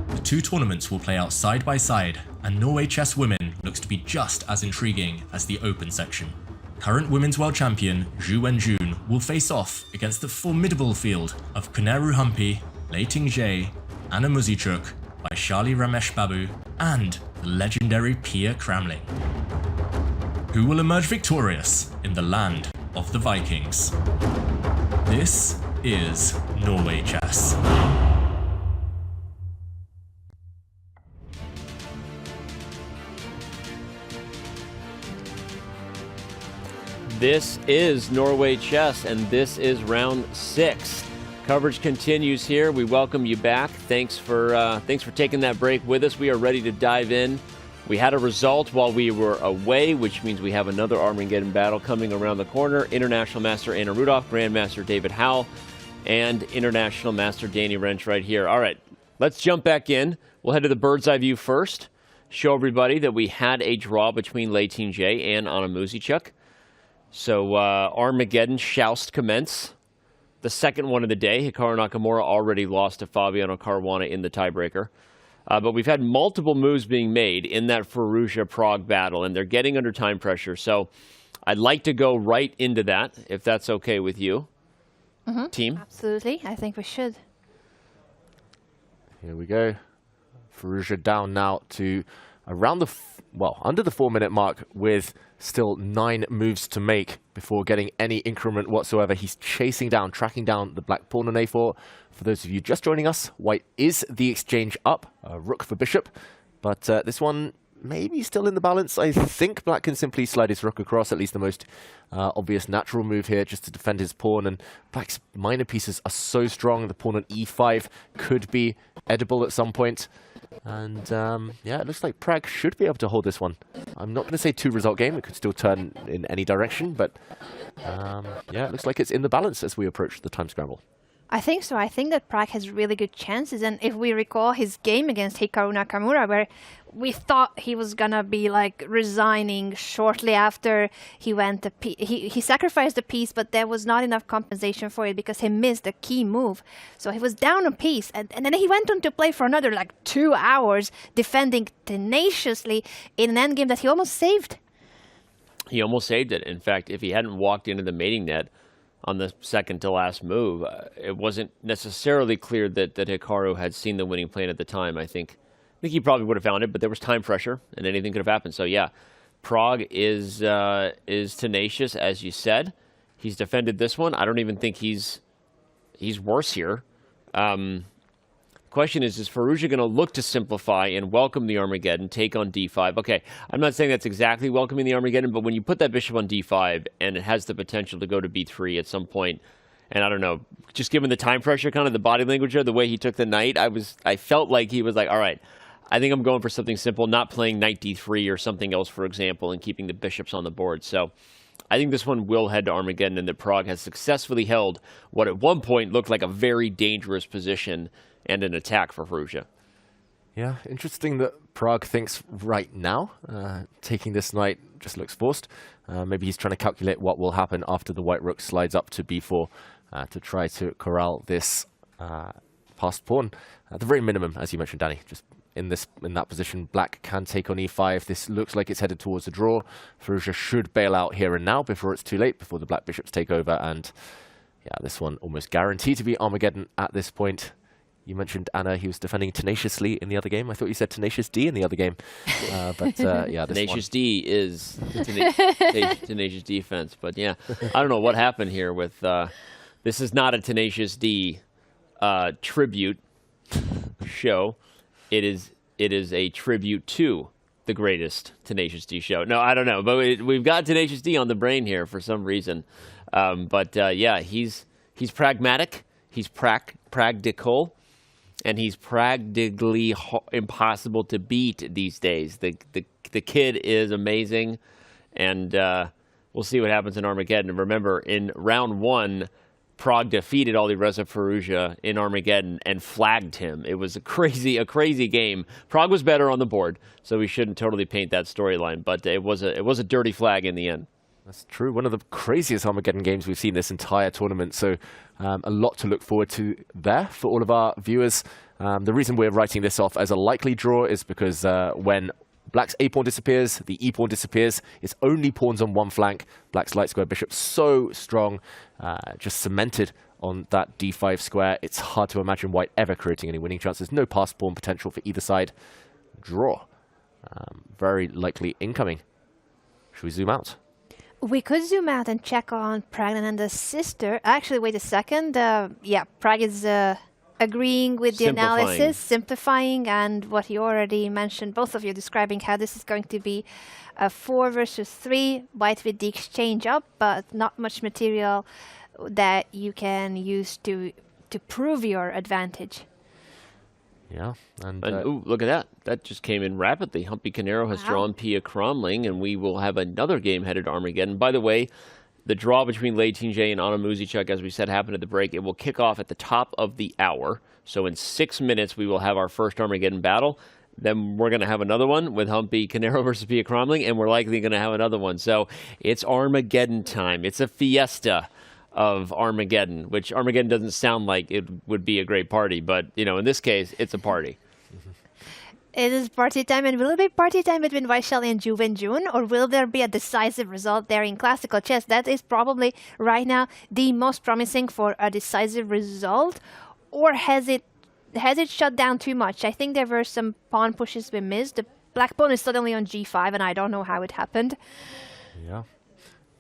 The 2 tournaments will play out side by side, and Norway Chess Women looks to be just as intriguing as the open section. Current women's world champion Ju Wenjun will face off against the formidable field of Kuneru Humpi, Lei Ting-jae, Anna Muzichuk, Vaishali Ramesh Babu, and the legendary Pia Cramling. Who will emerge victorious in the land of the Vikings? This is Norway Chess. This is Norway Chess, and this is round 6. Coverage continues here. We welcome you back. Thanks for taking that break with us. We are ready to dive in. We had a result while we were away, which means we have another Armageddon battle coming around the corner. International Master Anna Rudolph, Grandmaster David Howell, and International Master Danny Wrench right here. All right, let's jump back in. We'll head to the bird's eye view first. Show everybody that we had a draw between Lei Ting-jae and Anna Muzichuk. So Armageddon joust commence. The second one of the day. Hikaru Nakamura already lost to Fabiano Caruana in the tiebreaker. But we've had multiple moves being made in that Firouzja-Pragg battle, and they're getting under time pressure. So I'd like to go right into that, if that's okay with you, team. Absolutely. I think we should. Here we go. Firouzja down now to around under the 4-minute mark with still 9 moves to make before getting any increment whatsoever. He's tracking down the black pawn on a4. For those of you just joining us, white is the exchange up, rook for bishop, but this one maybe still in the balance. I think black can simply slide his rook across, at least the most obvious natural move here, just to defend his pawn, and black's minor pieces are so strong. The pawn on e5 could be edible at some point. And yeah, it looks like Pragg should be able to hold this one. I'm not going to say 2-result game. It could still turn in any direction, but yeah, it looks like it's in the balance as we approach the time scramble. I think so. I think that Pragg has really good chances. And if we recall his game against Hikaru Nakamura, where we thought he was going to be like resigning shortly after he went he sacrificed the piece, but there was not enough compensation for it because he missed a key move. So he was down a piece. And then he went on to play for another like 2 hours, defending tenaciously in an endgame that he almost saved. He almost saved it. In fact, if he hadn't walked into the mating net on the second to last move, it wasn't necessarily clear that Hikaru had seen the winning plan at the time. I think he probably would have found it, but there was time pressure and anything could have happened. So yeah, Pragg is tenacious, as you said. He's defended this one. I don't even think he's worse here. Question is Firouzja going to look to simplify and welcome the Armageddon, take on d5? Okay, I'm not saying that's exactly welcoming the Armageddon, but when you put that bishop on d5 and it has the potential to go to b3 at some point, and I don't know, just given the time pressure, kind of the body language there, the way he took the knight, I felt like he was like, all right, I think I'm going for something simple, not playing knight d3 or something else, for example, and keeping the bishops on the board. So I think this one will head to Armageddon, and that Pragg has successfully held what at one point looked like a very dangerous position and an attack for Firouzja. Yeah, interesting that Pragg thinks right now taking this knight just looks forced. Maybe he's trying to calculate what will happen after the white rook slides up to b4 to try to corral this passed pawn. At the very minimum, as you mentioned, Danny, just in that position, black can take on e5. This looks like it's headed towards a draw. Firouzja should bail out here and now before it's too late, before the black bishops take over. And yeah, this one almost guaranteed to be Armageddon at this point. You mentioned, Anna, he was defending tenaciously in the other game. I thought you said Tenacious D in the other game. But yeah, this Tenacious one. D is Tenacious defense. But yeah, I don't know what happened here with... this is not a Tenacious D tribute show. It is a tribute to the greatest Tenacious D show. No, I don't know. But we've got Tenacious D on the brain here for some reason. But yeah, he's pragmatic. He's practical. And he's practically impossible to beat these days. The kid is amazing, and we'll see what happens in Armageddon. Remember, in round 1, Pragg defeated Alireza Firouzja in Armageddon and flagged him. It was a crazy game. Pragg was better on the board, so we shouldn't totally paint that storyline. But it was a dirty flag in the end. That's true. One of the craziest Armageddon games we've seen this entire tournament. So a lot to look forward to there for all of our viewers. The reason we're writing this off as a likely draw is because when Black's A-pawn disappears, the E-pawn disappears. It's only pawns on one flank. Black's light square bishop so strong, just cemented on that D5 square. It's hard to imagine White ever creating any winning chances. No pass pawn potential for either side. Draw. Very likely incoming. Should we zoom out? We could zoom out and check on Praggnanandhaa's sister. Actually, wait a second. Yeah, Pragg is agreeing with the analysis, simplifying, and what you already mentioned, both of you describing how this is going to be a 4 versus 3, White with the exchange up, but not much material that you can use to prove your advantage. Yeah, and ooh, look at that. That just came in rapidly. Humpy Canero has drawn Pia Cramling, and we will have another game headed to Armageddon. By the way, the draw between Lei Tingjie and Anna Muzichuk, as we said, happened at the break. It will kick off at the top of the hour. So in 6 minutes, we will have our first Armageddon battle. Then we're going to have another one with Humpy Canero versus Pia Cramling, and we're likely going to have another one. So it's Armageddon time. It's a fiesta of Armageddon, which Armageddon doesn't sound like it would be a great party, but, you know, in this case, it's a party. It is party time, and will it be party time between Vaishali and Ju Wenjun, or will there be a decisive result there in classical chess? That is probably, right now, the most promising for a decisive result, or has it shut down too much? I think there were some pawn pushes we missed. The black pawn is suddenly on G5, and I don't know how it happened. Yeah.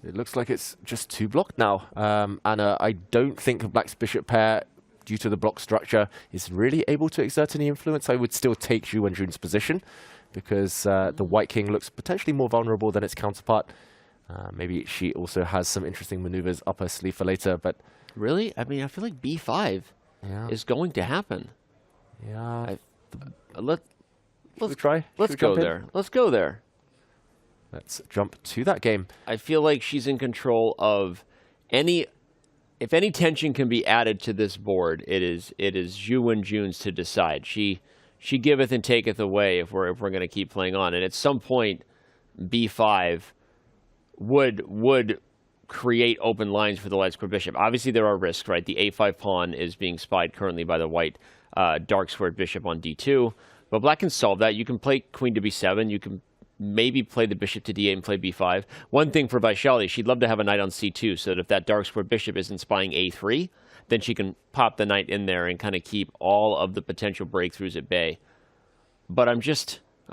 It looks like it's just too blocked now. Anna, I don't think Black's bishop pair, due to the block structure, is really able to exert any influence. I would still take Ju Wenjun's position because the White king looks potentially more vulnerable than its counterpart. Maybe she also has some interesting maneuvers up her sleeve for later, but... Really? I mean, I feel like B5 is going to happen. Yeah. Let's try. Let's go there. Let's go there. Let's jump to that game. I feel like she's in control of any... If any tension can be added to this board, it is Ju Wenjun's to decide. She giveth and taketh away if we're going to keep playing on. And at some point, B5 would create open lines for the light square bishop. Obviously, there are risks, right? The A5 pawn is being spied currently by the white dark squared bishop on D2. But Black can solve that. You can play queen to B7. You can maybe play the bishop to D8 and play B5. One thing for Vaishali, she'd love to have a knight on C2 so that if that dark square bishop isn't spying A3, then she can pop the knight in there and kind of keep all of the potential breakthroughs at bay. But I'm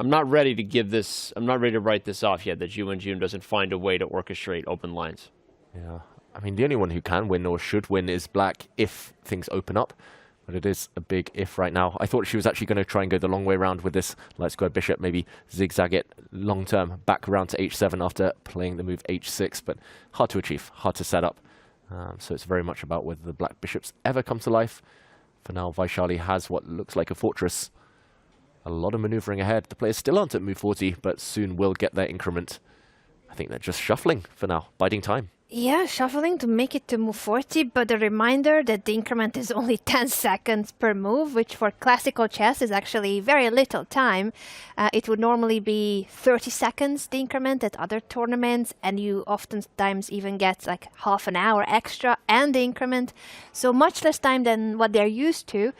not ready to I'm not ready to write this off yet, that Ju Wenjun doesn't find a way to orchestrate open lines. Yeah, I mean, the only one who can win or should win is Black if things open up. But it is a big if right now. I thought she was actually going to try and go the long way around with this light square bishop, maybe zigzag it long term back around to H7 after playing the move H6, but hard to achieve, hard to set up. So it's very much about whether the black bishops ever come to life. For now, Vaishali has what looks like a fortress. A lot of maneuvering ahead. The players still aren't at move 40, but soon will get their increment. I think they're just shuffling for now, biding time. Yeah, shuffling to make it to move 40, but a reminder that the increment is only 10 seconds per move, which for classical chess is actually very little time. It would normally be 30 seconds, the increment, at other tournaments, and you oftentimes even get like half an hour extra and the increment, so much less time than what they're used to,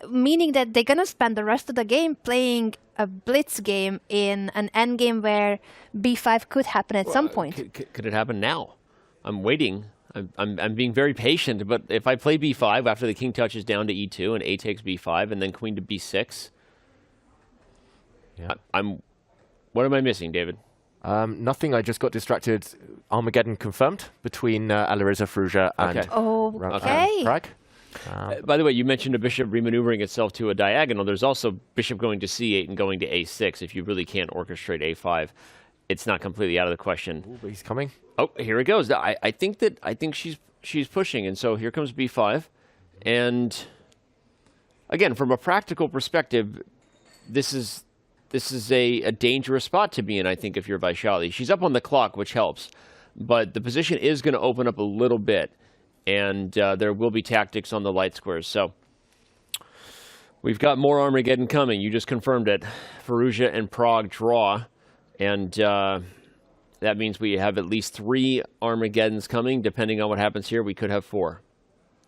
meaning that they're going to spend the rest of the game playing a blitz game in an endgame where b5 could happen at some point. Could it happen now? I'm waiting I'm being very patient, but if I play b5 after the king touches down to e2 and a takes b5 and then queen to b6, yeah. What am I missing, David? Nothing. I just got distracted. Armageddon confirmed between Alireza Firouzja and Prag. By the way, you mentioned a bishop remaneuvering itself to a diagonal. There's also bishop going to c8 and going to a6. If you really can't orchestrate a5, it's not completely out of the question. Ooh, but he's coming. Oh, here it goes. I think she's pushing, and so here comes b5. And again, from a practical perspective, this is a dangerous spot to be in, I think, if you're Vaishali. She's up on the clock, which helps, but the position is going to open up a little bit, and there will be tactics on the light squares. So we've got more Armageddon coming. You just confirmed it. Firouzja and Pragg draw, and that means we have at least 3 Armageddons coming. Depending on what happens here, we could have 4.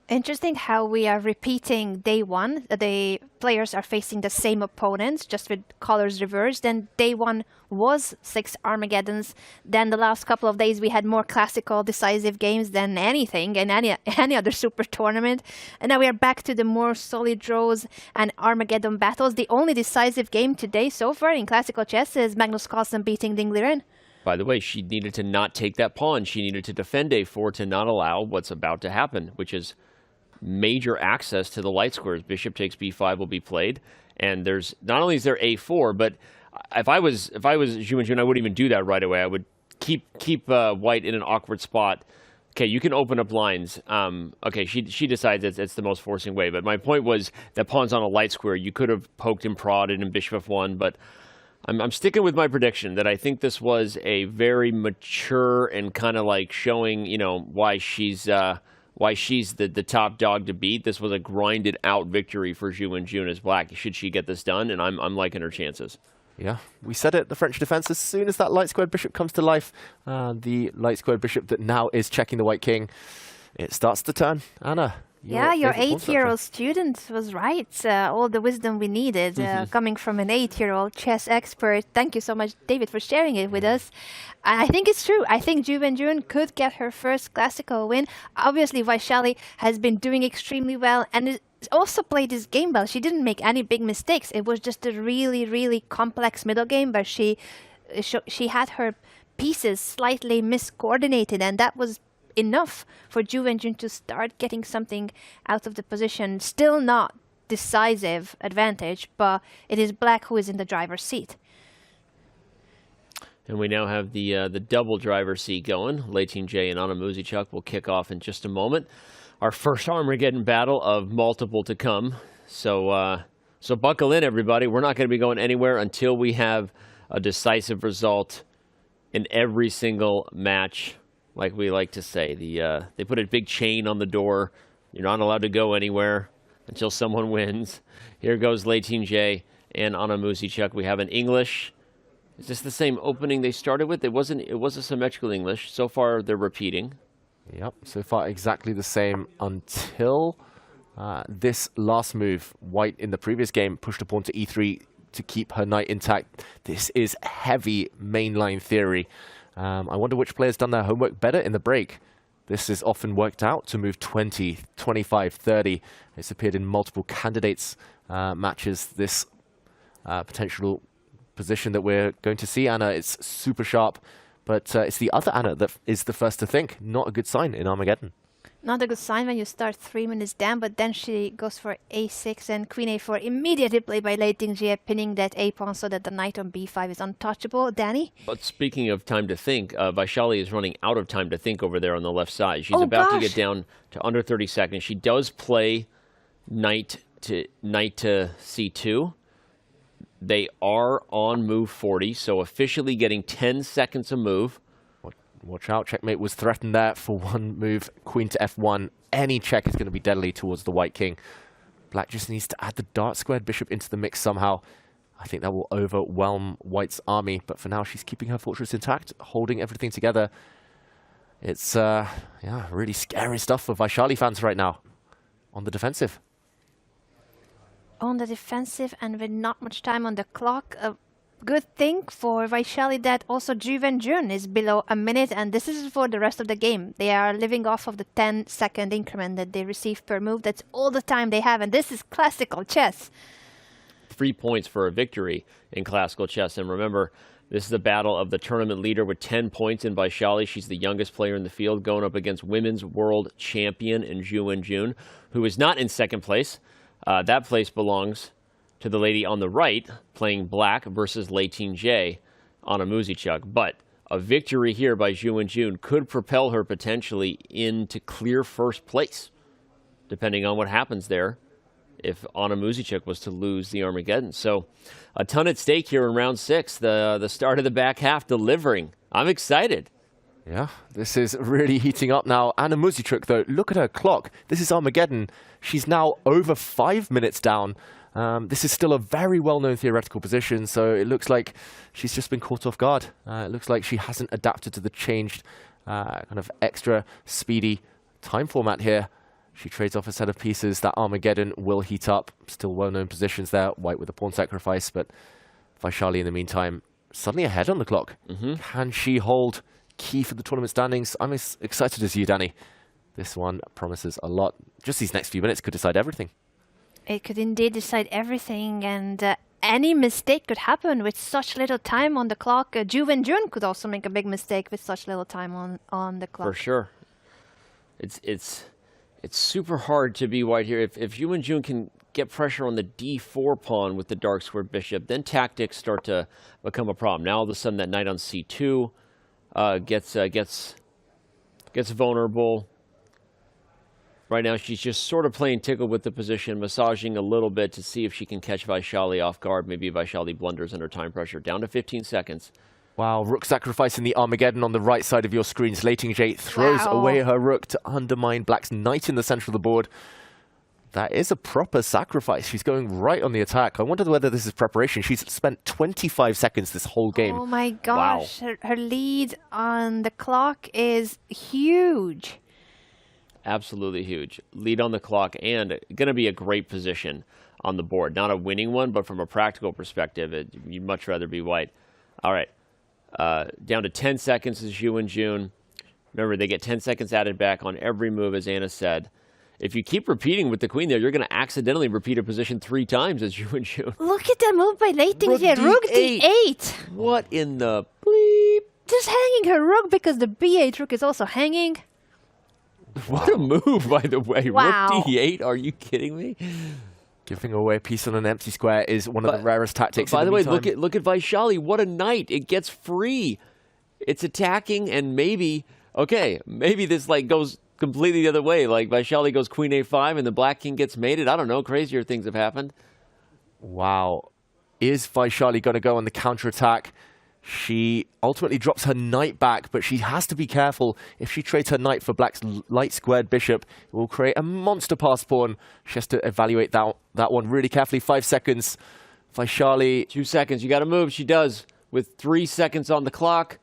Interesting how we are repeating day one. The players are facing the same opponents, just with colors reversed. Then day one was 6 Armageddons. Then the last couple of days we had more classical decisive games than anything in any other super tournament. And now we are back to the more solid draws and Armageddon battles. The only decisive game today so far in classical chess is Magnus Carlsen beating Ding Liren. By the way, she needed to not take that pawn. She needed to defend a4 to not allow what's about to happen, which is major access to the light squares. Bishop takes b5 will be played, and there's not only is there a4, but if I was Ju Wenjun, I wouldn't even do that right away. I would keep white in an awkward spot. Okay, you can open up lines. Okay, she decides it's the most forcing way. But my point was that pawn's on a light square. You could have poked and prodded in bishop f1, but I'm sticking with my prediction that I think this was a very mature and kind of like showing, why she's the top dog to beat. This was a grinded out victory for Ju Wenjun as black. Should she get this done? And I'm liking her chances. Yeah, we said it, the French defense, as soon as that light squared bishop comes to life, the light squared bishop that now is checking the white king, it starts to turn. Anna. Yeah, your 8-year-old student was right. All the wisdom we needed coming from an 8-year-old chess expert. Thank you so much, David, for sharing it with us. I think it's true. I think Ju Wenjun could get her first classical win. Obviously, Vaishali has been doing extremely well and also played this game well. She didn't make any big mistakes. It was just a really, really complex middle game where she had her pieces slightly miscoordinated, and that was enough for Ju Wenjun to start getting something out of the position. Still not decisive advantage, but it is black who is in the driver's seat. And we now have the double driver's seat going. Liren J and Anna Muzychuk will kick off in just a moment. Our first Armageddon battle of multiple to come. So buckle in, everybody. We're not going to be going anywhere until we have a decisive result in every single match. Like we like to say, they put a big chain on the door. You're not allowed to go anywhere until someone wins. Here goes Liren J and Anna Muzychuk. We have an English. Is this the same opening they started with? It wasn't. It was a symmetrical English. So far, they're repeating. Yep. So far, exactly the same until this last move. White in the previous game pushed a pawn to e3 to keep her knight intact. This is heavy mainline theory. I wonder which player's done their homework better in the break. This is often worked out to move 20, 25, 30. It's appeared in multiple candidates matches. This potential position that we're going to see, Anna, it's super sharp, but it's the other Anna that is the first to think. Not a good sign in Armageddon. Not a good sign when you start 3 minutes down, but then she goes for a6 and queen a4, immediately played by Liren J, pinning that a pawn so that the knight on b5 is untouchable. Danny? But speaking of time to think, Vaishali is running out of time to think over there on the left side. She's about to get down to under 30 seconds. She does play knight to c2. They are on move 40, so officially getting 10 seconds a move. Watch out, checkmate was threatened there for one move. Queen to f1. Any check is going to be deadly towards the white king. Black just needs to add the dark squared bishop into the mix somehow. I think that will overwhelm White's army, but for now she's keeping her fortress intact, holding everything together. It's yeah, really scary stuff for Vaishali fans right now. On the defensive. On the defensive and with not much time on the clock. good thing for Vaishali that also Ju Wenjun is below a minute, and this is for the rest of the game. They are living off of the 10-second increment that they receive per move. That's all the time they have, and this is classical chess. 3 points for a victory in classical chess. And remember, this is the battle of the tournament leader with 10 points in Vaishali. She's the youngest player in the field, going up against women's world champion in Ju Wenjun, who is not in second place. That place belongs to the lady on the right, playing black versus Leitin J on a Muzichuk. But a victory here by Ju Wenjun could propel her potentially into clear first place, depending on what happens there if Anna Muzichuk was to lose the Armageddon. So a ton at stake here in round 6, the start of the back half delivering. I'm excited. Yeah, this is really heating up now. Anna Muzichuk, though, look at her clock. This is Armageddon. She's now over 5 minutes down. This is still a very well-known theoretical position, so it looks like she's just been caught off guard. It looks like she hasn't adapted to the changed kind of extra speedy time format here. She trades off a set of pieces. That Armageddon will heat up. Still well-known positions there. White with a pawn sacrifice, but Vaishali in the meantime suddenly ahead on the clock. Can she hold key for the tournament standings? I'm as excited as you, Danny. This one promises a lot. Just these next few minutes could decide everything. It could indeed decide everything, and any mistake could happen with such little time on the clock. Ju Wenjun could also make a big mistake with such little time on the clock. For sure. It's super hard to be white here. If Ju Wenjun can get pressure on the d4 pawn with the dark squared bishop, then tactics start to become a problem. Now all of a sudden that knight on c2 gets vulnerable. Right now she's just sort of playing tickle with the position, massaging a little bit to see if she can catch Vaishali off guard. Maybe Vaishali blunders under time pressure. Down to 15 seconds. Wow, rook sacrificing the Armageddon on the right side of your screens. Leitin J throws away her rook to undermine Black's knight in the center of the board. That is a proper sacrifice. She's going right on the attack. I wonder whether this is preparation. She's spent 25 seconds this whole game. Oh my gosh, wow. her lead on the clock is huge. Absolutely huge. Lead on the clock and going to be a great position on the board. Not a winning one, but from a practical perspective, you'd much rather be white. All right. Down to 10 seconds is Ju Wenjun. Remember, they get 10 seconds added back on every move, as Anna said. If you keep repeating with the queen there, you're going to accidentally repeat a position 3 times as Ju Wenjun. Look at that move by Leitin J. Rook d8. What in the bleep? Just hanging her rook because the b8 rook is also hanging. What a move, by the way. Wow. Rook d8? Are you kidding me? Giving away a piece on an empty square is one of the rarest tactics. By the way, look at Vaishali. What a knight. It gets free. It's attacking, and maybe this goes completely the other way. Like Vaishali goes queen a5 and the black king gets mated. I don't know. Crazier things have happened. Wow. Is Vaishali going to go on the counterattack? She ultimately drops her knight back, but she has to be careful. If she trades her knight for Black's light squared bishop, it will create a monster pass pawn. She has to evaluate that one really carefully. 5 seconds. Vaishali. 2 seconds. You got to move. She does. With 3 seconds on the clock.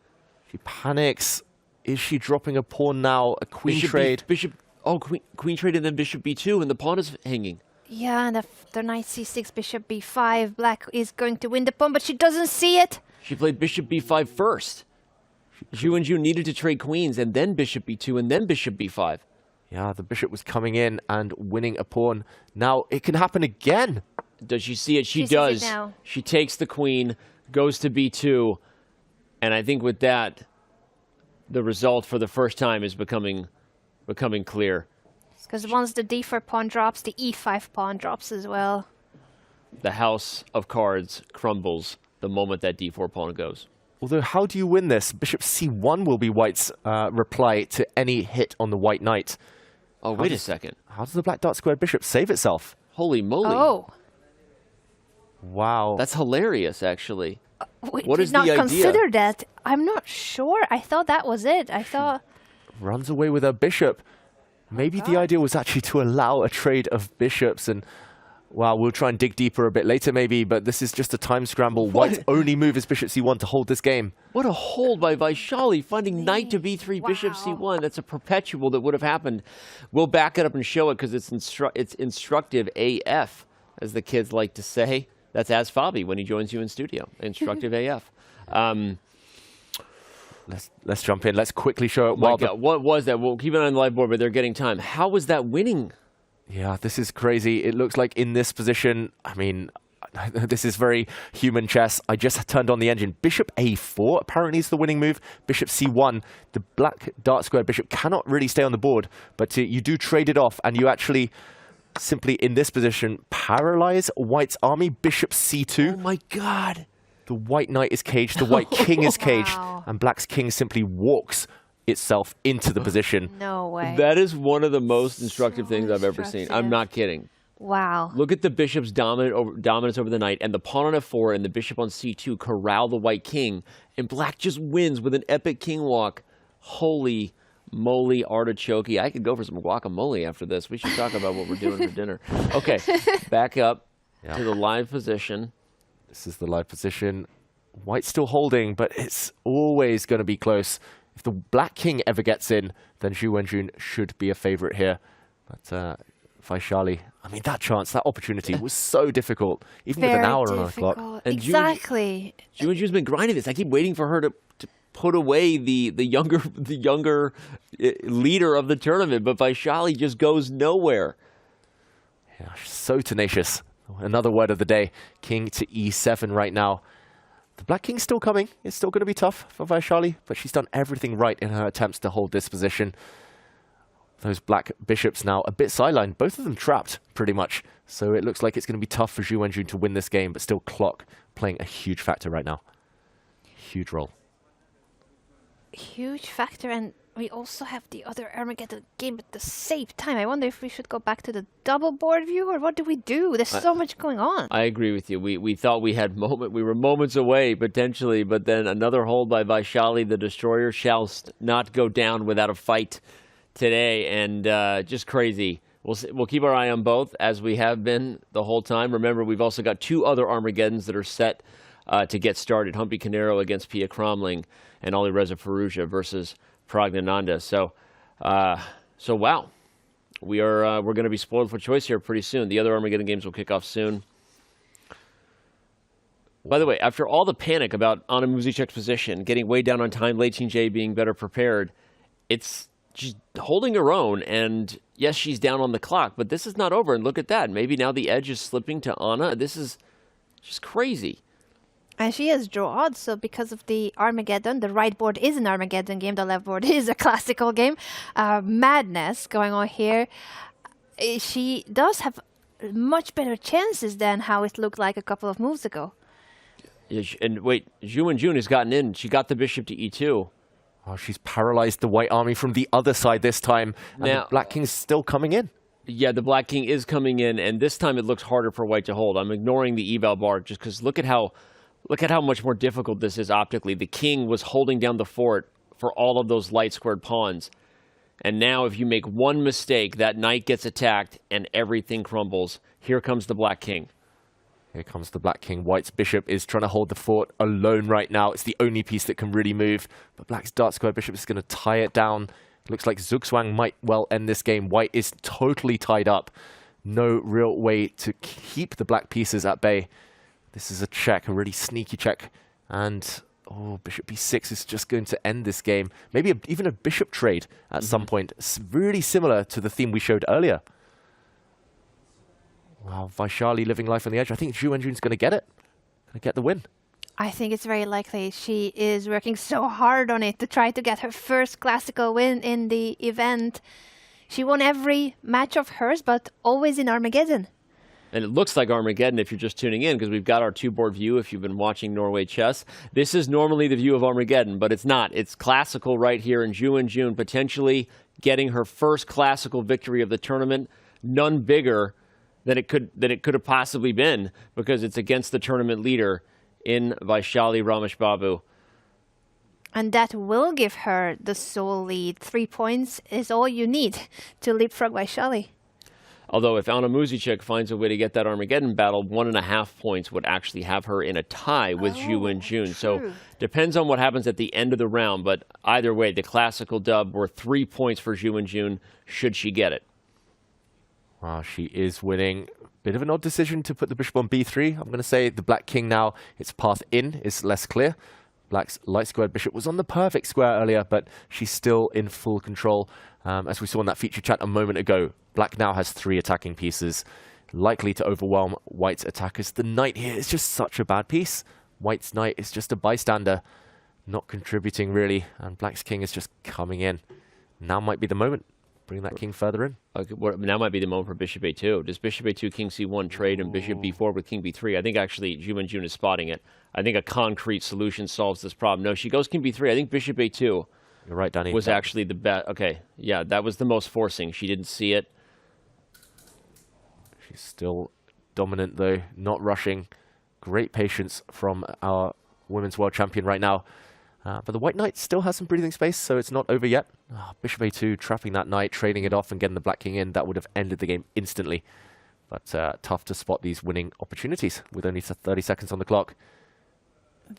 She panics. Is she dropping a pawn now? A queen trade. Queen trade and then bishop b2, and the pawn is hanging. Yeah, and after knight c6, bishop b5, Black is going to win the pawn, but she doesn't see it. She played bishop b5 first. Ju Wenjun needed to trade queens, and then bishop b2, and then bishop b5. Yeah, the bishop was coming in and winning a pawn. Now it can happen again. Does she see it? She does. Sees it now. She takes the queen, goes to b2, and I think with that, the result for the first time is becoming clear. Because once the d4 pawn drops, the e5 pawn drops as well. The house of cards crumbles the moment that d4 pawn goes. Although, how do you win this? Bishop c1 will be white's reply to any hit on the white knight. Oh, wait a second. How does the black dark squared bishop save itself? Holy moly. Oh. Wow. That's hilarious, actually. We what did is not the idea? consider that. I'm not sure. I thought that was it. I thought... Runs away with her bishop. Maybe the idea was actually to allow a trade of bishops, and well, we'll try and dig deeper a bit later maybe, but this is just a time scramble. White's only move is bishop c1 to hold this game. What a hold by Vaishali, finding knight to b3, bishop c1. That's a perpetual that would have happened. We'll back it up and show it because it's instructive AF, as the kids like to say. That's As Fabi when he joins you in studio. Instructive AF. Let's jump in. Let's quickly show it. What was that? We'll keep it on the live board, but they're getting time. How was that winning? Yeah, this is crazy. It looks like in this position, I mean, this is very human chess. I just turned on the engine. Bishop A4 apparently is the winning move. Bishop C1. The black dart squared bishop cannot really stay on the board, but you do trade it off, and you actually simply, in this position, paralyze White's army. Bishop C2. Oh my god. The white knight is caged, the white king is caged, and black's king simply walks itself into the position. No way. That is one of the most instructive things I've ever seen. I'm not kidding. Wow. Look at the bishop's dominance over the knight, and the pawn on f4 and the bishop on c2 corral the white king, and black just wins with an epic king walk. Holy moly artichoke. I could go for some guacamole after this. We should talk about what we're doing for dinner. Okay, back up to the live position. This is the live position. White's still holding, but it's always going to be close. If the black king ever gets in, then Ju Wenjun should be a favorite here. But Vaishali, I mean, that chance, that opportunity was so difficult, even with an hour on the clock. And Exactly. Ju Wenjun's been grinding this. I keep waiting for her to put away the younger leader of the tournament, but Vaishali just goes nowhere. Yeah, she's so tenacious. Another word of the day, king to e7 right now. The black king's still coming. It's still going to be tough for Vaishali, but she's done everything right in her attempts to hold this position. Those black bishops now a bit sidelined, both of them trapped pretty much. So it looks like it's going to be tough for Ju Wenjun to win this game, but still clock playing a huge factor right now. Huge role. Huge factor, and we also have the other Armageddon game at the same time. I wonder if we should go back to the double board view, or what do we do? There's so much going on. I agree with you. We thought we were moments away potentially, but then another hold by Vaishali, the destroyer, shall not go down without a fight today, and just crazy. We'll keep our eye on both, as we have been the whole time. Remember, we've also got two other Armageddons that are set to get started. Humpy Canero against Pia Cramling, and Alireza Firouzja versus Praggnanandhaa. So wow, we're going to be spoiled for choice here pretty soon. The other Armageddon games will kick off soon. By the way, after all the panic about Anna Muzychek's position, getting way down on time, Lei Qingjie being better prepared, she's holding her own, and yes, she's down on the clock, but this is not over, and look at that. Maybe now the edge is slipping to Anna. This is just crazy. And she has draw odds, so because of the Armageddon, the right board is an Armageddon game, the left board is a classical game. Madness going on here. She does have much better chances than how it looked like a couple of moves ago. Yeah, and wait, Ju Wenjun has gotten in. She got the bishop to e2. Oh, she's paralyzed the white army from the other side this time. And now, the black king's still coming in. Yeah, the black king is coming in, and this time it looks harder for white to hold. I'm ignoring the eval bar just because look at how much more difficult this is optically. The king was holding down the fort for all of those light squared pawns. And now if you make one mistake, that knight gets attacked and everything crumbles. Here comes the black king. Here comes the black king. White's bishop is trying to hold the fort alone right now. It's the only piece that can really move. But black's dark square bishop is going to tie it down. It looks like Zugzwang might well end this game. White is totally tied up. No real way to keep the black pieces at bay. This is a check, a really sneaky check. And, oh, bishop b6 is just going to end this game. Maybe even a bishop trade at some point. It's really similar to the theme we showed earlier. Wow, Vaishali living life on the edge. I think Ju Wenjun's going to get it. Going to get the win. I think it's very likely. She is working so hard on it to try to get her first classical win in the event. She won every match of hers, but always in Armageddon. And it looks like Armageddon if you're just tuning in, because we've got our two-board view if you've been watching Norway Chess. This is normally the view of Armageddon, but it's not. It's classical right here, and Ju Wenjun potentially getting her first classical victory of the tournament. None bigger than it could have possibly been, because it's against the tournament leader in Vaishali Rameshbabu. And that will give her the sole lead. 3 points is all you need to leapfrog Vaishali. Although if Anna Muzychek finds a way to get that Armageddon battle, 1.5 points would actually have her in a tie with Ju Wenjun. So depends on what happens at the end of the round. But either way, the classical dub were 3 points for Ju Wenjun should she get it. Wow, she is winning Bit of an odd decision to put the bishop on b3. I'm going to say the black king now, its path in is less clear. Black's light squared bishop was on the perfect square earlier, but she's still in full control. As we saw in that feature chat a moment ago, black now has 3 attacking pieces, likely to overwhelm white's attackers. The knight here is just such a bad piece. White's knight is just a bystander, not contributing really, and black's king is just coming in. Now might be the moment. Bring that king further in. Okay, well, now might be the moment for bishop a2. Does bishop a2, king c1 trade, and bishop b4 with king b3? I think actually Ju Wenjun is spotting it. I think a concrete solution solves this problem. No, she goes king b3. I think bishop a2 You're right, Danny. was actually the bet. Okay, yeah, that was the most forcing. She didn't see it. She's still dominant though, not rushing. Great patience from our women's world champion right now. But the white knight still has some breathing space, so it's not over yet. Bishop a2, trapping that knight, trading it off and getting the black king in. That would have ended the game instantly. But tough to spot these winning opportunities with only 30 seconds on the clock.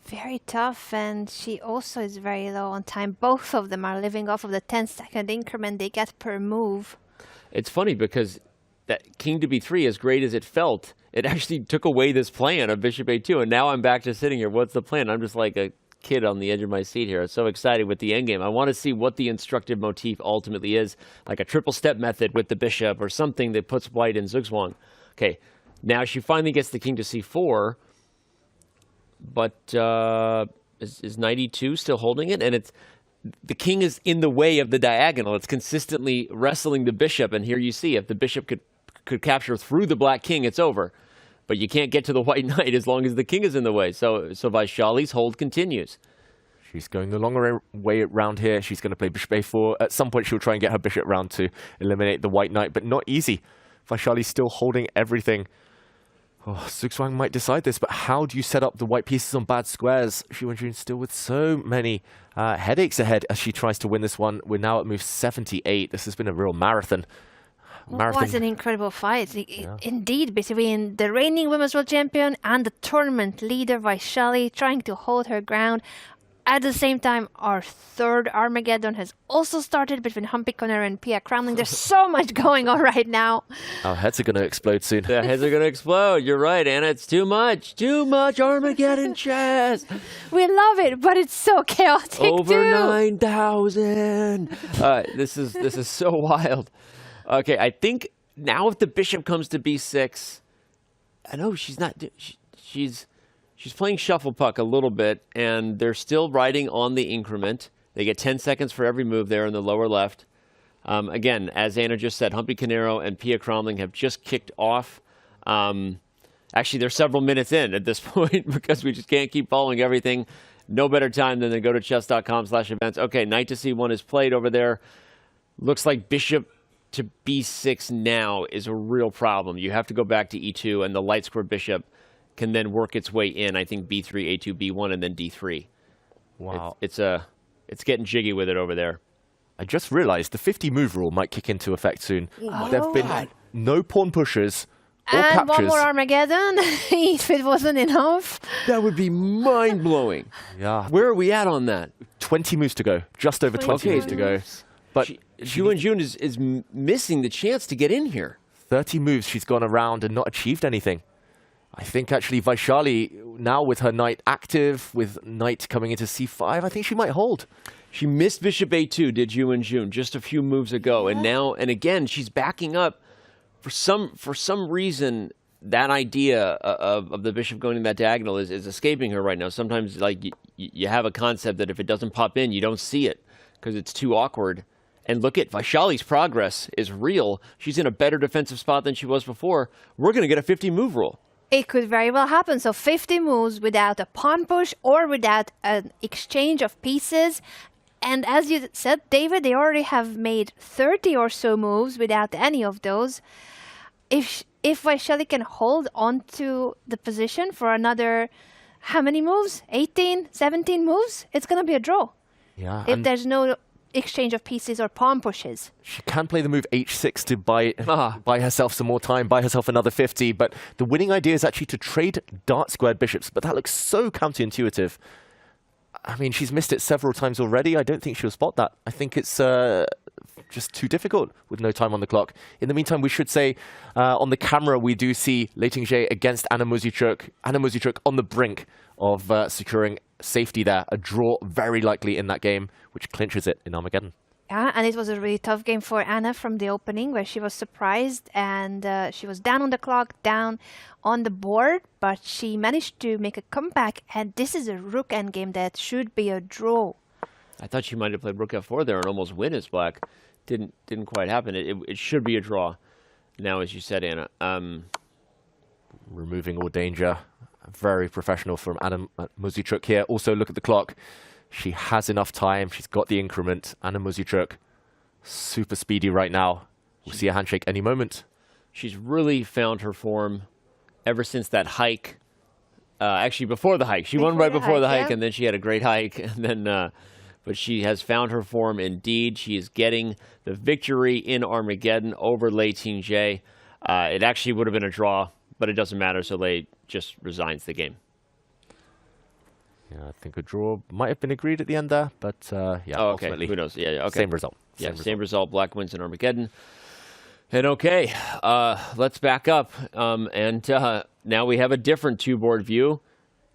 Very tough, and she also is very low on time. Both of them are living off of the 10-second increment they get per move. It's funny because that king to b3, as great as it felt, it actually took away this plan of bishop a2, and now I'm back to sitting here. What's the plan? I'm just like a kid on the edge of my seat here. I'm so excited with the endgame. I want to see what the instructive motif ultimately is, like a triple step method with the bishop or something that puts white in zugzwang. Okay, now she finally gets the king to c4, but is knight e2 still holding it? And the king is in the way of the diagonal. It's consistently wrestling the bishop, and here you see if the bishop could capture through the black king, it's over. But you can't get to the white knight as long as the king is in the way. So Vaishali's hold continues. She's going the longer way around here. She's going to play bishop a4. At some point, she'll try and get her bishop round to eliminate the white knight, but not easy. Vaishali's still holding everything. Oh, zugzwang might decide this, but how do you set up the white pieces on bad squares? Ju Wenjun still with so many headaches ahead as she tries to win this one. We're now at move 78. This has been a real marathon. It was an incredible fight. Indeed, between the reigning women's world champion and the tournament leader Vaishali trying to hold her ground. At the same time, our third Armageddon has also started between Hikaru and Pia Cramling. There's so much going on right now. Our heads are going to explode soon. The heads are going to explode. You're right, Anna. It's too much. Too much Armageddon chess. We love it, but it's so chaotic Over too. 9,000. This is so wild. Okay, I think now if the bishop comes to b6, I know she's not. She's playing shuffle puck a little bit, and they're still riding on the increment. They get 10 seconds for every move there in the lower left. Again, as Anna just said, Hikaru and Pia Cramling have just kicked off. Actually, they're several minutes in at this point because we just can't keep following everything. No better time than to go to chess.com/events. Okay, knight to c1 is played over there. Looks like bishop to b6 now is a real problem. You have to go back to e2, and the light square bishop can then work its way in. I think b3, a2, b1, and then d3. Wow. It's getting jiggy with it over there. I just realized the 50 move rule might kick into effect soon. Oh. There have been no pawn pushes or And captures. one more Armageddon, if it wasn't enough. That would be mind-blowing. Yeah. Where are we at on that? 20 moves to go. Just over 20 moves to go. But Ju Wenjun is missing the chance to get in here. 30 moves she's gone around and not achieved anything. I think actually Vaishali, now with her knight active, with knight coming into c5, I think she might hold. She missed bishop a2, did Ju Wenjun, just a few moves ago. And now, and again, she's backing up. For some reason, that idea of the bishop going in that diagonal is escaping her right now. Sometimes like you have a concept that if it doesn't pop in, you don't see it because it's too awkward. And look at Vaishali's progress is real. She's in a better defensive spot than she was before. We're going to get a 50-move rule. It could very well happen. So 50 moves without a pawn push or without an exchange of pieces. And as you said, David, they already have made 30 or so moves without any of those. If Vaishali can hold on to the position for another, how many moves? 18, 17 moves? It's going to be a draw. Yeah. If there's no exchange of pieces or pawn pushes. She can play the move h6 to buy herself some more time, buy herself another 50, but the winning idea is actually to trade dart squared bishops, but that looks so counterintuitive. I mean, she's missed it several times already. I don't think she'll spot that. I think it's just too difficult with no time on the clock. In the meantime, we should say on the camera, we do see Lei Ting-jae against Anna Muzychuk. Anna Muzychuk on the brink of securing safety there. A draw very likely in that game, which clinches it in Armageddon. Yeah, and it was a really tough game for Anna from the opening, where she was surprised and she was down on the clock, down on the board, but she managed to make a comeback. And this is a rook endgame that should be a draw. I thought she might have played rook f4 there and almost win as black. Didn't quite happen. It should be a draw now, as you said, Anna. Removing all danger. Very professional from Anna Muzychuk here. Also, look at the clock. She has enough time. She's got the increment. Anna Muzychuk, super speedy right now. We'll see a handshake any moment. She's really found her form ever since that hike. Actually, before the hike. She won right before the hike, and then she had a great hike. And then, but she has found her form indeed. She is getting the victory in Armageddon over Lei Ting-jae. It actually would have been a draw, but it doesn't matter, so Lei just resigns the game. Yeah, I think a draw might have been agreed at the end there, but yeah, ultimately, who knows? Yeah, okay. Same result. Same result. Black wins in Armageddon. And okay, let's back up. And now we have a different two-board view.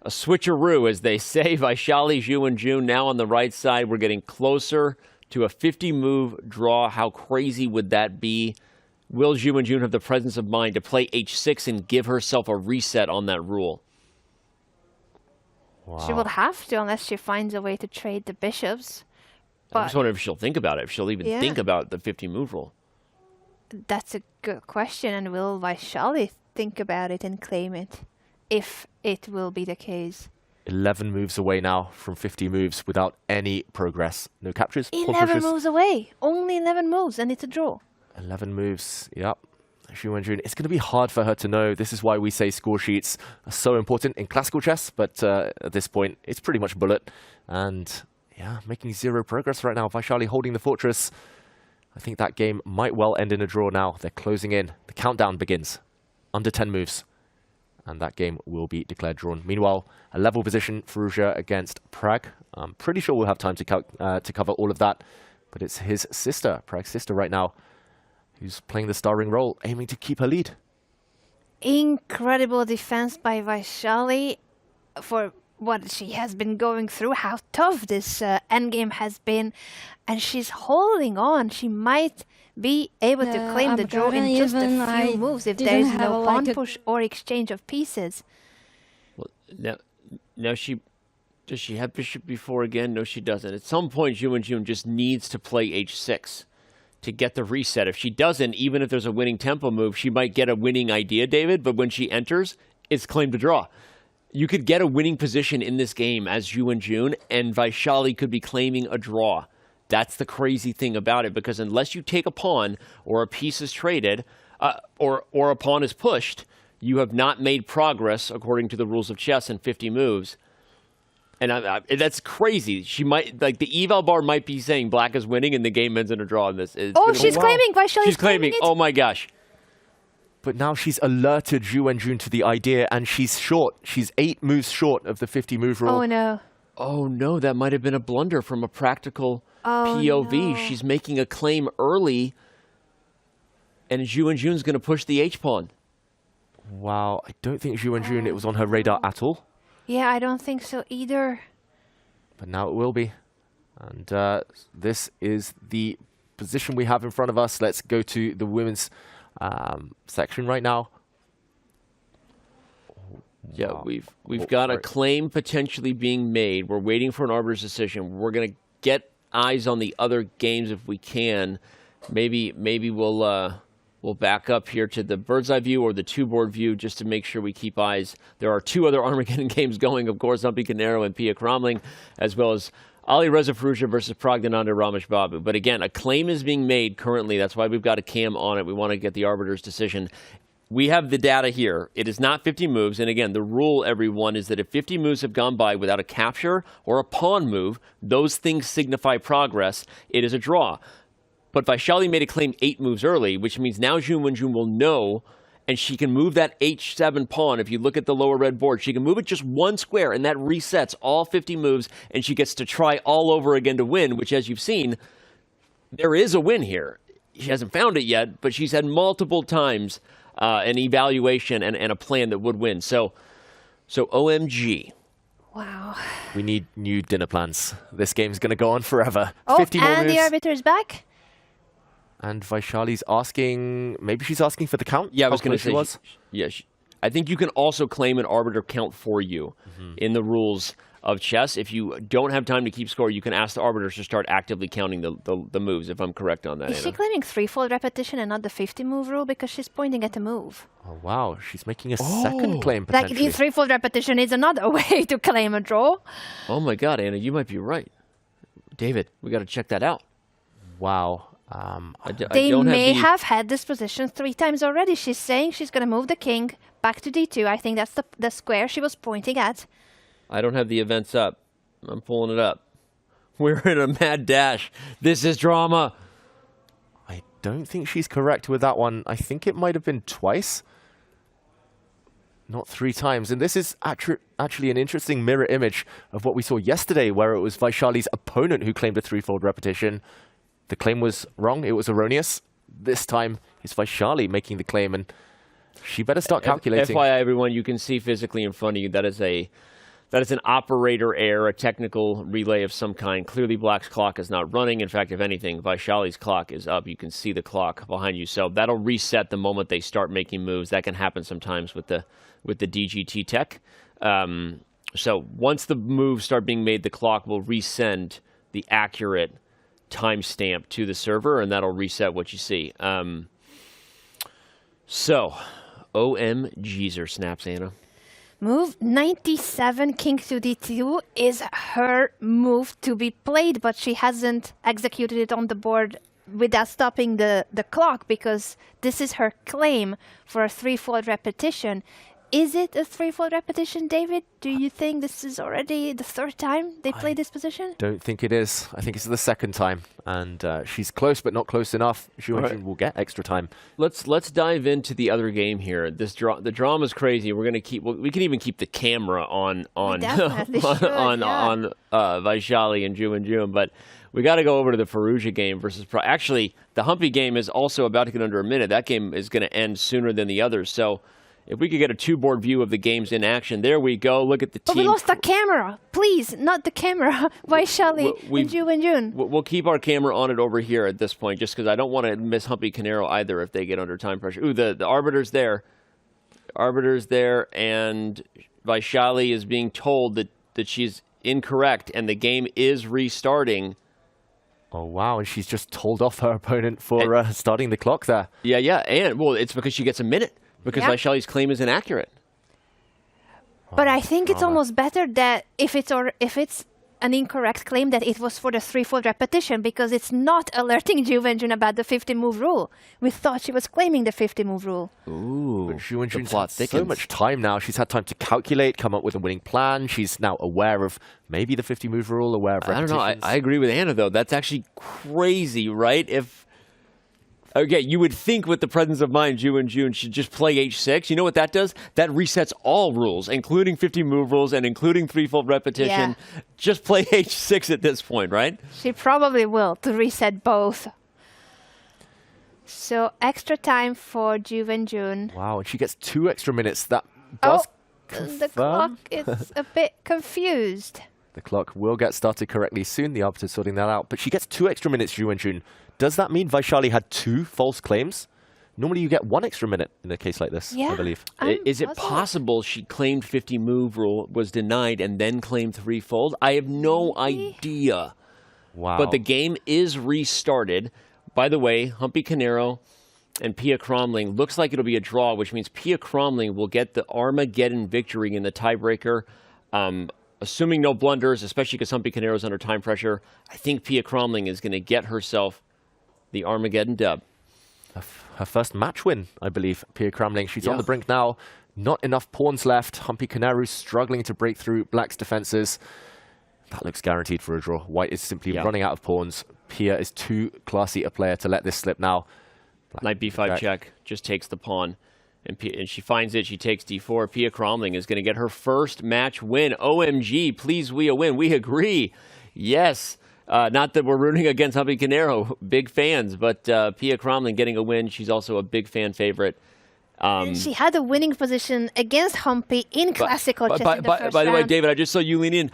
A switcheroo, as they say. Vaishali, Ju Wenjun now on the right side. We're getting closer to a 50-move draw. How crazy would that be? Will Ju Wenjun have the presence of mind to play h6 and give herself a reset on that rule? Wow. She will have to, unless she finds a way to trade the bishops. I just wonder if she'll think about it, if she'll even think about the 50-move rule. That's a good question, and will Vaishali think about it and claim it, if it will be the case? 11 moves away now from 50 moves without any progress. No captures. 11 moves away. Only 11 moves, and it's a draw. 11 moves, yep. Ju Wenjun, it's going to be hard for her to know. This is why we say score sheets are so important in classical chess, but at this point, it's pretty much bullet. And yeah, making zero progress right now. Vaishali holding the fortress. I think that game might well end in a draw now. They're closing in. The countdown begins. Under 10 moves. And that game will be declared drawn. Meanwhile, a level position, Firouzja against Prag. I'm pretty sure we'll have time to cover all of that. But it's his sister, Prag's sister right now, who's playing the starring role, aiming to keep her lead. Incredible defense by Vaishali for what she has been going through, how tough this endgame has been. And she's holding on. She might be able to claim the draw in just a few moves if there is no pawn push or exchange of pieces. Well, now does she have bishop b4 again? No, she doesn't. At some point, Ju Wenjun just needs to play h6 to get the reset. If she doesn't, even if there's a winning tempo move, she might get a winning idea, David, but when she enters, it's claimed to draw. You could get a winning position in this game as Ju Wenjun, and Vaishali could be claiming a draw. That's the crazy thing about it, because unless you take a pawn or a piece is traded or a pawn is pushed, you have not made progress according to the rules of chess in 50 moves. And that's crazy. She might, like, the eval bar might be saying black is winning and the game ends in a draw. She's claiming. She's claiming. Oh my gosh. But now she's alerted Ju Wenjun to the idea, and she's short. She's 8 moves short of the 50-move rule. Oh no. Oh no, that might have been a blunder from a practical POV. No. She's making a claim early, and Ju Wenjun's going to push the H-pawn. Wow, I don't think Ju Wenjun, it was on her radar at all. Yeah, I don't think so either. But now it will be. And this is the position we have in front of us. Let's go to the women's section right now. Yeah, we've got a claim potentially being made. We're waiting for an arbiter's decision. We're going to get eyes on the other games if we can. Maybe we'll back up here to the bird's eye view or the two-board view just to make sure we keep eyes. There are 2 other Armageddon games going, of course, Humpy Canero and Pia Cramling, as well as Alireza Firouzja versus Praggnanandhaa Ramesh Babu. But again, a claim is being made currently. That's why we've got a cam on it. We want to get the arbiter's decision. We have the data here. It is not 50 moves. And again, the rule, everyone, is that if 50 moves have gone by without a capture or a pawn move, those things signify progress. It is a draw. But Vaishali made a claim 8 moves early, which means now Ju Wenjun will know, and she can move that h7 pawn. If you look at the lower red board, she can move it just 1 square, and that resets all 50 moves, and she gets to try all over again to win, which, as you've seen, there is a win here. She hasn't found it yet, but she's had multiple times an evaluation and a plan that would win. So OMG. Wow. We need new dinner plans. This game's going to go on forever. Oh, 50 more and moves. the arbiter's back. And Vaishali's asking, maybe she's asking for the count? Yeah, I was going to say. I think you can also claim an arbiter count for you in the rules of chess. If you don't have time to keep score, you can ask the arbiters to start actively counting the moves, if I'm correct on that, Is she claiming threefold repetition and not the 50-move rule? Because she's pointing at the move. Oh, wow. She's making a second claim, potentially. Like, the threefold repetition is another way to claim a draw. Oh, my God, Anna, you might be right. David, we got to check that out. Wow. They may have had this position 3 times already. She's saying she's going to move the king back to d2. I think that's the square she was pointing at. I don't have the events up. I'm pulling it up. We're in a mad dash. This is drama. I don't think she's correct with that one. I think it might have been twice. Not 3 times. And this is actually an interesting mirror image of what we saw yesterday, where it was Vaishali's opponent who claimed a threefold repetition. The claim was wrong. It was erroneous. This time, it's Vaishali making the claim, and she better start calculating. FYI, everyone, you can see physically in front of you, that is an operator error, a technical relay of some kind. Clearly, Black's clock is not running. In fact, if anything, Vaishali's clock is up. You can see the clock behind you. So that'll reset the moment they start making moves. That can happen sometimes with the DGT tech. So once the moves start being made, the clock will resend the accurate timestamp to the server, and that'll reset what you see. So, OMG's snaps, Anna. Move 97, king to d2 is her move to be played, but she hasn't executed it on the board without stopping the clock, because this is her claim for a threefold repetition. Is it a threefold repetition, David? Do you think this is already the 3rd time they play this position? Don't think it is. I think it's the 2nd time, and she's close, but not close enough. Ju Wenjun will get extra time. Let's dive into the other game here. The drama's crazy. We're gonna we can even keep the camera on Vaishali and Ju Wenjun, but we got to go over to the Firouzja game versus actually the Humpy game is also about to get under a minute. That game is going to end sooner than the others. So if we could get a 2-board view of the games in action, there we go. Look at the team. Oh, we lost the camera. Please, not the camera. Vaishali and Ju Wenjun. We'll keep our camera on it over here at this point, just because I don't want to miss Humpy Canero either if they get under time pressure. Ooh, the arbiter's there. Arbiter's there, and Vaishali is being told that she's incorrect, and the game is restarting. Oh, wow, and she's just told off her opponent for starting the clock there. Yeah, and, well, it's because she gets a minute. Because Vaishali's claim is inaccurate. But I think it's almost better that if it's an incorrect claim, that it was for the threefold repetition, because it's not alerting Ju Wenjun about the 50-move rule. We thought she was claiming the 50-move rule. Ooh, but Ju Wenjun's had so much time now. She's had time to calculate, come up with a winning plan. She's now aware of maybe the 50-move rule, aware of repetitions. I don't know. I agree with Anna, though. That's actually crazy, right? Okay, you would think with the presence of mind, Ju Wenjun should just play h6. You know what that does? That resets all rules, including 50-move rules and including threefold repetition. Yeah. Just play h6 at this point, right? She probably will, to reset both. So extra time for Ju Wenjun. Wow, and she gets 2 extra minutes. That does confirm. The clock is a bit confused. The clock will get started correctly soon. The arbiter's sorting that out. But she gets 2 extra minutes, Ju Wenjun. Does that mean Vaishali had 2 false claims? Normally you get 1 extra minute in a case like this, I believe. Is it possible she claimed 50-move rule, was denied, and then claimed threefold? I have no idea. Wow. But the game is restarted. By the way, Humpy Canero and Pia Cramling looks like it'll be a draw, which means Pia Cramling will get the Armageddon victory in the tiebreaker. Assuming no blunders, especially because Humpy Canero's under time pressure, I think Pia Cramling is going to get herself the Armageddon dub. Her first match win, I believe, Pia Cramling. She's on the brink now. Not enough pawns left. Humpy Canero struggling to break through Black's defenses. That looks guaranteed for a draw. White is simply running out of pawns. Pia is too classy a player to let this slip now. Knight b5 check, just takes the pawn. And she finds it, she takes d4. Pia Cramling is going to get her first match win. OMG, please we a win. We agree. Yes. Not that we're rooting against Humpy Canero, big fans, but Pia Cramling getting a win. She's also a big fan favorite. She had a winning position against Humpy in classical chess in the first by the way, round. David, I just saw you lean in.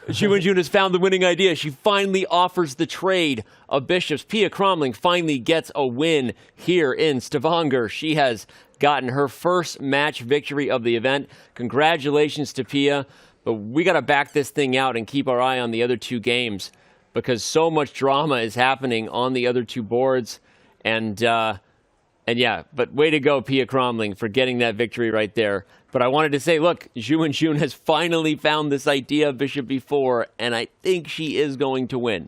Ju Wenjun has found the winning idea. She finally offers the trade of bishops. Pia Cramling finally gets a win here in Stavanger. She has gotten her first match victory of the event. Congratulations to Pia. But we got to back this thing out and keep our eye on the other two games because so much drama is happening on the other two boards. And yeah, but way to go, Pia Cramling, for getting that victory right there. But I wanted to say, look, Ju Wenjun has finally found this idea of bishop b4, and I think she is going to win.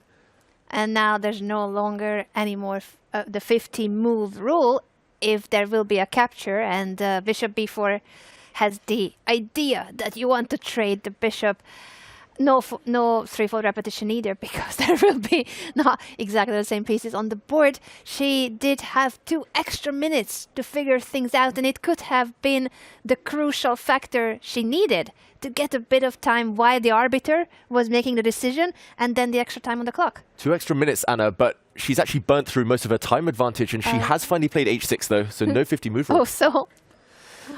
And now there's no longer anymore the 50-move rule if there will be a capture, and bishop b4 has the idea that you want to trade the bishop. No threefold repetition either, because there will be not exactly the same pieces on the board. She did have 2 extra minutes to figure things out, and it could have been the crucial factor she needed to get a bit of time while the arbiter was making the decision, and then the extra time on the clock. 2 extra minutes, Anna, but she's actually burnt through most of her time advantage, and she has finally played h6, though, so no 50-move rule. Oh, so...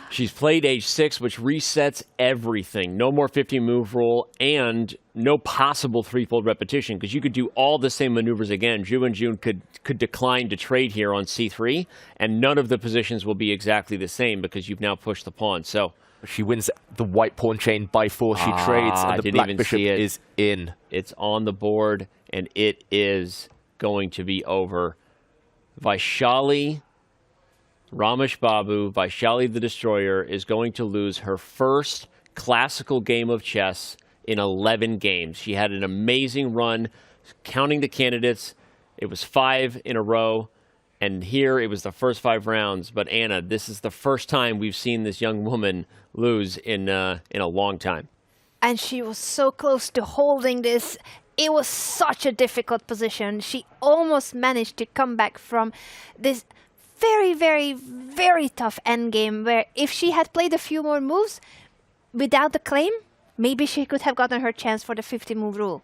She's played h6, which resets everything. No more 50-move rule and no possible threefold repetition, because you could do all the same maneuvers again. Ju Wenjun could decline to trade here on c3, and none of the positions will be exactly the same because you've now pushed the pawn. So she wins the white pawn chain by force. She trades, and the black bishop is in. It's on the board, and it is going to be over. Vaishali Ramesh Babu, Vaishali the Destroyer, is going to lose her first classical game of chess in 11 games. She had an amazing run, counting the candidates. It was 5 in a row, and here it was the first 5 rounds. But Anna, this is the first time we've seen this young woman lose in a long time. And she was so close to holding this. It was such a difficult position. She almost managed to come back from this very, very, very tough endgame where if she had played a few more moves without the claim, maybe she could have gotten her chance for the 50-move rule.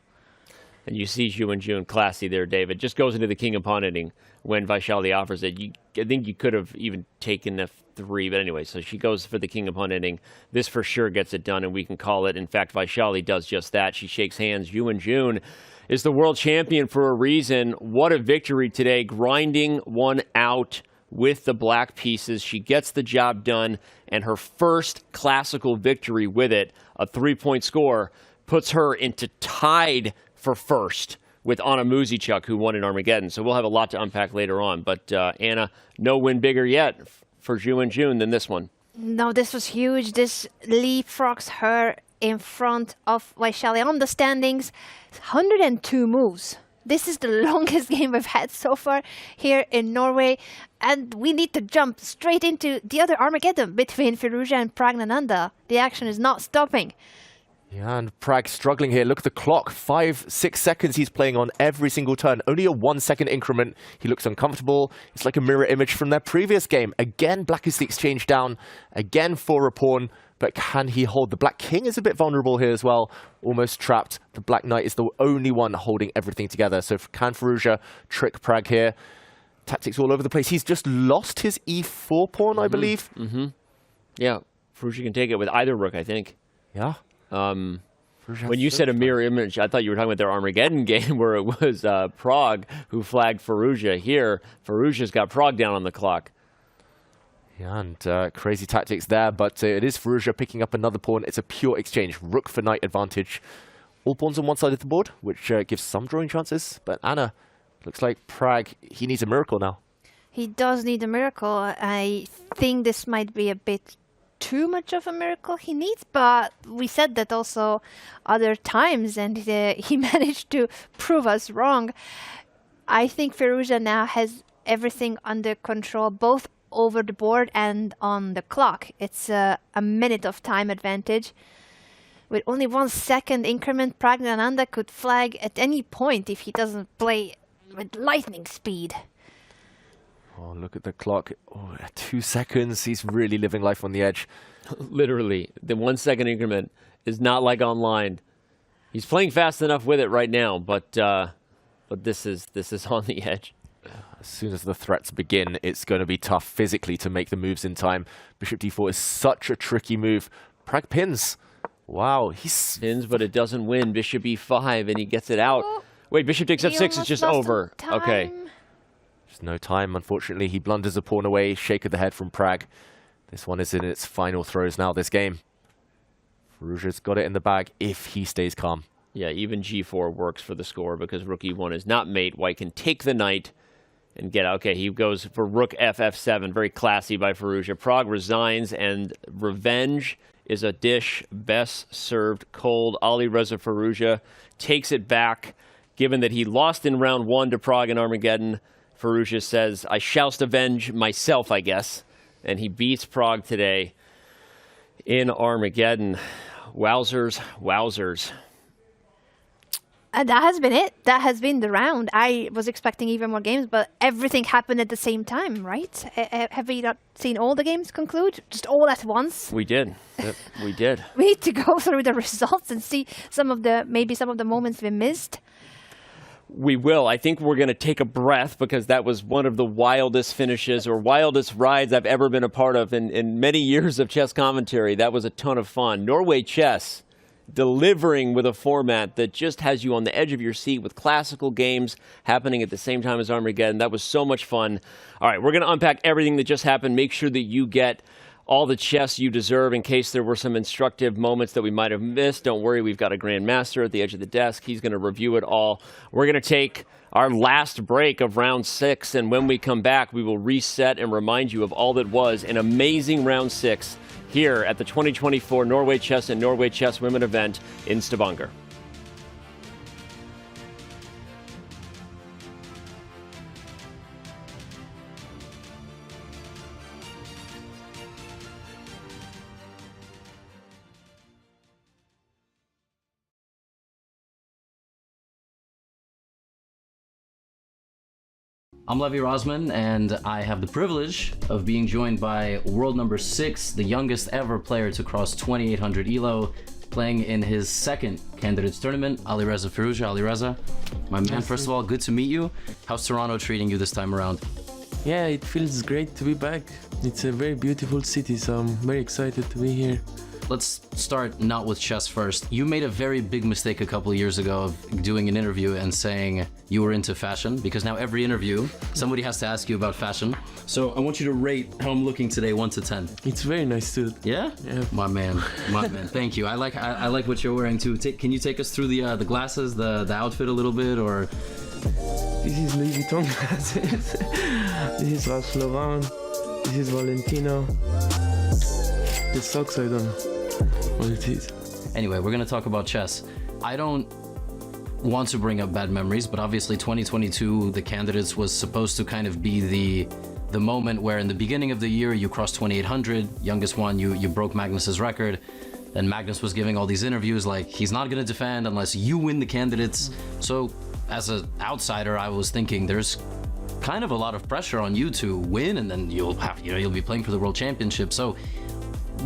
And you see Ju Wenjun classy there, David. Just goes into the king of pawn ending when Vaishali offers it. I think you could have even taken f3, but anyway, so she goes for the king of pawn ending. This for sure gets it done, and we can call it. In fact, Vaishali does just that. She shakes hands. Ju Wenjun is the world champion for a reason. What a victory today, grinding one out with the black pieces. She gets the job done, and her first classical victory with it, a 3-point score, puts her into tied for first with Anna Muzichuk, who won in Armageddon. So we'll have a lot to unpack later on. But Anna, no win bigger yet for Ju Wenjun than this one. No, this was huge. This leapfrogs her in front of Vaishali on the standings. 102 moves. This is the longest game we've had so far here in Norway. And we need to jump straight into the other Armageddon between Firouzja and Praggnanandhaa. The action is not stopping. Yeah, and Prag struggling here. Look at the clock. 5-6 seconds he's playing on every single turn. Only a 1-second increment. He looks uncomfortable. It's like a mirror image from their previous game. Again, black is the exchange down. Again, for a pawn. But can he hold? The black king is a bit vulnerable here as well. Almost trapped. The black knight is the only one holding everything together. So can Firouzja trick Prag here? Tactics all over the place. He's just lost his e4 pawn, I believe. Yeah, Firouzja can take it with either rook, I think. Yeah. When you said a mirror image, I thought you were talking about their Armageddon game where it was Prag who flagged Firouzja. Here, Firouzja's got Prag down on the clock. Yeah, and crazy tactics there, but it is Firouzja picking up another pawn. It's a pure exchange. Rook for knight advantage. All pawns on one side of the board, which gives some drawing chances. But Anna, looks like Prag, he needs a miracle now. He does need a miracle. I think this might be a bit too much of a miracle he needs, but we said that also other times, and he managed to prove us wrong. I think Firouzja now has everything under control, both over the board and on the clock. It's a minute of time advantage. With only 1 second increment, Praggnanandhaa could flag at any point if he doesn't play with lightning speed. Oh, look at the clock. Oh, 2 seconds. He's really living life on the edge. Literally, the 1 second increment is not like online. He's playing fast enough with it right now, but but this is on the edge. As soon as the threats begin, it's going to be tough physically to make the moves in time. Bishop d4 is such a tricky move. Pragg pins. Wow, he's pins, but it doesn't win. Bishop e5, and he gets it out. Wait, bishop takes f6 is just over. Okay. There's no time, unfortunately. He blunders a pawn away. Shake of the head from Pragg. This one is in its final throws now, this game. Firouzja's got it in the bag if he stays calm. Yeah, even g4 works for the score because rook e1 is not mate. White can take the knight and get out. Okay, he goes for rook f7. Very classy by Firouzja. Pragg resigns, and revenge is a dish best served cold. Alireza Firouzja takes it back. Given that he lost in round 1 to Pragg in Armageddon, Firouzja says, I shall avenge myself, I guess. And he beats Pragg today in Armageddon. Wowzers, wowzers. And that has been it. That has been the round. I was expecting even more games, but everything happened at the same time, right? Have we not seen all the games conclude? Just all at once? We did. We did. We need to go through the results and see maybe some of the moments we missed. We will. I think we're going to take a breath because that was one of the wildest finishes or wildest rides I've ever been a part of in many years of chess commentary. That was a ton of fun. Norway Chess delivering with a format that just has you on the edge of your seat with classical games happening at the same time as Armageddon. That was so much fun. All right, we're going to unpack everything that just happened. Make sure that you get all the chess you deserve in case there were some instructive moments that we might have missed. Don't worry, we've got a grandmaster at the edge of the desk. He's going to review it all. We're going to take our last break of round 6, and when we come back, we will reset and remind you of all that was an amazing round 6 here at the 2024 Norway Chess and Norway Chess Women event in Stavanger. I'm Levi Rosman, and I have the privilege of being joined by world number 6, the youngest ever player to cross 2800 ELO, playing in his second candidates tournament, Alireza Firouzja. Alireza, my man, first of all, good to meet you. How's Toronto treating you this time around? Yeah, it feels great to be back. It's a very beautiful city, so I'm very excited to be here. Let's start not with chess first. You made a very big mistake a couple of years ago of doing an interview and saying you were into fashion, because now every interview, somebody has to ask you about fashion. So I want you to rate how I'm looking today, 1 to 10. It's very nice suit. Yeah? Yeah. My man, thank you. I like what you're wearing too. Can you take us through the glasses, the outfit a little bit, or? This is Louis Vuitton glasses. This is Ralph Lauren. This is Valentino. The socks, I don't know what it is. Anyway, we're gonna talk about chess. I don't want to bring up bad memories, but obviously 2022, the candidates was supposed to kind of be the moment where in the beginning of the year you crossed 2800, youngest one, you broke Magnus's record. Then Magnus was giving all these interviews like he's not gonna defend unless you win the candidates. So as an outsider, I was thinking there's kind of a lot of pressure on you to win, and then you'll be playing for the World Championship. So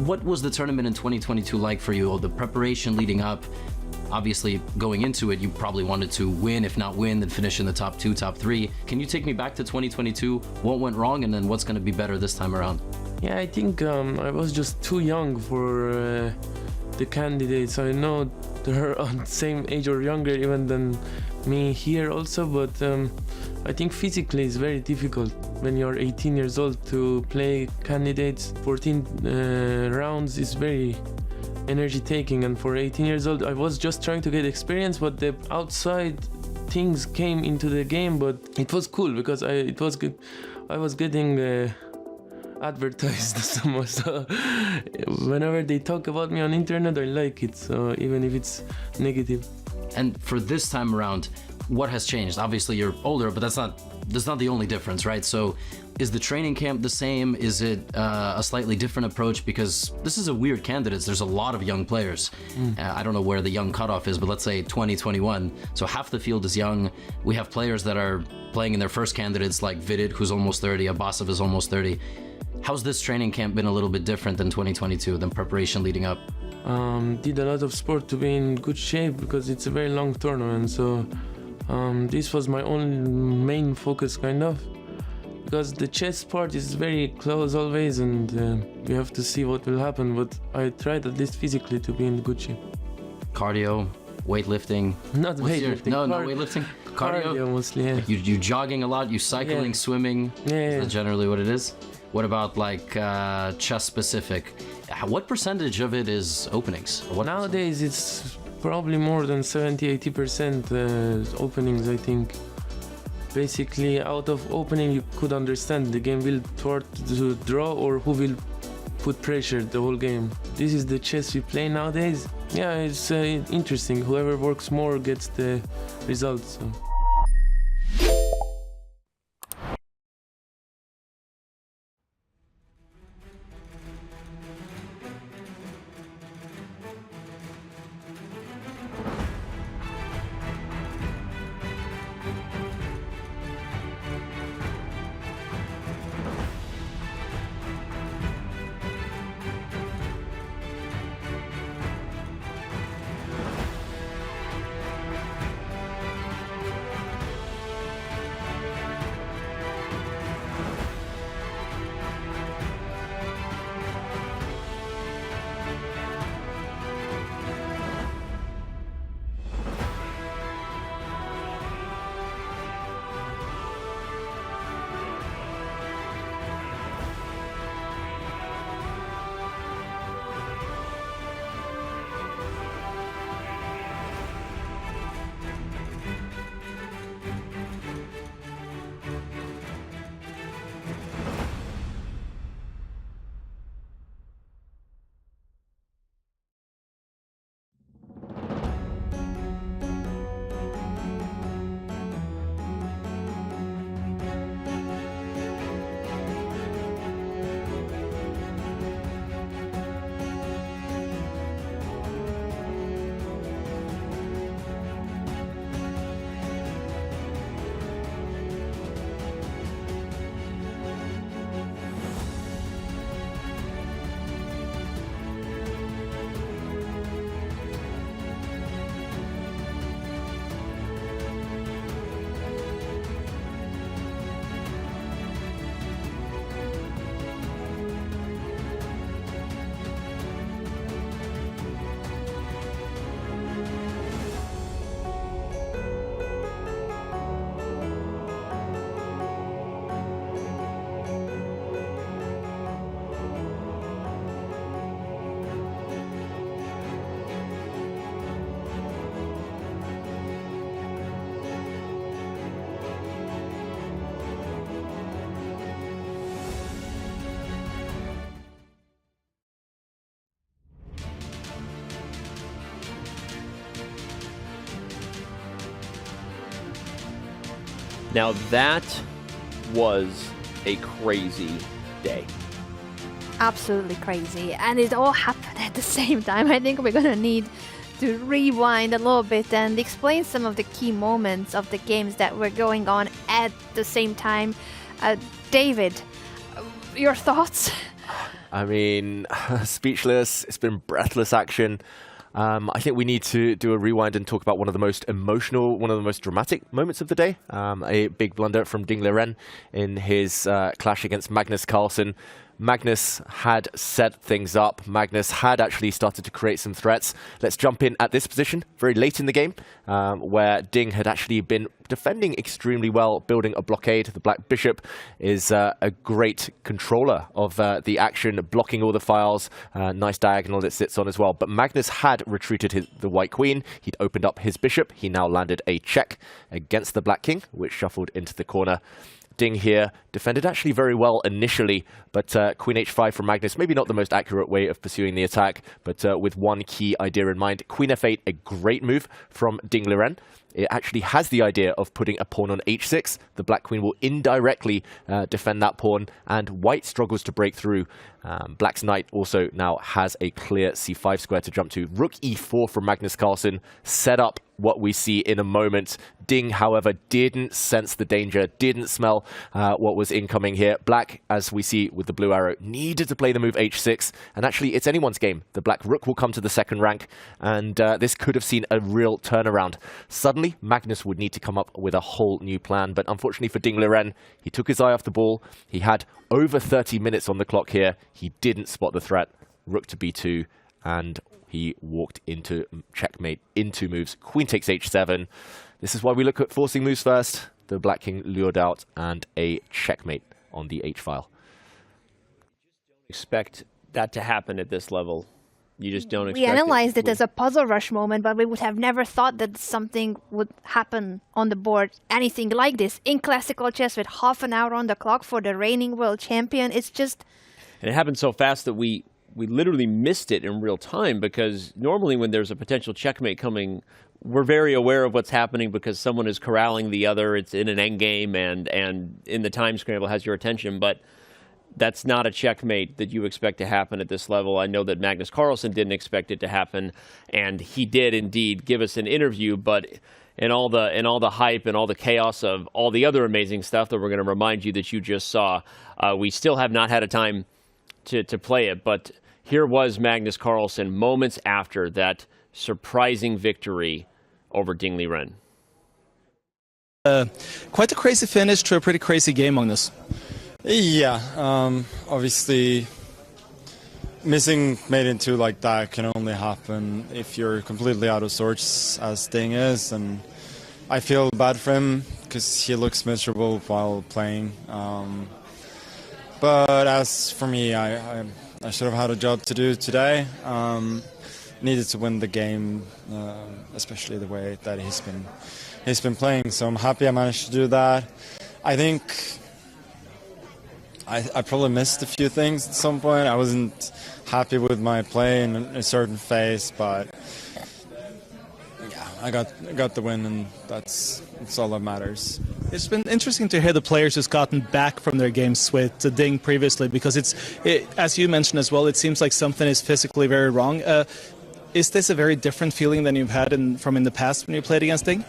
what was the tournament in 2022 like for you? The preparation leading up, obviously going into it, you probably wanted to win, if not win, then finish in the top 2, top 3. Can you take me back to 2022? What went wrong, and then what's going to be better this time around? Yeah, I think I was just too young for the candidates. I know they're on the same age or younger even than me here also, but I think physically it's very difficult when you're 18 years old to play candidates. 14 rounds is very energy taking, and for 18 years old I was just trying to get experience, but the outside things came into the game. But it was cool because it was good. I was getting advertised so much, so whenever they talk about me on internet I like it, so even if it's negative. And for this time around, what has changed? Obviously you're older, but that's not the only difference, right? So is the training camp the same? Is it a slightly different approach? Because this is a weird candidates. There's a lot of young players. I don't know where the young cutoff is, but let's say 2021. So half the field is young. We have players that are playing in their first candidates like Vidit, who's almost 30, Abbasov is almost 30. How's this training camp been a little bit different than 2022, than preparation leading up? Did a lot of sport to be in good shape because it's a very long tournament, so This was my only main focus, kind of, because the chess part is very close always, and we have to see what will happen. But I tried at least physically to be in good shape. Cardio, weightlifting. Not weightlifting. No, not weightlifting. Cardio mostly. Yeah. Like you jogging a lot, you cycling, swimming. Yeah. Is that generally what it is? What about like chess specific? What percentage of it is openings? Nowadays it's probably more than 70-80% openings, I think. Basically, out of opening you could understand the game will toward to draw or who will put pressure the whole game. This is the chess we play nowadays. Yeah, it's interesting. Whoever works more gets the results. So. Now that was a crazy day. Absolutely crazy. And it all happened at the same time. I think we're going to need to rewind a little bit and explain some of the key moments of the games that were going on at the same time. David, your thoughts? I mean, speechless. It's been breathless action. I think we need to do a rewind and talk about one of the most emotional, one of the most dramatic moments of the day. A big blunder from Ding Liren in his clash against Magnus Carlsen. Magnus had set things up. Magnus had actually started to create some threats. Let's jump in at this position, very late in the game, where Ding had actually been defending extremely well, building a blockade. The black bishop is a great controller of the action, blocking all the files. Nice diagonal it sits on as well. But Magnus had retreated the white queen. He'd opened up his bishop. He now landed a check against the black king, which shuffled into the corner. Ding here defended actually very well initially, but queen h5 from Magnus, maybe not the most accurate way of pursuing the attack, but with one key idea in mind. Queen f8, a great move from Ding Liren. It actually has the idea of putting a pawn on h6. The black queen will indirectly defend that pawn, and white struggles to break through. Black's knight also now has a clear c5 square to jump to. Rook e4 from Magnus Carlsen set up what we see in a moment. Ding, however, didn't sense the danger, didn't smell what was incoming here. Black, as we see with the blue arrow, needed to play the move h6, and actually it's anyone's game. The black rook will come to the second rank, and this could have seen a real turnaround. Suddenly suddenly Magnus would need to come up with a whole new plan. But unfortunately for Ding Liren, he took his eye off the ball. He had over 30 minutes on the clock here. He didn't spot the threat. Rook to b2, and he walked into checkmate in 2 moves. Queen takes h7. This is why we look at forcing moves first. The Black King lured out, and a checkmate on the h-file. Expect that to happen at this level. You just don't expect We analyzed it as a puzzle rush moment, but we would have never thought that something would happen on the board, anything like this, in classical chess with half an hour on the clock for the reigning world champion. It's just... And it happened so fast that we literally missed it in real time, because normally when there's a potential checkmate coming, we're very aware of what's happening because someone is corralling the other. It's in an endgame and in the time scramble has your attention, but that's not a checkmate that you expect to happen at this level. I know that Magnus Carlsen didn't expect it to happen, and he did indeed give us an interview, but in all the hype and all the chaos of all the other amazing stuff that we're going to remind you that you just saw, we still have not had a time to play it, but here was Magnus Carlsen moments after that surprising victory over Ding Liren. Quite a crazy finish to a pretty crazy game, Magnus. Yeah, obviously missing mate in 2 like that can only happen if you're completely out of sorts, as Ding is, and I feel bad for him because he looks miserable while playing. But as for me, I should have had a job to do today. Needed to win the game, especially the way that he's been playing. So I'm happy I managed to do that. I think I probably missed a few things at some point. I wasn't happy with my play in a certain phase, but yeah, I got the win, and that's all that matters. It's been interesting to hear the players who's gotten back from their games with Ding previously, because as you mentioned as well, it seems like something is physically very wrong. Is this a very different feeling than you've had from in the past when you played against Ding?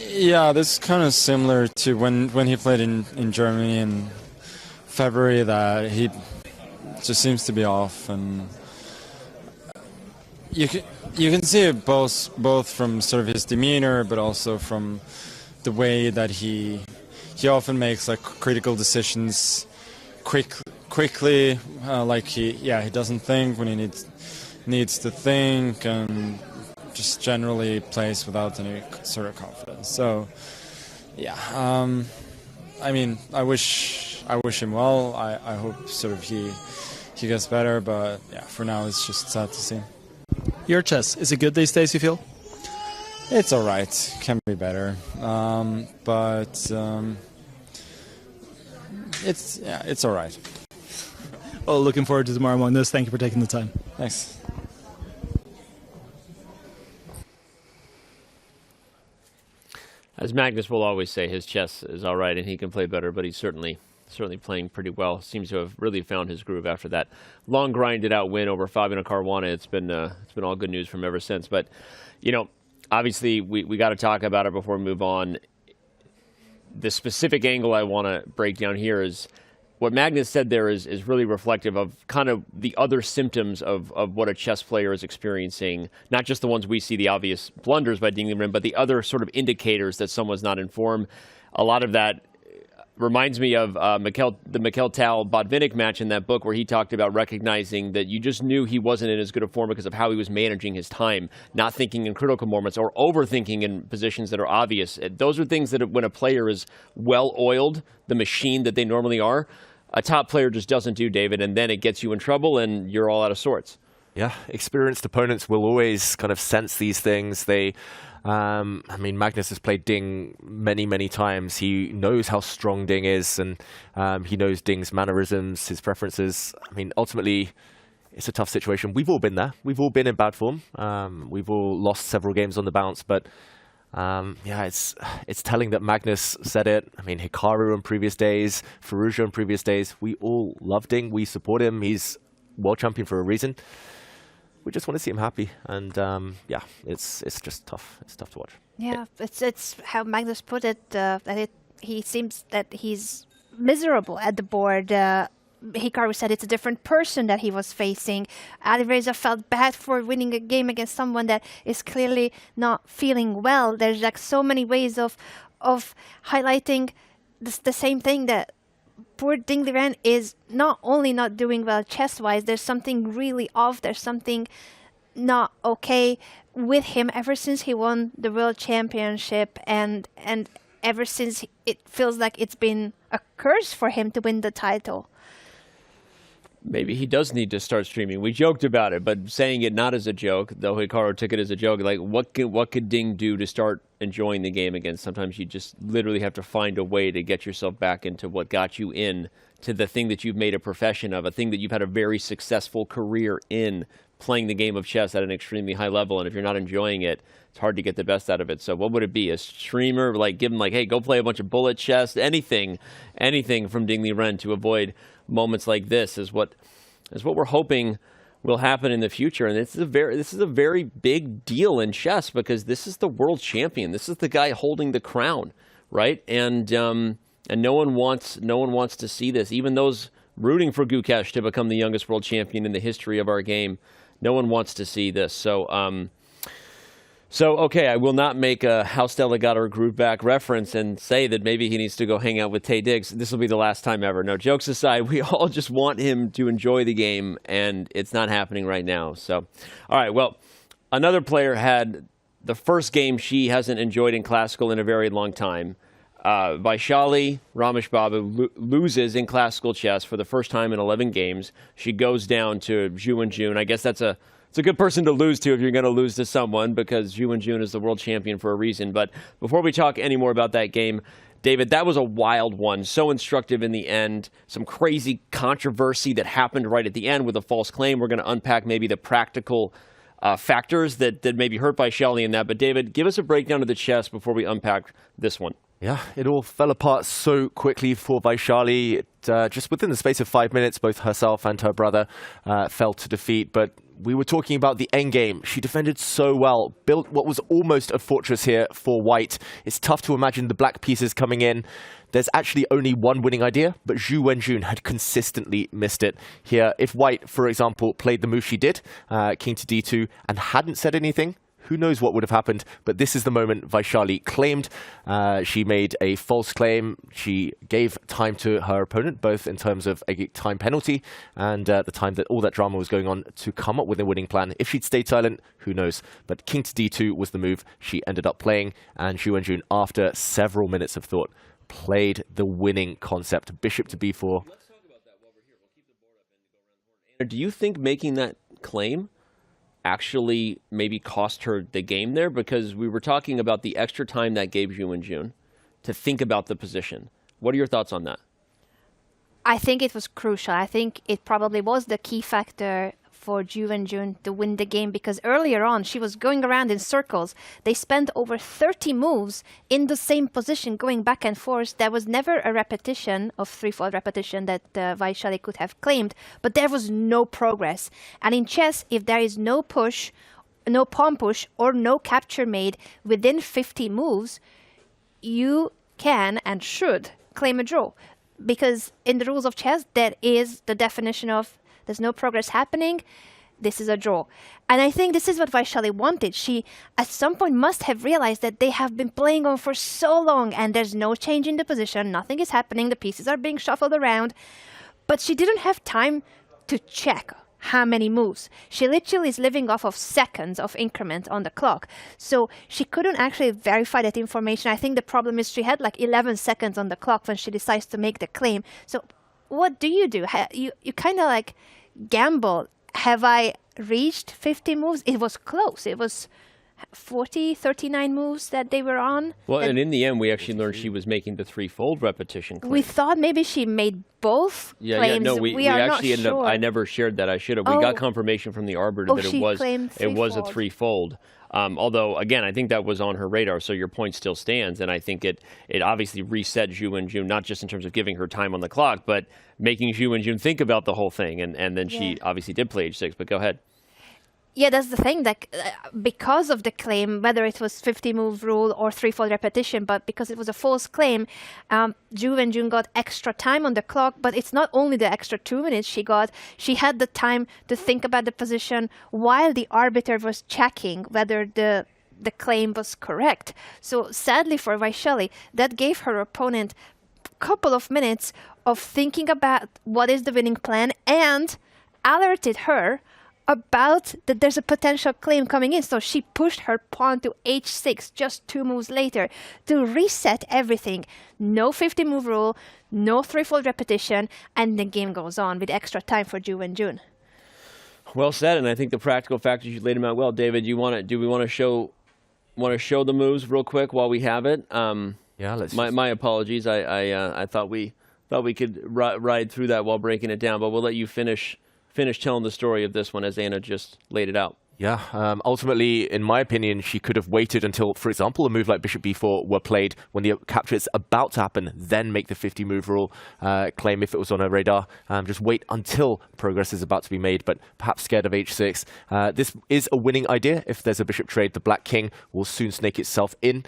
Yeah, this is kind of similar to when he played in Germany in February, that he just seems to be off, and you can see it both from sort of his demeanor, but also from the way that he often makes like critical decisions quickly, like he doesn't think when he needs to think, and just generally plays without any sort of confidence. So yeah, I mean, I wish him well. I hope sort of he gets better, but yeah, for now it's just sad to see. Your chess, is it good these days, you feel? It's all right. Can be better, but it's all right. Well, looking forward to tomorrow morning. Thank you for taking the time. Thanks. As Magnus will always say, his chess is all right and he can play better, but he's certainly playing pretty well. Seems to have really found his groove after that long grinded out win over Fabiano Caruana. It's been all good news from ever since. But you know, obviously we got to talk about it before we move on. The specific angle I want to break down here is what Magnus said there is really reflective of kind of the other symptoms of what a chess player is experiencing, not just the ones we see, the obvious blunders by Ding Liren, but the other sort of indicators that someone's not in form. A lot of that reminds me of the Mikhail Tal-Botvinnik match in that book, where he talked about recognizing that you just knew he wasn't in as good a form because of how he was managing his time, not thinking in critical moments or overthinking in positions that are obvious. Those are things that when a player is well-oiled, the machine that they normally are, a top player just doesn't do, David, and then it gets you in trouble and you're all out of sorts. Yeah, experienced opponents will always kind of sense these things. I mean, Magnus has played Ding many, many times. He knows how strong Ding is, and he knows Ding's mannerisms, his preferences. I mean, ultimately, it's a tough situation. We've all been there. We've all been in bad form. We've all lost several games on the bounce, but yeah, it's telling that Magnus said it. I mean, Hikaru in previous days, Firouzja in previous days. We all love Ding. We support him. He's world champion for a reason. We just want to see him happy, and yeah, it's just tough. It's tough to watch. Yeah, it's how Magnus put it. He seems that he's miserable at the board. Hikaru said it's a different person that he was facing. Alireza felt bad for winning a game against someone that is clearly not feeling well. There's like so many ways of highlighting the same thing, that poor Ding Liren is not only not doing well chess-wise, there's something really off, there's something not okay with him ever since he won the World Championship, and ever since it feels like it's been a curse for him to win the title. Maybe he does need to start streaming. We joked about it, but saying it not as a joke, though Hikaru took it as a joke, like what could Ding do to start enjoying the game again? Sometimes you just literally have to find a way to get yourself back into what got you in to the thing that you've made a profession of, a thing that you've had a very successful career in, playing the game of chess at an extremely high level. And if you're not enjoying it, it's hard to get the best out of it. So what would it be? A streamer, like give him like, hey, go play a bunch of bullet chess, anything from Ding Liren to avoid moments like this is what we're hoping will happen in the future. And this is a very big deal in chess, because this is the world champion. This is the guy holding the crown, right? And no one wants to see this. Even those rooting for Gukesh to become the youngest world champion in the history of our game, no one wants to see this. So okay, I will not make a House Delegate or group back reference and say that maybe he needs to go hang out with Taye Diggs. This will be the last time ever. No, jokes aside, we all just want him to enjoy the game, and it's not happening right now. So, all right, well, another player had the first game she hasn't enjoyed in classical in a very long time. Vaishali Rameshbabu loses in classical chess for the first time in 11 games. She goes down to Ju Wenjun. I guess it's a good person to lose to if you're going to lose to someone, because Ju Wenjun is the world champion for a reason. But before we talk any more about that game, David, that was a wild one. So instructive in the end. Some crazy controversy that happened right at the end with a false claim. We're going to unpack maybe the practical factors that maybe hurt Vaishali in that. But David, give us a breakdown of the chess before we unpack this one. Yeah, it all fell apart so quickly for Vaishali. Just within the space of 5 minutes, both herself and her brother fell to defeat. But we were talking about the endgame. She defended so well, built what was almost a fortress here for white. It's tough to imagine the black pieces coming in. There's actually only one winning idea, but Ju Wenjun had consistently missed it. Here, if white, for example, played the move she did, king to d2, and hadn't said anything, who knows what would have happened, but this is the moment Vaishali claimed. She made a false claim. She gave time to her opponent, both in terms of a time penalty and the time that all that drama was going on, to come up with a winning plan. If she'd stayed silent, who knows? But king to d2 was the move she ended up playing, and Ju Wenjun, after several minutes of thought, played the winning concept, bishop to b4. Let's talk about that while we're here. We'll keep the board up and go around the horn. Do you think making that claim actually maybe cost her the game there? Because we were talking about the extra time that gave Ju Wenjun to think about the position. What are your thoughts on that? I think it was crucial. I think it probably was the key factor for Ju Wenjun to win the game, because earlier on she was going around in circles. They spent over 30 moves in the same position, going back and forth. There was never a repetition of threefold repetition that Vaishali could have claimed, but there was no progress. And in chess, if there is no push, no pawn push, or no capture made within 50 moves, you can and should claim a draw. Because in the rules of chess, that is the definition of there's no progress happening, this is a draw. And I think this is what Vaishali wanted. She, at some point, must have realized that they have been playing on for so long and there's no change in the position, nothing is happening, the pieces are being shuffled around. But she didn't have time to check how many moves. She literally is living off of seconds of increment on the clock. So she couldn't actually verify that information. I think the problem is she had like 11 seconds on the clock when she decides to make the claim. So what do? You kind of like gamble. Have I reached 50 moves? It was close. It was 39 moves that they were on. Well, and in the end, we actually learned she was making the threefold repetition claim. We thought maybe she made both claims. Yeah, no, we are actually not ended sure. up, I never shared that. I should have. We got confirmation from the arbiter that it was a threefold. Although, again, I think that was on her radar, so your point still stands. And I think it obviously reset Ju Wenjun, not just in terms of giving her time on the clock, but making Ju Wenjun think about the whole thing. And then she obviously did play h6, but go ahead. Yeah, that's the thing. That because of the claim, whether it was 50-move rule or threefold repetition, but because it was a false claim, Ju Wenjun got extra time on the clock. But it's not only the extra 2 minutes she got. She had the time to think about the position while the arbiter was checking whether the claim was correct. So sadly for Vaishali, that gave her opponent a couple of minutes of thinking about what is the winning plan and alerted her about that there's a potential claim coming in. So she pushed her pawn to h6 just 2 moves later to reset everything. No 50-move rule, no threefold repetition, and the game goes on with extra time for Ju Wenjun. Well said, and I think the practical factors, you laid them out well. David, do we want to show the moves real quick while we have it? Yeah, let's. My apologies. I thought we could ride through that while breaking it down, but we'll let you finish telling the story of this one as Anna just laid it out. Yeah, ultimately, in my opinion, she could have waited until, for example, a move like Bishop B4 were played when the capture is about to happen, then make the 50-move rule claim if it was on her radar. Just wait until progress is about to be made, but perhaps scared of h6. This is a winning idea. If there's a bishop trade, the black king will soon snake itself in,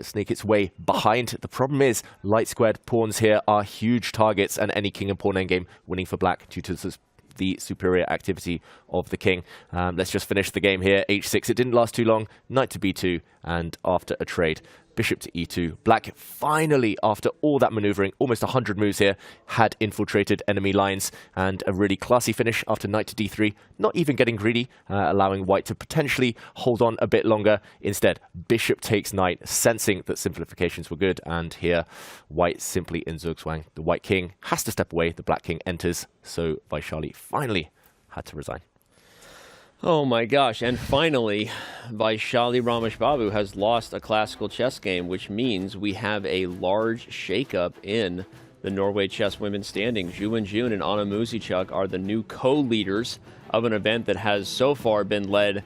snake its way behind. The problem is, light squared pawns here are huge targets, and any king and pawn endgame winning for black due to the superior activity of the king. Let's just finish the game here. h6, it didn't last too long. Knight to b2, and after a trade, bishop to e2. Black finally, after all that maneuvering, almost 100 moves here, had infiltrated enemy lines, and a really classy finish after knight to d3. Not even getting greedy, allowing white to potentially hold on a bit longer. Instead, bishop takes knight, sensing that simplifications were good, and here, white simply in Zugzwang. The white king has to step away, the black king enters, so Vaishali finally had to resign. Oh my gosh, and finally, Vaishali Rameshbabu has lost a classical chess game, which means we have a large shakeup in the Norway Chess women's standings. Ju Wenjun and Anna Muzychuk are the new co-leaders of an event that has so far been led,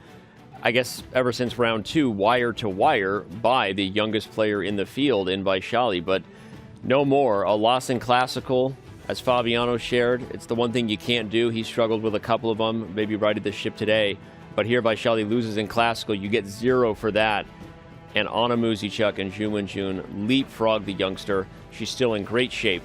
I guess, ever since round 2, wire to wire, by the youngest player in the field in Vaishali, but no more. A loss in classical. As Fabiano shared, it's the one thing you can't do. He struggled with a couple of them, maybe righted the ship today. But here, Vaishali loses in classical. You get 0 for that. And Anna Muzychuk and Ju Wenjun leapfrog the youngster. She's still in great shape.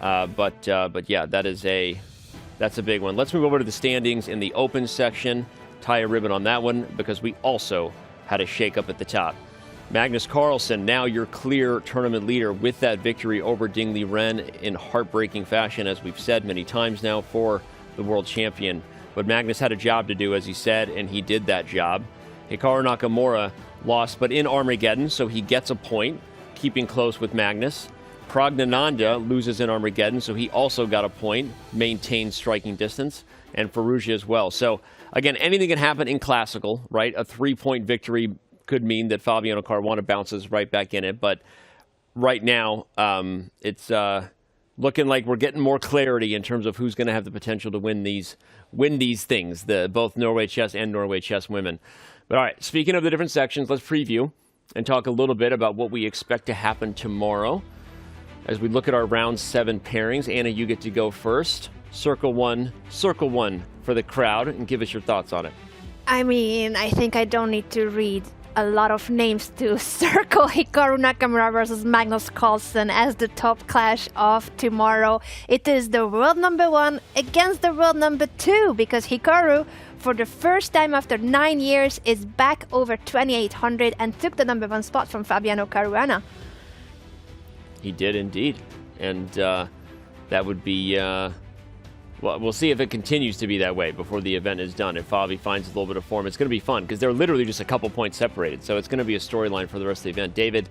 But yeah, that's a big one. Let's move over to the standings in the open section. Tie a ribbon on that one because we also had a shakeup at the top. Magnus Carlsen, now your clear tournament leader with that victory over Ding Liren in heartbreaking fashion, as we've said many times now, for the world champion. But Magnus had a job to do, as he said, and he did that job. Hikaru Nakamura lost, but in Armageddon, so he gets a point, keeping close with Magnus. Praggnanandhaa loses in Armageddon, so he also got a point, maintained striking distance, and Firouzja as well. So, again, anything can happen in classical, right? A 3-point victory could mean that Fabiano Caruana bounces right back in it. But right now, it's looking like we're getting more clarity in terms of who's going to have the potential to win these things, both Norway Chess and Norway Chess women. But all right, speaking of the different sections, let's preview and talk a little bit about what we expect to happen tomorrow as we look at our round 7 pairings. Anna, you get to go first. Circle one for the crowd, and give us your thoughts on it. I mean, I think I don't need to read a lot of names to circle Hikaru Nakamura versus Magnus Carlsen as the top clash of tomorrow. It is the world number 1 against the world number 2, because Hikaru, for the first time after 9 years, is back over 2800 and took the number 1 spot from Fabiano Caruana. He did indeed, and that would be well, we'll see if it continues to be that way before the event is done. If Fabi finds a little bit of form, it's going to be fun because they're literally just a couple points separated. So it's going to be a storyline for the rest of the event. David,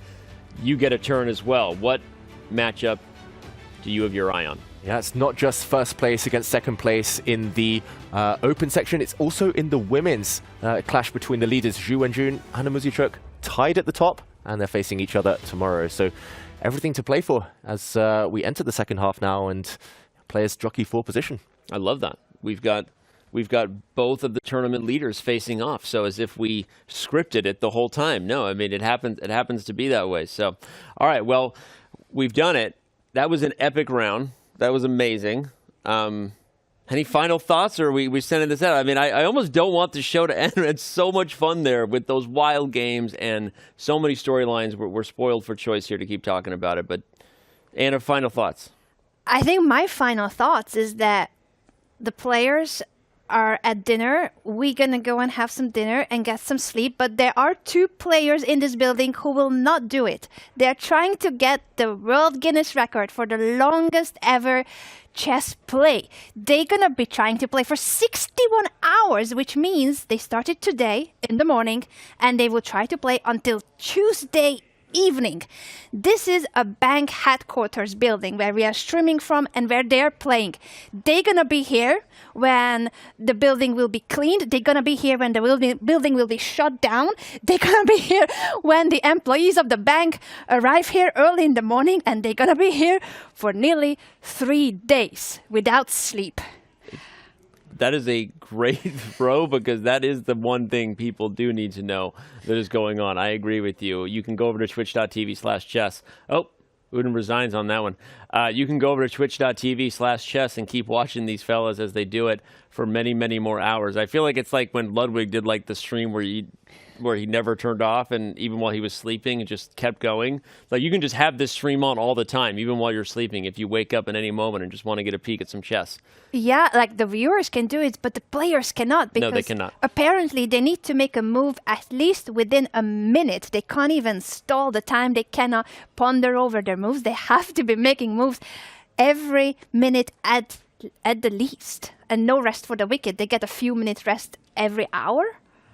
you get a turn as well. What matchup do you have your eye on? Yeah, it's not just first place against second place in the open section. It's also in the women's clash between the leaders, Ju Wenjun and Anna Muzychuk, tied at the top, and they're facing each other tomorrow. So everything to play for as we enter the second half now, and players jockey for position. I love that. We've got both of the tournament leaders facing off. So as if we scripted it the whole time. No, I mean, it happens to be that way. So, all right, well, we've done it. That was an epic round. That was amazing. Any final thoughts, or are we sending this out? I mean, I almost don't want the show to end. It's so much fun there with those wild games and so many storylines. We're spoiled for choice here to keep talking about it. But Anna, final thoughts? I think my final thoughts is that the players are at dinner. We're going to go and have some dinner and get some sleep. But there are 2 players in this building who will not do it. They're trying to get the World Guinness record for the longest ever chess play. They're going to be trying to play for 61 hours, which means they started today in the morning and they will try to play until Tuesday evening. This is a bank headquarters building where we are streaming from and where they're playing. They're going to be here when the building will be cleaned. They're going to be here when the building will be shut down. They're going to be here when the employees of the bank arrive here early in the morning, and they're going to be here for nearly 3 days without sleep. That is a great throw, because that is the one thing people do need to know that is going on. I agree with you. You can go over to twitch.tv/chess. Oh, Uden resigns on that one. You can go over to twitch.tv/chess and keep watching these fellas as they do it for many, many more hours. I feel like it's like when Ludwig did like the stream where he never turned off, and even while he was sleeping, it just kept going. Like, you can just have this stream on all the time, even while you're sleeping, if you wake up at any moment and just want to get a peek at some chess. Yeah, like the viewers can do it, but the players cannot, because no, they cannot. Apparently they need to make a move at least within a minute. They can't even stall the time. They cannot ponder over their moves. They have to be making moves every minute at the least. And no rest for the wicked. They get a few minutes rest every hour.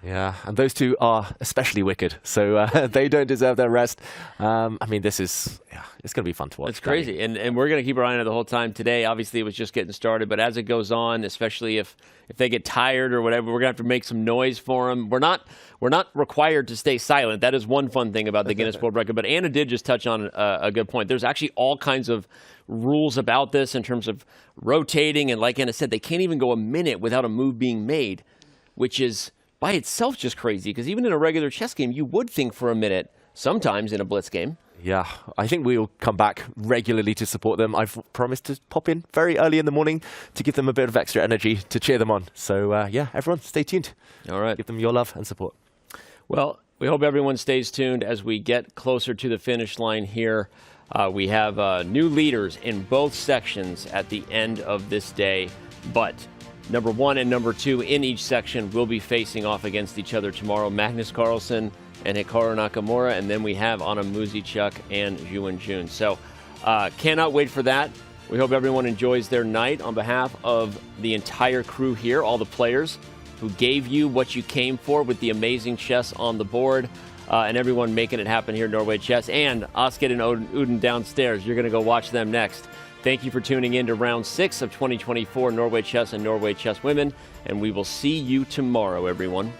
Yeah, and those 2 are especially wicked, so they don't deserve their rest. I mean, this is, it's going to be fun to watch. It's crazy, and we're going to keep our eye on it the whole time. Today, obviously, it was just getting started, but as it goes on, especially if they get tired or whatever, we're going to have to make some noise for them. We're not required to stay silent. That is one fun thing about the Guinness World Record, but Anna did just touch on a good point. There's actually all kinds of rules about this in terms of rotating, and like Anna said, they can't even go a minute without a move being made, which is by itself just crazy, because even in a regular chess game, you would think for a minute, sometimes in a blitz game. Yeah, I think we'll come back regularly to support them. I've promised to pop in very early in the morning to give them a bit of extra energy to cheer them on. So, yeah, everyone, stay tuned. All right. Give them your love and support. Well, we hope everyone stays tuned as we get closer to the finish line here. We have new leaders in both sections at the end of this day, but number 1 and number 2 in each section will be facing off against each other tomorrow. Magnus Carlsen and Hikaru Nakamura, and then we have Anna Muzychuk and Ju Wenjun. So cannot wait for that. We hope everyone enjoys their night. On behalf of the entire crew here, all the players who gave you what you came for with the amazing chess on the board, and everyone making it happen here at Norway Chess, and Asked and Uden downstairs. You're going to go watch them next. Thank you for tuning in to round 6 of 2024 Norway Chess and Norway Chess Women, and we will see you tomorrow, everyone.